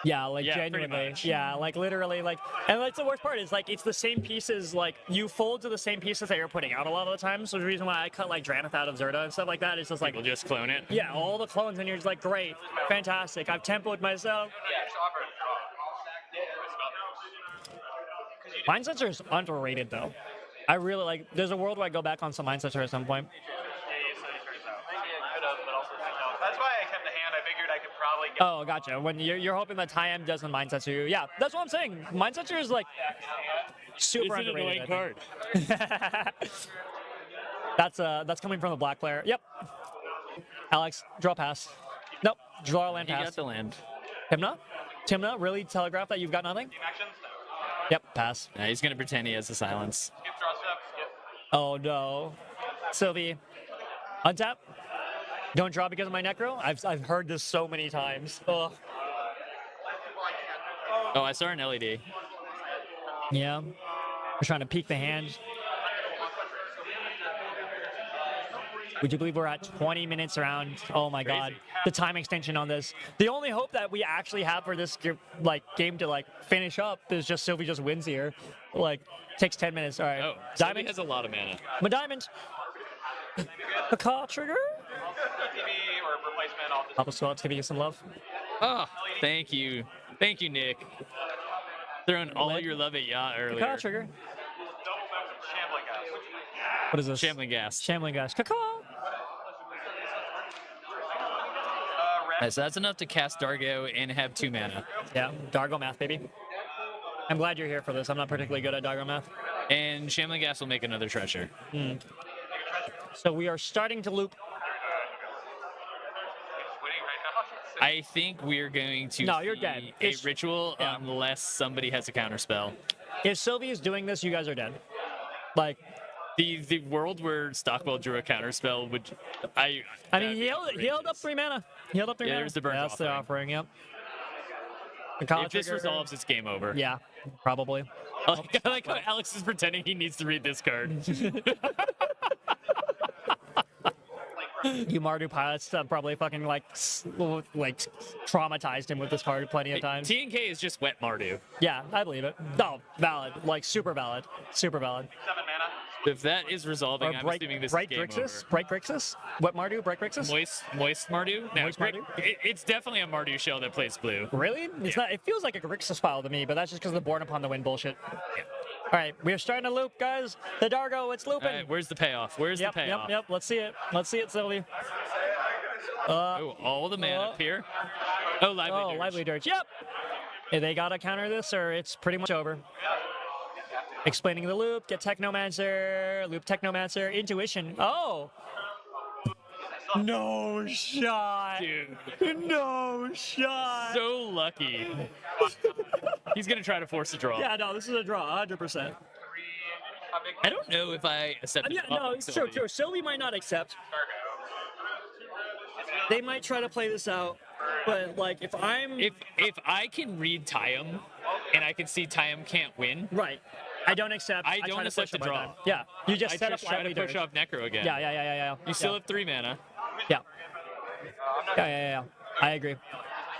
S10: Yeah, like genuinely. Yeah, like literally, like, and that's the worst part is like it's the same pieces. Like you fold to the same pieces that you're putting out a lot of the time. So the reason why I cut like Dranith out of Zerda and stuff like that is just like
S2: People just clone it.
S10: yeah, all the clones, and you're just like great, fantastic. I've tempoed myself. Mind Sensor is underrated though. I really like. There's a world where I go back on some Mind Sensor at some point.
S9: That's why I kept the hand. I figured I could probably get.
S10: Oh, gotcha. When you're hoping that Tayam doesn't Mind Sensor you. Yeah, that's what I'm saying. Mind Sensor is like super
S2: It's an
S10: underrated.
S2: annoying card.
S10: That's coming from the black player. Yep. Alex, draw pass. Nope. Draw a land
S2: He
S10: pass.
S2: got the land.
S10: Timna, really telegraph that you've got nothing? Yep, pass.
S2: Nah, he's gonna pretend he has the silence.
S10: Oh no. Sylvie, untap. Don't draw because of my Necro? I've heard this so many times. Ugh.
S2: Oh, I saw an LED.
S10: Yeah. We're trying to peek the hand. Would you believe we're at 20 minutes around? Oh my God, the time extension on this. The only hope that we actually have for this game to finish up is just Sylvie just wins here. Takes 10 minutes. All right.
S2: Oh,
S10: Diamond
S2: Sylvie has a lot of mana.
S10: My diamond. The call trigger. Papa Swap's giving you some love.
S2: Oh, thank you, Nick. Throwing all your love at Yacht
S10: The
S2: earlier.
S10: call trigger. What is this?
S2: Shambling gas.
S10: Shambling gas. Caw.
S2: So that's enough to cast Dargo and have 2 mana.
S10: Yeah, Dargo math, baby. I'm glad you're here for this. I'm not particularly good at Dargo math.
S2: And Shambling gas will make another treasure.
S10: So we are starting to loop.
S2: I think we're going to
S10: No, you're
S2: see
S10: dead.
S2: a
S10: It's-
S2: ritual
S10: yeah.
S2: unless somebody has a counter spell.
S10: If Sylvie is doing this, you guys are dead.
S2: The world where Stockwell drew a counter spell would
S10: I mean, he held up 3 mana. He held up 3
S2: Yeah,
S10: mana.
S2: there's the burnt
S10: That's the
S2: offering.
S10: offering. Yep. The call
S2: If this
S10: trigger-
S2: resolves, it's game over.
S10: Yeah, probably.
S2: I like how Alex is pretending he needs to read this card.
S10: You Mardu pilots probably fucking traumatized him with this card plenty of times.
S2: TNK is just wet Mardu.
S10: Yeah, I believe it. No, valid. Super valid. Super valid.
S2: If that is resolving, I'm assuming this
S10: Bright
S2: is game
S10: Grixis?
S2: over.
S10: Bright Grixis? What Mardu? Bright Grixis?
S2: Moist Mardu? No,
S10: Moist
S2: Bright-
S10: Mardu?
S2: It's definitely a Mardu shell that plays blue.
S10: Really? It's not. It feels like a Grixis file to me, but that's just because of the Born Upon the Wind bullshit. All right, we're starting to loop, guys. The Dargo, it's looping.
S2: All right, where's the payoff? Where's the payoff?
S10: Yep. Let's see it. Let's see it, Sylvie.
S2: Oh, all the mana up here. Oh, Lively Dirge.
S10: Lively Dirge. Yep. If they gotta counter this, or it's pretty much over. Explaining the loop. Get Technomancer. Loop Technomancer. Intuition. Oh. No shot.
S2: Dude.
S10: No shot.
S2: So lucky. He's going to try to force a draw.
S10: Yeah, no, this is a draw, 100%.
S2: I don't know if I accept
S10: Yeah,
S2: this
S10: no,
S2: offer,
S10: it's
S2: Sylvie.
S10: true. Sylvie might not accept. They might try to play this out, but if I'm
S2: If I can read Tyam and I can see Tyam can't win,
S10: right, I don't accept.
S2: I
S10: try
S2: don't
S10: to
S2: accept
S10: push
S2: the
S10: it my
S2: draw.
S10: time. Yeah, you just
S2: I
S10: set
S2: just
S10: up
S2: try to
S10: Lively
S2: push
S10: Dirge.
S2: off Necro again.
S10: Yeah.
S2: You still have 3 mana.
S10: Yeah. Yeah. I agree.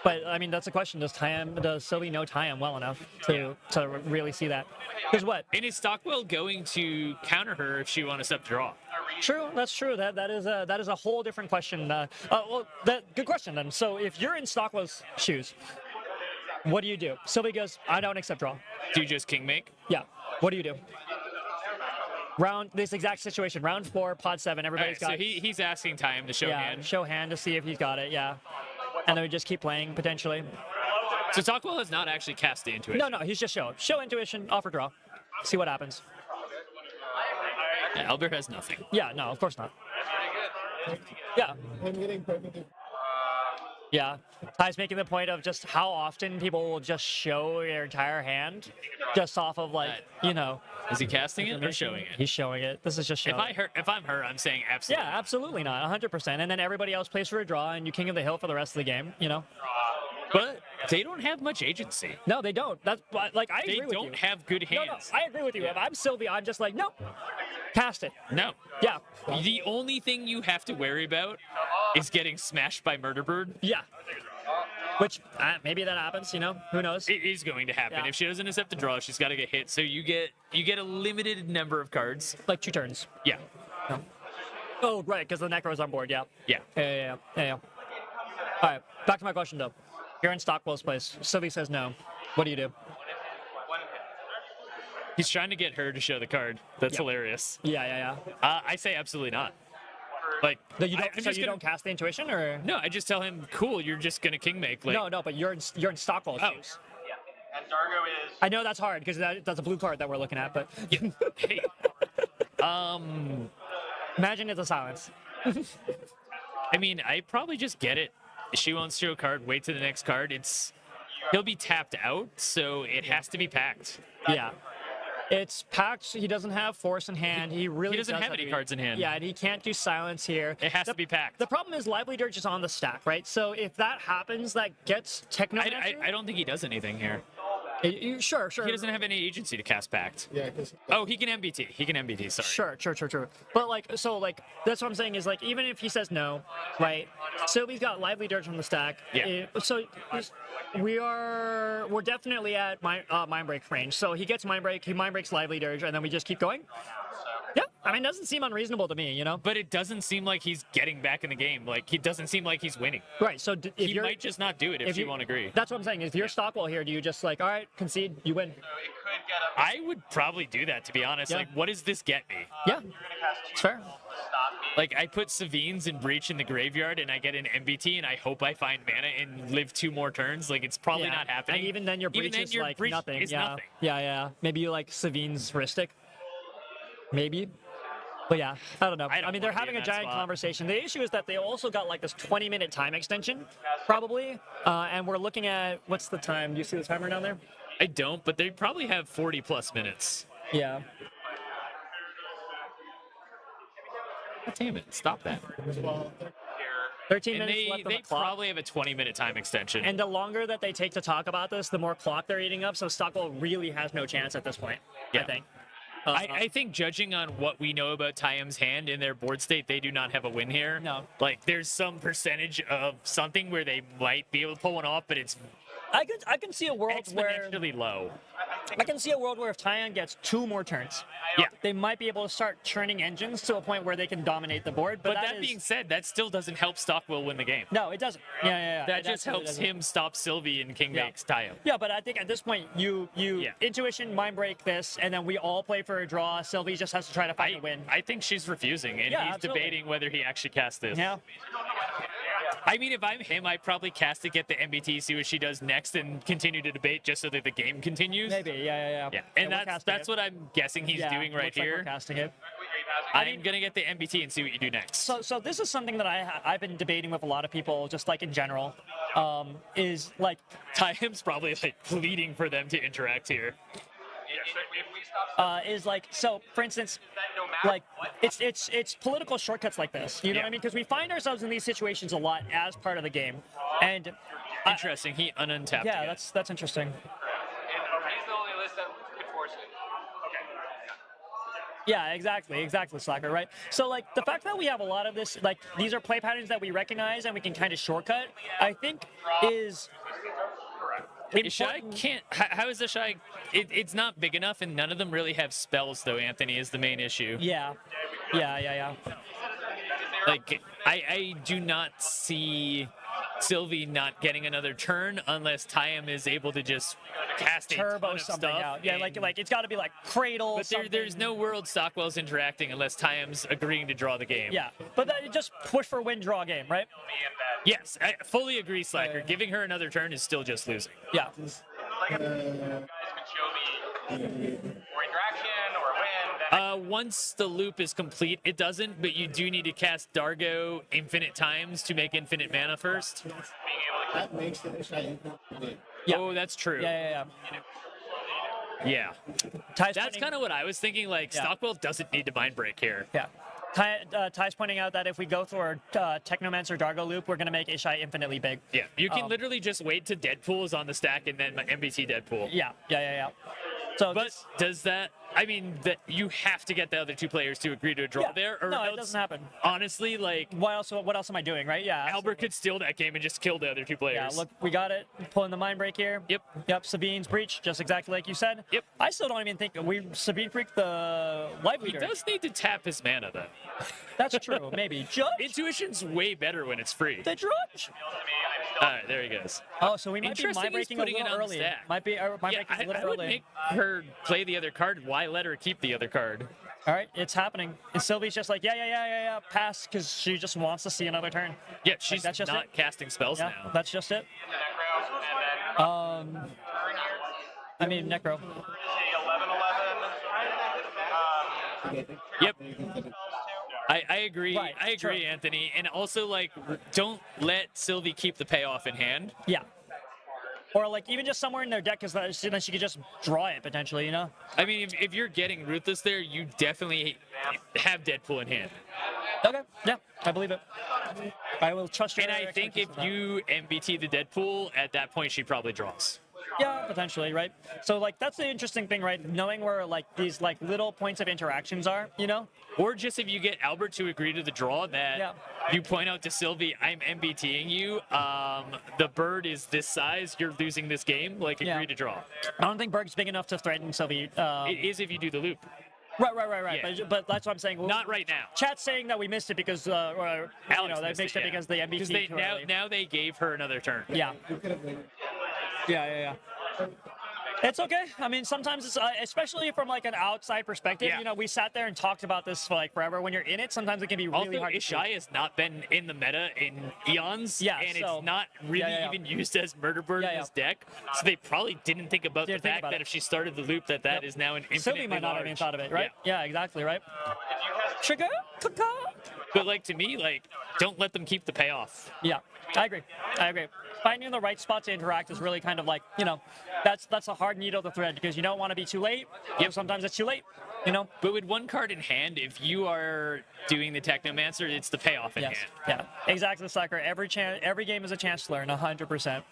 S10: But I mean, that's the question: Does Sylvie know Tyam well enough to really see that? Because what?
S2: And is Stockwell going to counter her if she wants to draw?
S10: True, that's true. That is a whole different question. Good question then. So if you're in Stockwell's shoes, what do you do? Sylvie goes, I don't accept draw.
S2: Do you just king make?
S10: Yeah. What do you do? This exact situation. Round 4, pod 7. Everybody's
S2: All
S10: got.
S2: right, so he's asking Tyam to show hand.
S10: Show hand to see if he's got it. Yeah. And then we just keep playing potentially.
S2: So Stockwell has not actually cast the intuition.
S10: No, he's just show intuition, offer draw, see what happens.
S2: Yeah, Albert has nothing.
S10: Yeah, no, of course not. Yeah. Yeah. Ty's making the point of just how often people will just show their entire hand just off of like, you know.
S2: Is he casting it or showing it?
S10: He's showing it. This is just showing.
S2: If I'm her, I'm saying absolutely.
S10: Yeah, absolutely not. 100%. And then everybody else plays for a draw and you king of the hill for the rest of the game, you know?
S2: But they don't have much agency.
S10: No, they don't. That's like I agree with you.
S2: They don't have good hands.
S10: No, I agree with you. If I'm Sylvie, I'm just like, nope. Cast it.
S2: No.
S10: Yeah.
S2: The only thing you have to worry about is getting smashed by Murderbird.
S10: Yeah. Which maybe that happens, you know? Who knows?
S2: It is going to happen.
S10: Yeah.
S2: If she doesn't accept the draw, she's got to get hit. So you get a limited number of cards.
S10: Like 2 turns.
S2: Yeah.
S10: No. Oh, right, because the Necro's on board, yeah.
S2: Yeah.
S10: Yeah. All right, back to my question, though. You're in Stockwell's place. Sylvie says no. What do you do?
S2: He's trying to get her to show the card. That's hilarious.
S10: Yeah.
S2: I say absolutely not. Like,
S10: No, you don't, you don't cast the intuition, or?
S2: No, I just tell him, cool, you're just going to king make. Like,
S10: No, but you're in Stockwell's shoes.
S3: And Dargo is.
S10: I know that's hard, because that's a blue card that we're looking at, but...
S2: Hey.
S10: Imagine it's a silence.
S2: I mean, I probably just get it. She won't show a card, wait to the next card. He'll be tapped out, so it has to be packed.
S10: Yeah. It's packed. He doesn't have force in hand. He really
S2: doesn't have any cards in hand.
S10: Yeah, and he can't do silence here.
S2: It has to be packed.
S10: The problem is Lively Dirge is on the stack, right? So if that happens, that gets Technomancer.
S2: I don't think he does anything here.
S10: Sure.
S2: He doesn't have any agency to cast packed.
S11: Yeah, because
S2: Oh, he can MBT. He can MBT, sorry.
S10: Sure. But that's what I'm saying is like even if he says no, right? Sylvie's got Lively Dirge on the stack.
S2: Yeah.
S10: So we're definitely at Mind Break range. So he gets Mind Break, he Mind Breaks Lively Dirge, and then we just keep going. Yeah, I mean, it doesn't seem unreasonable to me, you know?
S2: But it doesn't seem like he's getting back in the game. Like, it doesn't seem like he's winning.
S10: Right, so if
S2: He might just not do it if you won't agree.
S10: That's what I'm saying. If you're Stockwell here, do you just like, all right, concede, you win?
S2: I would probably do that, to be honest.
S10: Yeah.
S2: Like, what does this get me?
S10: Yeah, it's fair.
S2: Like, I put Savines and Breach in the graveyard, and I get an MBT, and I hope I find mana and live 2 more turns. Like, it's probably
S10: Yeah.
S2: not happening.
S10: And even then, your breach is
S2: your
S10: like
S2: breach
S10: nothing.
S2: is
S10: Yeah.
S2: nothing.
S10: Yeah. Maybe you like Savine's Heuristic. Maybe. But yeah, I don't know.
S2: I don't
S10: I mean, they're
S2: wanna be
S10: having
S2: in
S10: a
S2: that
S10: giant
S2: spot.
S10: conversation. The issue is that they also got like this 20-minute time extension, probably. And we're looking at, what's the time? Do you see the timer down there?
S2: I don't, but they probably have 40-plus minutes.
S10: Yeah.
S2: God damn it, stop that.
S10: 13
S2: And
S10: minutes left on
S2: they
S10: the clock.
S2: probably have a 20-minute time extension.
S10: And the longer that they take to talk about this, the more clock they're eating up. So Stockwell really has no chance at this point,
S2: Yeah.
S10: I think.
S2: I think judging on what we know about Tyam's hand in their board state, they do not have a win here.
S10: No.
S2: Like, there's some percentage of something where they might be able to pull one off, but it's
S10: I can see a world where
S2: exponentially low.
S10: I can see a world where if Tyan gets 2 more turns,
S2: Yeah.
S10: they might be able to start churning engines to a point where they can dominate the board. But,
S2: But that
S10: is,
S2: being said, that still doesn't help Stockwell win the game.
S10: no, it doesn't. Yeah.
S2: That
S10: It
S2: just
S10: absolutely
S2: helps
S10: doesn't.
S2: him stop Sylvie and King
S10: Yeah.
S2: makes Tyam.
S10: Yeah, but I think at this point, you
S2: Yeah.
S10: intuition, mind break this, and then we all play for a draw. Sylvie just has to try to find a win.
S2: I think she's refusing, and
S10: Yeah,
S2: he's
S10: absolutely.
S2: debating whether he actually casts this.
S10: Yeah.
S2: I mean, if I'm him, I'd probably cast it, get the MBT, see what she does next, and continue to debate just so that the game continues.
S10: Maybe. Yeah.
S2: Yeah,
S10: we're
S2: and
S10: casting
S2: that's
S10: it.
S2: what I'm guessing he's
S10: Yeah,
S2: doing right
S10: looks like we're
S2: here.
S10: casting it.
S2: I'm gonna get the MBT and see what you do next.
S10: So this is something that I've been debating with a lot of people, just like in general, is like
S2: Tyam's probably like pleading for them to interact here.
S10: is like, so for instance, like it's political shortcuts like this, you know what I mean? Because we find ourselves in these situations a lot as part of the game, and
S2: Interesting. He ununtapped.
S10: yeah,
S2: again.
S10: that's interesting.
S9: He's the only list that could force it.
S10: Yeah, exactly, Slacker, right? So like the fact that we have a lot of this, like these are play patterns that we recognize and we can kind of shortcut, I think is.
S2: Shai
S10: important.
S2: can't. How is the Shai? It's not big enough, and none of them really have spells, though. Anthony is the main issue.
S10: Yeah.
S2: Like I do not see Sylvie not getting another turn unless Tyam is able to just cast a ton
S10: Turbo
S2: of
S10: something
S2: stuff.
S10: out. Yeah,
S2: and-
S10: like it's got to be like cradle.
S2: But
S10: something.
S2: there's no world Stockwell's interacting unless Tyam's agreeing to draw the game.
S10: Yeah, but that, just push for win draw game, right?
S2: Yes, I fully agree, Slacker. Giving her another turn is still just losing.
S10: Yeah.
S3: Like if guys could show me or interaction or a win, then
S2: Once the loop is complete, it doesn't, but you do need to cast Dargo infinite times to make infinite mana first.
S8: That makes it exciting.
S10: Yeah.
S2: Oh, that's true.
S10: Yeah.
S2: Yeah.
S10: Ty's
S2: That's
S10: pointing-
S2: kind of what I was thinking. Like,
S10: Yeah.
S2: Stockwell doesn't need to mind break here.
S10: Yeah. Ty's pointing out that if we go through our Technomancer Dargo loop, we're going to make Ishai infinitely big.
S2: Yeah, you can literally just wait to Deadpool is on the stack and then MBT Deadpool.
S10: Yeah. So
S2: But does that? I mean, that you have to get the other two players to agree to a draw
S10: Yeah.
S2: there, or
S10: No, it
S2: else,
S10: doesn't happen.
S2: Honestly, like
S10: what else am I doing, right? Yeah.
S2: Albert could steal that game and just kill the other two players.
S10: Yeah, look, we got it. Pulling the mind break here. Yep, Sabine's breach, just exactly like you said.
S2: Yep.
S10: I still don't even think Sabine freaked the life
S2: He
S10: leader.
S2: does need to tap his mana though.
S10: That's true, maybe. Judge?
S2: Intuition's way better when it's free.
S10: The Judge?
S2: All right, there he goes.
S10: Oh, so we might be
S2: Interesting
S10: mind
S2: he's
S10: breaking a
S2: putting it
S10: little
S2: on the
S10: early.
S2: stack.
S10: Might be mind breaking a
S2: I
S10: little
S2: would
S10: early.
S2: make her play the other card. Why let her keep the other card?
S10: All right, it's happening. And Sylvie's just like, yeah, pass, because she just wants to see another turn.
S2: Yeah, she's
S10: that's just
S2: not
S10: it.
S2: casting spells
S10: Yeah,
S2: now.
S10: that's just it. I mean, Necro.
S9: 11-11.
S2: Yep. I agree.
S10: Right,
S2: I agree,
S10: true.
S2: Anthony. And also, like, don't let Sylvie keep the payoff in hand.
S10: Yeah. Or like even just somewhere in their deck, because then she could just draw it potentially, you know?
S2: I mean, if you're getting Ruthless there, you definitely have Deadpool in hand.
S10: Okay, yeah, I believe it. I will trust your
S2: And I think if you MBT the Deadpool, at that point she probably draws.
S10: Yeah, potentially, right? So like that's the interesting thing, right? Knowing where like these like little points of interactions are, you know?
S2: Or just if you get Albert to agree to the draw that you point out to Sylvie, I'm MBTing you. The bird is this size. You're losing this game. Like, agree to draw.
S10: I don't think Berg's big enough to threaten Sylvie.
S2: It is if you do the loop.
S10: Right.
S2: Yeah.
S10: But that's what I'm saying.
S2: Not right now.
S10: Chat's saying that we missed it because, or, you
S2: Alex
S10: know, they
S2: missed
S10: missed it because they MBT
S2: they,
S10: too early.
S2: now they gave her another turn.
S10: Yeah. It's okay. I mean, sometimes it's, especially from like an outside perspective, you know, we sat there and talked about this for like forever. When you're in it, sometimes it can be really
S2: Also,
S10: hard to
S2: Ishai has not been in the meta in eons,
S10: Yeah,
S2: and
S10: so-
S2: it's not really even used as murder bird in his deck. So they probably didn't think about the fact that if she started the loop, that is now an infinitely
S10: Sylvie might not have even thought of it, right? Yeah, exactly, right? Trigger?
S2: But like to me, like don't let them keep the payoff.
S10: Yeah, I agree. Finding the right spot to interact is really kind of like, you know, that's a hard needle to thread because you don't want to be too late. Yep. Sometimes it's too late, you know.
S2: But with one card in hand, if you are doing the Technomancer, it's the payoff in hand.
S10: Yeah, exactly, Slacker. Every game is a chance to learn, 100%.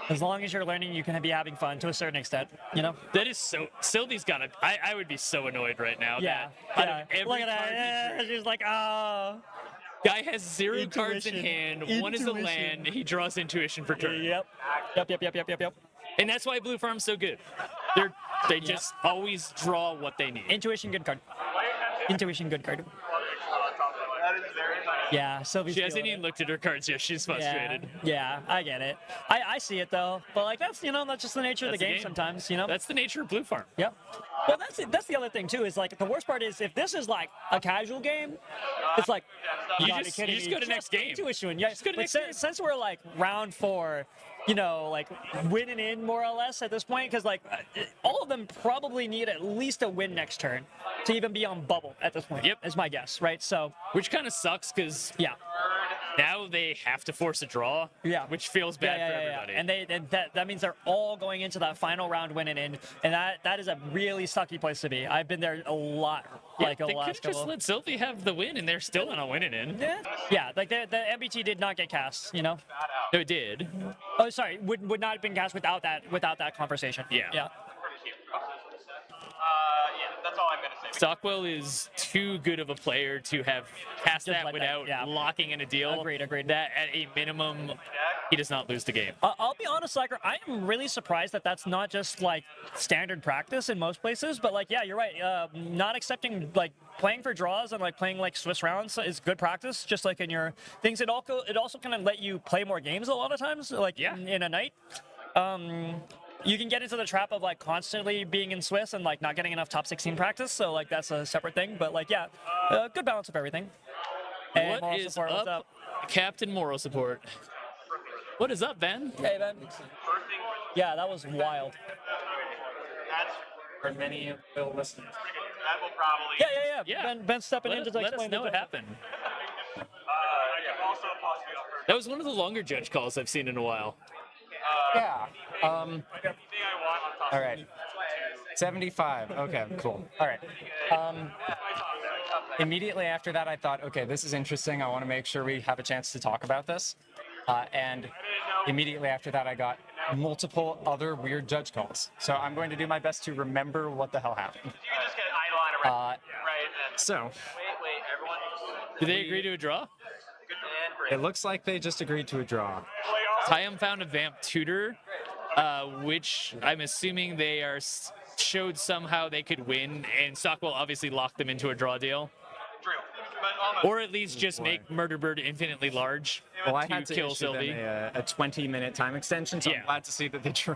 S10: As long as you're learning, you can be having fun to a certain extent, you know?
S2: That is so... Sylvie's got to... I would be so annoyed right now.
S10: Yeah.
S2: That out of every
S10: Look at
S2: card
S10: that. She's like, oh.
S2: Guy has 0 cards in hand. One is a land. He draws Intuition for turn.
S10: Yep.
S2: And that's why Blue Farm's so good. They just always draw what they need.
S10: Intuition, good card. Yeah, Sylvie's
S2: She hasn't
S10: feeling
S2: even looked at her cards yet. She's frustrated.
S10: Yeah, I get it. I see it though, but like that's that's just the nature of the game sometimes, you know.
S2: That's the nature of Blue Farm.
S10: Yep. Well, that's the other thing too. Is like the worst part is if this is like a casual game, it's like
S2: You
S10: gotta be
S2: just
S10: kidding me.
S2: go to next game.
S10: Intuition, yeah.
S2: Just go to
S10: But
S2: next game.
S10: since we're like round 4, you know, like winning in more or less at this point, because like all of them probably need at least a win next turn to even be on bubble at this point. Yep, is my guess, right? So
S2: which kind of sucks because now they have to force a draw.
S10: Yeah,
S2: which feels bad for everybody.
S10: And that means they're all going into that final round winning in, and that is a really sucky place to be. I've been there a lot.
S2: They could have just let Sylvie have the win, and they're still not winning in.
S10: Yeah, like the MBT did not get cast, you know.
S2: No, it did.
S10: Oh, sorry, would not have been cast without that conversation. Yeah.
S9: That's all I'm gonna say.
S2: Stockwell is too good of a player to have cast
S10: Just
S2: that
S10: like
S2: without
S10: that,
S2: locking in a deal.
S10: Agreed.
S2: That at a minimum, he does not lose the game.
S10: I'll be honest, Slacker, I am really surprised that that's not just like standard practice in most places. But like, yeah, you're right. Not accepting like playing for draws and like playing like Swiss rounds is good practice. Just like in your things, it also kind of let you play more games a lot of times. Like in a night. You can get into the trap of like constantly being in Swiss and like not getting enough top 16 practice. So like that's a separate thing. But like, yeah, good balance of everything. And
S2: What
S10: moral
S2: is
S10: support, what's
S2: up, Captain Moral Support? What is up, Ben?
S10: Hey, Ben. Yeah, that was wild.
S9: That's
S10: For many of the listeners.
S9: that will probably.
S2: Yeah.
S10: Ben stepping in to
S2: Let us
S10: explain
S2: know
S10: the
S2: what happened.
S9: I can also possibly offer.
S2: That was one of the longer judge calls I've seen in a while.
S5: Yeah.
S9: Anything I want on top.
S5: All right. 75. Okay, cool. All right. Immediately after that, I thought, okay, this is interesting. I want to make sure we have a chance to talk about this. And immediately after that, I got multiple other weird judge calls. So I'm going to do my best to remember what the hell happened.
S9: You can just get an eye line right. And
S5: So
S9: wait, everyone.
S2: Did they agree to a draw?
S5: it looks like they just agreed to a draw.
S2: Tyum found a Vamp Tutor, which I'm assuming they are showed somehow they could win, and Stockwell obviously locked them into a draw deal.
S9: True. But almost.
S2: Or at least just make Murder Bird infinitely large
S5: Well, I
S2: to
S5: had to
S2: kill
S5: issue
S2: Sylvie.
S5: them a 20-minute time extension, so
S2: Yeah.
S5: I'm glad to see that they drew.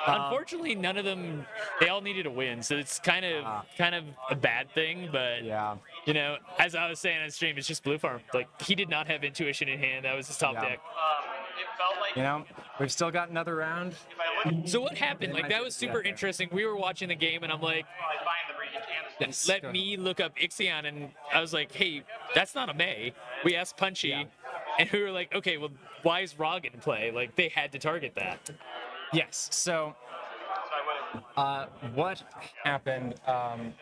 S2: Unfortunately, none of them, they all needed a win, so it's kind of a bad thing, but
S5: Yeah.
S2: you know, as I was saying on stream, it's just Blue Farm. Like, he did not have Intuition in hand. That was his top
S5: Yeah.
S2: deck.
S9: It felt like.
S5: You know, we've still got another round.
S9: If I look.
S2: So what happened? Like, that was super interesting. We were watching the game, and I'm like,
S9: I find the region and
S5: Yes.
S2: let me look up Ixion, and I was like, hey, that's not a May. We asked Punchy, and we were like, okay, well, why is Rog in play? Like, they had to target that.
S5: Yes. So, what happened? I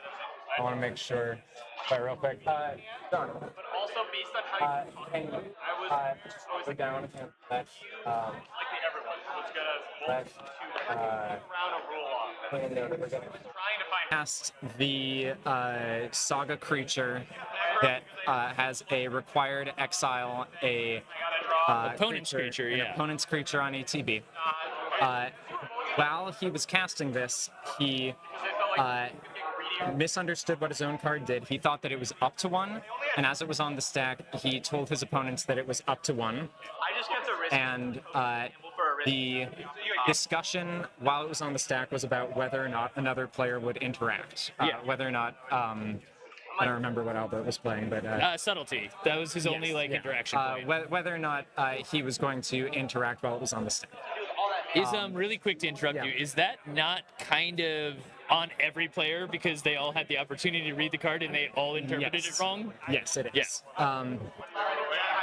S5: want to make sure. Wait, real quick. John,
S9: But also based on how you talk,
S5: can you
S9: I was
S5: go down and let
S9: likely everyone was gonna vote to round a rule off. And trying to find
S5: asked the saga creature that has a required exile a
S2: Opponent's creature,
S5: an
S2: yeah.
S5: opponent's creature on ATB. While he was casting this, he misunderstood what his own card did. He thought that it was up to 1, and as it was on the stack, he told his opponents that it was up to 1.
S9: I just get the risk
S5: And
S9: for a risk.
S5: the discussion while it was on the stack was about whether or not another player would interact. Whether or not I don't remember what Albert was playing, but
S2: Subtlety. That was his only, like, interaction point.
S5: whether or not he was going to interact while it was on the stack.
S2: Is really quick to interrupt you. Is that not kind of on every player because they all had the opportunity to read the card and they all interpreted it wrong?
S5: Yes, it is.
S2: Yeah.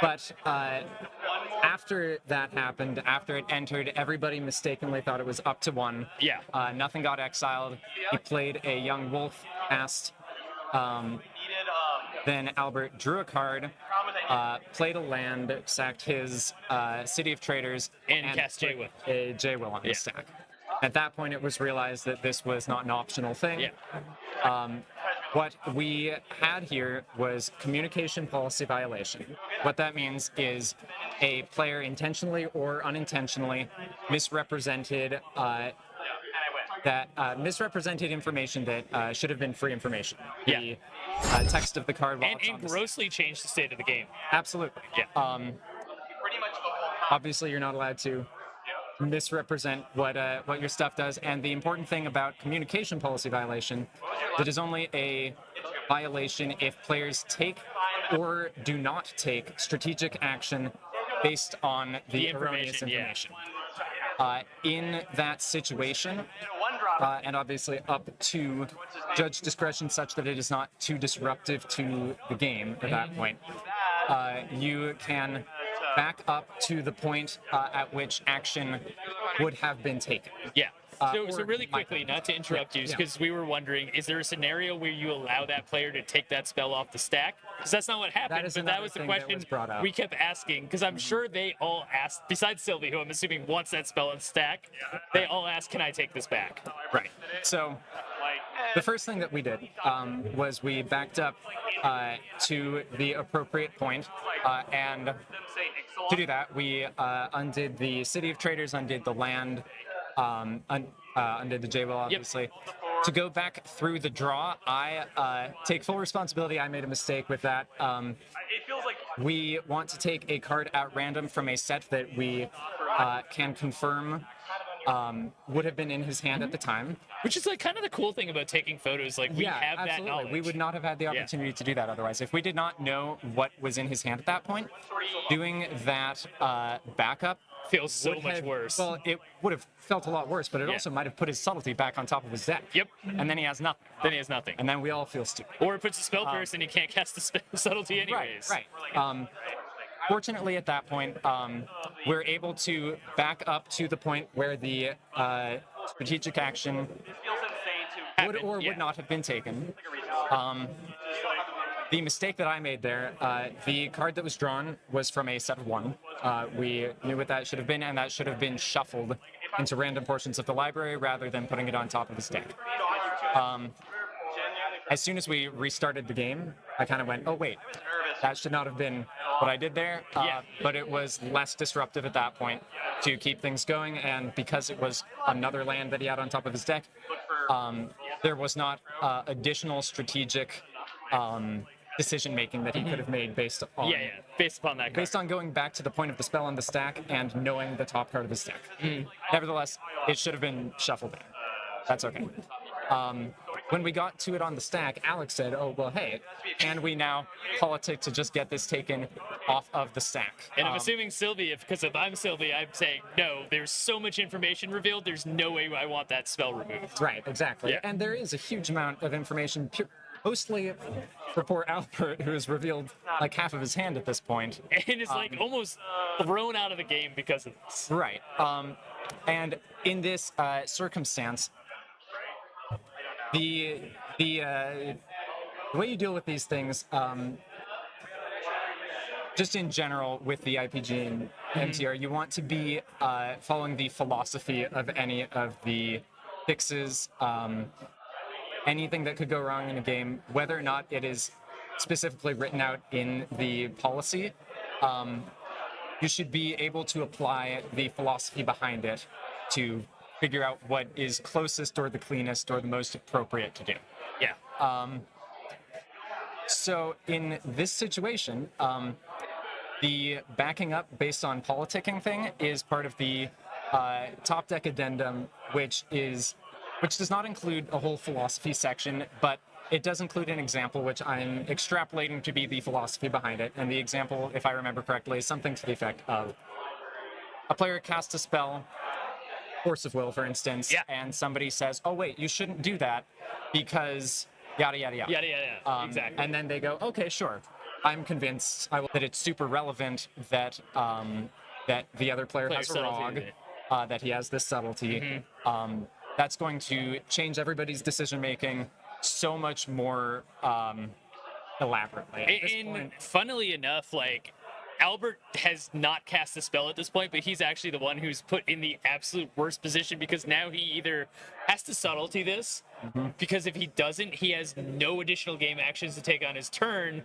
S5: But after that happened, after it entered, everybody mistakenly thought it was up to 1.
S2: Yeah.
S5: Nothing got exiled. He played a young wolf, asked. Then Albert drew a card, played a land, sacked his City of Traders,
S2: And cast
S5: put
S2: J-Will.
S5: a J-Will on the stack. At that point, it was realized that this was not an optional thing.
S2: Yeah.
S5: What we had here was communication policy violation. What that means is a player intentionally or unintentionally misrepresented misrepresented information that should have been free information. The text of the card while it's on
S2: And
S5: the
S2: grossly changed the state of the game.
S5: Absolutely.
S2: Yeah.
S9: pretty much the whole time.
S5: Obviously, you're not allowed to misrepresent what your stuff does. And the important thing about communication policy violation, that is only a violation if players take or do not take strategic action based on the erroneous information. In that situation, and obviously up to judge discretion such that it is not too disruptive to the game at that point, you can back up to the point at which action would have been taken.
S2: Yeah. So really quickly, not to interrupt you, because we were wondering, is there a scenario where you allow that player to take that spell off the stack? Because that's not what happened, but that was the question we kept asking, because I'm sure they all asked, besides Sylvie, who I'm assuming wants that spell on stack, they all asked, can I take this back?
S5: Right. So the first thing that we did was we backed up to the appropriate point, and to do that, we undid the City of Traders, undid the land, undid the J-Will, obviously. To go back through the draw, I take full responsibility. I made a mistake with that. We want to take a card at random from a set that we can confirm would have been in his hand at the time.
S2: Which is like kind of the cool thing about taking photos. Like we have that knowledge.
S5: We would not have had the opportunity to do that otherwise. If we did not know what was in his hand at that point, doing that backup
S2: feels so
S13: would
S2: much
S13: have-
S2: worse.
S13: Well, it would have felt a lot worse, but it
S2: Yeah.
S13: also might have put his subtlety back on top of his deck.
S2: Yep.
S13: And then he has nothing.
S2: Then he has nothing.
S13: And then we all feel stupid.
S2: Or it puts a spell burst and he can't cast the subtlety anyways.
S13: Right. Fortunately, at that point, we're able to back up to the point where the strategic action would or would not have been taken. The mistake that I made there, the card that was drawn was from a set of 1. We knew what that should have been, and that should have been shuffled into random portions of the library rather than putting it on top of his deck. As soon as we restarted the game, I kind of went, oh wait, that should not have been what I did there. But it was less disruptive at that point to keep things going, and because it was another land that he had on top of his deck, there was not additional strategic decision making that he could have made based on
S2: based upon that card.
S13: based on going back to the point of the spell on the stack and knowing the top card of his deck. Nevertheless, it should have been shuffled in. That's okay. When we got to it on the stack, Alex said, oh, well, hey, can we now politic to just get this taken off of the stack?
S2: And I'm assuming Sylvie, because if I'm Sylvie, I'm saying, no, there's so much information revealed, there's no way I want that spell removed.
S13: Right, exactly.
S2: Yeah.
S13: And there is a huge amount of information, mostly for poor Albert, who has revealed like half of his hand at this point.
S2: And it's like almost thrown out of the game because of this.
S13: Right. And in this circumstance, the way you deal with these things, just in general with the IPG and MTR, you want to be following the philosophy of any of the fixes, anything that could go wrong in a game, whether or not it is specifically written out in the policy. You should be able to apply the philosophy behind it to figure out what is closest or the cleanest or the most appropriate to do.
S2: Yeah.
S13: So in this situation, the backing up based on politicking thing is part of the top deck addendum, which does not include a whole philosophy section, but it does include an example which I'm extrapolating to be the philosophy behind it. And the example, if I remember correctly, is something to the effect of a player casts a spell, Force of Will, for instance, and somebody says, oh, wait, you shouldn't do that because yada, yada, yada.
S2: Yada, yada, yada. Exactly.
S13: And then they go, okay, sure. I'm convinced that it's super relevant that that the other player has a
S2: subtlety,
S13: ROG, that he has this subtlety. That's going to change everybody's decision making so much more elaborately. At this
S2: And
S13: point,
S2: funnily enough, like, Albert has not cast a spell at this point, but he's actually the one who's put in the absolute worst position because now he either has to subtlety this, because if he doesn't, he has no additional game actions to take on his turn,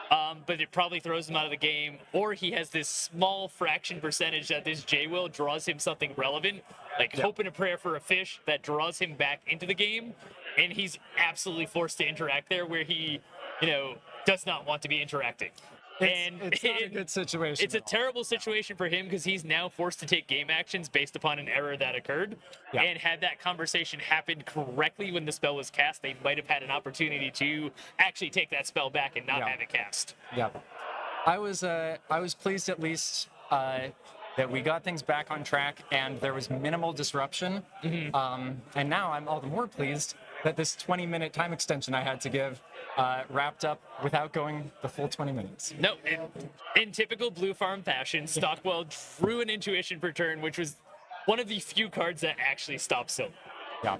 S2: but it probably throws him out of the game, or he has this small fraction percentage that this J-Will draws him something relevant, like hope and a prayer for a fish that draws him back into the game, and he's absolutely forced to interact there where he, does not want to be interacting.
S13: it's not a good situation.
S2: It's a terrible situation for him because he's now forced to take game actions based upon an error that occurred.
S13: Yeah.
S2: And had that conversation happened correctly when the spell was cast, they might have had an opportunity to actually take that spell back and not have it cast.
S13: Yeah, I was pleased at least that we got things back on track and there was minimal disruption. And now I'm all the more pleased that this 20-minute time extension I had to give wrapped up without going the full 20 minutes.
S2: No, in typical Blue Farm fashion, Stockwell drew an intuition per turn, which was one of the few cards that actually stopped Silver.
S13: Yeah.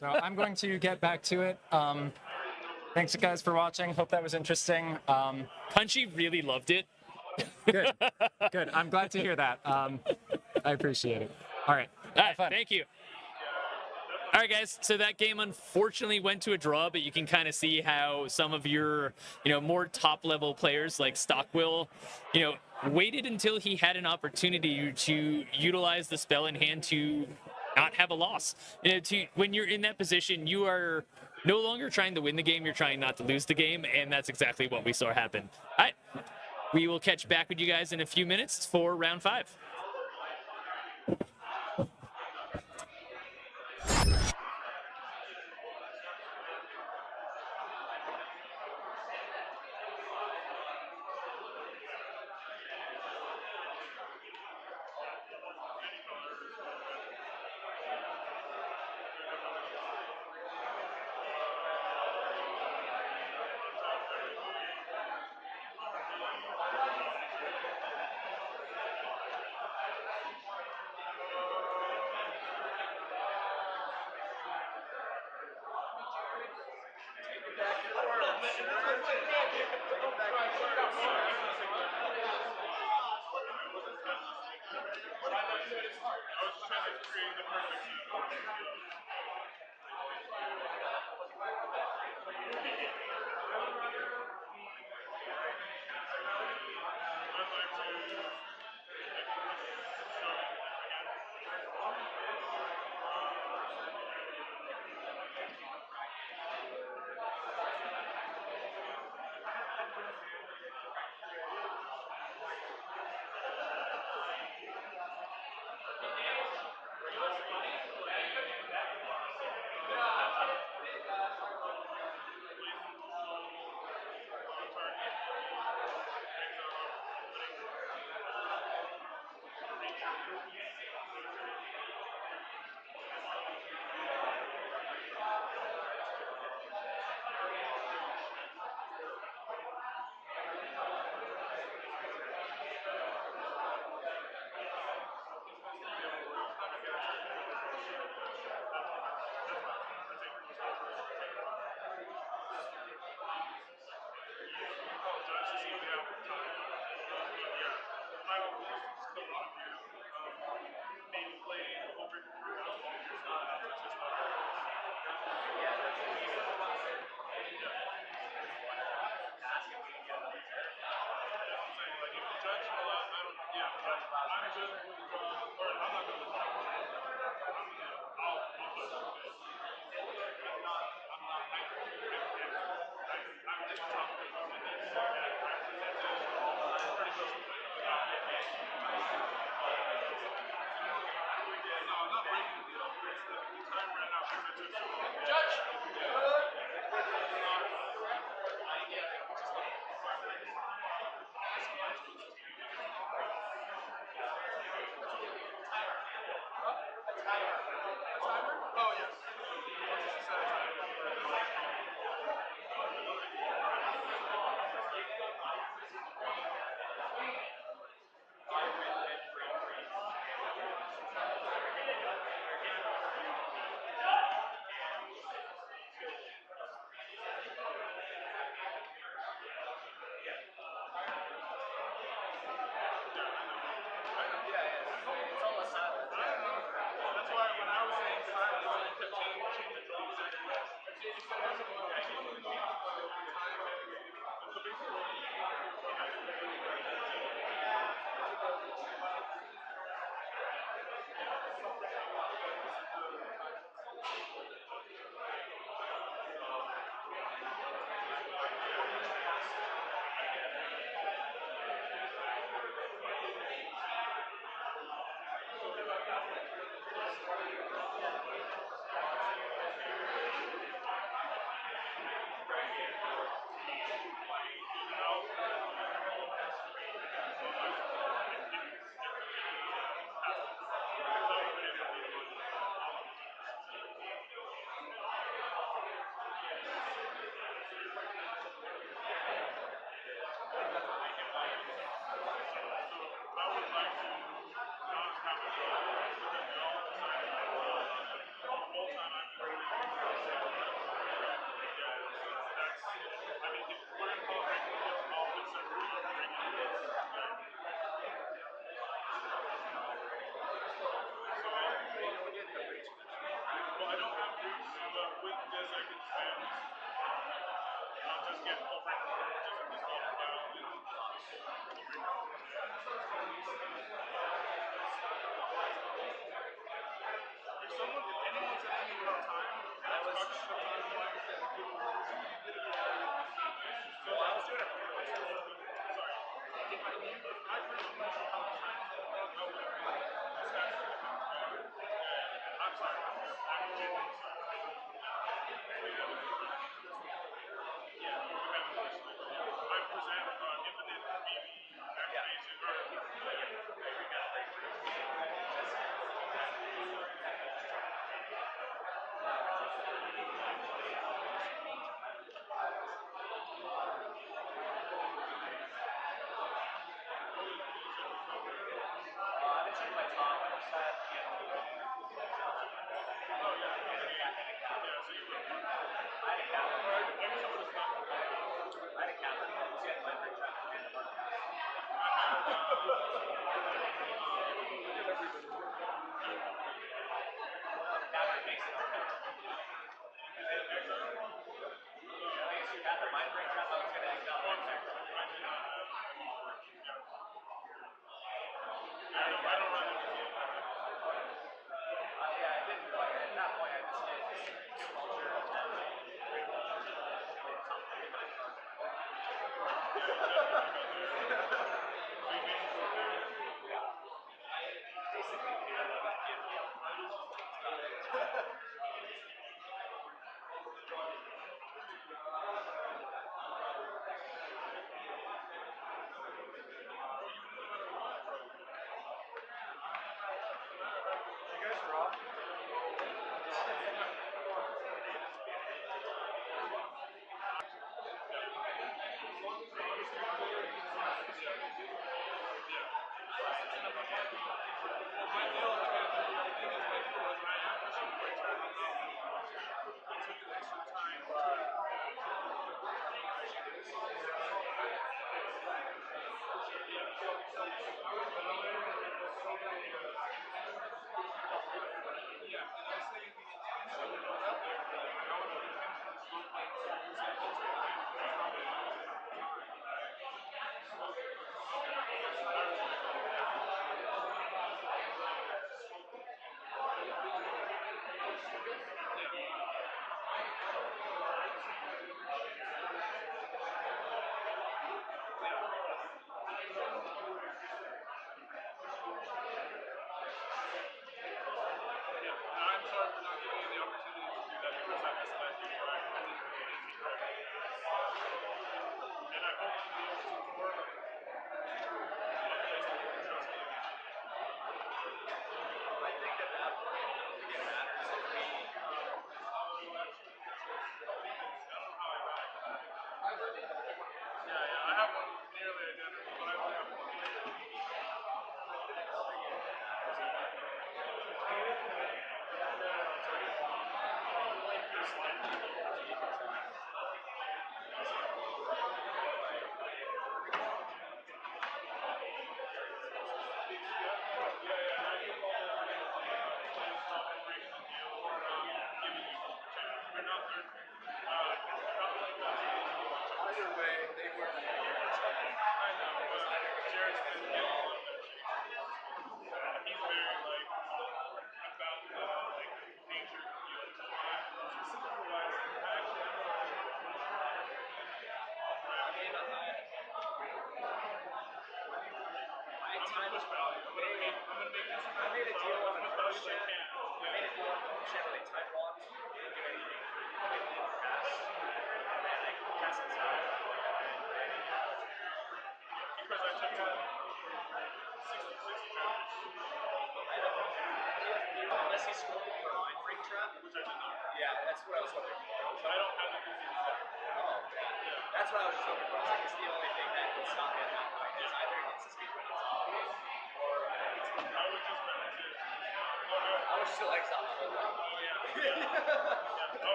S13: So I'm going to get back to it. Thanks, guys, for watching. Hope that was interesting.
S2: Punchy really loved it.
S13: Good. Good. I'm glad to hear that. I appreciate it. All right.
S2: All right, thank you. All right, guys. So that game unfortunately went to a draw, but you can kind of see how some of your, more top-level players like Stockwell, waited until he had an opportunity to utilize the spell in hand to not have a loss. When you're in that position, you are no longer trying to win the game. You're trying not to lose the game, and that's exactly what we saw happen. All right. We will catch back with you guys in a few minutes for round 5.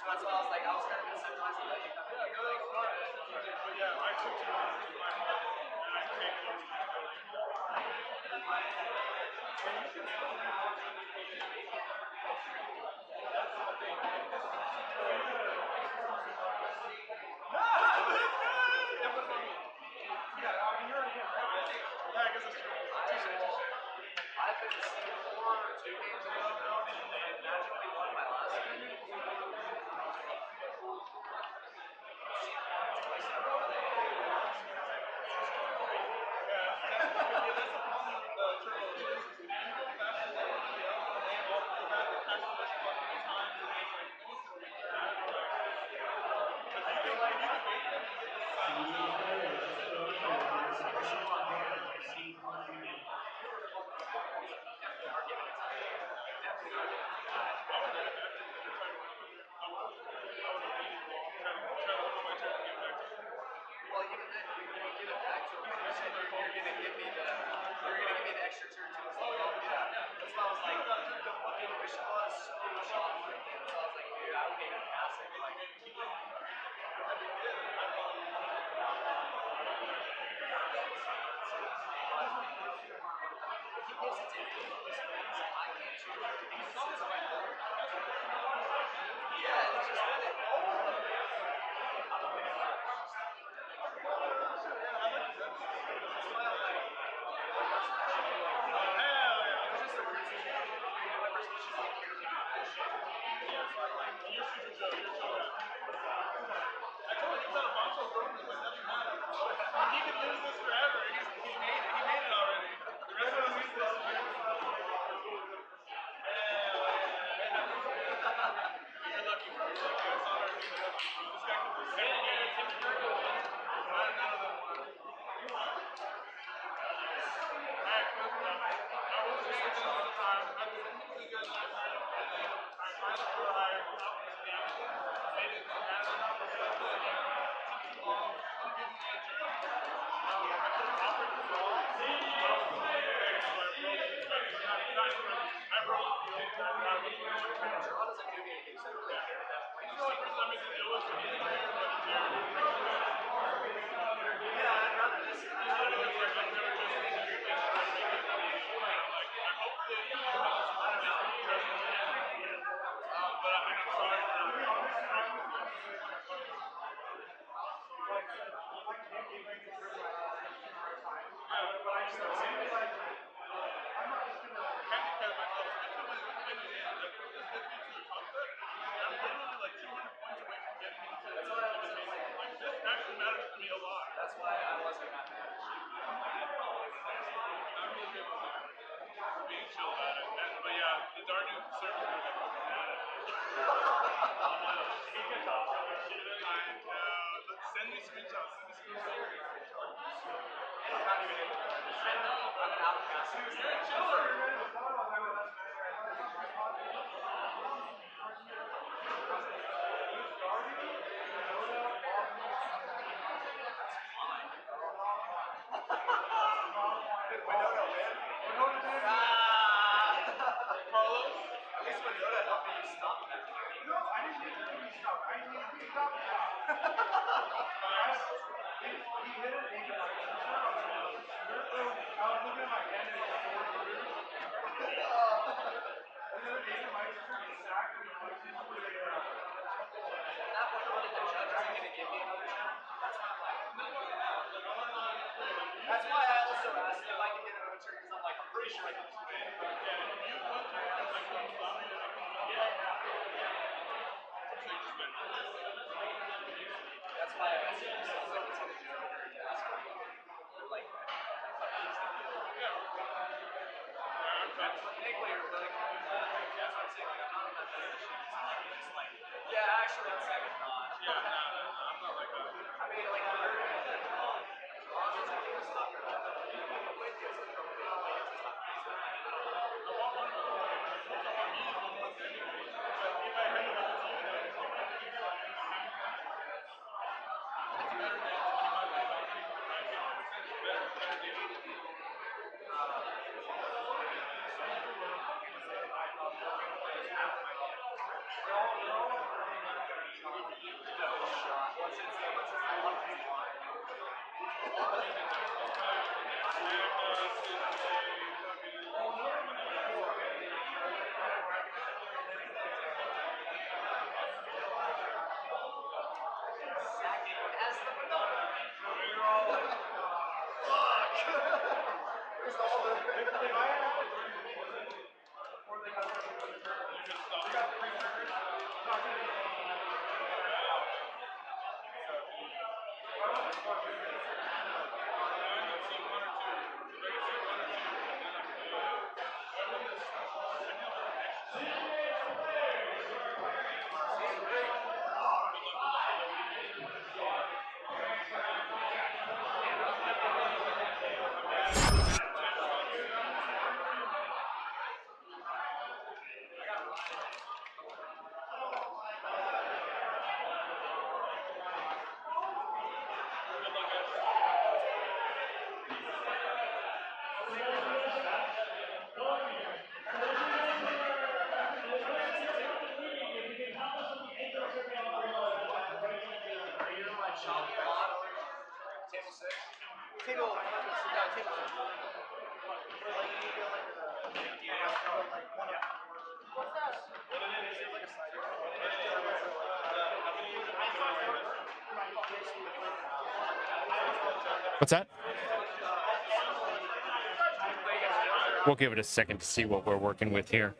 S3: That's why I was like, I was kind of incentivized to let you come in. But yeah, I took 2 months to my mom, and I take those That's why I also asked if I can get another turn because I'm like, I'm pretty sure I can just win. That's why I asked. It sounds like it's gonna do it. Like,
S1: What's that? We'll give it a second to see what we're working with here.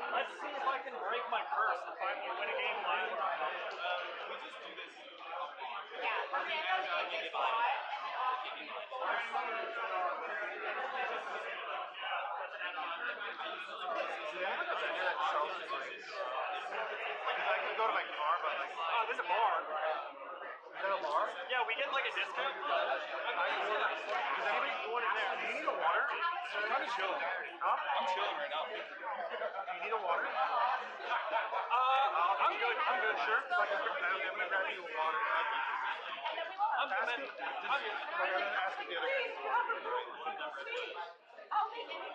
S9: Let's see if I can break my curse and finally win a game live. We just do this. Yeah, okay, I know that you spot, and then off you
S6: I could go to my car, but like,
S9: oh, there's a bar.
S6: Is that a bar?
S9: Yeah, we get like a discount.
S6: Does anybody go in there? Do you need a water? I'm kind of chilling. Huh? I'm chilling right now. Do you need a water?
S9: I'm good. I'm good. Sure.
S6: So I'm gonna grab you a water.
S9: I'm good.
S6: I'm gonna ask the other guy.
S9: Oh, thank you. I don't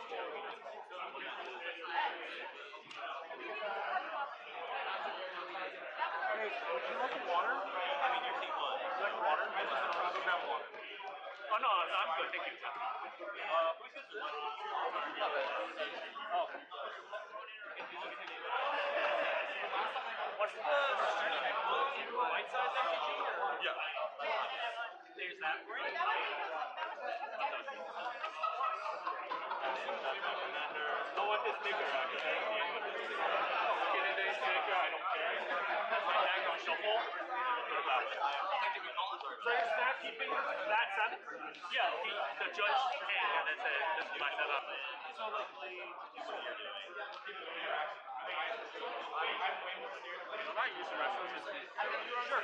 S9: care.
S6: Hey, would you like a water? I mean, your team won. Would you like water? I just don't have water.
S9: Oh no, I'm good. Thank you. Who's this? Oh. What's the white size MTG?
S6: Yeah.
S9: There's that for you. I want this bigger. Skinny days bigger. I don't care. Back on shuffle. So you're snap keeping that seven? Yeah, the judge can, and then say, this is my setup. So like, I'm not used to wrestling. Sure.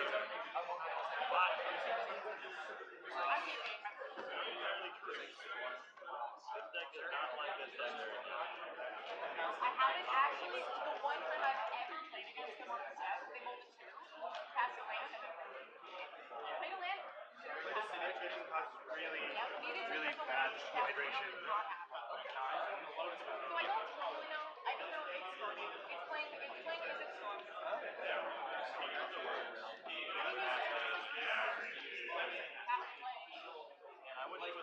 S14: I haven't actually, the one time I've ever played against them on the set, they molded two, Castlevania, and then played a land.
S6: Intermission has really, really bad hydration.
S14: So I don't totally know. I don't know if it's playing as it's storm.
S9: I would like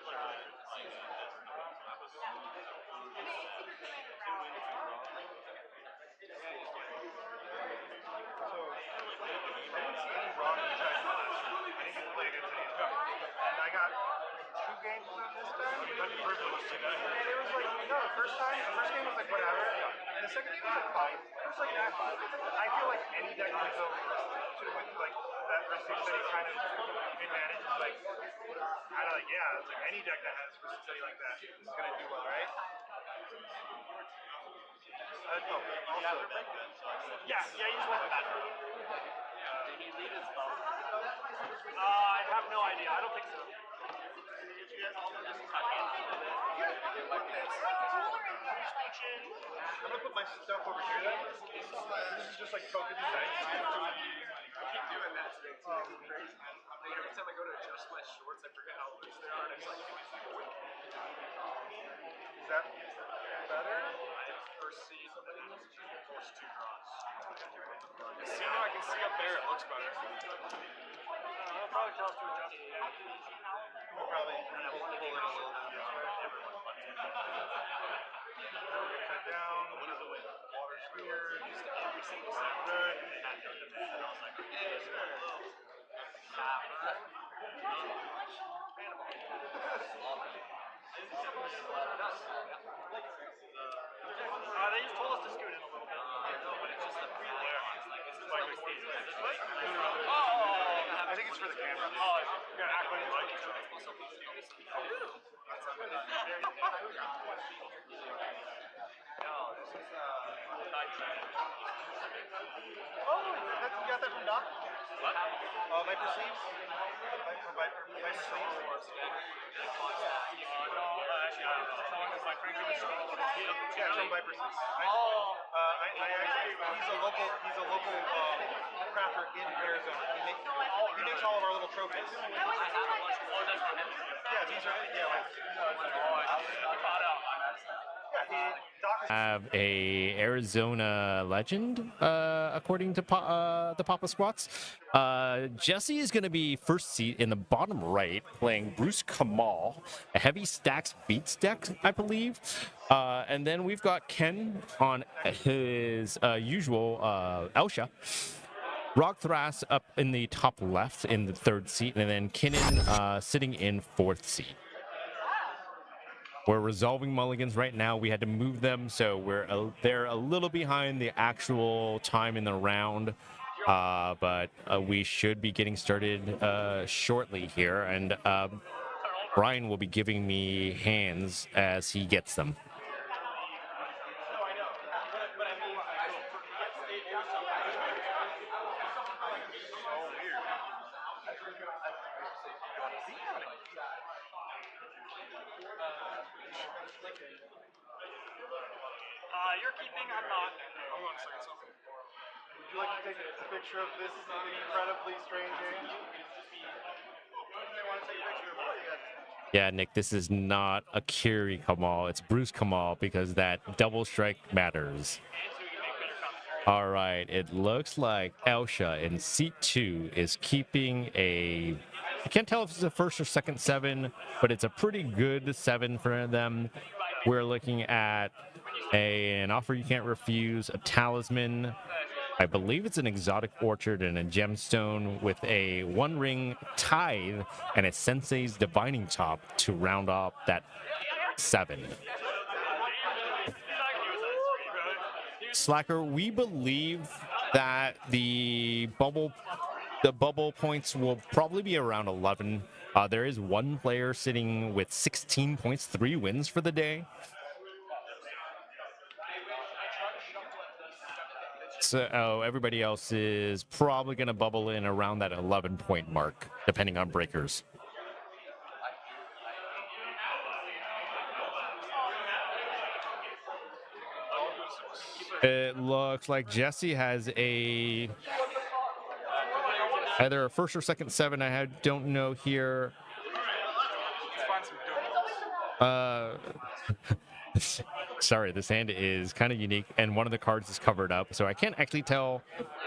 S6: And I got 2 games on this time. But the first one was 6. And it was like, no, the first game was like whatever, and the second game was like fine. It was like that. I feel like any deck can go to like that versatility kind of advantage is like, I don't know, yeah, it's like any deck that has versatility like that is gonna do well, right? No, also, yeah, you just went with that.
S9: Did he leave his phone? I have no idea. I don't think so. Did you guys all know this is tuck in?
S6: I'm gonna put my stuff over here then. This is just like focus design.
S8: I keep doing that today too. Like every time I go to adjust my shorts, I forget how loose they are, and it's like,
S6: Is that better?
S8: I have first seat, and then force 2 draws. The sooner I can see up there, it looks better.
S9: I'll probably tell us to adjust it.
S6: We'll probably pull it a little bit this way. Cut down. Water's here. Good.
S9: They just told us to scoot in a little bit. But it's just the
S6: I think it's for the camera.
S9: Oh, you gotta act like you like it.
S6: You got that from Doc? What? Viper sleeves? Viper sleeves?
S9: No, actually, I don't know. Someone because my friend gave me some.
S6: Yeah, from Viper sleeves. He's a local crafter in Arizona. He makes all of our little trophies. Yeah, these are
S1: Have a Arizona legend, according to the Papa Squats. Jesse is going to be first seat in the bottom right, playing Bruce Kamal, a heavy stacks beats deck, I believe. And then we've got Ken on his usual Elsha. Rock Thras up in the top left in the third seat, and then Kinnan sitting in fourth seat. We're resolving mulligans right now. We had to move them, so they're a little behind the actual time in the round, but we should be getting started shortly here, and Brian will be giving me hands as he gets them.
S9: You're keeping, I'm not.
S6: I want to say something. Would you like to take a picture of this incredibly strange game? They want to take a picture of it.
S1: Yeah, Nick, this is not Akiri Kamal. It's Bruce Kamal because that double strike matters. All right, it looks like Elsha in seat 2 is keeping a... I can't tell if it's a first or second 7, but it's a pretty good 7 for them. We're looking at an offer you can't refuse, a talisman. I believe it's an exotic orchard and a gemstone with a 1-ring tithe and a sensei's divining top to round off that 7. Slacker, we believe that the bubble points will probably be around 11. There is one player sitting with 16 points, 3 wins for the day. So everybody else is probably going to bubble in around that 11-point mark, depending on breakers. It looks like Jesse has either a first or second 7. I don't know here. Sorry, this hand is kind of unique, and one of the cards is covered up, so I can't actually tell.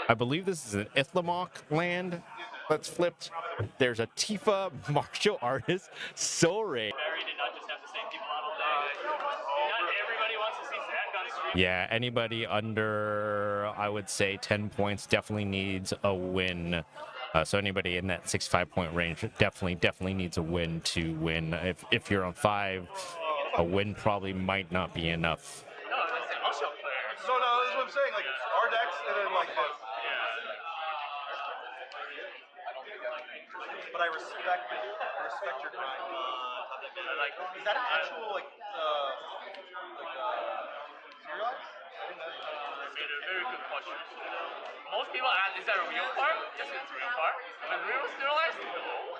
S1: I believe this is an Ithlamok land that's flipped. There's a Tifa martial artist, Sorey. Yeah, anybody under, I would say, 10 points definitely needs a win. So anybody in that 6-5 point range definitely needs a win to win. If you're on 5, a win probably might not be enough.
S7: No, that's an Usha player. No, that's what I'm saying. Like our decks, and then like this. But I respect your grind. Like, is that an actual serialized? I made a very good question. Most people ask, is that a real card? Yes, it's a real card. Is it real serialized?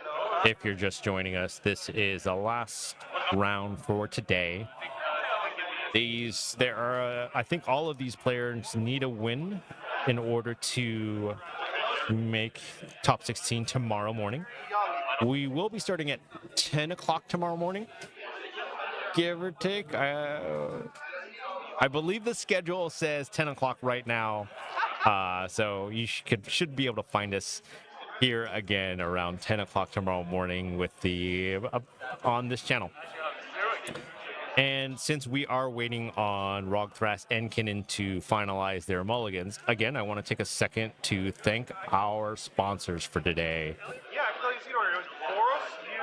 S7: No.
S1: If you're just joining us, this is the last round for today. I think all of these players need a win in order to make top 16 tomorrow morning. We will be starting at 10 o'clock tomorrow morning, give or take. I believe the schedule says 10 o'clock right now, so you should be able to find us here again around 10 o'clock tomorrow morning with on this channel. And since we are waiting on Rogthras and Kinnan to finalize their mulligans, again, I want to take a second to thank our sponsors for today.
S6: Yeah, I can tell you the order. It was Boros, you,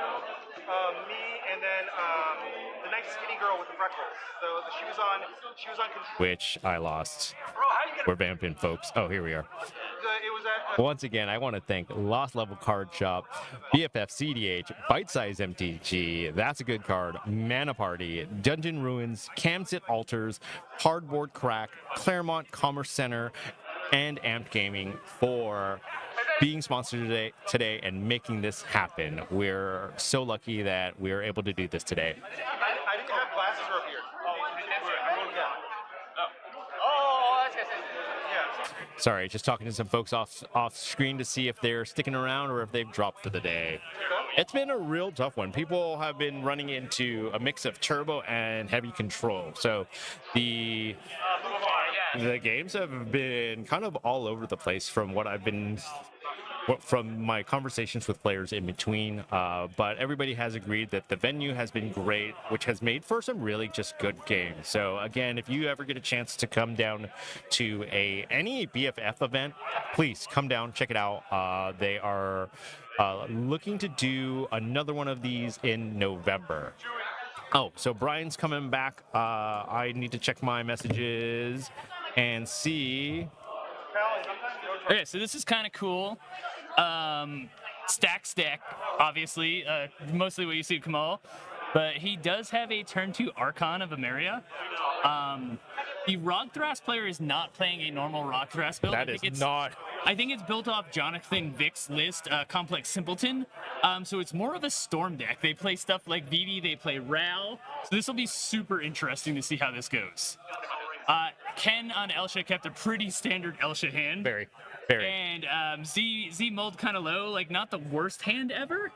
S6: me, and then the nice skinny girl with the freckles. So she was on control.
S1: Which I lost. We're vamping, folks. Oh, here we are.
S6: It was at
S1: Once again, I want to thank Lost Level Card Shop, BFF cEDH, Bite Size MTG, That's a Good Card, Mana Party, Dungeon Ruins, Camsit Altars, Cardboard Crack, Claremont Commerce Center, and Amped Gaming for being sponsored today and making this happen. We're so lucky that we're able to do this today.
S6: I didn't have glasses or a beard.
S1: Sorry, just talking to some folks off screen to see if they're sticking around or if they've dropped for the day. It's been a real tough one. People have been running into a mix of turbo and heavy control. So the games have been kind of all over the place from from my conversations with players in between, but everybody has agreed that the venue has been great, which has made for some really just good games. So again, if you ever get a chance to come down to any BFF event, please come down, check it out. They are looking to do another one of these in November. Oh, so Brian's coming back. I need to check my messages and see.
S2: Okay, so this is kind of cool. Stack, obviously, mostly what you see Kamal, but he does have a turn 2 Archon of Emeria. The Rogthras player is not playing a normal Rogthras build.
S1: That is not.
S2: I think it's built off Jonathan Vick's list, Complex Simpleton. So it's more of a Storm deck. They play stuff like Vivi, they play Ral. So this will be super interesting to see how this goes. Ken on Elsha kept a pretty standard Elsha hand.
S1: Very.
S2: And Z mulled kind of low, like not the worst hand ever.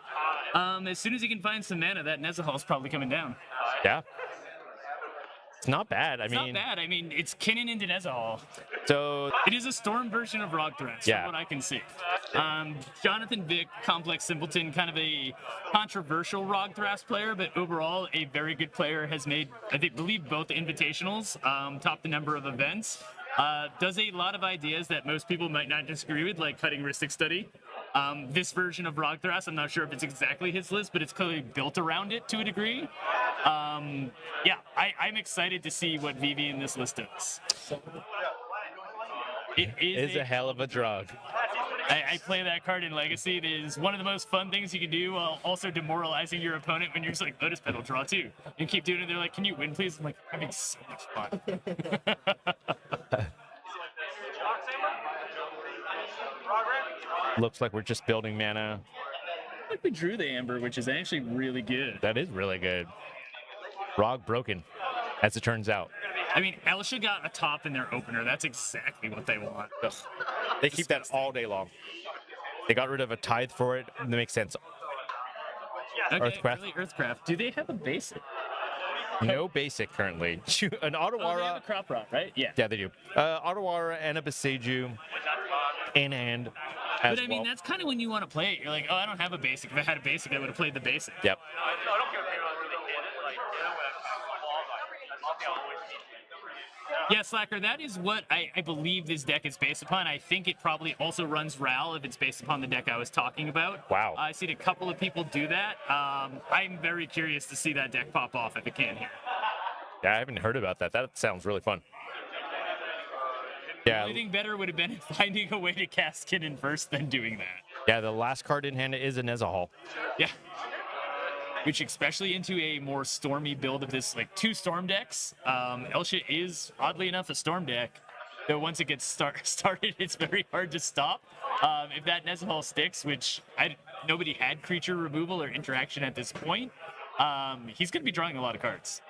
S2: As soon as he can find some mana, that Nezahal's probably coming down.
S1: Yeah. It's not bad.
S2: It's not bad. I mean, it's Kinnan into Nezahal.
S1: So
S2: it is a Storm version of Rogthras,
S1: yeah,
S2: from what I can see. Jonathan Vick, Complex Simpleton, kind of a controversial Rogthras player, but overall a very good player. Has made, I believe, both invitationals, topped the number of events. Does a lot of ideas that most people might not disagree with, like cutting Rhystic Study. This version of Rogthras, I'm not sure if it's exactly his list, but it's clearly built around it to a degree. Yeah, I'm excited to see what Vivi in this list does. It is
S1: a hell of a drug.
S2: I play that card in Legacy. It is one of the most fun things you can do while also demoralizing your opponent when you're just like, Lotus Petal, draw 2. And keep doing it. They're like, can you win, please? I'm like, having so much fun.
S1: Looks like we're just building mana.
S2: I think we drew the Amber, which is actually really good.
S1: That is really good. Rog broken, as it turns out.
S2: I mean, Elsha got a top in their opener. That's exactly what they want.
S1: Ugh. They keep that all day long. They got rid of a tithe for it. That makes sense.
S2: Okay,
S1: Earthcraft.
S2: really, Earthcraft. Do they have a basic?
S1: No basic currently. An Ottawara.
S2: Oh, they have a crop rot, right? Yeah.
S1: Yeah, they do. Ottawara and a Beseju in hand.
S2: But I mean, that's kind of when you want to play it. You're like, oh, I don't have a basic. If I had a basic, I would have played the basic.
S1: Yep.
S2: Yeah, Slacker, that is what I believe this deck is based upon. I think it probably also runs Ral if it's based upon the deck I was talking about.
S1: Wow.
S2: I've seen a couple of people do that. I'm very curious to see that deck pop off if it can here.
S1: Yeah, I haven't heard about that. That sounds really fun.
S2: The
S1: Yeah,
S2: only thing better would have been finding a way to cast Kinnan first than doing that.
S1: yeah. The last card in hand is a Nezahal.
S2: Yeah. Which, especially into a more stormy build of this, like 2 storm decks, Elsha is, oddly enough, a storm deck. Though once it gets started, it's very hard to stop. If that Nezahal sticks, which nobody had creature removal or interaction at this point, he's going to be drawing a lot of cards.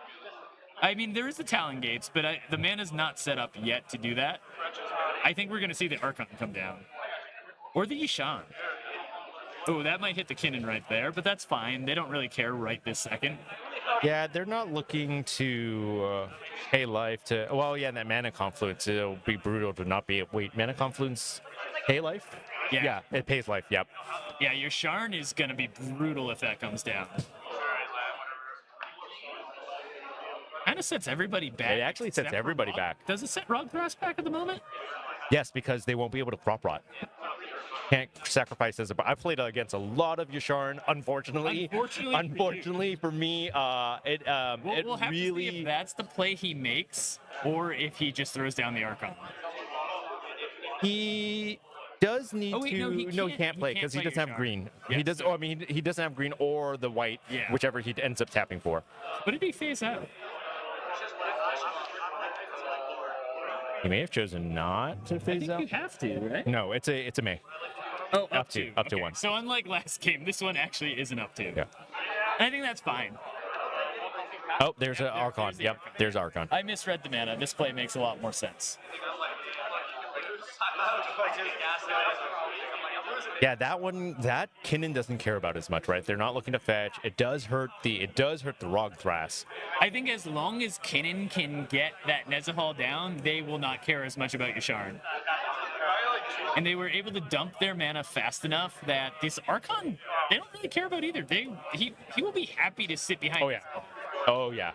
S2: I mean, there is the Talon Gates, but the mana's not set up yet to do that. I think we're going to see the Archon come down. Or the Yishan. Oh, that might hit the Kinnan right there, but that's fine. They don't really care right this second.
S1: Yeah, they're not looking to pay life to. Well, yeah, that Mana Confluence, it'll be brutal to not be. Wait, Mana Confluence pay life?
S2: Yeah.
S1: It pays life, yep.
S2: Yeah, your Sharn is going to be brutal if that comes down. Kind of sets everybody back.
S1: It actually sets everybody back.
S2: Does it set Rogthras back at the moment?
S1: Yes, because they won't be able to crop rot. Can't sacrifice as a. I've played against a lot of Yasharn, unfortunately. Unfortunately for me, it
S2: We'll have
S1: really.
S2: to see if that's the play he makes, or if he just throws down the Archon.
S1: He does need
S2: Oh, wait,
S1: to.
S2: no, he
S1: can't play because he
S2: play
S1: doesn't have
S2: Yasharn.
S1: green.
S2: Yeah,
S1: he does.
S2: so-
S1: Oh, I mean, he doesn't have green or the white,
S2: Yeah.
S1: whichever he ends up tapping for.
S2: What did he phase out?
S1: He may have chosen not to
S2: I
S1: phase
S2: think
S1: out.
S2: you have to, right?
S1: No, it's a May.
S2: Oh,
S1: Up to
S2: Okay,
S1: one.
S2: So unlike last game, this one actually isn't up to.
S1: Yeah.
S2: I think that's fine.
S1: Oh, there's an Archon. Yep, there's Archon.
S2: I misread the mana. This play makes a lot more sense.
S1: Yeah, that one, that Kinnan doesn't care about as much, right? They're not looking to fetch. It does hurt the Rogthras.
S2: I think as long as Kinnan can get that Nezahal down, they will not care as much about Yasharn. And they were able to dump their mana fast enough that this Archon, they don't really care about either. He will be happy to sit behind.
S1: Oh yeah. Oh yeah.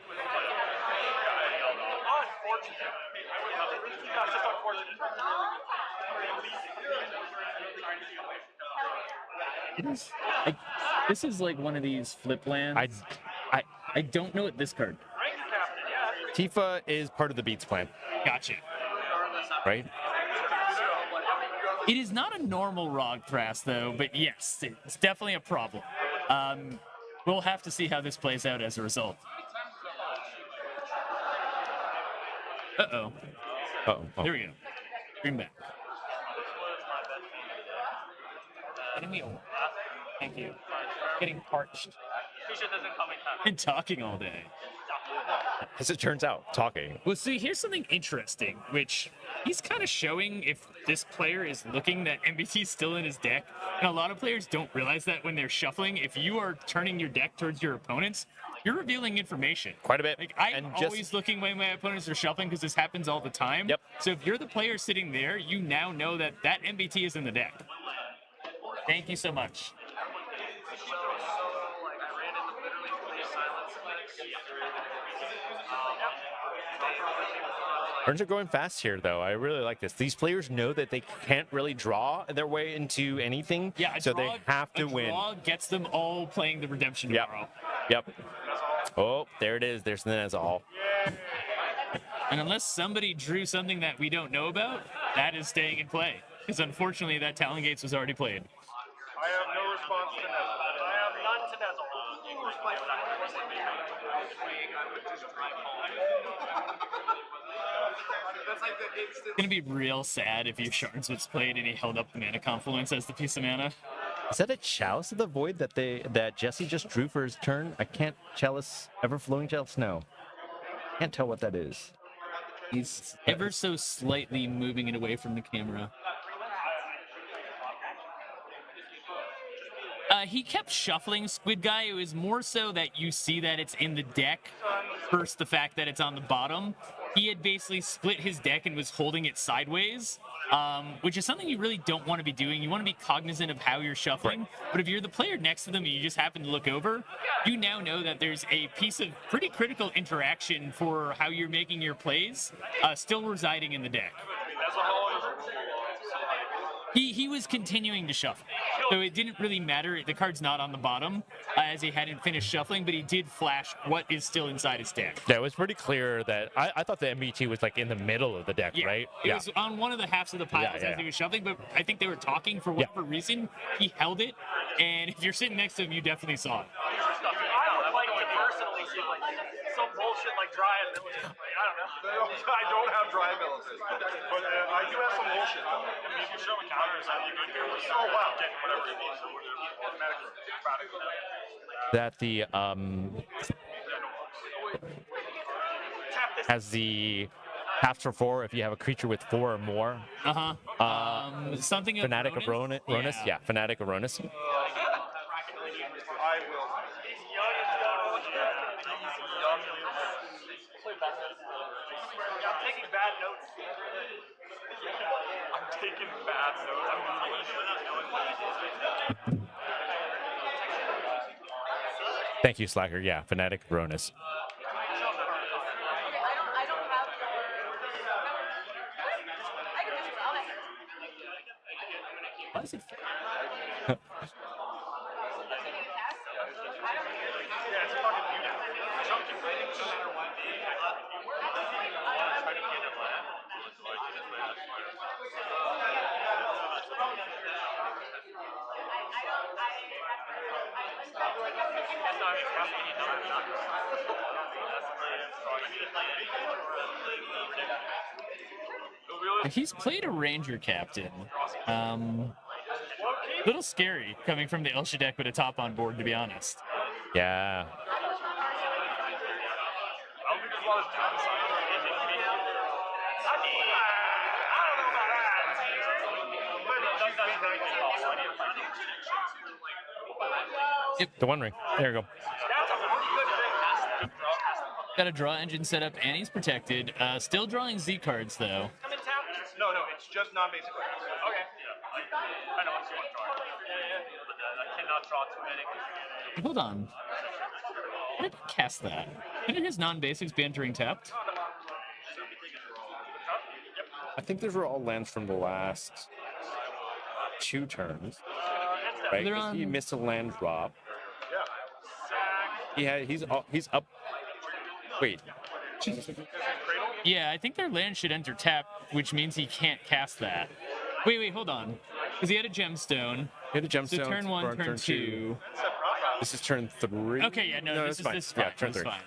S2: This is like one of these flip lands. I don't know what this card.
S1: Tifa is part of the Beats plan,
S2: Gotcha.
S1: right?
S2: It is not a normal Rogthras, though, but yes, it's definitely a problem. We'll have to see how this plays out as a result. Uh-oh.
S1: Uh-oh.
S2: There we go. Bring back. Thank you. Getting parched.
S9: T-shirt doesn't come in time.
S2: Been talking all day.
S1: As it turns out, talking.
S2: Well, see, here's something interesting, which he's kind of showing if this player is looking that MBT is still in his deck. And a lot of players don't realize that when they're shuffling. If you are turning your deck towards your opponents, you're revealing information.
S1: Quite a bit.
S2: Like, I'm always looking when my opponents are shuffling because this happens all the time.
S1: Yep.
S2: So if you're the player sitting there, you now know that that MBT is in the deck. Thank you so much.
S1: Turns are going fast here, though. I really like this. These players know that they can't really draw their way into anything,
S2: Yeah,
S1: so they have to win.
S2: Draw gets them all playing the redemption tomorrow.
S1: Yep. Oh, there it is. There's the Nezahal.
S2: And unless somebody drew something that we don't know about, that is staying in play. Because unfortunately, that Talon Gates was already played.
S6: I have no response to that.
S9: I have none to Nezahal.
S2: It's gonna be real sad if your Shards was played and he held up the Mana Confluence as the piece of mana.
S1: Is that a Chalice of the Void that Jesse just drew for his turn? I can't Chalice, Ever-Flowing Chalice? No. Can't tell what that is.
S2: He's ever so slightly moving it away from the camera. He kept shuffling Squid Guy. It was more so that you see that it's in the deck versus the fact that it's on the bottom. He had basically split his deck and was holding it sideways, which is something you really don't want to be doing. You want to be cognizant of how you're shuffling. Right. But if you're the player next to them and you just happen to look over, you now know that there's a piece of pretty critical interaction for how you're making your plays still residing in the deck. He was continuing to shuffle. So it didn't really matter. The card's not on the bottom as he hadn't finished shuffling, but he did flash what is still inside his deck.
S1: Yeah, it was pretty clear that I thought the MBT was like in the middle of the deck,
S2: Yeah,
S1: right?
S2: it was on one of the halves of the piles as he was shuffling, but I think they were talking for whatever reason. He held it, and if you're sitting next to him, you definitely saw it.
S9: I would like to personally see like some bullshit like dry ability. Like, I don't know.
S6: I don't have dry abilities, but I do have some bullshit.
S9: I mean, if you show a counter, is that you good here?
S6: Oh wow.
S9: Get whatever you need.
S1: That the has the taps for 4 if you have a creature with 4 or more.
S2: Something
S1: Fanatic of Ronus. Yeah, Fanatic of Ronus.
S6: I will.
S9: I'm taking bad notes.
S6: I'm taking bad notes.
S1: Thank you, Slacker. Yeah, Fanatic of Ronus.
S2: Why is it? He's played a Ranger Captain. Little scary coming from the Elsha deck with a top on board, to be honest.
S1: Yeah.
S2: Yep.
S1: The One Ring. There you go.
S2: Got a draw engine set up, and he's protected. Still drawing Z cards, though.
S6: No, it's just non-basic cards.
S9: Okay. Yeah. I know what you want to draw. But I cannot draw too many.
S2: Hold on. How did he cast that? Didn't his non-basics be entering tapped?
S1: I think those were all lands from the last 2 turns. Right?
S2: They're
S1: 'Cause he
S2: on-
S1: missed a land drop.
S6: Yeah.
S1: Yeah, he's up. Wait.
S2: Yeah, I think their land should enter tap, which means he can't cast that. Wait, hold on. Because he had a gemstone.
S1: He had a gemstone.
S2: So turn 1,
S1: on
S2: turn 2.
S1: This is turn 3.
S2: Okay, yeah, no, this is fine.
S1: Yeah, turn
S2: This is
S1: 3.
S2: fine.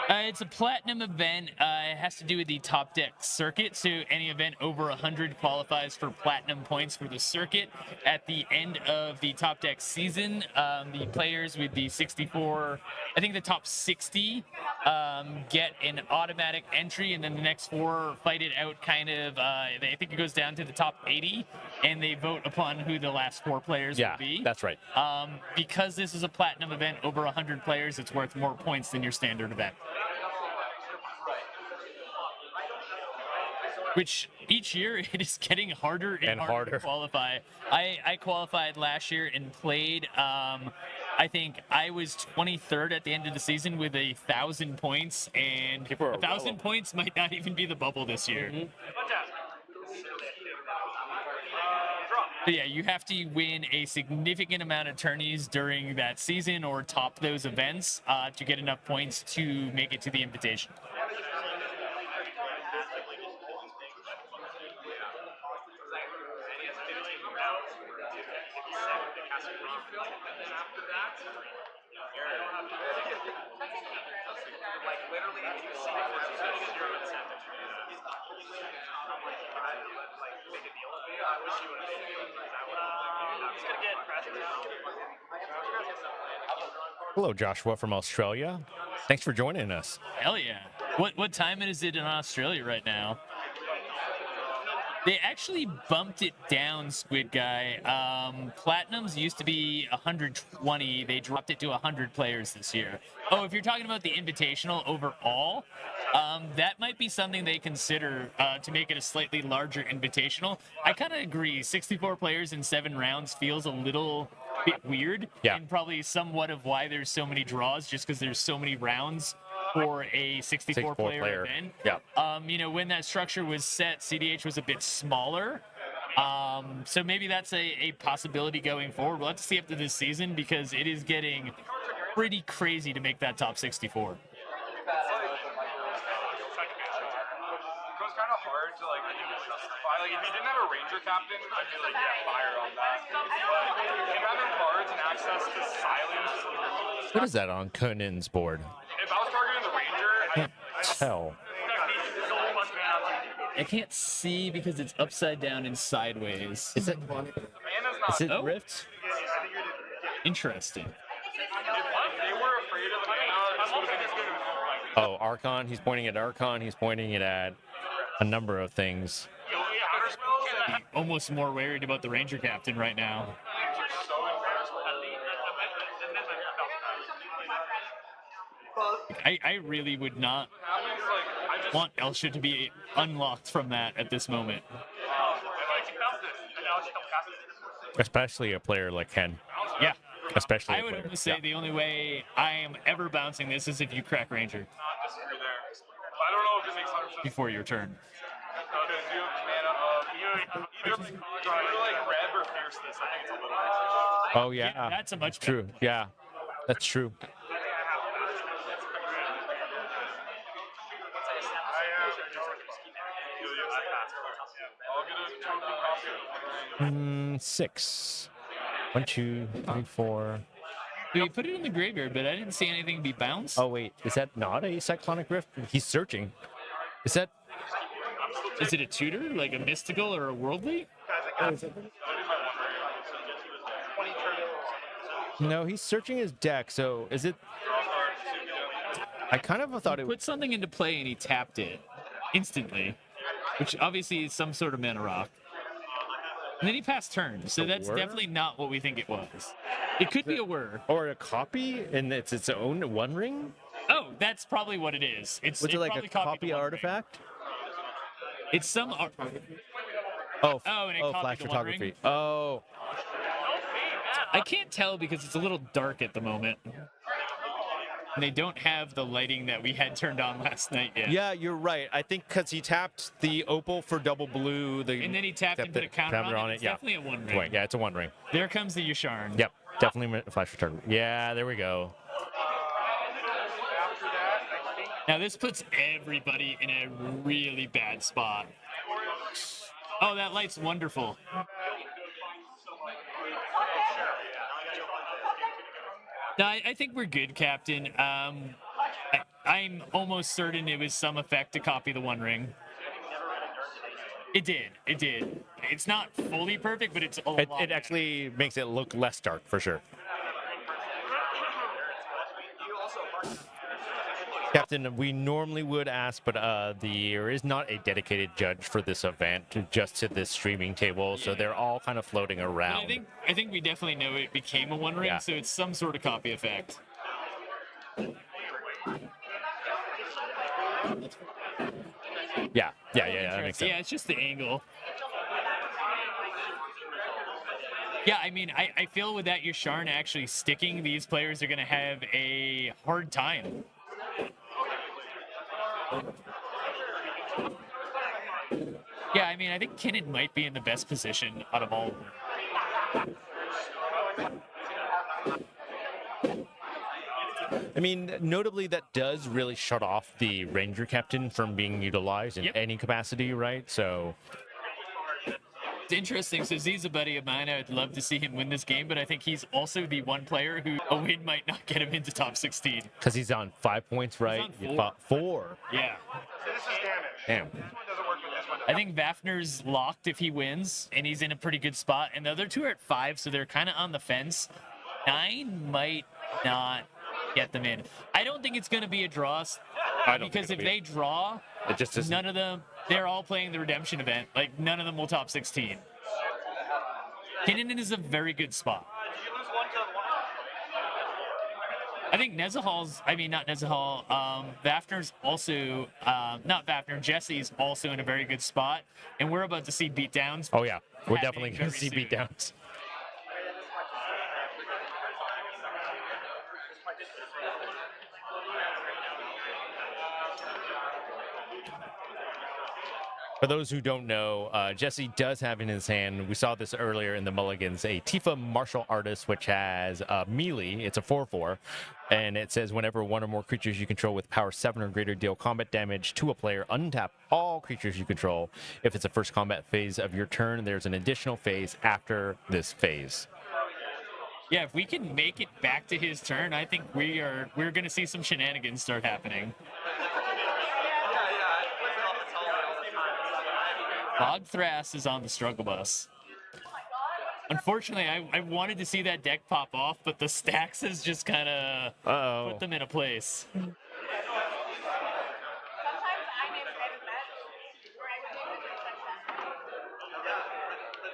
S2: It's a platinum event. It has to do with the top deck circuit. So any event over 100 qualifies for platinum points for the circuit. At the end of the top deck season, the players with the 64, I think the top 60, get an automatic entry, and then the next 4 fight it out. Kind of, I think it goes down to the top 80, and they vote upon who the last 4 players will be.
S1: Yeah, that's right.
S2: Because this is a platinum event over 100 players, it's worth more points than your standard event. Which each year it is getting harder and harder to qualify. I qualified last year and played. I think I was 23rd at the end of the season with 1,000 points, and 1,000 points might not even be the bubble this year. But yeah, you have to win a significant amount of tourneys during that season or top those events to get enough points to make it to the invitation.
S1: Hello, Joshua from Australia. Thanks for joining us.
S2: Hell yeah. What time is it in Australia right now? They actually bumped it down, Squid Guy. Platinums used to be 120. They dropped it to 100 players this year. Oh, if you're talking about the Invitational overall, that might be something they consider to make it a slightly larger Invitational. I kind of agree. 64 players in 7 rounds feels a little bit weird.
S1: Yeah.
S2: And probably somewhat of why there's so many draws, just because there's so many rounds for a 64 player event.
S1: Yeah.
S2: When that structure was set, cEDH was a bit smaller, So maybe that's a possibility going forward. We'll have to see after this season because it is getting pretty crazy to make that top 64.
S7: It was kind of hard to like justify. Like if he didn't have a Ranger captain, I'd be like, yeah, fire on that. But him having cards and access to silence.
S1: What is that on Conan's board?
S7: If I was targeting the Ranger,
S1: Can't tell.
S2: I can't see because it's upside down and sideways.
S1: Is it? Is it
S2: Oh.
S1: rift?
S2: Interesting.
S7: If they were afraid of the mana, this would have been as good as
S1: Oh, Archon. He's pointing at Archon. He's pointing it at a number of things.
S2: Almost more worried about the Ranger captain right now. I really would not want Elsha to be unlocked from that at this moment.
S1: Especially a player like Ken.
S2: Yeah.
S1: Especially
S2: I
S1: a
S2: would
S1: player.
S2: almost say the only way I am ever bouncing this is if you crack Ranger
S7: I don't know if it makes 100%
S2: before your turn.
S7: because you have mana of either like Rev or Fierceness. I think it's a little.
S1: Oh yeah.
S2: Yeah, that's a much
S1: true. Yeah, that's true.
S7: I'll get a
S1: 6. 1, 2, 3, 4.
S2: We put it in the graveyard, but I didn't see anything be bounced.
S1: Oh wait, is that not a Cyclonic Rift? He's searching. Is that?
S2: Is it a tutor, like a mystical or a worldly?
S1: No, he's searching his deck. So is it? I kind of thought it.
S2: Put something into play and he tapped it instantly, which obviously is some sort of mana rock. And then he passed turn, so that's
S1: whir?
S2: definitely not what we think it was. It could be a whir.
S1: Or a copy, and it's its own One Ring.
S2: Oh, that's probably what it is. It's
S1: Was it like
S2: probably
S1: a
S2: copied
S1: copy
S2: the One Ring.
S1: artifact?
S2: It's some.
S1: Oh,
S2: and it
S1: oh,
S2: copied
S1: flash
S2: the One Ring?
S1: photography. Oh,
S2: I can't tell because it's a little dark at the moment. And they don't have the lighting that we had turned on last night yet.
S1: yeah, you're right. I think because he tapped the opal for double blue,
S2: And then he tapped and put a counter on it. It's definitely a One Ring.
S1: Wait, yeah, it's a One Ring.
S2: There comes the Yasharn.
S1: Yep, definitely a flash photography. Yeah, there we go.
S2: Now this puts everybody in a really bad spot. Oh, that light's wonderful. No, I think we're good, Captain. I'm almost certain it was some effect to copy the One Ring. It did. It did. It's not fully perfect, but it's a lot.
S1: It actually makes it look less dark for sure. Captain, we normally would ask, but there is not a dedicated judge for this event, just to this streaming table, so they're all kind of floating
S2: But
S1: around.
S2: I think we definitely know it became a One Ring,
S1: Yeah.
S2: so it's some sort of copy effect.
S1: Yeah, that makes sense.
S2: Yeah, it's just the angle. Yeah, I mean, I feel with that Yasharn actually sticking, these players are going to have a hard time. Yeah, I mean, I think Kinnan might be in the best position out of all of them.
S1: I mean, notably, that does really shut off the Ranger Captain from being utilized in any capacity, right? So
S2: It's interesting. So Z's a buddy of mine. I'd love to see him win this game, but I think he's also the one player who a win might not get him into top 16.
S1: because he's on 5 points, right?
S2: He's on 4.
S1: 4.
S2: Yeah.
S6: This is damage.
S1: Damn.
S6: This one doesn't work with this one.
S2: I think Vafner's locked if he wins, and he's in a pretty good spot. And the other two are at 5, so they're kind of on the fence. 9 might not get them in. I don't think it's going to be a draw,
S1: I don't
S2: because
S1: think
S2: if
S1: it'll
S2: they draw,
S1: It just isn't.
S2: none of them, they're all playing the redemption event. Like, none of them will top 16. Kinnan is a very good spot. I think not Nezahal, Vafner's also, not Vafner, Jesse's also in a very good spot. And we're about to see beatdowns.
S1: Oh, yeah. We're
S2: happening
S1: definitely going to
S2: very
S1: see
S2: soon.
S1: beatdowns. For those who don't know, Jesse does have in his hand, we saw this earlier in the Mulligans, a Tifa Martial Artist, which has melee. It's a 4/4. And it says whenever one or more creatures you control with power 7 or greater deal combat damage to a player, untap all creatures you control. If it's the first combat phase of your turn, there's an additional phase after this phase.
S2: Yeah, if we can make it back to his turn, I think we're going to see some shenanigans start happening. Bob Thras is on the struggle bus. Unfortunately, I wanted to see that deck pop off, but the stacks has just kind of put them in a place.
S14: Sometimes I make heavy bets where I would do the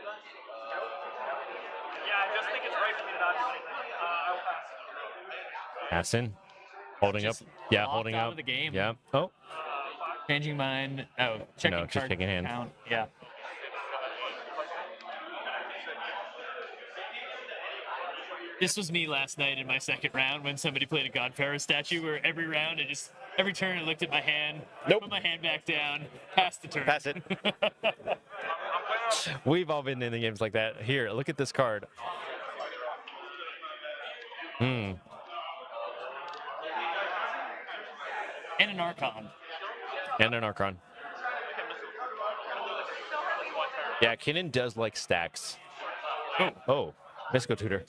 S9: Yeah, I just think it's right for me to not do anything. I will pass.
S1: Aston, holding up.
S2: Just
S1: Yeah,
S2: locked
S1: holding
S2: out
S1: up.
S2: of the game.
S1: Yeah. Oh,
S2: Changing mine. Oh, checking
S1: No, just
S2: card
S1: checking hand.
S2: count. Yeah. This was me last night in my second round when somebody played a God Pharaoh statue where every round every turn I looked at my hand, put my hand back down, passed the turn.
S1: Pass it. We've all been in the games like that. Here, look at this card.
S2: And an Archon.
S1: And an Archon. Yeah, Kinnan does like stacks. Oh, Mystical Tutor.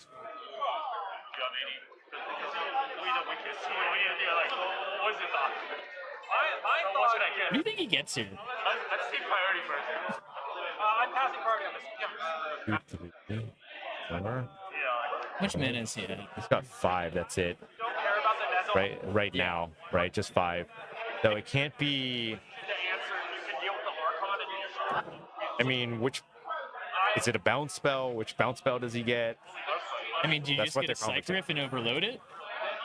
S2: What do you think he gets here?
S9: Let's see priority first. I'm passing priority on this. Yeah.
S2: How much mana is he at?
S1: He's got 5. That's it. Right now, right? Just 5. So it can't be. I mean, which is it? A bounce spell? Which bounce spell does he get?
S2: I mean, do you
S1: That's
S2: just
S1: what
S2: get a
S1: they're
S2: Cycryph and overload it?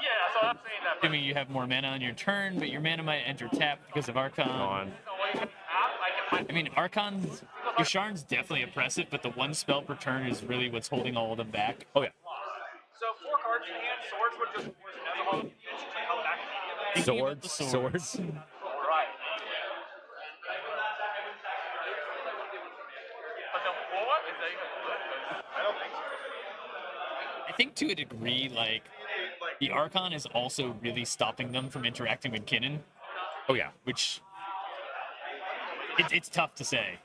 S9: Yeah, so I'm saying that.
S2: I mean, you have more mana on your turn, but your mana might enter tapped because of Archon. I mean, Archon's, Yasharn's definitely oppressive, but the one spell per turn is really what's holding all of them back.
S1: Oh, yeah.
S9: So 4 cards in hand, swords would just come back immediately.
S2: Thinking about the
S1: Swords.
S9: Right. But the what? Is that even good? I don't think so.
S2: I think to a degree, like, the Archon is also really stopping them from interacting with Kinnan.
S1: Oh, yeah.
S2: Which, it's tough to say.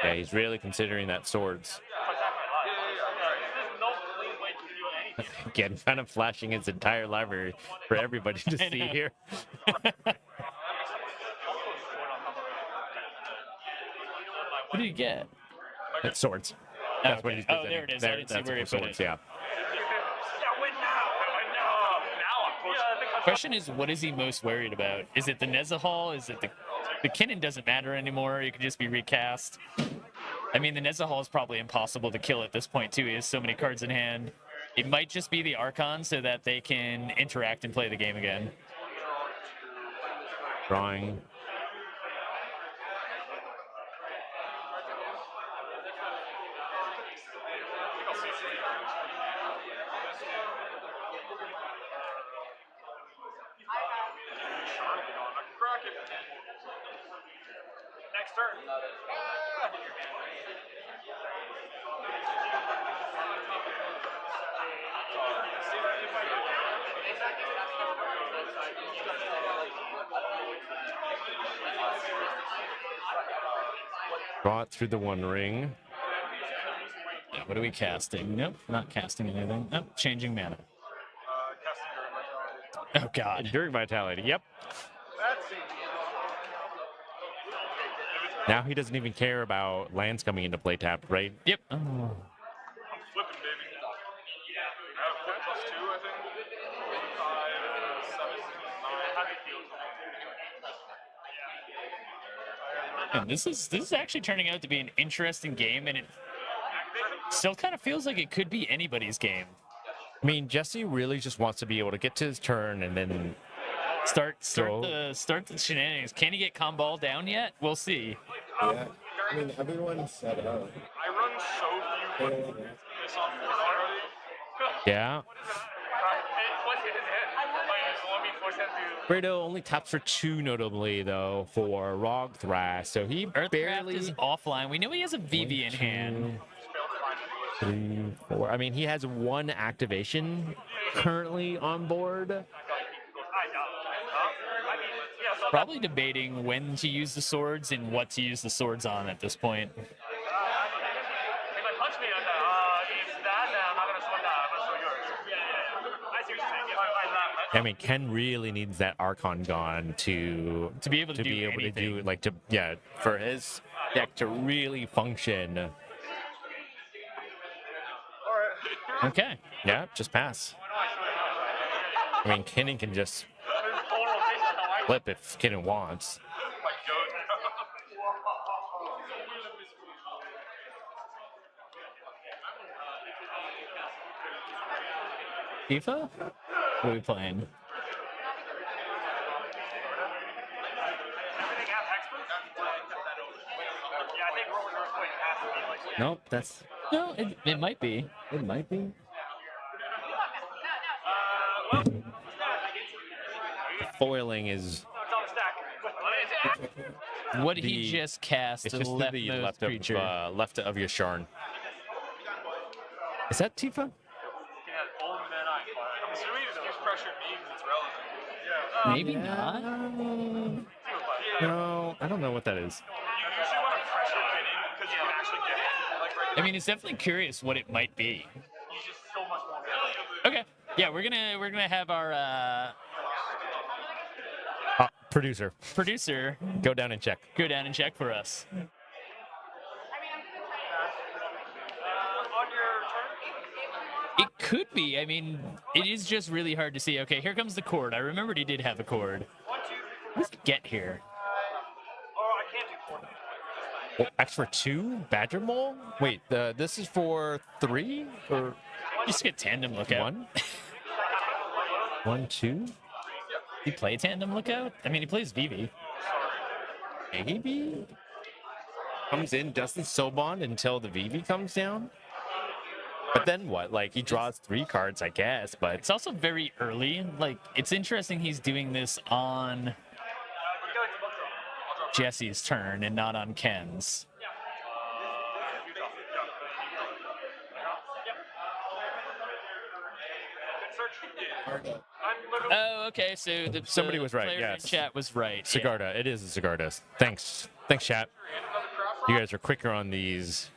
S1: Yeah, he's really considering that swords. Again, kind of flashing his entire library for everybody to see here.
S2: What do you get?
S1: It's swords.
S2: Oh,
S1: That's what
S2: okay.
S1: he's
S2: Oh,
S1: presenting.
S2: there it is. I didn't see
S1: That's
S2: where he
S1: for
S2: put
S1: swords,
S2: it.
S1: yeah.
S2: Question is, what is he most worried about? Is it the Nezahal? Is it the Kinnan doesn't matter anymore? You can just be recast. I mean, the Nezahal is probably impossible to kill at this point too. He has so many cards in hand. It might just be the Archon so that they can interact and play the game again.
S1: Drawing.
S9: Next turn.
S1: Draw it through the One Ring.
S2: Yeah, what are we casting? Nope, not casting anything. Nope, changing mana. Oh, God.
S1: Enduring Vitality, yep.
S9: That's
S1: Now he doesn't even care about lands coming into play tapped, right?
S2: Yep. Oh.
S9: flipping, baby. I have 4 plus 2, I think. 5, 7, 9. How do you feel?
S2: And this is actually turning out to be an interesting game, and it still kind of feels like it could be anybody's game.
S1: I mean, Jesse really just wants to be able to get to his turn and then
S2: start the shenanigans. Can he get Comball down yet? We'll see.
S11: Yeah. I mean, everyone's set up.
S9: I run so few buttons.
S7: this on 4 already.
S1: Yeah.
S7: It was his head. Like, let me force him to.
S1: Fredo only taps for 2 notably though for Rog Thrash, so he
S2: Earthcraft
S1: barely
S2: is offline. We know he has a VV in hand.
S1: 3, 4. I mean, he has 1 activation currently on board.
S2: Probably debating when to use the swords and what to use the swords on at this point.
S7: He like punched me and if that, then I'm not gonna swing that. I'm gonna swing yours. Yeah. I see what you're saying. Yeah,
S1: I mean, Ken really needs that Archon gone to
S2: be able to do
S1: do like to for his deck to really function.
S2: Okay.
S1: Yeah, just pass. I mean, Kennen can just flip if Kennen wants.
S2: FIFA? What are we playing?
S1: Nope, that's
S2: No, it might be.
S1: it might be. Foiling is
S2: What did he just cast
S1: it's
S2: to
S1: just
S2: the
S1: the
S2: leftmost
S1: left
S2: creature?
S1: of left of your Sharn. Is that Tifa?
S7: I'm assuming he just keeps pressuring me because it's relevant.
S2: Maybe not.
S1: No, I don't know what that is.
S7: You usually want to pressure Kennen because you can actually get it. Like right
S2: I mean, it's definitely curious what it might be.
S7: he's just so much more valuable.
S2: Okay. Yeah, we're gonna have our
S1: Producer,
S2: producer
S1: go down and check.
S2: go down and check for us.
S7: On your turn?
S2: It could be. I mean, it is just really hard to see. Okay, here comes the cord. I remembered he did have a cord.
S7: 1, 2, 3, 4.
S2: Let's get here.
S7: Oh, I can't do 4.
S1: X for 2? Badger Mole? Wait, this is for 3 or
S2: Just get tandem lookout.
S1: 1? 1, 2?
S2: He play tandem lookout? I mean, he plays VV.
S1: Maybe? Comes in, doesn't Sobond until the VV comes down? But then what? Like, he draws 3 cards, I guess, but
S2: It's also very early. Like, it's interesting he's doing this on Jesse's turn and not on Ken's. Oh, okay. So
S1: Somebody
S2: the
S1: was right,
S2: player
S1: yes.
S2: in chat was right. yeah.
S1: Sigarda. It is a Sigarda. Thanks, chat. You guys are quicker on these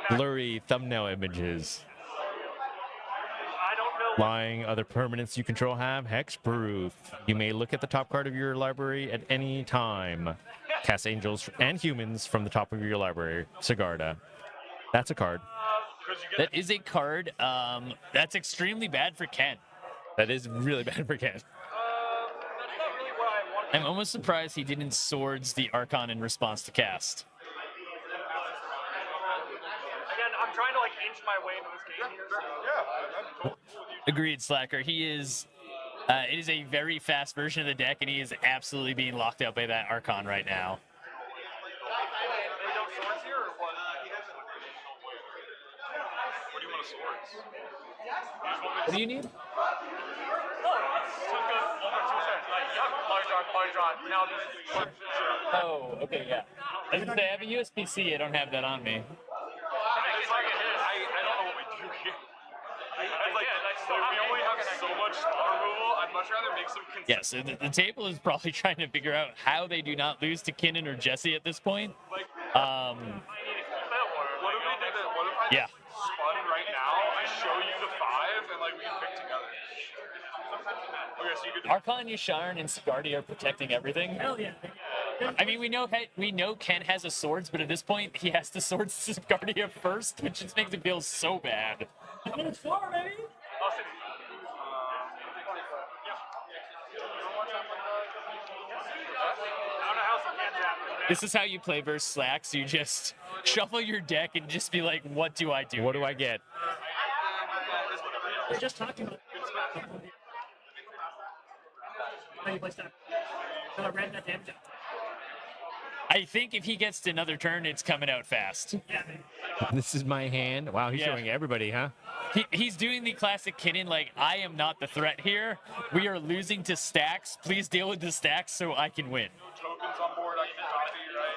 S1: blurry thumbnail images.
S7: I don't know.
S1: Lying other permanents you control have hexproof. You may look at the top card of your library at any time. Cast angels and humans from the top of your library. Sigarda. That's a card.
S2: That is a card. That's extremely bad for Ken.
S1: That is really bad for Ken.
S7: That's not really what I want.
S2: I'm almost surprised he didn't swords the Archon in response to cast.
S7: Again, I'm trying to like inch my way into this game here. So.
S2: Agreed, Slacker. He is. It is a very fast version of the deck, and he is absolutely being locked out by that Archon right now.
S7: They don't swords here or what? What do you want to swords?
S2: What do you need?
S7: Took over 2 cents. Like, yep, large draw. Now this is
S2: Oh, okay, yeah. I was gonna say, I have a USPC. I don't have that on me.
S7: I don't know what we do here. We only have so much spot removal. I'd much rather make some consistent.
S2: Yeah, so the table is probably trying to figure out how they do not lose to Kinnan or Jesse at this point.
S7: What if we did that? What if I
S2: Yeah.
S7: spun right now? I show you the 5 and like we can pick together. Okay, so you could.
S2: Archon, Yasharn, and Sigardi are protecting everything. Hell yeah. I mean, we know Ken has a swords, but at this point, he has to swords Sigardia first, which just makes it feel so bad.
S14: Minutes 4, baby.
S2: This is how you play versus Slacks. You just shuffle your deck and just be like, what do I do?
S1: What do I get?
S14: We're just talking about how you play stuff. So I ran that damn job.
S2: I think if he gets to another turn, it's coming out fast.
S1: This is my hand. Wow, he's
S2: Yeah.
S1: showing everybody, huh?
S2: He's doing the classic Kidden, like, I am not the threat here. We are losing to stacks. Please deal with the stacks so I can win.
S7: Tokens on board, I can copy, right?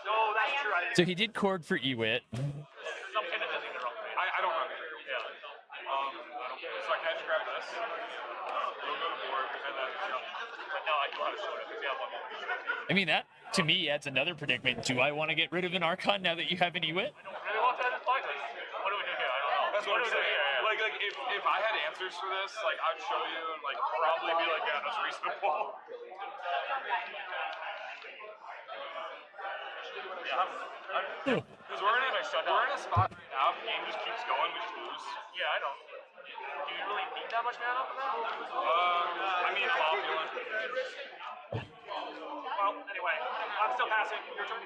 S9: No, that's true. I
S2: So he did chord for Ewit.
S9: some kind of doesn't get wrong.
S7: I don't run it. Yeah. So I can just grab this. Go to board, and then,
S9: But now I do have a shoulder because we have one more.
S2: I mean, that, to me, adds another predicament. Do I want to get rid of an Archon now that you have an Ewit?
S9: Really want that in play? What do we do here? I don't know.
S7: That's what I'm saying. Like if I had answers for this, like I'd show you and like probably be like, yeah, that's reasonable. Because we're in a spot right now. The game just keeps going. We just lose.
S9: Yeah, I know. Do you really need that much mana for that?
S7: I mean, it's opulent.
S9: Well, anyway, I'm still passing. Your turn. I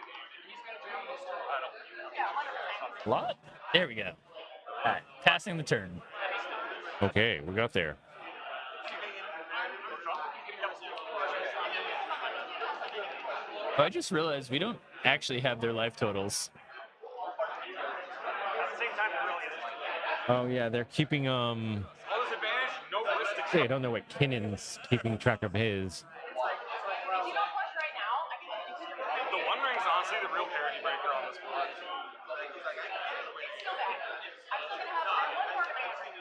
S9: don't know.
S2: Lot? There we go. All right, passing the turn.
S1: Okay, we got there.
S2: Oh, I just realized we don't actually have their life totals.
S9: At the same time, it really is.
S1: Oh yeah, they're keeping
S7: All this advantage, no risk.
S1: I don't know what Kinnon's keeping track of his.
S14: If you don't push right now, I can
S7: The One Ring's honestly the real parity breaker on this board.
S14: it's still bad. I'm still gonna have one more advantage.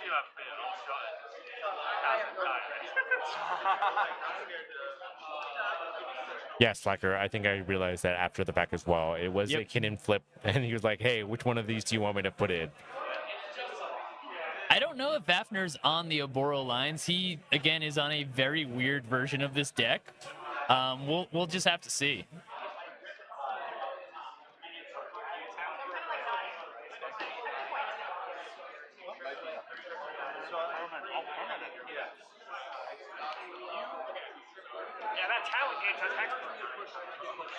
S9: You have been all shot.
S1: Yeah, Slacker, I think I realized that after the fact as well. It was a
S2: Yep.
S1: Kinnon flip, and he was like, hey, which one of these do you want me to put in?
S2: I don't know if Vafner's on the Oboro lines. He, again, is on a very weird version of this deck. We'll just have to see.
S9: Yeah, that talent gauge has expert.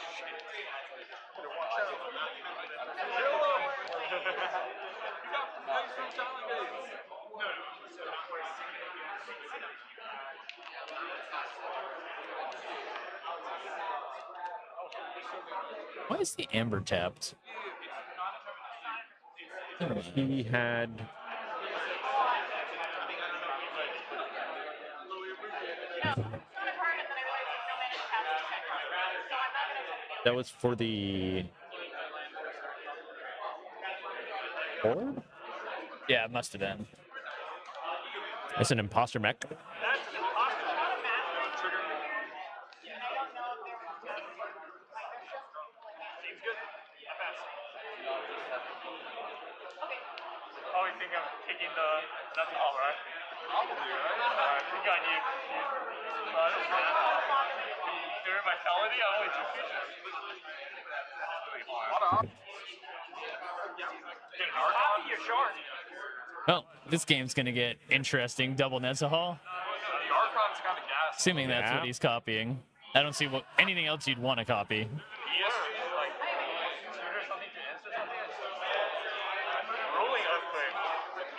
S2: Why is the Amber tapped?
S1: He had... That was for the... Board?
S2: Yeah, it must have been.
S1: It's an imposter mech.
S9: Seems good. I pass. Oh, you think I'm kicking the nothing all right? Probably, right? Alright, we got you. I don't know. During my felony, I only two features.
S7: Get an Archon.
S9: You're short.
S2: Well, this game's going to get interesting. Double Nezahal.
S7: The Archon's kind of gas.
S2: Assuming that's
S1: Yeah.
S2: what he's copying. I don't see anything else you'd want to copy.
S7: ESG, like, tutor something to answer something.
S9: Rolling earthquake.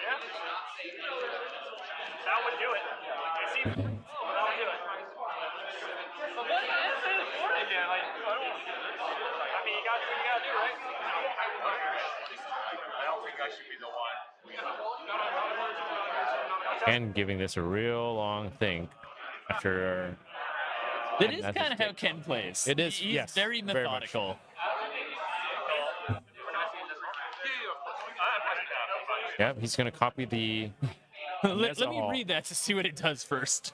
S9: Yeah. That would do it. See, that would do it. But what is this board again? Like, I mean, you gotta do, right?
S7: I don't think I should be the one.
S1: And giving this a real long think after...
S2: That is
S1: That's
S2: kind of
S1: his
S2: how Ken plays.
S1: It is,
S2: He's
S1: yes,
S2: very
S1: very much.
S2: methodical.
S1: Yeah, he's going to copy the...
S2: Let me
S1: Nezahal.
S2: read that to see what it does first.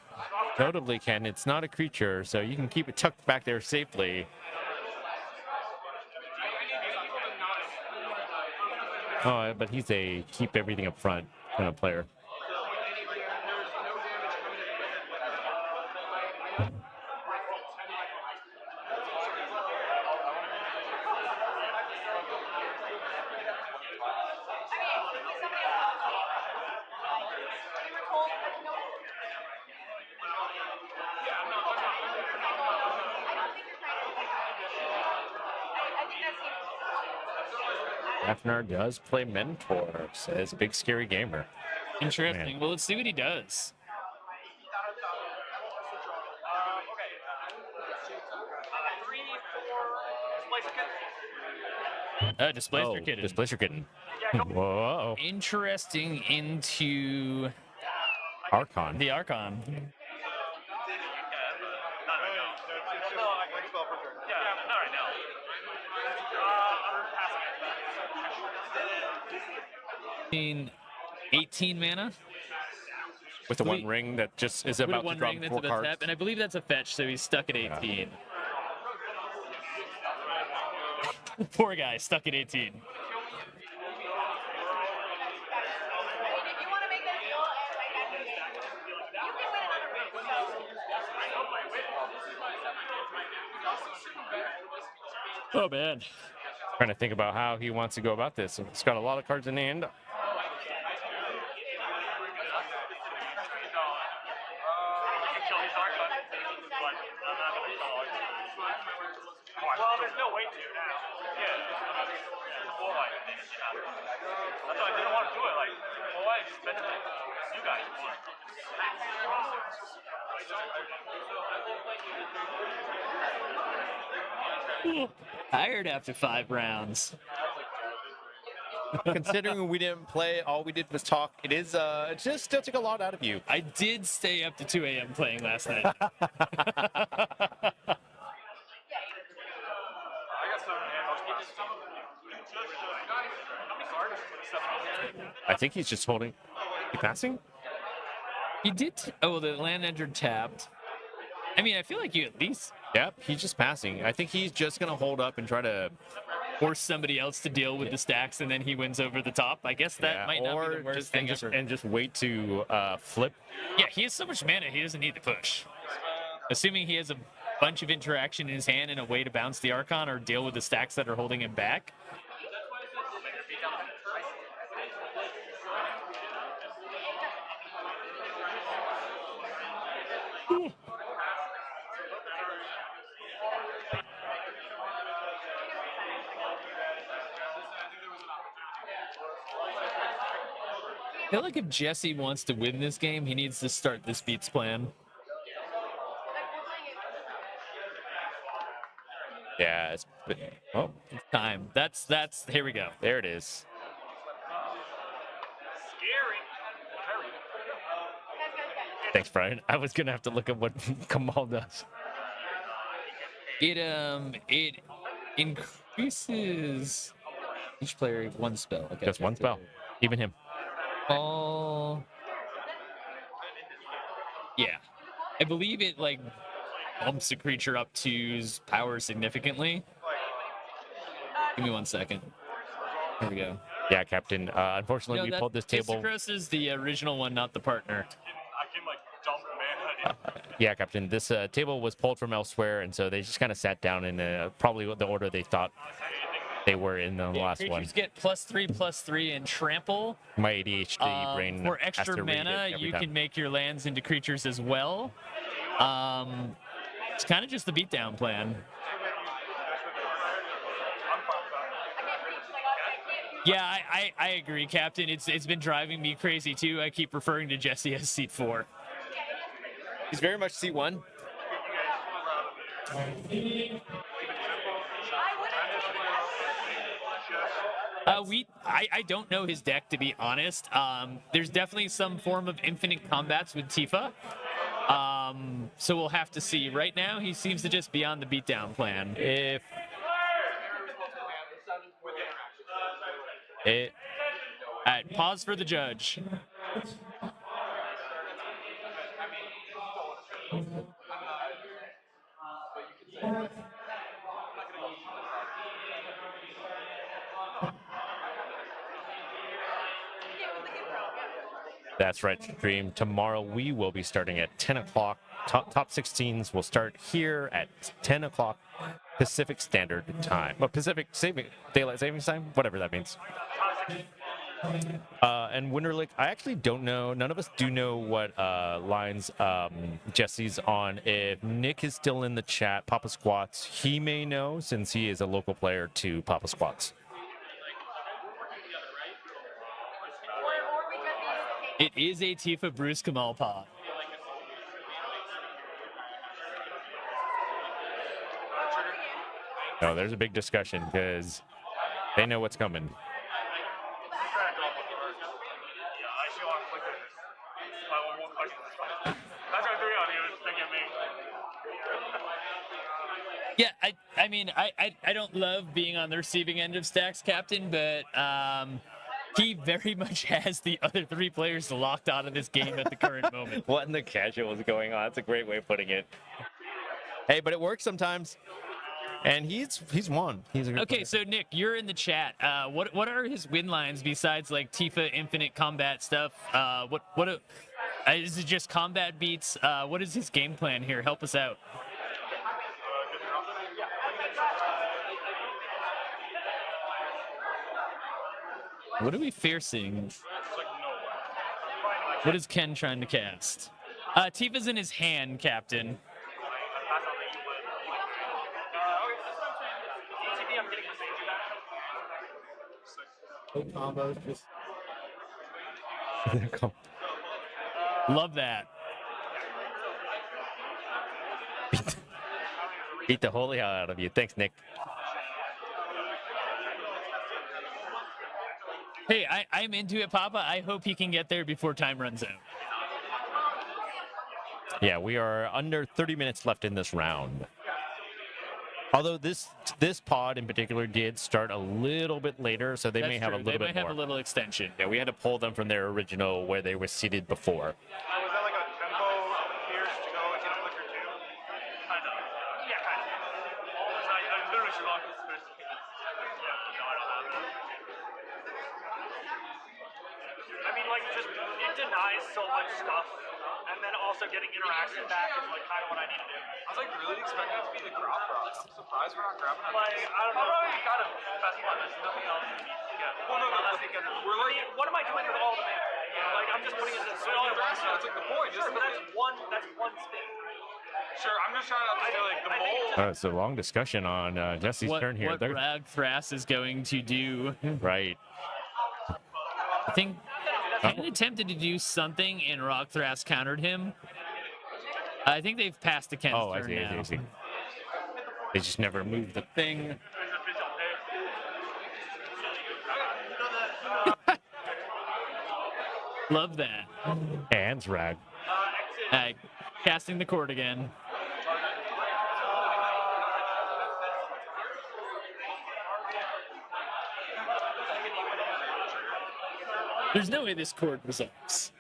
S1: Notably, Ken, it's not a creature, so you can keep it tucked back there safely. Oh, but he's a keep everything up front kind of player. Hafner does play Mentor, says Big Scary Gamer.
S2: Interesting.
S1: Man.
S2: Well, let's see what he does. Displacer Kitten.
S1: Displacer Kitten. Whoa.
S2: Interesting into
S1: Archon.
S2: the Archon. In 18 mana.
S1: With the one ring that just is
S2: With
S1: about
S2: one
S1: to drop
S2: ring that's
S1: 4
S2: about to
S1: cards.
S2: tap, and I believe that's a fetch, so he's stuck at 18. Poor guy, stuck at 18.
S14: I mean, if you want to make that deal and like that game, you can win another race.
S2: Oh man.
S1: Trying to think about how he wants to go about this. It's got a lot of cards in hand.
S9: Well, there's no way to now. Yeah. Before, like, that's why I didn't want to do it. Like, well, why spend it? You guys.
S2: Tired after 5 rounds.
S1: Considering we didn't play, all we did was talk. It is it just still took a lot out of you.
S2: I did stay up to 2 a.m. playing last night.
S1: I think he's just holding. He passing?
S2: He did. Oh, the land entered tapped. I mean, I feel like you at least
S1: Yep, he's just passing. I think he's just gonna hold up and try to
S2: force somebody else to deal with the stacks, and then he wins over the top. I guess that might not be the worst thing ever.
S1: And just wait to flip.
S2: Yeah, he has so much mana, he doesn't need to push. Assuming he has a bunch of interaction in his hand and a way to bounce the Archon or deal with the stacks that are holding him back. I feel like if Jesse wants to win this game, he needs to start this beats plan.
S1: Yeah, it's
S2: Time. That's here we go.
S1: There it is. Thanks, Brian. I was gonna have to look at what Kamal does.
S2: It increases each player 1 spell. Okay,
S1: Just 1 spell. Even him.
S2: All. Yeah, I believe it like bumps a creature up to's power significantly. Give me 1 second. Here we go.
S1: Yeah, Captain. Unfortunately,
S2: No,
S1: we
S2: that-
S1: pulled this table.
S2: Isocros is the original one, not the partner.
S9: I can like dump mana in.
S1: Yeah, Captain. This table was pulled from elsewhere, and so they just kind of sat down in probably the order they thought they were in the last one.
S2: Creatures get +3/+3 and trample.
S1: My ADHD brain.
S2: For
S1: has
S2: extra
S1: to read it
S2: mana,
S1: every
S2: you
S1: time.
S2: can make your lands into creatures as well. It's kind of just the beatdown plan. Yeah, I agree, Captain. It's been driving me crazy too. I keep referring to Jesse as seat 4.
S1: He's very much C1.
S2: I don't know his deck, to be honest. There's definitely some form of infinite combats with Tifa. So we'll have to see. Right now, he seems to just be on the beatdown plan. All right, pause for the judge.
S1: That's right, Stream. Tomorrow we will be starting at 10 o'clock. Top 16s will start here at 10 o'clock Pacific Standard Time. Well, Daylight Savings Time? Whatever that means. And Winterlick, I actually don't know. None of us do know what lines Jesse's on. If Nick is still in the chat, Papa Squats, he may know since he is a local player to Papa Squats.
S2: It is a Tifa Bruce Kamal pot.
S1: No, there's a big discussion because they know what's coming.
S7: Yeah, I see a lot of clickers. I won't click this. That's our 3 on you. Just thinking me.
S2: Yeah, I mean, I don't love being on the receiving end of Stacks Captain, but he very much has the other 3 players locked out of this game at the current moment.
S1: What in the casual is going on? That's a great way of putting it. Hey, but it works sometimes. And he's won. He's a good
S2: Okay,
S1: player.
S2: so Nick, you're in the chat. What are his win lines besides like Tifa Infinite combat stuff? Is it just combat beats? What is his game plan here? Help us out. What are we fiercing? What is Ken trying to cast? Tifa's in his hand, Captain.
S11: Combos just.
S2: Love that.
S1: Beat the holy hell out of you. Thanks, Nick.
S2: Hey, I'm into it, Papa. I hope he can get there before time runs out.
S1: Yeah, we are under 30 minutes left in this round. Although this pod in particular did start a little bit later, so they may have a little bit more.
S2: They might have a little extension.
S1: Yeah, we had to pull them from their original where they were seated before.
S6: Was that like a tempo pierce to go and get a flicker too?
S9: Kind of. Yeah, kind of. I literally should lock this first. Yeah, no, I don't have it. I mean, like, just it denies so much stuff, and then also getting interaction back is like kind of what I need to do.
S7: I was like really expecting that to be the drop rock. I'm surprised we're not grabbing that.
S9: Like, I don't know. You gotta best one. There's nothing else you need to get.
S7: Well, no,
S9: Unless you get.
S7: we're like,
S9: What am I doing with all the mana? Like, I'm just putting it in the
S7: all the rest, that's like the point,
S9: Sure,
S7: isn't
S9: but
S7: it?
S9: that's one spin.
S7: Sure, I'm just trying to understand like the mole.
S1: It's a long discussion on Jesse's turn here.
S2: What Rag Thras is going to do.
S1: Right.
S2: I think Ken attempted to do something and Rock Thras countered him. I think they've passed to Ken's
S1: Oh, I
S2: turn
S1: see,
S2: now.
S1: I see. They just never moved the thing.
S2: Love that.
S1: And Rag.
S2: Casting the cord again. There's no way this cord resolves.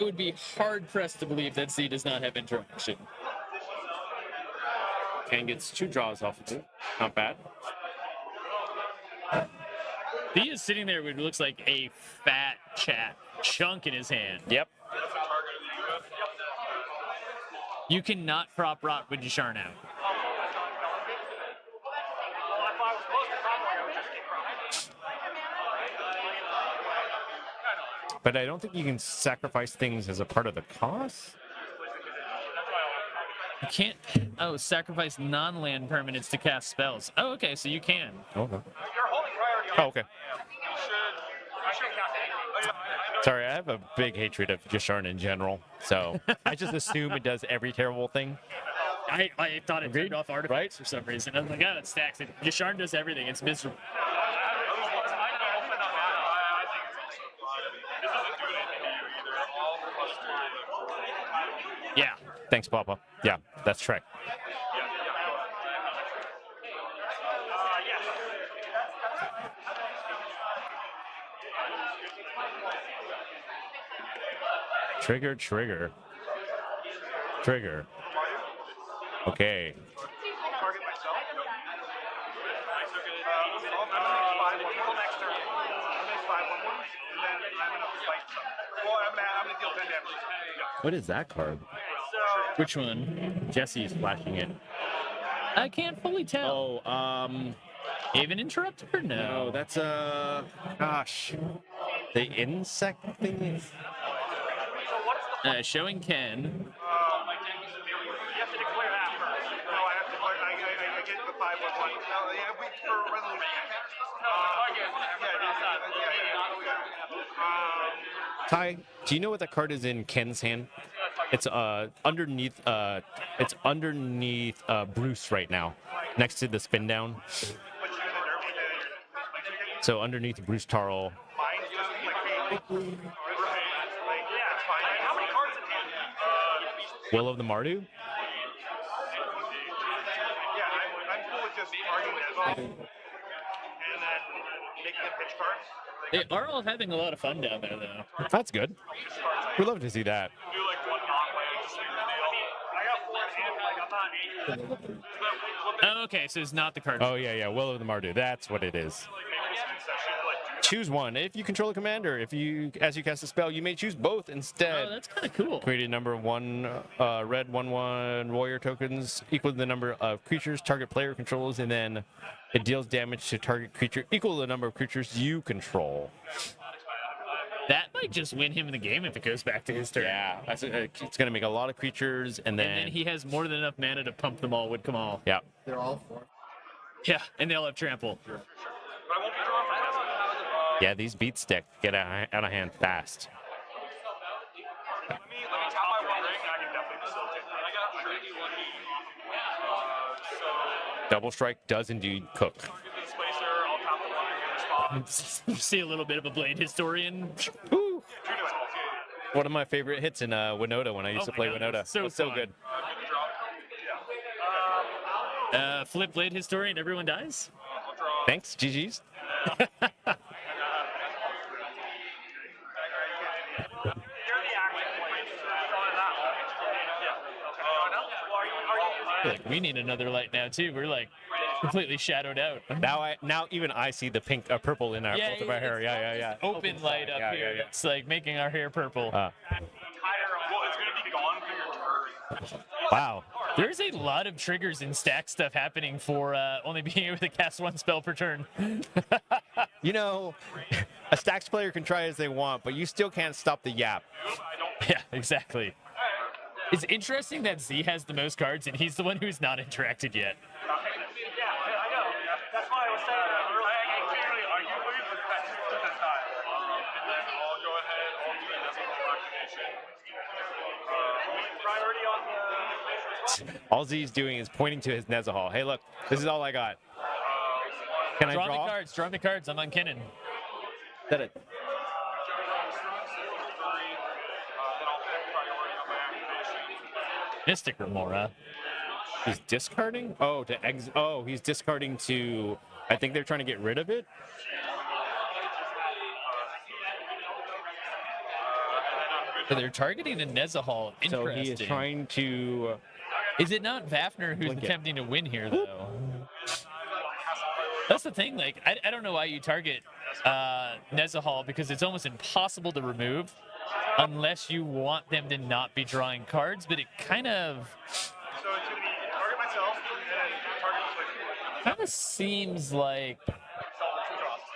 S2: I would be hard pressed to believe that Z does not have interaction.
S1: Ken gets 2 draws off of it. Not bad.
S2: He is sitting there with what looks like a fat chat chunk in his hand.
S1: Yep.
S2: You cannot prop rock with Jashar now.
S1: But I don't think you can sacrifice things as a part of the cost.
S2: You can't. Oh, sacrifice non-land permanents to cast spells. Oh, okay, so you can.
S1: Okay.
S9: You're holding priority on
S1: Oh, okay.
S9: I should cast anything.
S1: Sorry, I have a big hatred of Jasharn in general, so I just assume it does every terrible thing.
S2: I thought it turned off artifacts for some reason. I was like, oh, it stacks it. Yasharn does everything. It's miserable.
S1: Yeah. Thanks, Papa. Yeah, that's Trek. Trigger, trigger. Trigger. Okay.
S6: Target myself. I'm gonna make 5/1, and then I'm gonna fight something. Well, I'm gonna deal 10 damage. Yeah.
S1: What is that card?
S2: Which one?
S1: Jesse's flashing it.
S2: I can't fully tell.
S1: Oh,
S2: Haven Interrupter? No.
S1: no, that's gosh, the insect thing.
S2: Showing Ken.
S9: You have to declare that first.
S6: No, I have to. I get the 5/1. No, yeah, we for resolution.
S1: Ty, do you know what that card is in Ken's hand? It's underneath Bruce right now, next to the spin down. So underneath Bruce Tarl.
S6: Mine's just like, hey, right. Like, yeah, it's fine. How many cards in hand?
S1: Will of the Mardu.
S6: Yeah, I'm cool with just targeting Nezal and then making them pitch cards.
S2: They are all having a lot of fun down there, though.
S1: That's good. We love to see that.
S7: Do like one non-land, just leave the deal.
S6: I got 4 hand, like I'm not 8.
S2: Oh, okay, so it's not the card.
S1: Oh yeah, Will of the Mardu. That's what it is. Choose one. If you control a commander, as you cast a spell, you may choose both instead.
S2: Oh, that's kind of cool.
S1: Create a number of one red 1/1 warrior tokens equal to the number of creatures target player controls, and then it deals damage to target creature equal to the number of creatures you control.
S2: That might just win him the game if it goes back to his turn.
S1: Yeah, it's going to make a lot of creatures, and then
S2: he has more than enough mana to pump them all with Kamal.
S1: Yeah.
S8: They're all 4.
S2: Yeah, and they all have trample.
S1: Yeah, these beat stick get out of hand fast.
S7: Let me tap my one ring and I can definitely facilitate that. I got pretty lucky.
S1: Double strike does indeed cook.
S7: Displacer, I'll tap the one ring in response.
S2: See a little bit of a Blade Historian.
S1: Ooh. One of my favorite hits in Winota when I used to play
S2: God,
S1: Winota.
S2: so
S1: So
S2: fun.
S1: good.
S2: Flip Blade Historian, everyone dies?
S1: Thanks, GG's.
S2: Like, we need another light now too. We're like completely shadowed out.
S1: Now even I see the purple in our both of our hair. Yeah.
S2: Open light up here. It's like making our hair purple.
S7: Well, it's gonna be gone for your turn.
S1: Wow.
S2: There's a lot of triggers and stack stuff happening for only being able to cast one spell per turn.
S1: You know, a stacks player can try as they want, but you still can't stop the yap.
S2: Yeah, exactly. It's interesting that Z has the most cards, and he's the one who's not interacted yet.
S6: Yeah, I know. That's why I was saying earlier. Clearly, are you worried with that this time?
S7: And then I'll go ahead, I'll do a Nezahal activation.
S6: Priority on the.
S1: All Z's doing is pointing to his Nezahal. Hey, look, this is all I got. Can I
S2: Draw
S1: draw?
S2: me cards. Draw me cards. I'm on Kinnan.
S1: Did it?
S2: Mystic Remora.
S1: He's discarding? Oh, he's discarding to. I think they're trying to get rid of it.
S2: So they're targeting the Nezahal. Interesting.
S1: So he is trying to.
S2: Is it not Vafner who's attempting to win here, though? That's the thing. Like, I don't know why you target Nezahal, because it's almost impossible to remove unless you want them to not be drawing cards. But it kind of.
S6: So it's gonna be target myself and then target the switch.
S2: Kind of seems like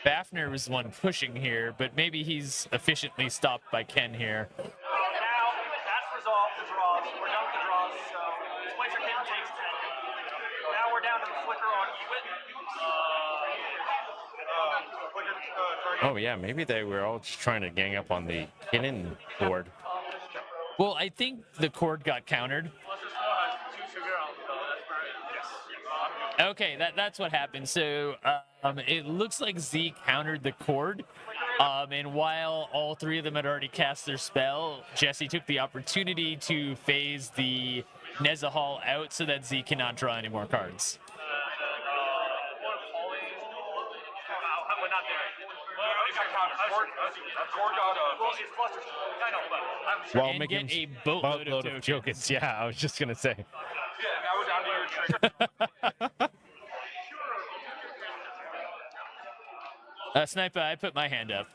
S2: Vafner was the one pushing here, but maybe he's efficiently stopped by Ken here.
S6: Now that's resolved the draws. We're done with the draws. So Displacer King takes 10. Now we're down to the flicker on Ewit.
S1: Oh yeah, maybe they were all just trying to gang up on the Kinnan board.
S2: Well, I think the cord got countered. Okay, that's what happened. So it looks like Z countered the cord. And while all three of them had already cast their spell, Jesse took the opportunity to phase the Nezahal out so that Z cannot draw any more cards.
S6: We're not there.
S1: While
S2: And
S1: making
S2: get a boatload of tokens.
S1: tokens. Yeah, I was just gonna say.
S7: Yeah, now we're down to your trigger.
S2: Sniper, I put my hand up.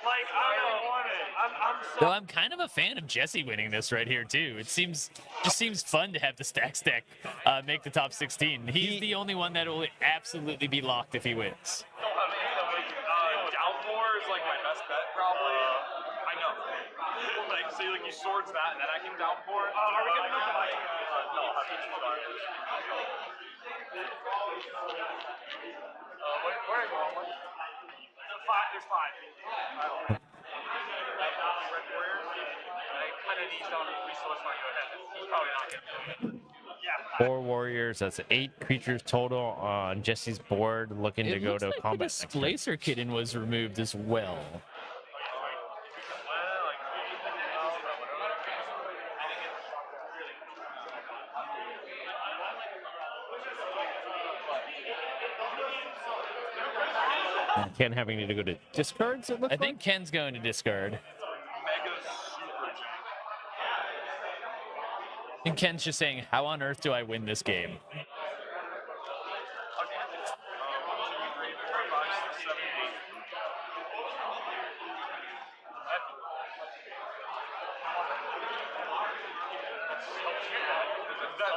S6: Like, I don't want it. I'm so.
S2: Though I'm kind of a fan of Jesse winning this right here too. It seems fun to have the stack make the top 16. He's the only one that will absolutely be locked if he wins.
S7: Downpour is like my best bet, probably. I know. Like, so like you swords that, and then I can downpour.
S6: Are we gonna move the mic?
S7: No, I'll have to choose one.
S6: Where are you going? There's 5. Red Warriors. I kind of
S7: resource you ahead. He's probably not going to do it. Yeah.
S1: 4 warriors. That's 8 creatures total on Jesse's board, looking to
S2: It
S1: go
S2: looks
S1: to
S2: like
S1: combat
S2: the
S1: next turn.
S2: Displacer Kitten was removed as well.
S1: Ken having to go to discards, it looks
S2: I think Ken's going to discard. And Ken's just saying, how on earth do I win this game?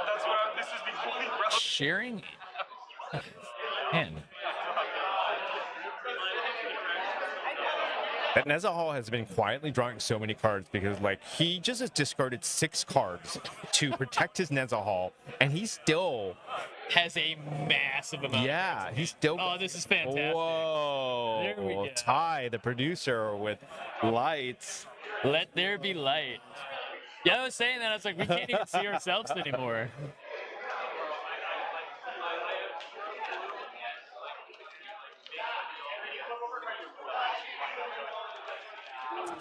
S7: That's what this is the only route.
S2: Sharing? Man.
S1: That Neza Hall has been quietly drawing so many cards because, like, he just has discarded 6 cards to protect his Neza Hall, and he still
S2: has a massive amount.
S1: Yeah, he's still.
S2: Oh, this is fantastic.
S1: Whoa!
S2: There we go.
S1: Ty, the producer, with lights.
S2: Let there be light. Yeah, I was saying that. I was like, we can't even see ourselves anymore.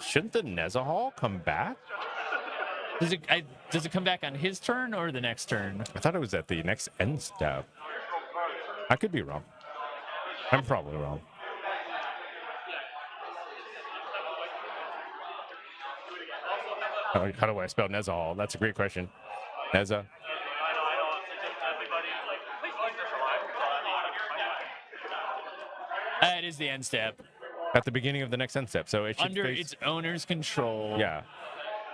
S1: Shouldn't the Neza Hall come back?
S2: Does it come back on his turn or the next turn?
S1: I thought it was at the next end step. I could be wrong. I'm probably wrong. How do I spell Neza Hall? That's a great question. Neza.
S2: It is the end step.
S1: At the beginning of the next end step, so it should
S2: Under
S1: face...
S2: its owner's control.
S1: Yeah.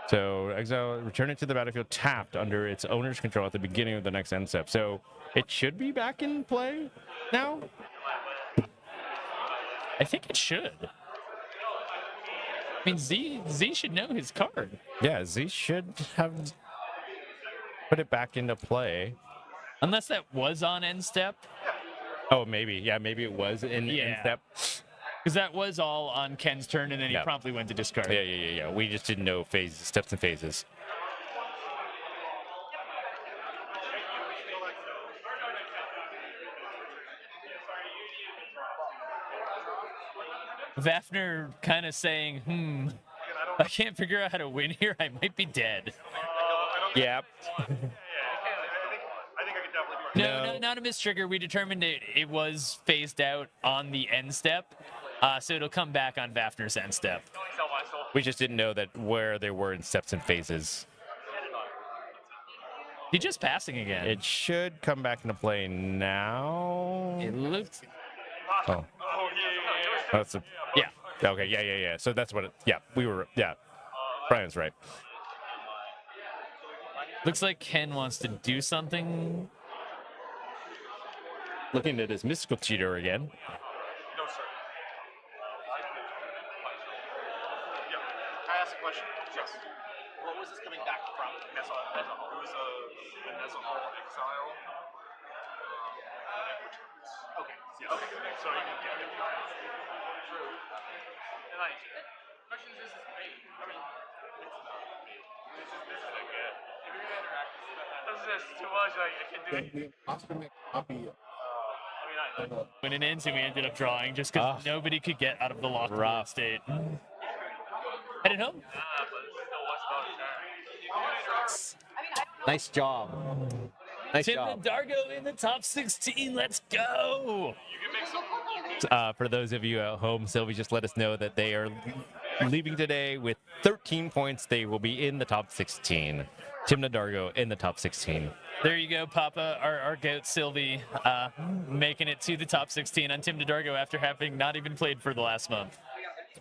S1: So exile, return it to the battlefield tapped under its owner's control at the beginning of the next end step. So it should be back in play now.
S2: I think it should. I mean, Z should know his card.
S1: Yeah, Z should have put it back into play.
S2: Unless that was on end step.
S1: Oh, maybe. Yeah, maybe it was in end step.
S2: Because that was all on Ken's turn, and then he promptly went to discard.
S1: Yeah. We just didn't know steps and phases.
S2: Vafner kind of saying, I can't figure out how to win here. I might be dead.
S1: Yep.
S6: I think I could definitely be.
S2: No, not a mistrigger. We determined it was phased out on the end step. So it'll come back on Vafner's end step.
S1: We just didn't know that where they were in steps and phases.
S2: He just passing again.
S1: It should come back into play now.
S2: It looked.
S1: Oh. That's a.
S2: Yeah.
S1: Okay. Yeah. So that's what. We were. Yeah. Brian's right.
S2: Looks like Ken wants to do something.
S1: Looking at his mystical cheater again.
S6: No, sir.
S8: Can I ask a question? Yes. What was this coming back from?
S6: Neza Hall. It was a Neza Hall exile.
S8: Okay.
S6: Okay. So you can get it.
S8: True.
S3: Question is great. I mean,
S7: This is good. If you're gonna interact, this is too much. Like I can do it.
S2: When it ends, and we ended up drawing just because nobody could get out of the locked state. Headed home.
S12: Nice job. Nice
S2: Tim
S12: job.
S2: Dargo in the top 16. Let's go.
S1: For those of you at home, Sylvie just let us know that they are leaving today with 13 points. They will be in the top 16. Tim Nadargo in the top 16.
S2: There you go, Papa. Our goat Sylvie making it to the top 16 on Tim Nadargo after having not even played for the last month.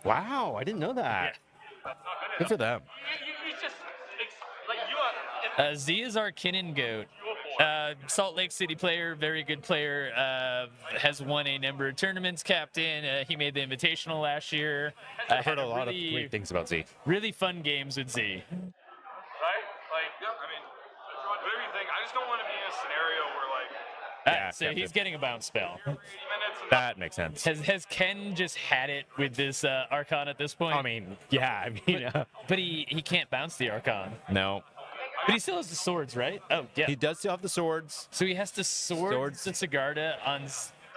S1: Wow, I didn't know that. Good for them.
S7: You just like you are.
S2: Z is our Kinnan goat. Salt Lake City player, very good player, has won a number of tournaments, captain. He made the Invitational last year.
S1: I've heard a lot of great things about Z.
S2: Really fun games with Z.
S7: Right? Like, I mean, whatever you think. I just don't want to be in a scenario where, like,
S1: Yeah,
S2: so
S1: kept
S2: he's
S1: it.
S2: getting a bounce spell.
S1: That makes sense.
S2: Has Ken just had it with this Archon at this point?
S1: I mean, yeah, I mean,
S2: But he can't bounce the Archon.
S1: no.
S2: But he still has the swords, right? Oh, yeah.
S1: He does still have the swords.
S2: So he has to swords the Sigarda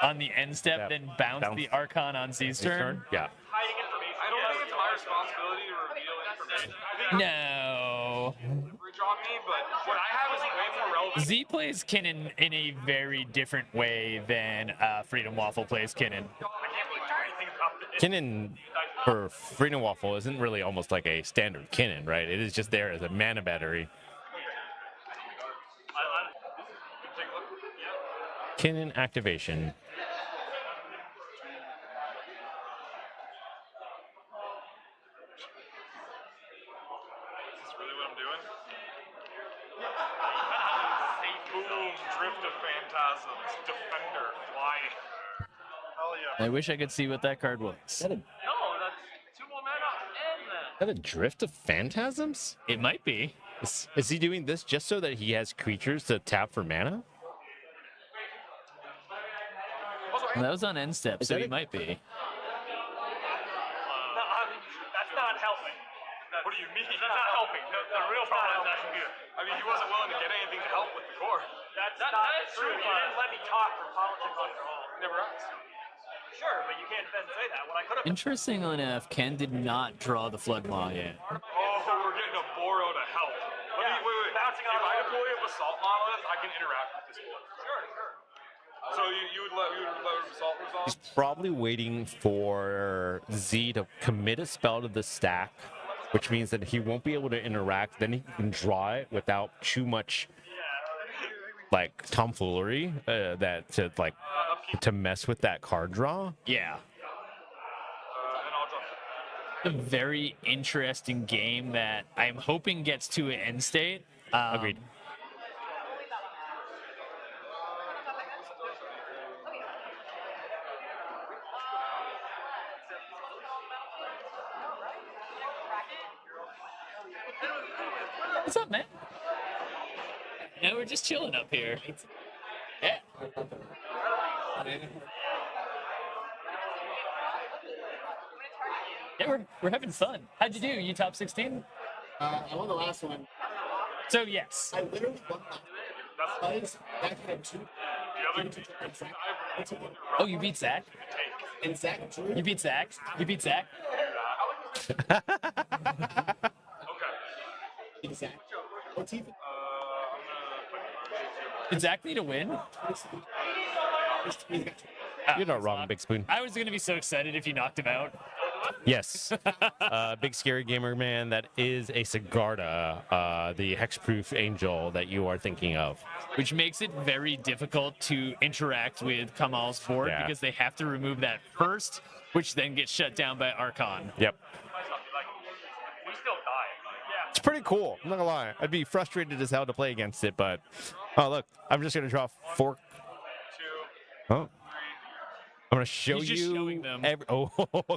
S2: on the end step,
S1: Yeah.
S2: then bounce the Archon on Z's turn.
S1: Yeah.
S7: Hiding information. I don't think it's my responsibility to reveal information. I think
S2: No.
S7: redraw me, but what I have is way more relevant.
S2: Z plays Kinnan in a very different way than Freedom Waffle plays Kinnan.
S7: I can't really do anything about this.
S1: Kinnan for Freedom Waffle isn't really almost like a standard Kinnan, right? It is just there as a mana battery.
S7: Take a look. Yeah.
S1: Kinnan activation.
S7: Is this really what I'm doing? Boom, drift of phantasms, defender, flying.
S6: Hell yeah.
S2: I wish I could see what that card was.
S9: No, that's 2 more mana and that.
S1: Is that a drift of phantasms?
S2: It might be.
S1: Is he doing this just so that he has creatures to tap for mana?
S2: Well, that was on end step, so he might be.
S9: No, that's not helping.
S7: What do you mean?
S9: That's not helping. The real problem is actually here.
S7: I mean, he wasn't willing to get anything to help with the core.
S9: That's not true. You didn't let me talk for politics after all.
S7: Never asked.
S9: Sure, but you can't then say that when I could have.
S2: Interesting enough, Ken did not draw the Flood Maw yet.
S7: Oh, we're getting a Boro to help. Let me, wait.
S9: Bouncing
S7: If
S9: on
S7: I
S9: the
S7: deploy a Basalt Monolith, I can interact with this board.
S9: Sure.
S7: So you would let Basalt resolve?
S1: He's probably waiting for Z to commit a spell to the stack, which means that he won't be able to interact. Then he can draw it without too much like tomfoolery to mess with that card draw.
S2: Yeah.
S7: And I'll drop
S2: A very interesting game that I'm hoping gets to an end state.
S1: Agreed.
S2: What's up, man? No, we're just chilling up here. Yeah. Yeah, we're having fun. How'd you do? You top 16?
S8: I won the last one.
S2: So yes.
S8: I literally won the last Zach had two.
S2: Oh, you beat Zach?
S8: And Zach drew.
S2: You beat Zach? You beat Zach?
S8: Exact. Motif.
S2: Did Zach need a win?
S1: You're not wrong, Big Spoon.
S2: I was gonna be so excited if you knocked him out.
S1: Yes. Big Scary Gamer Man, that is a Sigarda, the hexproof angel that you are thinking of.
S2: Which makes it very difficult to interact with Kamal's board
S1: Yeah.
S2: because they have to remove that first, which then gets shut down by Archon.
S1: Yep.
S9: We still die. Yeah.
S1: It's pretty cool. I'm not gonna lie. I'd be frustrated as hell to play against it, but oh look, I'm just gonna draw 4. Oh. I'm gonna show
S2: He's just
S1: you
S2: showing them.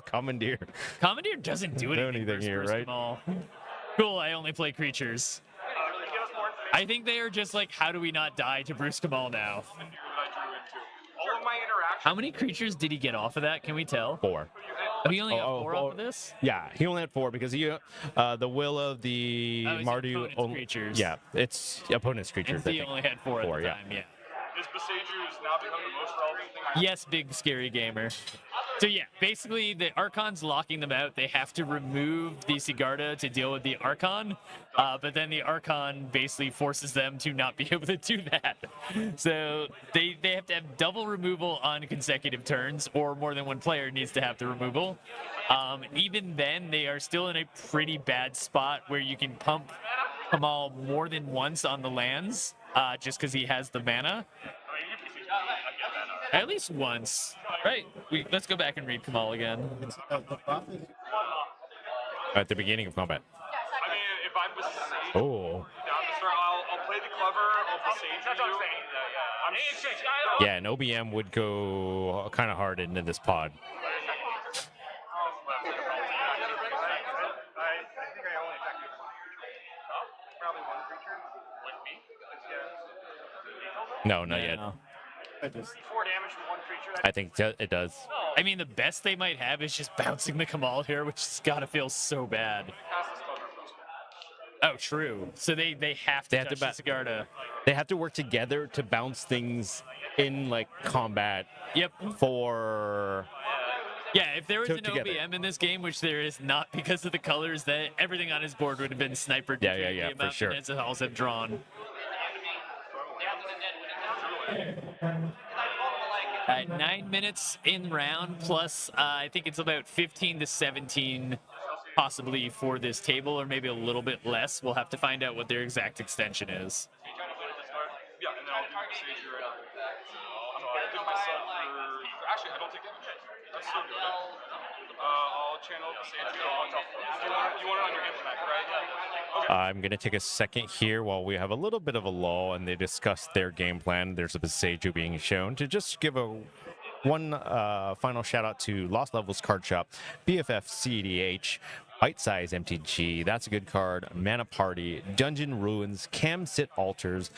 S1: Commandeer.
S2: Commandeer doesn't do anything,
S1: anything here,
S2: versus
S1: right?
S2: Kamal. Cool, I only play creatures.
S9: Give us more information.
S2: I think they are just like, how do we not die to Bruce Kamal now?
S7: All of my interactions.
S2: How many creatures did he get off of that? Can we tell?
S1: 4.
S2: Oh, he only got 4 off of this?
S1: Yeah, he only had 4 because he, the will of the
S2: Oh, it's
S1: Mardu.
S2: opponent's creatures.
S1: Yeah, it's opponent's creatures.
S2: And
S1: I
S2: he
S1: think.
S2: only had 4 at the
S1: yeah.
S2: time, yeah.
S7: Is Besager's now become the most relevant thing I
S2: Yes, big scary gamer. So yeah, basically the Archon's locking them out. They have to remove the Sigarda to deal with the Archon, but then the Archon basically forces them to not be able to do that. So they have to have double removal on consecutive turns, or more than one player needs to have the removal. Even then, they are still in a pretty bad spot where you can pump Kamal more than once on the lands, just because he has the mana. At least once, right? Let's go back and read Kamal again.
S1: At the beginning of combat.
S7: I mean, if I Besage
S1: Oh.
S7: down the start, I'll play the clever, I'll Besage
S9: That's what I'm
S7: you.
S9: saying.
S1: Yeah, an OBM would go kind of hard into this pod.
S6: I think I only attacked you. Probably one creature.
S7: Like me?
S6: Yeah.
S1: No, not yet.
S2: No.
S9: 4 damage from one creature.
S1: I think it does.
S2: I mean, the best they might have is just bouncing the Kamal here, which has got to feel so bad. Oh, true. So they have to touch the cigar to...
S1: They have to work together to bounce things in like combat.
S2: Yep.
S1: For
S2: yeah, if there was an
S1: together.
S2: OBM in this game, which there is not because of the colors, that everything on his board would have been sniper.
S1: Yeah, for sure.
S2: Nezahals have drawn. All right, 9 minutes in round, plus I think it's about 15 to 17 possibly for this table, or maybe a little bit less. We'll have to find out what their exact extension is.
S7: Yeah, and then I'll do the procedure right after. I did myself for... Actually, I don't take damage. That's so good. I'll channel the sage. You want it on your impact, right? Okay.
S1: I'm going to take a second here while we have a little bit of a lull and they discuss their game plan. There's a Beseju being shown to just give one final shout out to Lost Levels Card Shop, BFF cEDH, Bite Size MTG, that's a good card, Mana Party, Dungeon Ruins, Cam Sit Altars,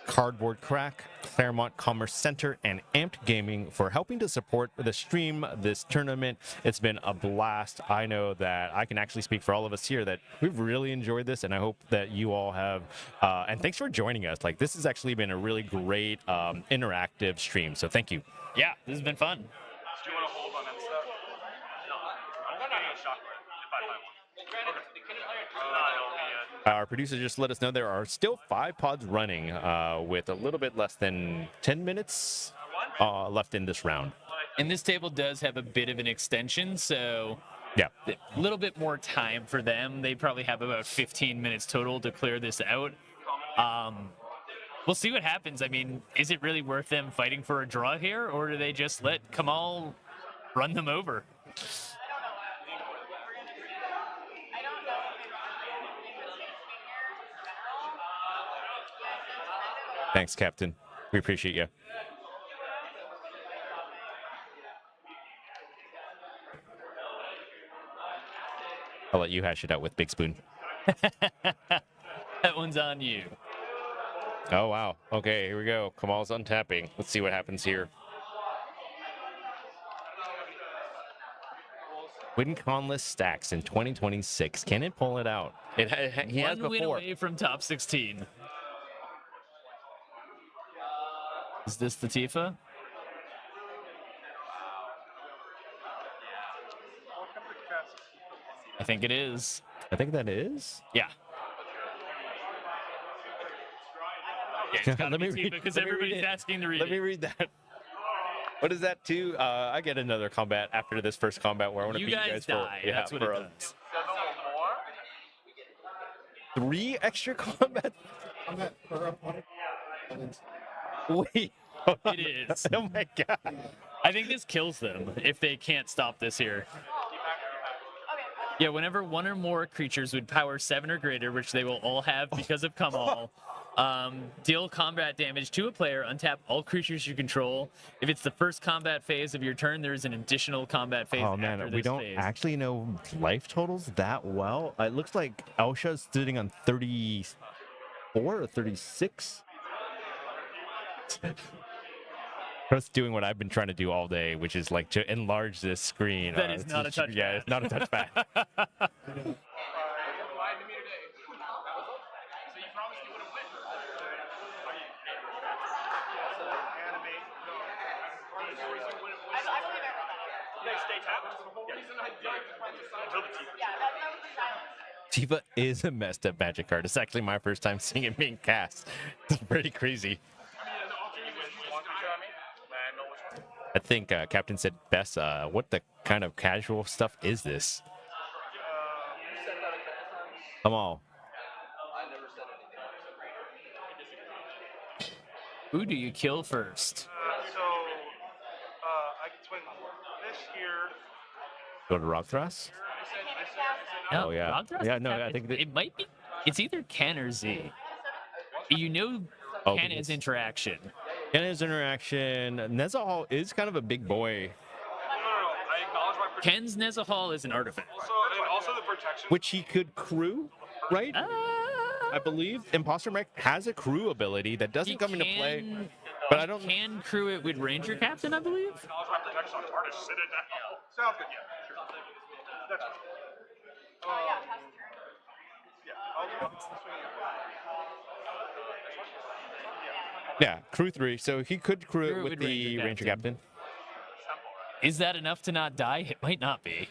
S1: Cardboard Crack, Claremont Commerce Center, and Amped Gaming for helping to support the stream this tournament. It's been a blast. I know that I can actually speak for all of us here that we've really enjoyed this, and I hope that you all have. And thanks for joining us. Like, this has actually been a really great interactive stream, so thank you.
S2: Yeah, this has been fun.
S7: Do you want to hold on that stuff? No. I'm going to need a shockwave if I buy one.
S1: Our producer just let us know there are still 5 pods running with a little bit less than 10 minutes left in this round.
S2: And this table does have a bit of an extension, so
S1: yeah,
S2: a little bit more time for them. They probably have about 15 minutes total to clear this out. We'll see what happens. I mean, is it really worth them fighting for a draw here, or do they just let Kamal run them over?
S1: Thanks, Captain. We appreciate you. I'll let you hash it out with Big Spoon.
S2: That one's on you.
S1: Oh, wow. Okay, here we go. Kamal's untapping. Let's see what happens here. Win conless stacks in 2026. Can it pull it out? He has
S2: One win
S1: before.
S2: away from top 16. Is this the Tifa? I think it is.
S1: I think that is.
S2: Yeah.
S1: Let me read
S2: because
S1: let me read
S2: everybody's
S1: it.
S2: asking to read
S1: Let
S2: it.
S1: me read that. What is that too? I get another combat after this first combat where I want to
S2: You
S1: beat you
S2: guys
S1: guys
S2: die.
S1: for
S2: That's what
S1: for
S2: it does.
S1: 3 extra combat. Wait.
S2: It is.
S1: Oh my god.
S2: I think this kills them if they can't stop this here. Yeah, whenever one or more creatures would power 7 or greater, which they will all have because of Kamal, deal combat damage to a player, untap all creatures you control. If it's the first combat phase of your turn, there is an additional combat phase.
S1: Oh man,
S2: after
S1: we
S2: this
S1: don't
S2: phase.
S1: actually know life totals that well. It looks like Elsha's sitting on 34 or 36. Just doing what I've been trying to do all day, which is like to enlarge this screen.
S2: That is not a touchpad.
S1: Yeah, it's not a touchpad. Tifa is a messed up magic card. It's actually my first time seeing it being cast. It's pretty crazy. I think Captain said best. What the kind of casual stuff is this? Come on.
S2: Who do you kill first?
S6: I can swing this here.
S1: Go to Rock Thrust?
S2: No,
S1: Oh, yeah.
S2: Rogdra's
S1: Yeah, no,
S2: not-
S1: I think that-
S2: it might be. It's either Ken or Z. You know,
S1: Oh,
S2: Ken
S1: because-
S2: is interaction.
S1: In his interaction, Nezahal is kind of a big boy,
S7: I acknowledge my protection.
S2: Ken's Nezahal is an artifact.
S7: Also the protection.
S1: which he could crew, right? I believe Imposter Mech has a crew ability that doesn't come into play. But I don't.
S2: Can crew it with Ranger Captain, I believe.
S6: Protect on artist, sit it down. Sounds good, yeah. Sure. That's fine. Yeah, I'll swing you.
S1: Yeah, crew 3. So he could crew it with the Ranger Captain.
S2: Is that enough to not die? It might not be.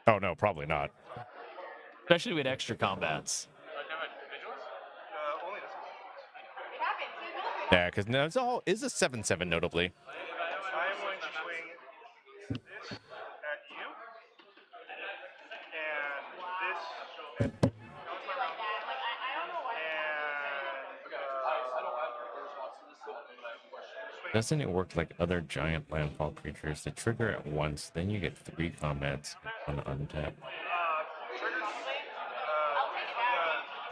S1: Oh no, probably not.
S2: Especially with extra combats.
S6: Only this.
S1: Yeah, because Nezahal is a 7/7 notably.
S6: I am going to swing this at you, and this.
S1: Doesn't it work like other giant landfall creatures? They trigger at once, then you get 3 combats on untap.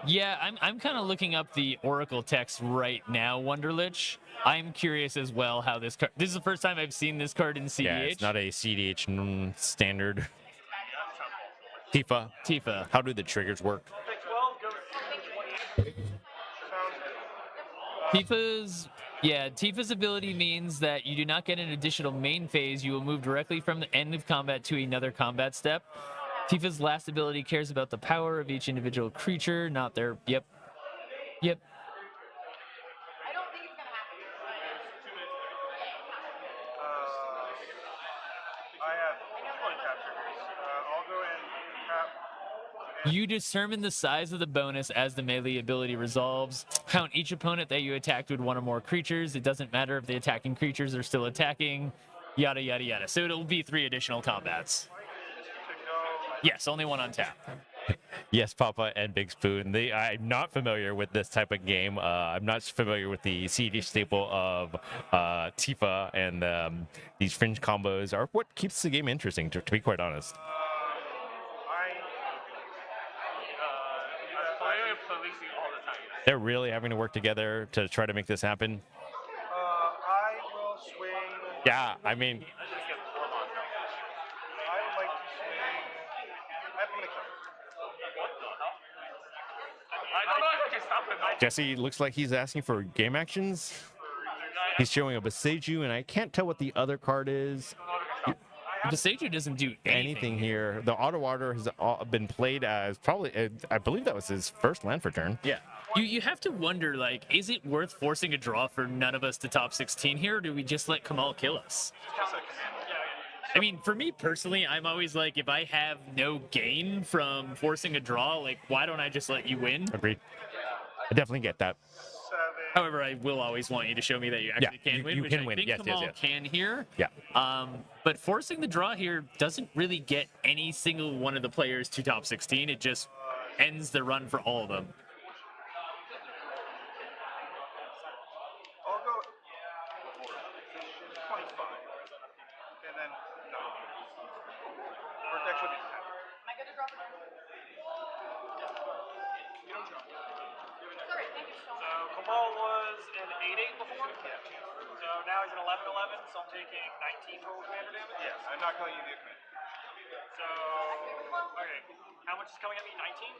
S2: Yeah, I'm kind of looking up the Oracle text right now, Wonderlich. I'm curious as well how this card. This is the first time I've seen this card in cEDH.
S1: Yeah, it's not a cEDH standard. Tifa. How do the triggers work?
S2: Tifa's ability means that you do not get an additional main phase. You will move directly from the end of combat to another combat step. Tifa's last ability cares about the power of each individual creature, not their. Yep.
S14: I don't think it's gonna happen.
S6: I have 2 untap triggers. I'll go and tap.
S2: You determine the size of the bonus as the melee ability resolves. Count each opponent that you attacked with 1 or more creatures. It doesn't matter if the attacking creatures are still attacking. Yada, yada, yada. So it'll be 3 additional combats. Yes, only 1 on tap.
S1: Yes, Papa and Big Spoon. I'm not familiar with this type of game. I'm not familiar with the cEDH staple of Tifa, and these fringe combos are what keeps the game interesting, to be quite honest. They're really having to work together to try to make this happen.
S6: I will swing.
S1: Yeah, I mean,
S6: I would like to swing. I'm gonna kill.
S7: I don't know if I can stop him.
S1: Jesse looks like he's asking for game actions. He's showing a Beseiju, and I can't tell what the other card is.
S2: Beseiju doesn't do
S1: anything here. The Auto Water has been played as probably, I believe that was his first land for turn.
S2: Yeah. You have to wonder, like, is it worth forcing a draw for none of us to top 16 here, or do we just let Kamal kill us? I mean, for me personally, I'm always like, if I have no gain from forcing a draw, like, why don't I just let you win?
S1: Agreed. I definitely get that.
S2: However, I will always want you to show me that you actually can win.
S1: You
S2: which
S1: can
S2: I
S1: win.
S2: think
S1: Yes,
S2: Kamal
S1: yes.
S2: can here.
S1: Yeah.
S2: But forcing the draw here doesn't really get any single one of the players to top 16. It just ends the run for all of them.
S6: I'll go 25, and then no. Or actually, 10.
S14: Am I gonna drop it?
S6: You don't drop.
S14: Sorry, thank you so much.
S9: So Kamal was an 8-8 before? Yeah. So now he's an 11-11, so I'm taking 19 total commander damage?
S6: Yes, I'm not calling you the command.
S9: So, okay. How much is coming at me? 19?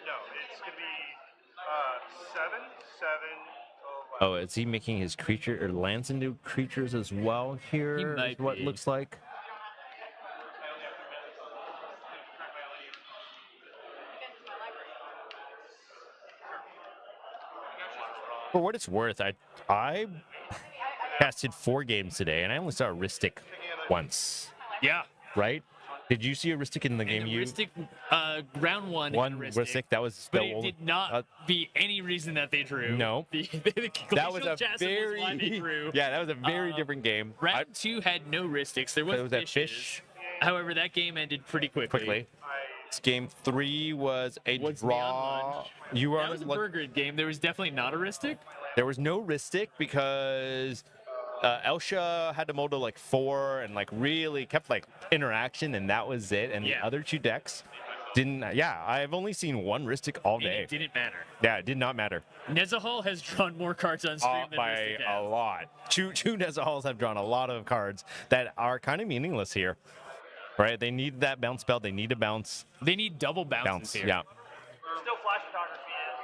S6: No, it's gonna be 7, 7, 11.
S1: Oh, is he making his creature or lands into creatures as well here?
S2: He might
S1: is what
S2: be.
S1: it looks like. For what it's worth, I casted 4 games today, and I only saw a Ristic once.
S2: Yeah.
S1: Right? Did you see a Ristic in the game?
S2: Ristic, round one.
S1: One Ristic. That was
S2: But
S1: the
S2: it
S1: old-
S2: did not be any reason that they drew.
S1: No.
S2: The
S1: That was
S2: Glacial
S1: a
S2: Chasm is why they
S1: very
S2: drew.
S1: yeah. That was a very different game.
S2: Round 2 had no Ristics. There was,
S1: There was that
S2: fishes.
S1: fish.
S2: However, that game ended pretty quickly.
S1: Game 3 was a
S2: Beyond
S1: draw.
S2: lunch.
S1: You were
S2: That
S1: on
S2: was a
S1: lunch-
S2: burger game. There was definitely not a Ristic.
S1: There was no Ristic because Elsha had to mold to like 4 and like really kept like interaction, and that was it. And the other 2 decks didn't. Yeah, I've only seen 1 Ristic all
S2: And
S1: day.
S2: it didn't matter.
S1: Yeah, it did not matter.
S2: Nezahal has drawn more cards on stream than
S1: By
S2: Ristic
S1: a
S2: has.
S1: lot. Two Nezahals have drawn a lot of cards that are kind of meaningless here. Right? They need that bounce spell. They need to bounce.
S2: They need double bounces here.
S1: Yeah.
S9: Still flash photography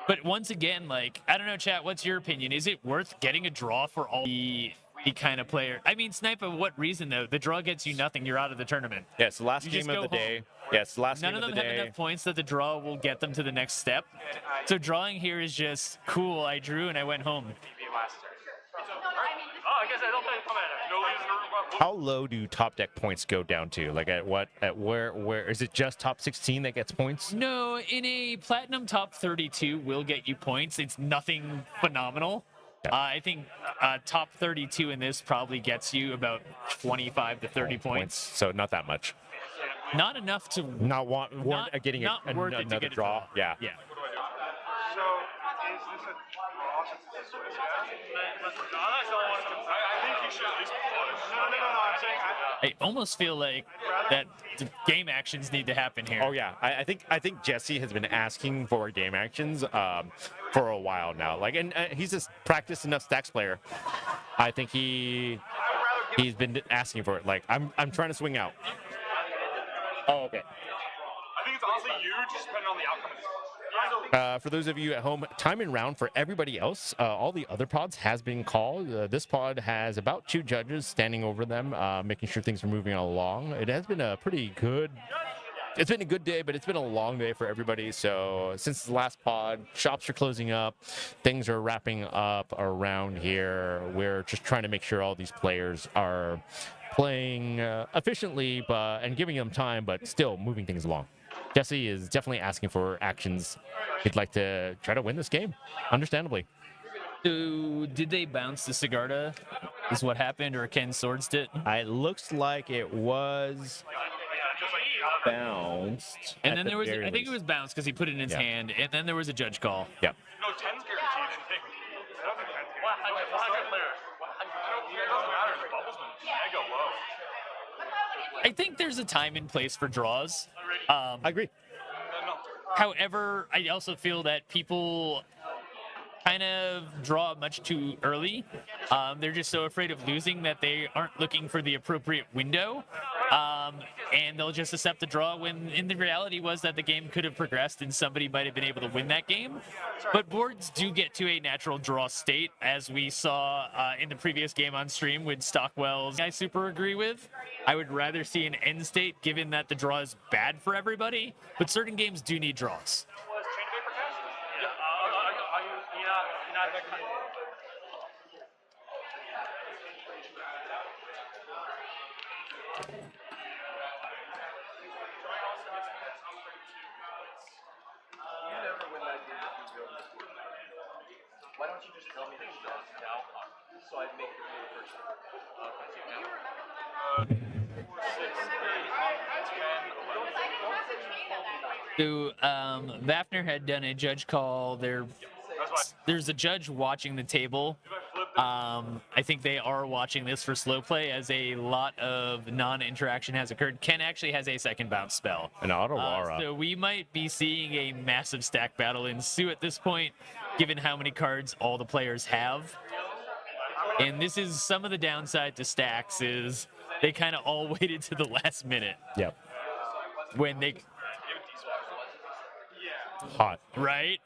S2: But once again, like, I don't know, chat, what's your opinion? Is it worth getting a draw for all the kind of player? I mean, Sniper, what reason, though? The draw gets you nothing. You're out of the tournament.
S1: Yeah, it's the last
S2: You
S1: game
S2: just
S1: of
S2: go
S1: the day.
S2: home.
S1: Yeah, it's the last
S2: None
S1: game
S2: of them
S1: the
S2: have
S1: day.
S2: enough points that the draw will get them to the next step. So drawing here is just cool. I drew and I went home.
S9: Oh, I guess I don't play Commander. No leads.
S1: How low do top deck points go down to? Like at what? At where is it just top 16 that gets points?
S2: No, in a platinum top 32 will get you points. It's nothing phenomenal. I think top 32 in this probably gets you about 25 to 30 points.
S1: So not that much.
S2: Not enough to
S1: getting
S2: not worth it to
S1: another
S2: get a
S1: draw. Yeah.
S2: Yeah.
S6: So, is this a draw since it's a Swiss?
S7: I think you should at least push.
S6: No, I'm saying
S2: I almost feel like that the game actions need to happen here.
S1: Oh yeah, I think Jesse has been asking for game actions for a while now. Like, and he's just practiced enough stacks player. I think he's been asking for it. Like, I'm trying to swing out. Oh, okay.
S7: I think it's honestly you, just depending on the outcome of this.
S1: For those of you at home, time and round for everybody else. All the other pods has been called. This pod has about 2 judges standing over them, making sure things are moving along. It has been a pretty good. It's been a good day, but it's been a long day for everybody. So since the last pod, shops are closing up, things are wrapping up around here. We're just trying to make sure all these players are playing efficiently, and giving them time, but still moving things along. Jesse is definitely asking for actions. He'd like to try to win this game, understandably.
S2: So, did they bounce the Sigarda? Is what happened, or Ken swords it?
S1: It looks like it was bounced.
S2: And then there was, I think it was bounced because he put it in his hand, and then there was a judge call.
S1: Yeah.
S7: No, 10's guaranteed. I don't think 10's guaranteed. 100 players. It doesn't matter. The bubble's been mega low.
S2: I think there's a time and place for draws.
S1: I agree.
S2: However, I also feel that people kind of draw much too early. They're just so afraid of losing that they aren't looking for the appropriate window. And they'll just accept the draw when in the reality was that the game could have progressed and somebody might have been able to win that game. But boards do get to a natural draw state, as we saw in the previous game on stream with Stockwell's. I super agree with. I would rather see an end state, given that the draw is bad for everybody, but certain games do need draws.
S3: Why don't you just tell me the shots now, so I make it the first
S2: So, Vafner had done a judge call. There's a judge watching the table. I think they are watching this for slow play, as a lot of non-interaction has occurred. Ken actually has a second bounce spell.
S1: An Otawara.
S2: So we might be seeing a massive stack battle ensue at this point, given how many cards all the players have. And this is some of the downside to stacks, is they kind of all waited to the last minute.
S1: Yep.
S2: When they...
S1: Hot.
S2: Right?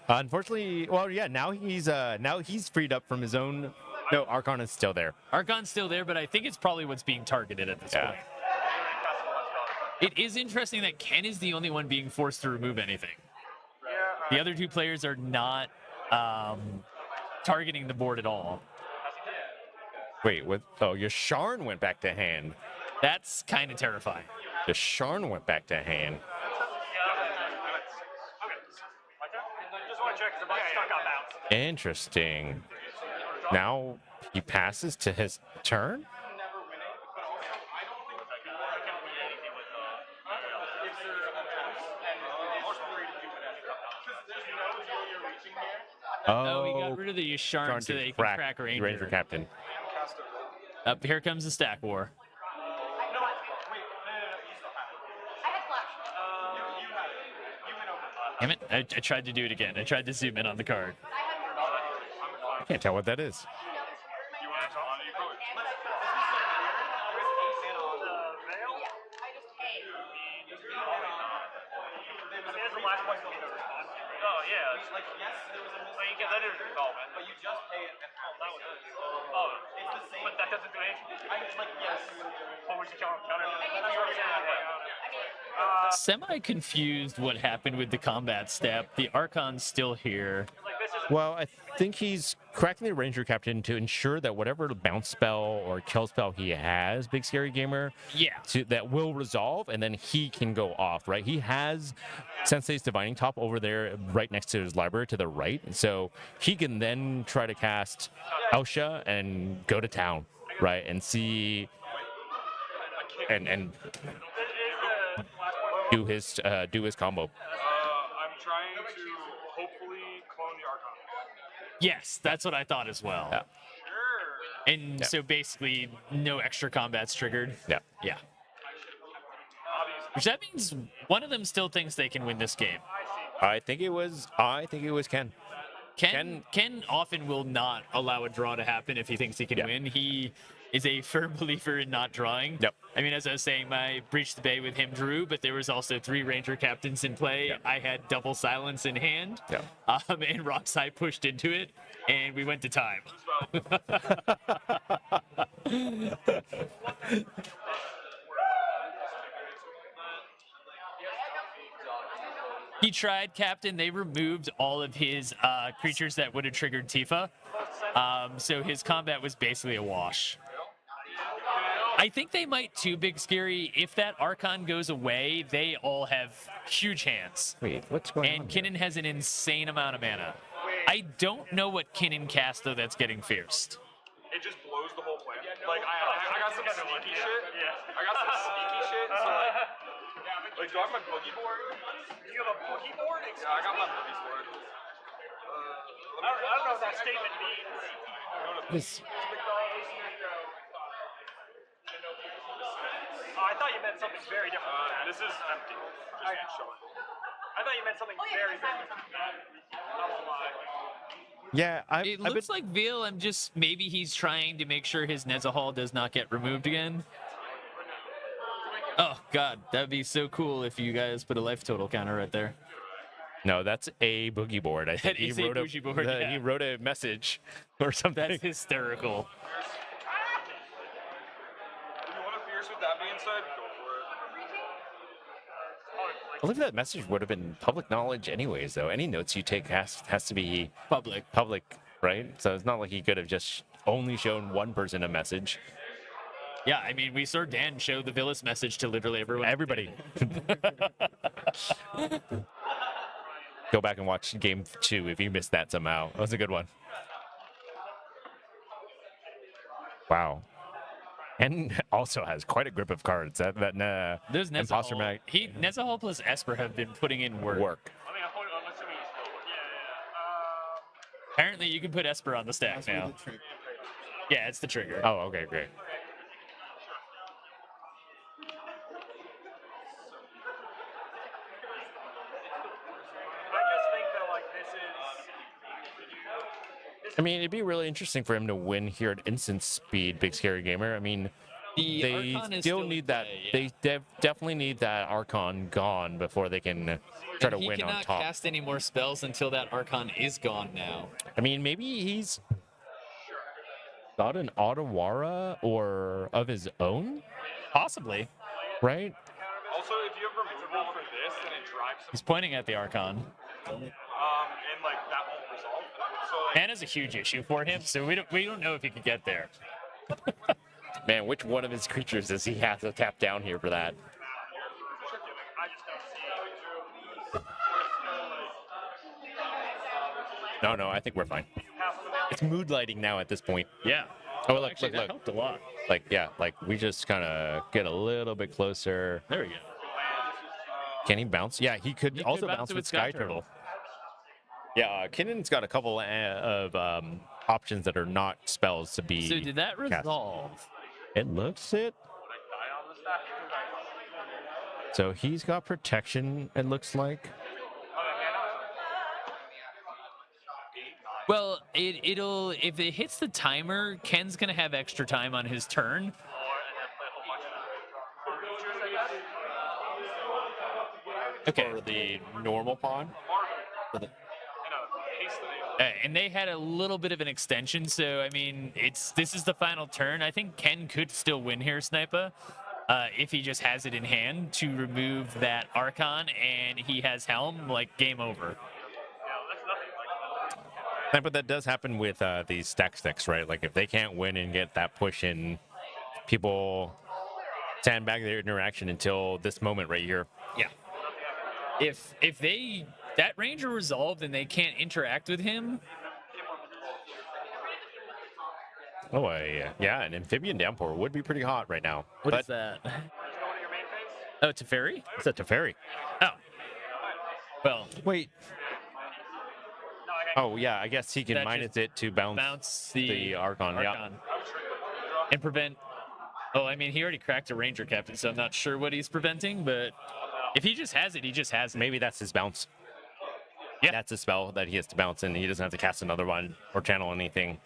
S1: Unfortunately, well, yeah, now he's freed up from his own. No, Archon is still there.
S2: Archon's still there, but I think it's probably what's being targeted at this point. It is interesting that Ken is the only one being forced to remove anything. The other 2 players are not targeting the board at all.
S1: Wait, what? Oh, Yasharn went back to hand.
S2: That's kind of terrifying.
S1: Yasharn went back to hand. Interesting. Now he passes to his turn?
S2: Oh, he got rid of the Yasharn so that he can crack Ranger.
S1: Captain.
S2: Up here comes the stack war. Damn it, I tried to do it again. I tried to zoom in on the card.
S1: I can't tell what that is.
S9: Oh yeah, it's like
S7: like, yes, there was a mistake. Like, that is resolved, but you just pay it and that was it. Oh, it's the same. But that doesn't do anything. Like, yes. Oh, we should counter. That's what I'm saying.
S2: Semi confused what happened with the combat step. The Archon's still here.
S1: Well, I think he's cracking the Ranger Captain to ensure that whatever bounce spell or kill spell he has, Big Scary Gamer, that will resolve, and then he can go off, right? He has Sensei's Divining Top over there right next to his library to the right, so he can then try to cast Elsha and go to town, right? And see and do his combo.
S7: I'm trying to hopefully clone the Archon.
S2: Yes, that's what I thought as well.
S1: Yeah.
S2: And so basically, no extra combat's triggered.
S1: Yeah.
S2: Yeah. Which that means one of them still thinks they can win this game.
S1: I think it was Ken.
S2: Ken often will not allow a draw to happen if he thinks he can win. He is a firm believer in not drawing.
S1: Yep.
S2: I mean, as I was saying, my Breach the Bay with him drew, but there was also 3 Ranger Captains in play.
S1: Yep.
S2: I had double silence in hand.
S1: Yep.
S2: And Rockside pushed into it, and we went to time. He tried, Captain. They removed all of his creatures that would have triggered Tifa. So his combat was basically a wash. I think they might too, Big Scary. If that Archon goes away, they all have huge hands.
S1: Wait, what's going on?
S2: And Kinnan has an insane amount of mana. I don't know what Kinnan cast, though, that's getting fierced.
S7: It just blows the whole plan. Like, I got some sneaky shit. Yeah. I got some sneaky shit. So, like, do I have my boogie board? Do you have a boogie board? Yeah, I got my boogie board. I don't know what that statement means. Oh, I thought you meant something very different. This is empty. Just showing. I thought you meant something very different. I won't lie.
S1: Yeah,
S2: It looks like VLM just maybe he's trying to make sure his Nezahal does not get removed again. Oh god, that would be so cool if you guys put a life total counter right there.
S1: No, that's a boogie board. I think
S2: That is a boogie board, yeah.
S1: He wrote a message or something.
S2: That's hysterical.
S7: If you want to fierce with that being said, go for it.
S1: I believe that message would have been public knowledge anyways, though. Any notes you take has to be
S2: public,
S1: right? So it's not like he could have just only shown one person a message.
S2: Yeah, I mean, we saw Dan show the Villas message to literally everyone.
S1: Everybody. Go back and watch game 2 if you missed that somehow. That was a good one. Wow. And also has quite a grip of cards. That
S2: There's
S1: imposter
S2: Nezahal.
S1: mag.
S2: Nezahal plus Esper have been putting in work.
S7: I mean, I'm assuming he's still working.
S2: Apparently, you can put Esper on the stack now. Yeah, it's the trigger.
S1: Oh, okay, great.
S7: I just think that, like, this is...
S1: I mean, it'd be really interesting for him to win here at instant speed, Big Scary Gamer. I mean,
S2: The
S1: they
S2: Archon is
S1: still
S2: still
S1: need
S2: in
S1: that.
S2: play,
S1: They definitely need that Archon gone before they can try to
S2: he
S1: win on
S2: cannot
S1: top.
S2: cast any more spells until that Archon is gone now.
S1: I mean, maybe he's got an Otawara or of his own,
S2: Possibly.
S1: right?
S7: Also, if you have removal for this, then it drives some...
S2: He's pointing at the Archon.
S7: and, like, that won't resolve. So, like...
S2: Mana's a huge issue for him, so we don't know if he could get there.
S1: Man, which one of his creatures does he have to tap down here for that?
S7: I just don't see...
S1: No, I think we're fine. It's mood lighting now at this point.
S2: Yeah.
S1: Oh, look,
S2: Actually, that
S1: look.
S2: helped a lot.
S1: Like, yeah, like we just kind of get a little bit closer.
S2: There we go.
S1: Can he bounce? Yeah, he could also
S2: bounce
S1: bounce
S2: it
S1: with
S2: with Sky
S1: Sky Turtle. Yeah, Kinnan's got a couple of options that are not spells to be.
S2: So did that
S1: cast.
S2: resolve?
S1: It looks it. So he's got protection, it looks like.
S2: Well, it'll if it hits the timer, Ken's gonna have extra time on his turn.
S1: Okay. For the normal pawn?
S2: And they had a little bit of an extension, so I mean, this is the final turn. I think Ken could still win here, Sniper, if he just has it in hand to remove that Archon, and he has Helm. Like, game over.
S1: But that does happen with these stack sticks, right? Like if they can't win and get that push in, people sandbag their interaction until this moment right here.
S2: Yeah. If that Ranger resolved and they can't interact with him.
S1: Oh, yeah, an amphibian downpour would be pretty hot right now.
S2: What is that? Oh, Teferi?
S1: It's a Teferi.
S2: Oh. Well.
S1: Wait. Oh, yeah, I guess he can
S2: That
S1: minus
S2: just
S1: it to bounce the Archon. Yeah.
S2: And prevent. Oh, I mean, he already cracked a Ranger captain, so I'm not sure what he's preventing, but if he just has it, he just has it.
S1: Maybe that's his bounce.
S2: Yeah.
S1: That's a spell that he has to bounce, and he doesn't have to cast another one or channel anything.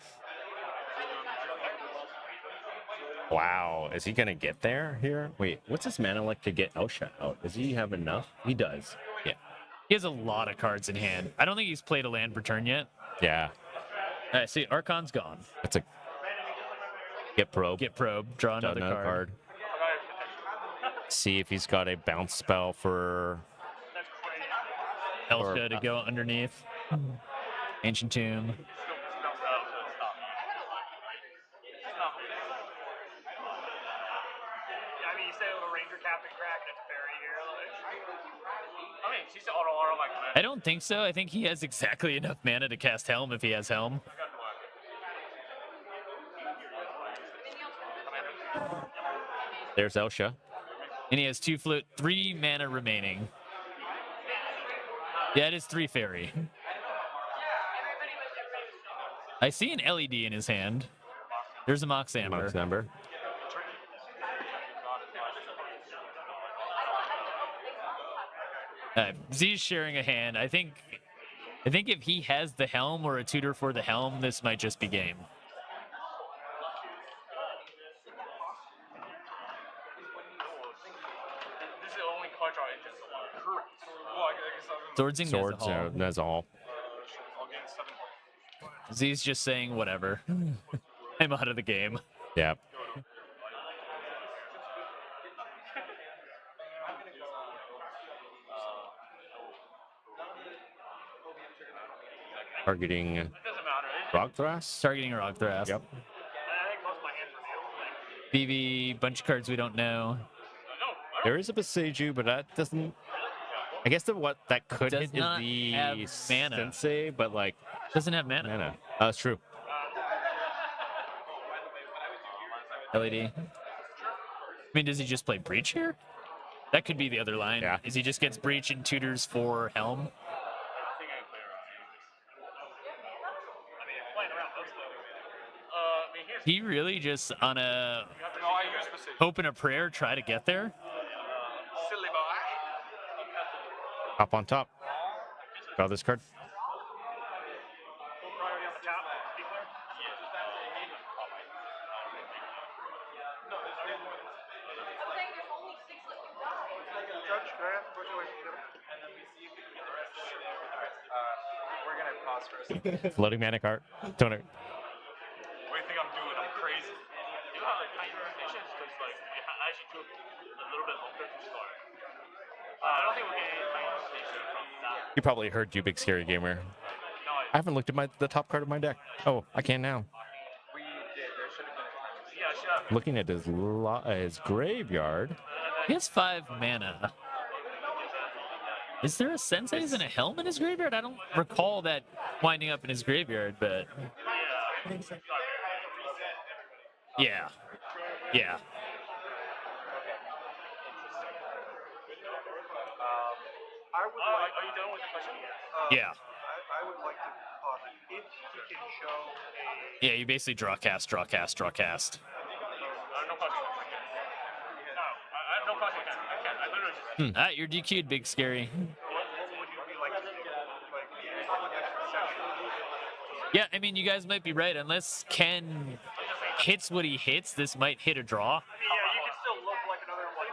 S1: Wow, is he going to get there here? Wait, what's his mana like to get Elsha out? Does he have enough? He does.
S2: Yeah. He has a lot of cards in hand. I don't think he's played a land per turn yet.
S1: Yeah.
S2: See, Archon's gone.
S1: That's a get probe.
S2: Get probe. Draw another card.
S1: See if he's got a bounce spell for
S2: Elsha to go underneath. Ancient Tomb.
S6: I mean, you said a Ranger Captain crack and it's Barry here. I mean, she's auto like that.
S2: I don't think so. I think he has exactly enough mana to cast Helm if he has Helm.
S1: There's Elsha.
S2: And he has 2 float, 3 mana remaining. Yeah, it is 3 fairy. I see an LED in his hand. There's a Mox Amber.
S1: Mox Amber.
S2: Z's sharing a hand. I think if he has the Helm or a tutor for the Helm, this might just be game.
S6: This is the only card draw engine. Correct. Well, I guess
S2: Swords
S1: Swords, that's all.
S2: Z's just saying whatever. I'm out of the game.
S1: Yeah. Targeting Rogthras?
S2: Targeting Rogthras.
S1: Yep.
S2: BB, bunch of cards we don't know.
S1: There is a Beseju, but that doesn't. I guess what that could
S2: Does
S1: hit is
S2: not
S1: the
S2: have mana.
S1: Sensei, but like
S2: Doesn't have mana.
S1: That's true.
S2: LED. I mean, does he just play Breach here? That could be the other line.
S1: Yeah.
S2: Is he just gets Breach and tutors for Helm? He really just on a hope and a prayer try to get there.
S6: Silly boy.
S1: Up on top. Draw this card.
S6: Priority on the top. Judge, can I ask a question away from
S15: We're gonna pause for a second.
S1: Floating mana card. Don't it?
S7: What do you think I'm doing? I'm crazy. You know how like kind of rotations because like we actually took a little bit longer to start. I don't think we're getting time rotation from that.
S1: You probably heard you, big scary gamer. I haven't looked at the top card of my deck. Oh, I can now.
S15: We did. There should have been a time.
S7: Yeah, I should have.
S1: Looking at his graveyard.
S2: He has 5 mana. Is there a Sensei's and a Helm in his graveyard? I don't recall that winding up in his graveyard, but yeah. Yeah.
S6: I would like. Are you done with the question?
S2: Yeah.
S6: I would like to posit if he can show a.
S2: Yeah, you basically draw cast, draw cast, draw cast.
S7: No question. No, I have no question. I can't. I literally just.
S2: You're DQ'd, big scary.
S6: What would you be like to do? Like, extra session?
S2: Yeah, I mean, you guys might be right. Unless Ken hits what he hits, this might hit a draw.
S6: Yeah, you can still look like another one.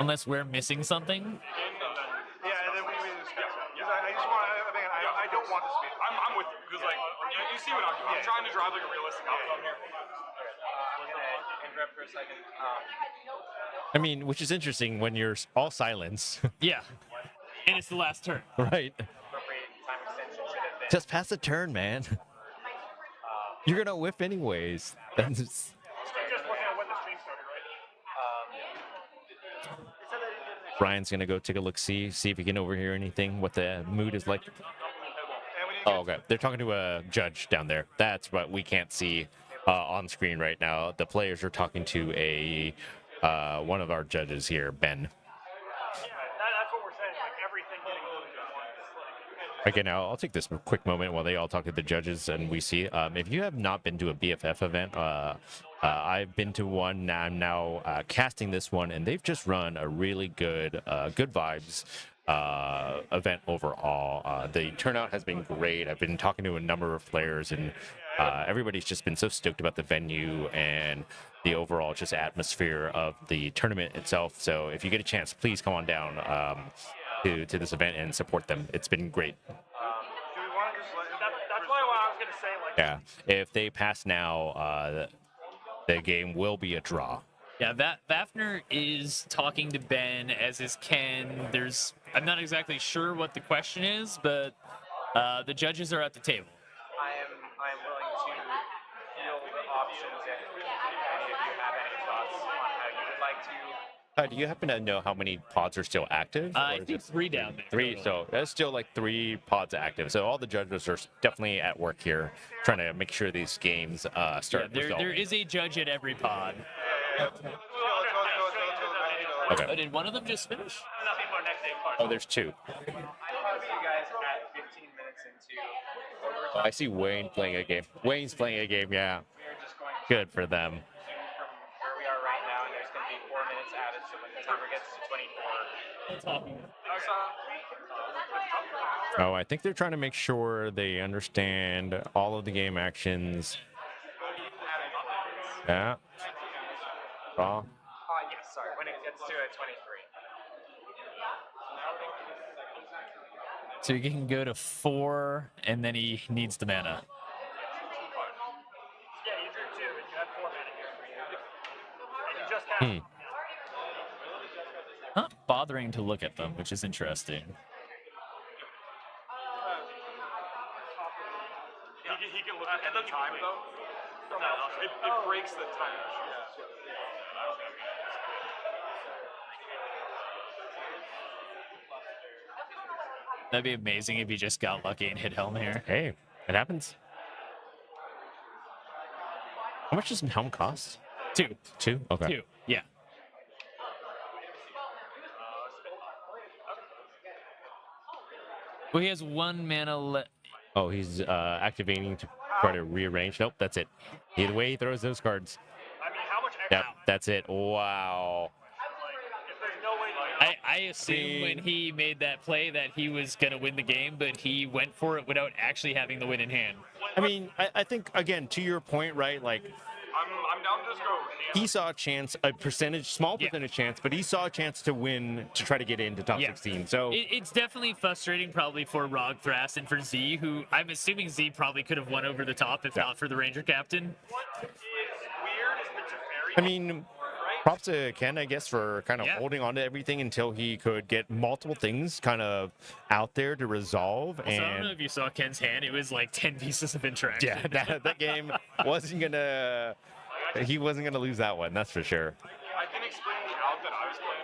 S2: Unless we're missing something.
S6: Yeah, and then we just. I just want to make want this to be. I'm with you because like you see what I'm doing. I'm trying to drive like a realistic outcome here.
S15: I'm gonna interrupt for a second.
S1: I mean, which is interesting when you're all silence,
S2: Yeah. And it's the last turn.
S1: right?
S15: Appropriate time extension should have been.
S1: Just pass the turn, man. You're gonna whiff anyways. That's-
S6: You're just looking at when the stream started, right?
S1: Brian's gonna go take a look, see if he can overhear anything, what the mood is like. Oh, okay. They're talking to a judge down there. That's what we can't see on screen right now. The players are talking to a one of our judges here, Ben.
S6: That's what we're saying. Like everything getting moved at once.
S1: Again, I'll take this quick moment while they all talk to the judges and we see. If you have not been to a BFF event, I've been to one. I'm now casting this one, and they've just run a really good vibes event overall. The turnout has been great. I've been talking to a number of players, and everybody's just been so stoked about the venue and the overall just atmosphere of the tournament itself. So if you get a chance, please come on down to this event and support them. It's been great.
S6: Do we want to just let? That's why I was gonna say like.
S1: Yeah, if they pass now, the game will be a draw.
S2: Yeah, Vafner is talking to Ben, as is Ken. I'm not exactly sure what the question is, but the judges are at the table.
S15: I am willing to field options if any of you have any thoughts on how you would like to.
S1: Do you happen to know how many pods are still active?
S2: I think 3 down there.
S1: 3, so there's still like 3 pods active. So all the judges are definitely at work here, trying to make sure these games start.
S2: Yeah, there is a judge at every pod.
S1: Okay.
S2: Oh, did one of them just finish?
S9: Nothing for next day part.
S1: Oh, there's 2.
S15: I have you guys at 15 minutes into overtime.
S1: I see Wayne playing a game. Wayne's playing a game, yeah.
S15: We're just going to
S1: Good for them.
S15: zoom from where we are right now, and there's going to be 4 minutes added, so when the timer gets to 24.
S1: Oh, I think they're trying to make sure they understand all of the game actions. Yeah. Oh.
S15: Yes, sorry. When it gets to 23.
S2: So he can go to 4, and then he needs the mana.
S6: Yeah, you drew 2, and you had 4 mana here. And you just had.
S2: Not bothering to look at them, which is interesting.
S6: He can look at the time though. It breaks the time.
S2: That'd be amazing if he just got lucky and hit Helm here.
S1: Hey, it happens. How much does Helm cost?
S2: 2.
S1: 2? Okay.
S2: 2, yeah. Well, he has 1 mana left.
S1: Oh, he's activating to try to rearrange. Nope, that's it. Either way, he throws those cards.
S6: I mean, how much extra?
S1: Yep, that's it. Wow.
S6: If there's no way.
S2: I assume when he made that play that he was going to win the game, but he went for it without actually having the win in hand.
S1: I mean, I think, again, to your point, right, like,
S6: I'm down to just go.
S1: he saw a chance, a small percentage chance, but he saw a chance to win to try to get into top 16. So
S2: It's definitely frustrating probably for Rog Thras and for Z, who I'm assuming Z probably could have won over the top if not for the Ranger captain.
S6: What is weird is the Teferi.
S1: I mean, props to Ken, I guess, for kind of holding on to everything until he could get multiple things kind of out there to resolve.
S2: Also,
S1: And
S2: I don't know if you saw Ken's hand. It was like 10 pieces of interaction.
S1: yeah, that game wasn't gonna. He wasn't gonna lose that one. That's for sure.
S6: I can explain the out that I was playing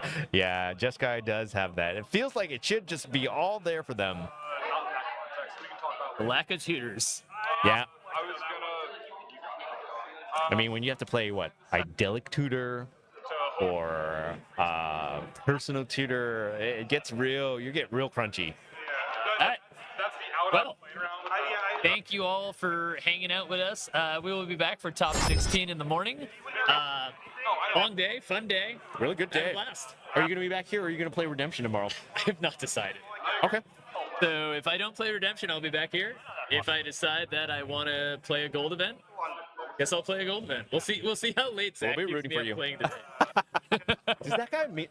S6: around. Bro.
S1: Yeah, Jeskai does have that. It feels like it should just be all there for them.
S6: Not in that context. We can talk about.
S2: Lack of tutors.
S1: Yeah.
S6: I was gonna.
S1: I mean, when you have to play what, idyllic tutor or personal tutor, it gets real. You get real crunchy.
S6: That's the out
S2: Well,
S6: I played around.
S2: thank you all for hanging out with us. We will be back for top 16 in the morning. Long day, fun day.
S1: Really good
S2: Had a
S1: day.
S2: blast.
S1: Are you gonna be back here, or are you gonna play Redemption tomorrow?
S2: I have not decided.
S1: Okay.
S2: So if I don't play Redemption, I'll be back here. If I decide that I want to play a gold event, guess I'll play a gold event. We'll see. We'll see how late Zach
S1: We'll be
S2: keeps
S1: rooting
S2: me
S1: for
S2: up
S1: you.
S2: playing today.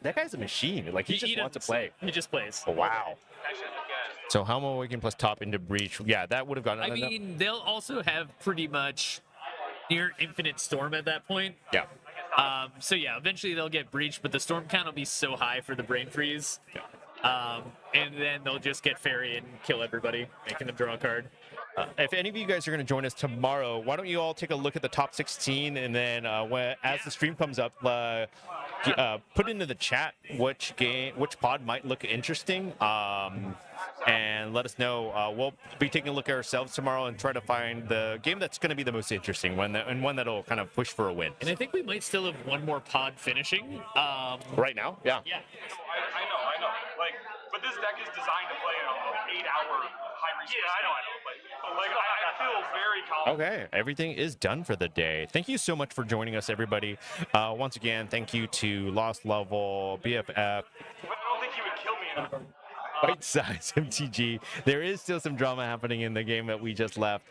S1: That guy's a machine. Like he just wants to play.
S2: He just plays.
S1: Oh, wow.
S15: That should be good.
S1: So Helm Awaken plus top into Breach. Yeah, that would have gone.
S2: I mean, they'll also have pretty much near infinite storm at that point.
S1: Yeah.
S2: So yeah, eventually they'll get breached, but the storm count will be so high for the brain freeze. And then they'll just get fairy and kill everybody, making them draw a card.
S1: If any of you guys are going to join us tomorrow, why don't you all take a look at the top 16, and then as the stream comes up, put into the chat which pod might look interesting, and let us know. We'll be taking a look at ourselves tomorrow and try to find the game that's going to be the most interesting one, and one that'll kind of push for a win.
S2: And I think we might still have one more pod finishing.
S1: Right now? Yeah.
S2: Yeah.
S7: I know. Like, but this deck is designed to play an 8-hour high resource. Yeah, I know. But like, I feel very confident.
S1: Okay, everything is done for the day. Thank you so much for joining us, everybody. Once again, thank you to Lost Level, BFF,
S7: I don't think he would kill me.
S1: Bite Size MTG. There is still some drama happening in the game that we just left.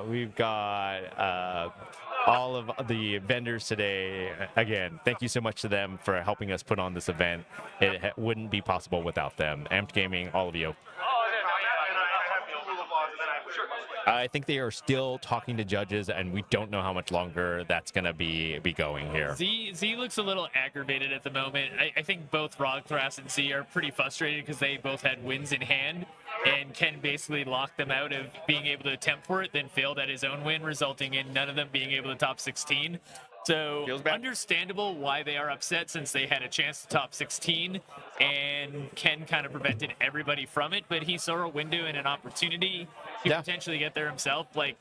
S1: We've got all of the vendors today. Again, thank you so much to them for helping us put on this event. It wouldn't be possible without them. Amped Gaming, all of you. I think they are still talking to judges, and we don't know how much longer that's going to be going here.
S2: Z looks a little aggravated at the moment. I think both Rogthras and Z are pretty frustrated because they both had wins in hand, and Ken basically locked them out of being able to attempt for it, then failed at his own win, resulting in none of them being able to top 16. So understandable why they are upset, since they had a chance to top 16 and Ken kind of prevented everybody from it, but he saw a window and an opportunity to potentially get there himself. Like,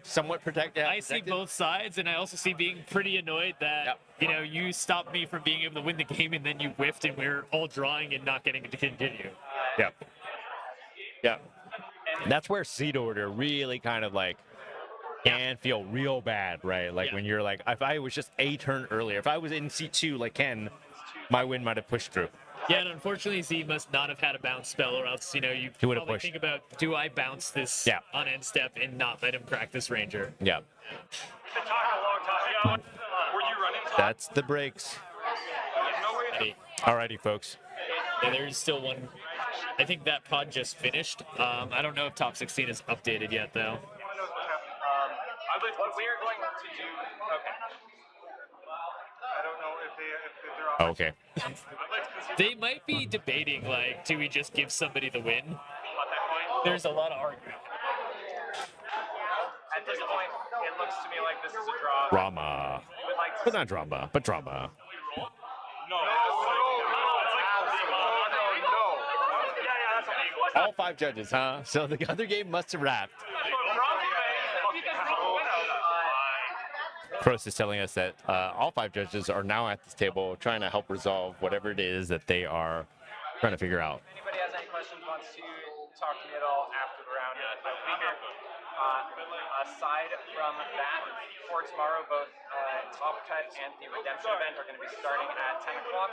S1: somewhat protected.
S2: I see both sides, and I also see being pretty annoyed that you stopped me from being able to win the game, and then you whiffed, and we're all drawing and not getting to continue.
S1: Yeah. And that's where seed order really kind of like can feel real bad, right? Like when you're like, if I was just a turn earlier, if I was in C2 like Ken, my win might have pushed through.
S2: Yeah, and unfortunately, Z must not have had a bounce spell, or else, you
S1: would have
S2: probably think about, do I bounce this on end step and not let him crack this Ranger?
S1: Yeah.
S7: Were you running?
S1: That's the breaks. Alrighty, folks.
S2: Yeah, there's still one. I think that pod just finished. I don't know if top 16 is updated yet, though.
S15: What we are going to do. Okay.
S6: I don't know if they're
S1: Okay.
S2: They might be debating, like, do we just give somebody the win? There's a lot of argument.
S15: At this point, it looks to me like this is a draw.
S1: Drama. But not drama, but drama. All 5 judges, huh? So the other game must have wrapped. Prost is telling us that all 5 judges are now at this table trying to help resolve whatever it is that they are trying to figure out.
S15: If anybody has any questions, wants to talk to me at all after the round, I'll be here. Aside from that, for tomorrow, both Top Cut and the Redemption event are going to be starting at 10 o'clock.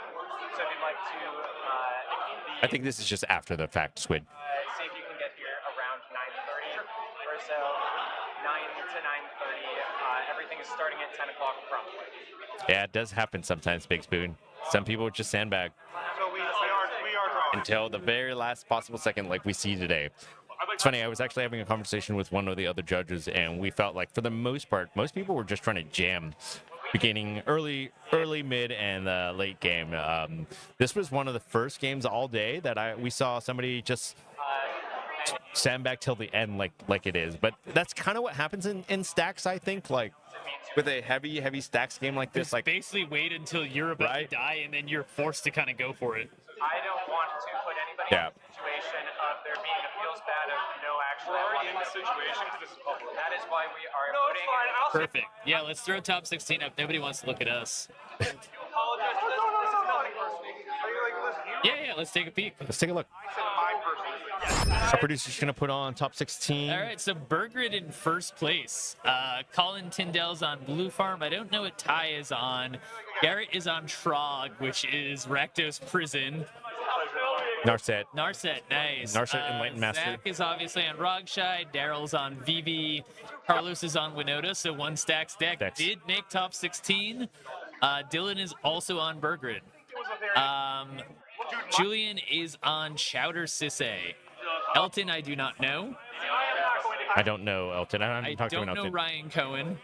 S15: So if you'd like to...
S1: I think this is just after the fact, Squid.
S15: See if you can get here around 9:30 or so. 9 to 9:30. Everything is starting at 10 o'clock promptly.
S1: Yeah, it does happen sometimes, Big Spoon. Some people just sandbag
S6: So we are drawing.
S1: until the very last possible second, like we see today. It's funny, I was actually having a conversation with one of the other judges, and we felt like, for the most part, most people were just trying to jam beginning early, mid, and late game. This was one of the first games all day that we saw somebody just sandbag till the end, like it is. But that's kind of what happens in stacks, I think. Like with a heavy stacks game like this, like
S2: basically wait until you're about to die, and then you're forced to kind of go for it.
S15: I don't want to put anybody in the situation of there being a feels bad of no action.
S7: We're already in the situation because this is public.
S15: That is why we are putting...
S2: Perfect. Yeah, let's throw top 16 up. Nobody wants to look at us. Yeah, let's take a peek.
S1: Let's take a look. Our producer's gonna put on top 16.
S2: All right, so Bergrid in first place. Colin Tyndall's on Blue Farm. I don't know what Ty is on. Garrett is on Trog, which is Rakdos Prison.
S1: Narset,
S2: nice.
S1: Narset Enlightened Master.
S2: Zach is obviously on Rogshide. Daryl's on VV. Carlos is on Winota, so one stacks deck did make top 16. Dylan is also on Bergrid. Julian is on Chowder Sisse. Elton, I do not know.
S1: I don't know Elton. I
S2: I
S1: haven't talked to
S2: don't
S1: an
S2: know
S1: Elton.
S2: Ryan Cohen.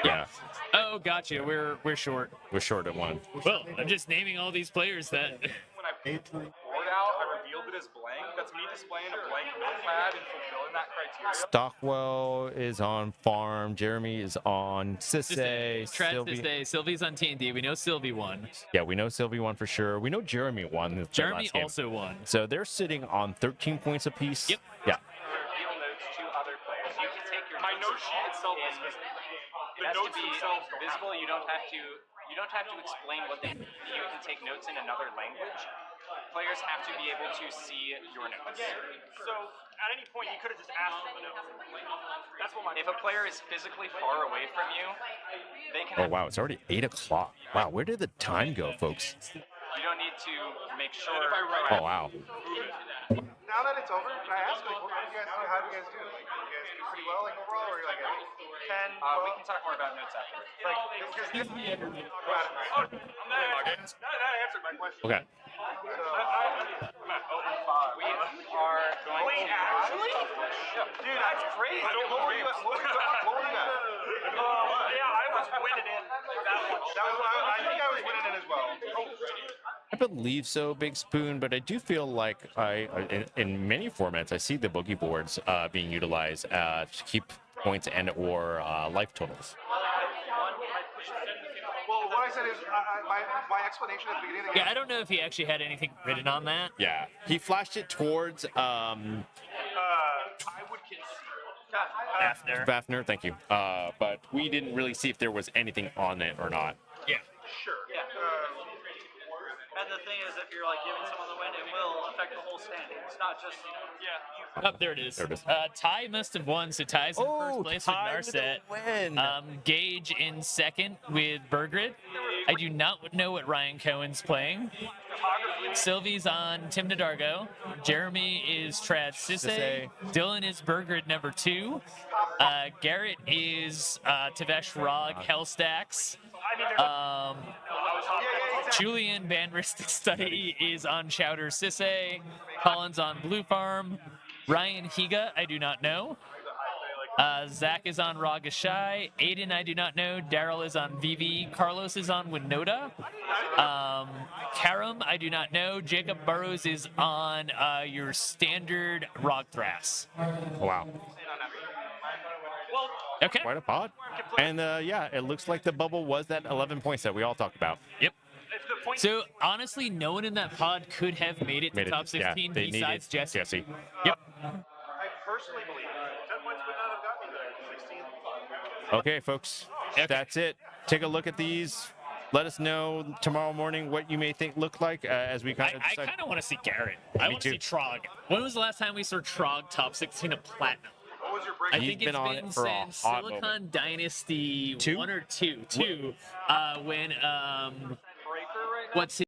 S1: Yeah,
S2: Oh, gotcha. We're short.
S1: we're short at one.
S2: Well, I'm just naming all these players that.
S15: When I pulled the board out, I revealed it as blank. That's me displaying a blank notepad and fulfilling that criteria.
S1: Stockwell is on farm. Jeremy is on Sisse.
S2: Trad
S1: Sylvie.
S2: Sisse. Sylvie's on TND. We know Sylvie won.
S1: Yeah, we know Sylvie won for sure. We know Jeremy won. The
S2: Jeremy
S1: last game.
S2: also won.
S1: So they're sitting on 13 points apiece.
S2: Yep.
S1: Yeah.
S15: Reveal notes to other players. You can take your note sheet itself is visible. The notes themselves don't visible. You don't have to explain what they. You can take notes in another language. Players have to be able to see your notes.
S9: So at any point you could have just asked for the note. That's what my.
S15: If a player is physically far away from you, they can.
S1: Oh, wow. It's already 8 o'clock. Wow. Where did the time go, folks?
S15: You don't need to make sure.
S1: Oh, wow.
S6: Now that it's over, can I ask, like, what do you guys do? How do you guys do? Like, you guys do pretty well, like, overall, or you're like a 10, 12?
S15: We can talk more about notes after.
S6: Like, because this that answered my question.
S1: Okay.
S15: We are going
S6: Wait,
S15: to.
S6: actually? Dude, that's crazy. What were you at?
S9: Yeah, I was winning in that one.
S6: I think I was winning it as well.
S1: I believe so, Big Spoon, but I do feel like in many formats, I see the boogie boards being utilized to keep points and/or life totals.
S6: Well, what I said is, my explanation at the beginning of the game.
S2: Yeah, I don't know if he actually had anything written on that.
S1: Yeah, he flashed it towards
S6: I would concede.
S1: Fafner, thank you. But we didn't really see if there was anything on it or not.
S2: Yeah.
S9: Sure. Yeah. And the thing is, if you're like giving someone the win, it will affect the whole standing. It's not just
S2: Oh, there it is.
S1: There it is.
S2: Ty must have won, so Ty's in first place with
S1: Ty with the
S2: Narset.
S1: win.
S2: Gage in second with Bergrid. I do not know what Ryan Cohen's playing. Sylvie's on Tim Nadargo. Jeremy is Trad Sisse. Dylan is Bergrid number 2. Garrett is Tavesh Rog Hellstacks. Julian Banristic Study is on Chowder Sisse. Collins on Blue Farm. Ryan Higa, I do not know. Zach is on Ragashai. Aiden, I do not know. Daryl is on VV. Carlos is on Winota. Karam, I do not know. Jacob Burrows is on your standard Rogthras.
S1: Wow.
S2: Okay.
S1: Quite a pod. And yeah, it looks like the bubble was that 11 points that we all talked about.
S2: Yep. So honestly, no one in that pod could have made it to top 16
S1: they
S2: besides
S1: needed
S2: Jesse.
S1: Yep.
S6: I personally believe 10 points would not have gotten me there. 16.
S1: Okay, folks. That's it. Take a look at these. Let us know tomorrow morning what you may think look like as we kind of
S2: I
S1: decide.
S2: kind of want to see Garrett. I want to see Trog. When was the last time we saw Trog top 16 of Platinum?
S6: What was your break?
S2: I
S1: He's
S2: think
S1: been
S2: it's
S1: on
S2: been
S1: it for a
S2: since
S1: hot
S2: Silicon
S1: moment.
S2: Dynasty
S1: 2?
S2: 1 or 2. When what's